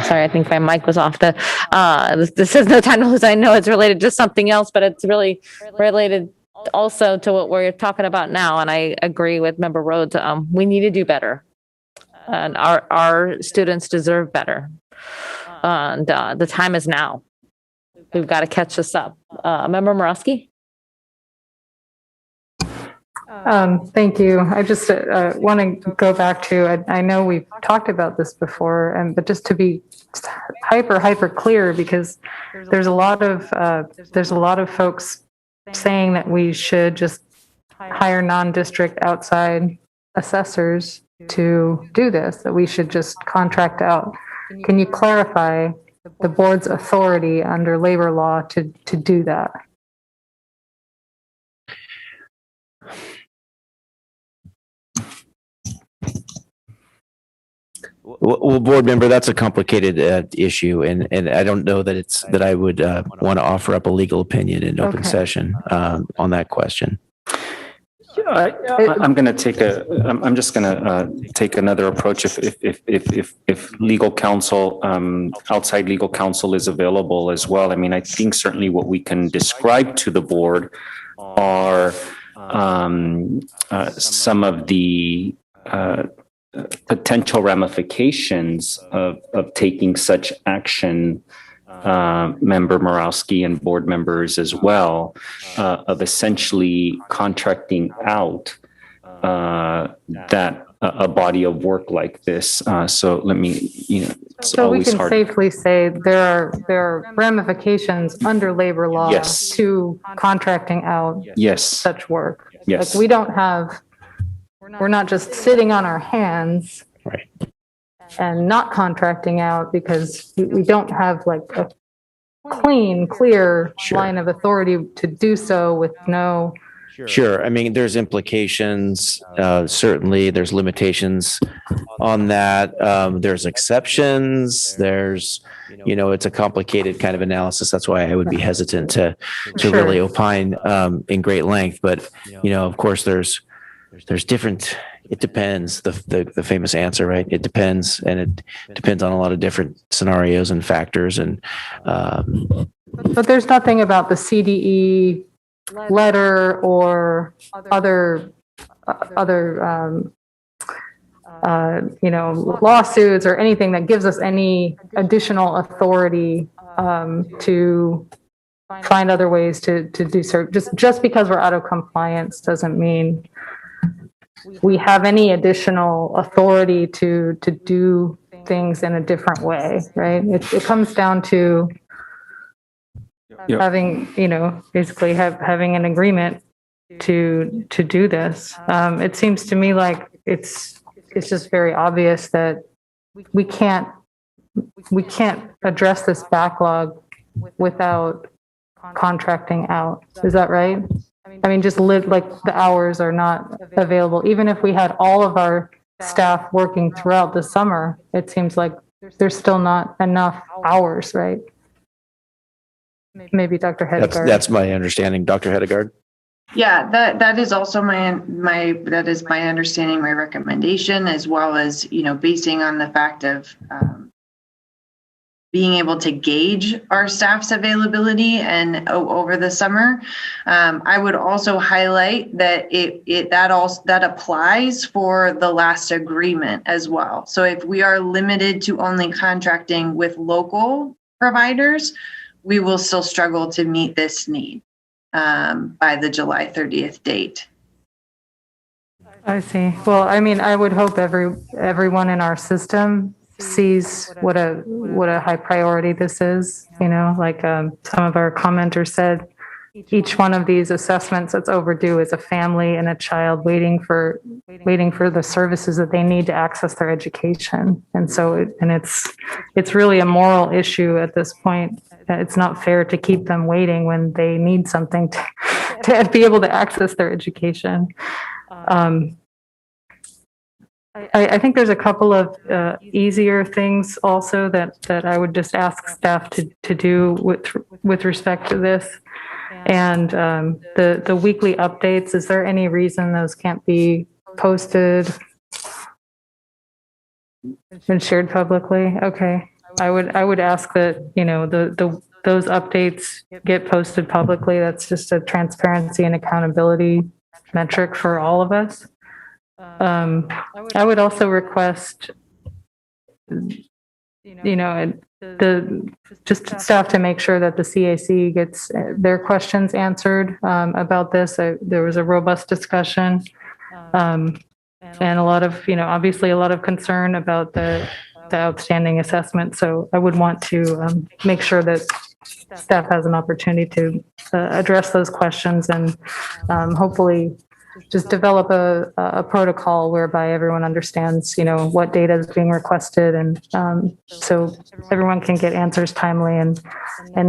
Sorry, I think my mic was off. This is no time to lose. I know it's related to something else, but it's really related also to what we're talking about now. And I agree with Member Rhodes. We need to do better, and our students deserve better. And the time is now. We've got to catch this up. Member Morosky? Thank you. I just want to go back to, I know we've talked about this before, but just to be hyper clear, because there's a lot of folks saying that we should just hire non-district outside assessors to do this, that we should just contract out. Can you clarify the board's authority under labor law to do that? Well, board member, that's a complicated issue, and I don't know that I would want to offer up a legal opinion in open session on that question. I'm just going to take another approach if legal counsel, outside legal counsel is available as well. I mean, I think certainly what we can describe to the board are some of the potential ramifications of taking such action, Member Morosky and board members as well, of essentially contracting out that a body of work like this. So let me, it's so we always can hard. safely say there are ramifications under labor law Yes. to contracting out such work. Yes. Like we're not just sitting on our hands and not contracting out because we don't have like a clear line of authority to do so with no Sure. I mean, there's implications. Certainly, there's limitations on that. There's exceptions. There's, it's a complicated kind of analysis. That's why I would be hesitant to really opine in great length. But of course, there's different. It depends. The famous answer, right? It depends, and it depends on a lot of different scenarios and factors. And but there's nothing about the CDE letter or other lawsuits or anything that gives us any additional authority to find other ways to do so. Just because we're out of compliance doesn't mean we have any additional authority to do things in a different way, right? It comes down to having, basically having an agreement to do this. It seems to me like it's just very obvious that we can't address this backlog without contracting out. Is that right? I mean, just like the hours are not available. Even if we had all of our staff working throughout the summer, it seems like there's still not enough hours, right? Maybe Dr. Hedegaard. That's my understanding, Dr. Hedegaard. Yeah, that is also my understanding, my recommendation, as well as, basing on the fact of being able to gauge our staff's availability and over the summer. I would also highlight that that applies for the last agreement as well. So if we are limited to only contracting with local providers, we will still struggle to meet this need by the July 30th date. I see. Well, I mean, I would hope everyone in our system sees what a high priority this is. Like some of our commenters said, each one of these assessments that's overdue is a family and a child waiting for the services that they need to access their education. And so it's really a moral issue at this point. It's not fair to keep them waiting when they need something to be able to access their education. I think there's a couple of easier things also that I would just ask staff to do with respect to this. And the weekly updates, is there any reason those can't be posted and shared publicly? Okay. I would ask that, those updates get posted publicly. That's just a transparency and accountability metric for all of us. I would also request, just staff to make sure that the CAC gets their questions answered about this. There was a robust discussion and a lot of, obviously a lot of concern about the outstanding assessment. So I would want to make sure that staff has an opportunity to address those questions and hopefully just develop a protocol whereby everyone understands, what data is being requested, and so everyone can get answers timely and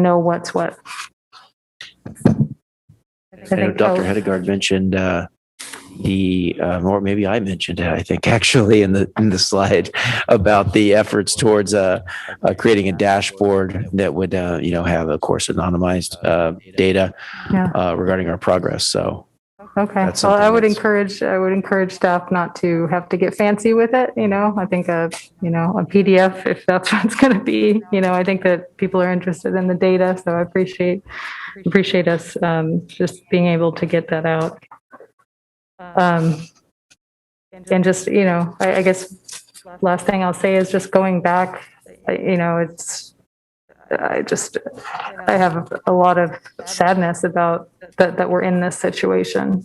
know what's what. I know Dr. Hedegaard mentioned or maybe I mentioned it, I think actually in the slide about the efforts towards creating a dashboard that would have, of course, anonymized data regarding our progress. So. Okay. Well, I would encourage staff not to have to get fancy with it. I think a PDF, if that's what it's going to be, I think that people are interested in the data. So I appreciate us just being able to get that out. And just, I guess last thing I'll say is just going back, I have a lot of sadness about that we're in this situation.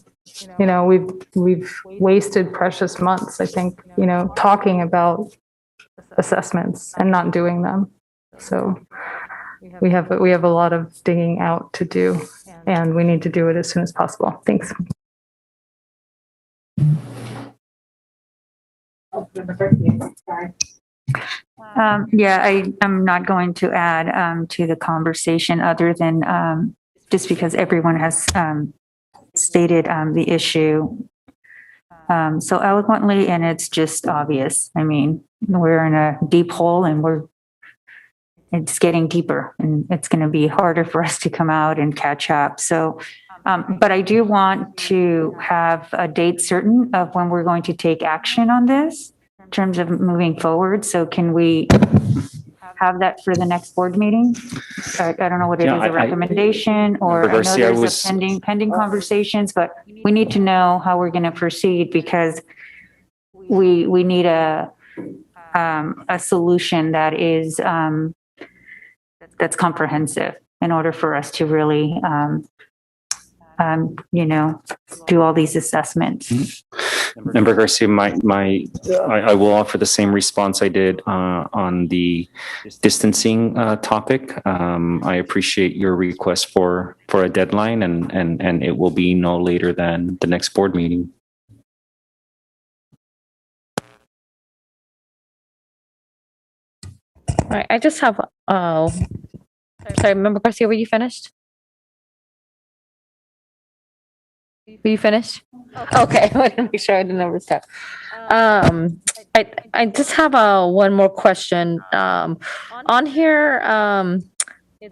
We've wasted precious months, I think, talking about assessments and not doing them. So we have a lot of digging out to do, and we need to do it as soon as possible. Thanks. I'm not going to add to the conversation other than just because everyone has stated the issue so eloquently, and it's just obvious. I mean, we're in a deep hole, and it's getting deeper, and it's going to be harder for us to come out and catch up. So, but I do want to have a date certain of when we're going to take action on this in terms of moving forward. So can we have that for the next board meeting? I don't know what it is, a recommendation, or I know there's a pending conversations, but we need to know how we're going to proceed, because we need a solution that is that's comprehensive in order for us to really do all these assessments. Member Garcia, I will offer the same response I did on the distancing topic. I appreciate your request for a deadline, and it will be no later than the next board meeting. All right, I just have, sorry, Member Garcia, were you finished? Were you finished? Okay, I wanted to make sure I didn't overstep. I just have one more question. On here,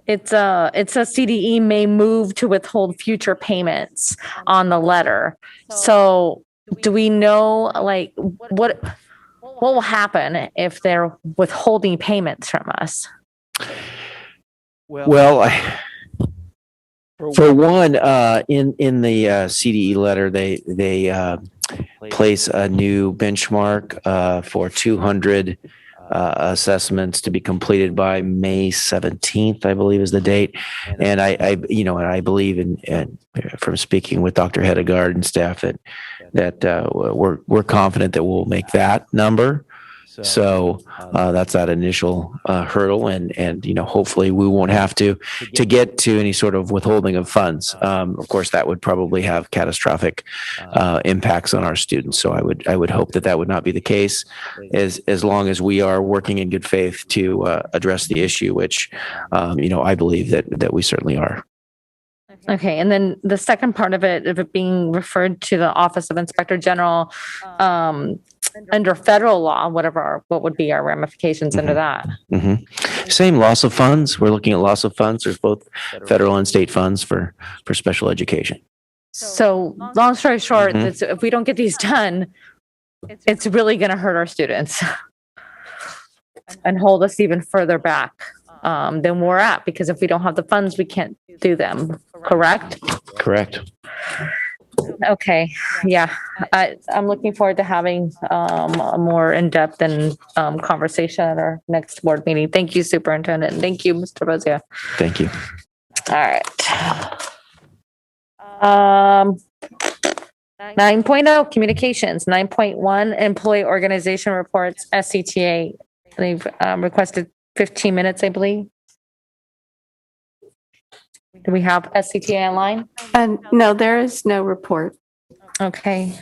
it's a CDE may move to withhold future payments on the letter. So do we know, like, what will happen if they're withholding payments from us? Well, for one, in the CDE letter, they place a new benchmark for 200 assessments to be completed by May 17th, I believe is the date. And I believe in from speaking with Dr. Hedegaard and staff that we're confident that we'll make that number. So that's that initial hurdle, and hopefully we won't have to get to any sort of withholding of funds. Of course, that would probably have catastrophic impacts on our students. So I would hope that would not be the case, as long as we are working in good faith to address the issue, which I believe that we certainly are. Okay, and then the second part of it being referred to the Office of Inspector General, under federal law, what would be our ramifications under that? Same, loss of funds. We're looking at loss of funds. There's both federal and state funds for special education. So long story short, if we don't get these done, it's really going to hurt our students and hold us even further back than we're at, because if we don't have the funds, we can't do them. Correct? Correct. Okay. Yeah. I'm looking forward to having a more in-depth and conversation at our next board meeting. Thank you, Superintendent. Thank you, Mr. Bozia. Thank you. All right. 9.0 communications. 9.1 employee organization reports, SCTA. They've requested 15 minutes, I believe. Do we have SCTA online? No, there is no report. Okay.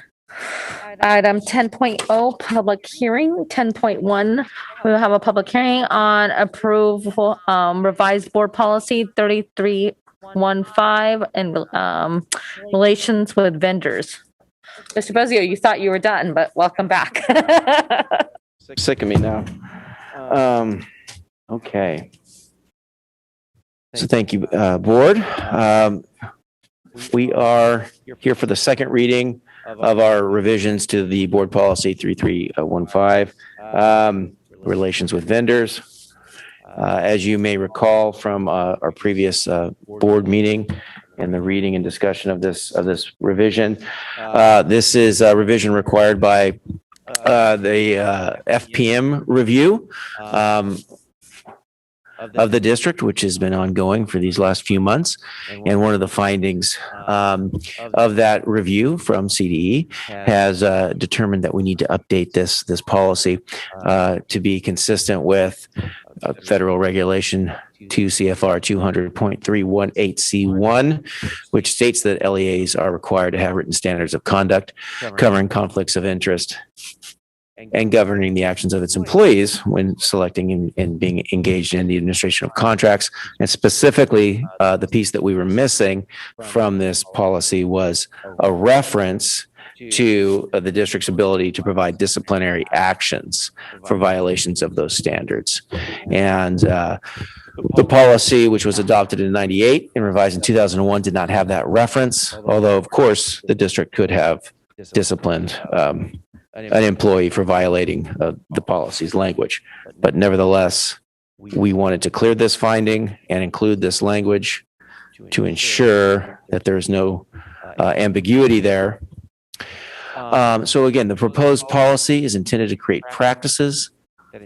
Item 10.0, public hearing. 10.1, we'll have a public hearing on approval, revised board policy 3315 and relations with vendors. Mr. Bozio, you thought you were done, but welcome back. Sick of me now. Okay. So thank you, board. We are here for the second reading of our revisions to the board policy 3315, relations with vendors. As you may recall from our previous board meeting and the reading and discussion of this revision, this is a revision required by the FPM review of the district, which has been ongoing for these last few months. And one of the findings of that review from CDE has determined that we need to update this policy to be consistent with federal regulation 2 CFR 200.318C1, which states that LEAs are required to have written standards of conduct covering conflicts of interest and governing the actions of its employees when selecting and being engaged in the administration of contracts. And specifically, the piece that we were missing from this policy was a reference to the district's ability to provide disciplinary actions for violations of those standards. And the policy, which was adopted in 98 and revised in 2001, did not have that reference, although, of course, the district could have disciplined an employee for violating the policy's language. But nevertheless, we wanted to clear this finding and include this language to ensure that there is no ambiguity there. So again, the proposed policy is intended to create practices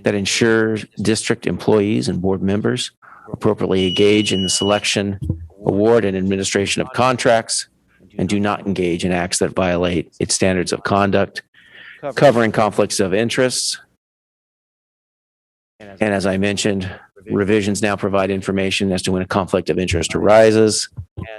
that ensure district employees and board members appropriately engage in the selection, award, and administration of contracts, and do not engage in acts that violate its standards of conduct, covering conflicts of interests. And as I mentioned, revisions now provide information as to when a conflict of interest arises,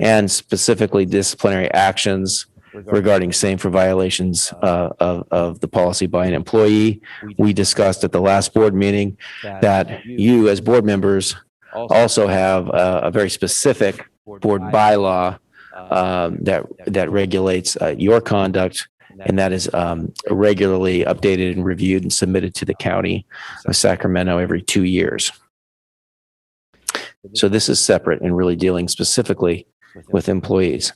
and specifically disciplinary actions regarding same for violations of the policy by an employee. We discussed at the last board meeting that you as board members also have a very specific board bylaw that regulates your conduct, and that is regularly updated and reviewed and submitted to the county of Sacramento every 2 years. So this is separate and really dealing specifically with employees.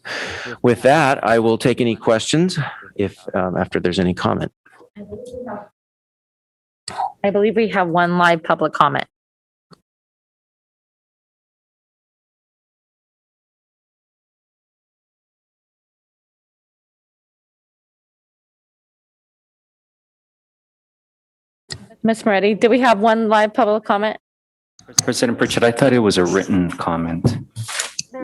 With that, I will take any questions if after there's any comment. I believe we have one live public comment. Ms. Moretti, do we have one live public comment? President Pritchett, I thought it was a written comment.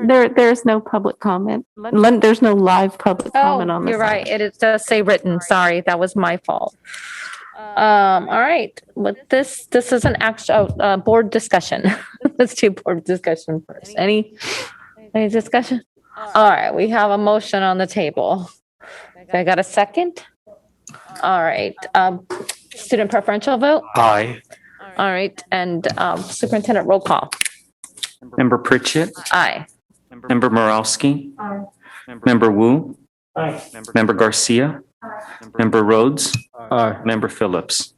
There's no public comment. There's no live public comment on this. You're right. It does say written. Sorry, that was my fault. All right. With this is an actual board discussion. Let's do board discussion first. Any discussion? All right. We have a motion on the table. I got a second. All right. Student preferential vote? Aye. All right. And superintendent roll call? Member Pritchett? Aye. Member Morowski? Member Wu? Aye. Member Garcia? Member Rhodes? Member Phillips?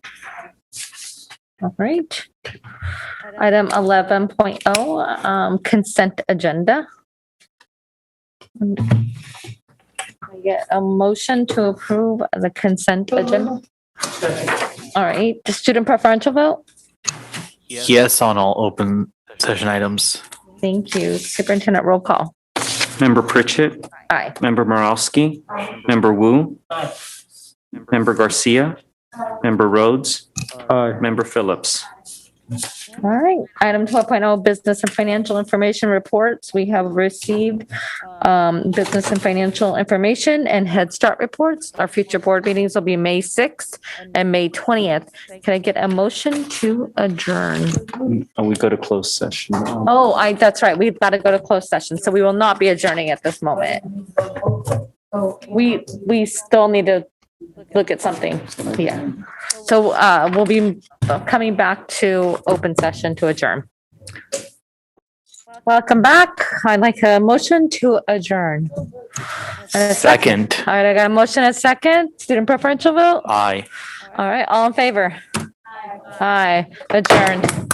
All right. Item 11.0, consent agenda. I get a motion to approve the consent agenda. All right. The student preferential vote? Yes on all open session items. Thank you. Superintendent roll call? Member Pritchett? Aye. Member Morowski? Member Wu? Member Garcia? Member Rhodes? Member Phillips? All right. Item 12.0, business and financial information reports. We have received business and financial information and Head Start reports. Our future board meetings will be May 6th and May 20th. Can I get a motion to adjourn? We go to closed session. That's right. We've got to go to closed session. So we will not be adjourning at this moment. We still need to look at something. Yeah. So we'll be coming back to open session to adjourn. Welcome back. I'd like a motion to adjourn. Second. All right, I got a motion and a second. Student preferential vote? Aye. All right, all in favor? Aye. Adjourned.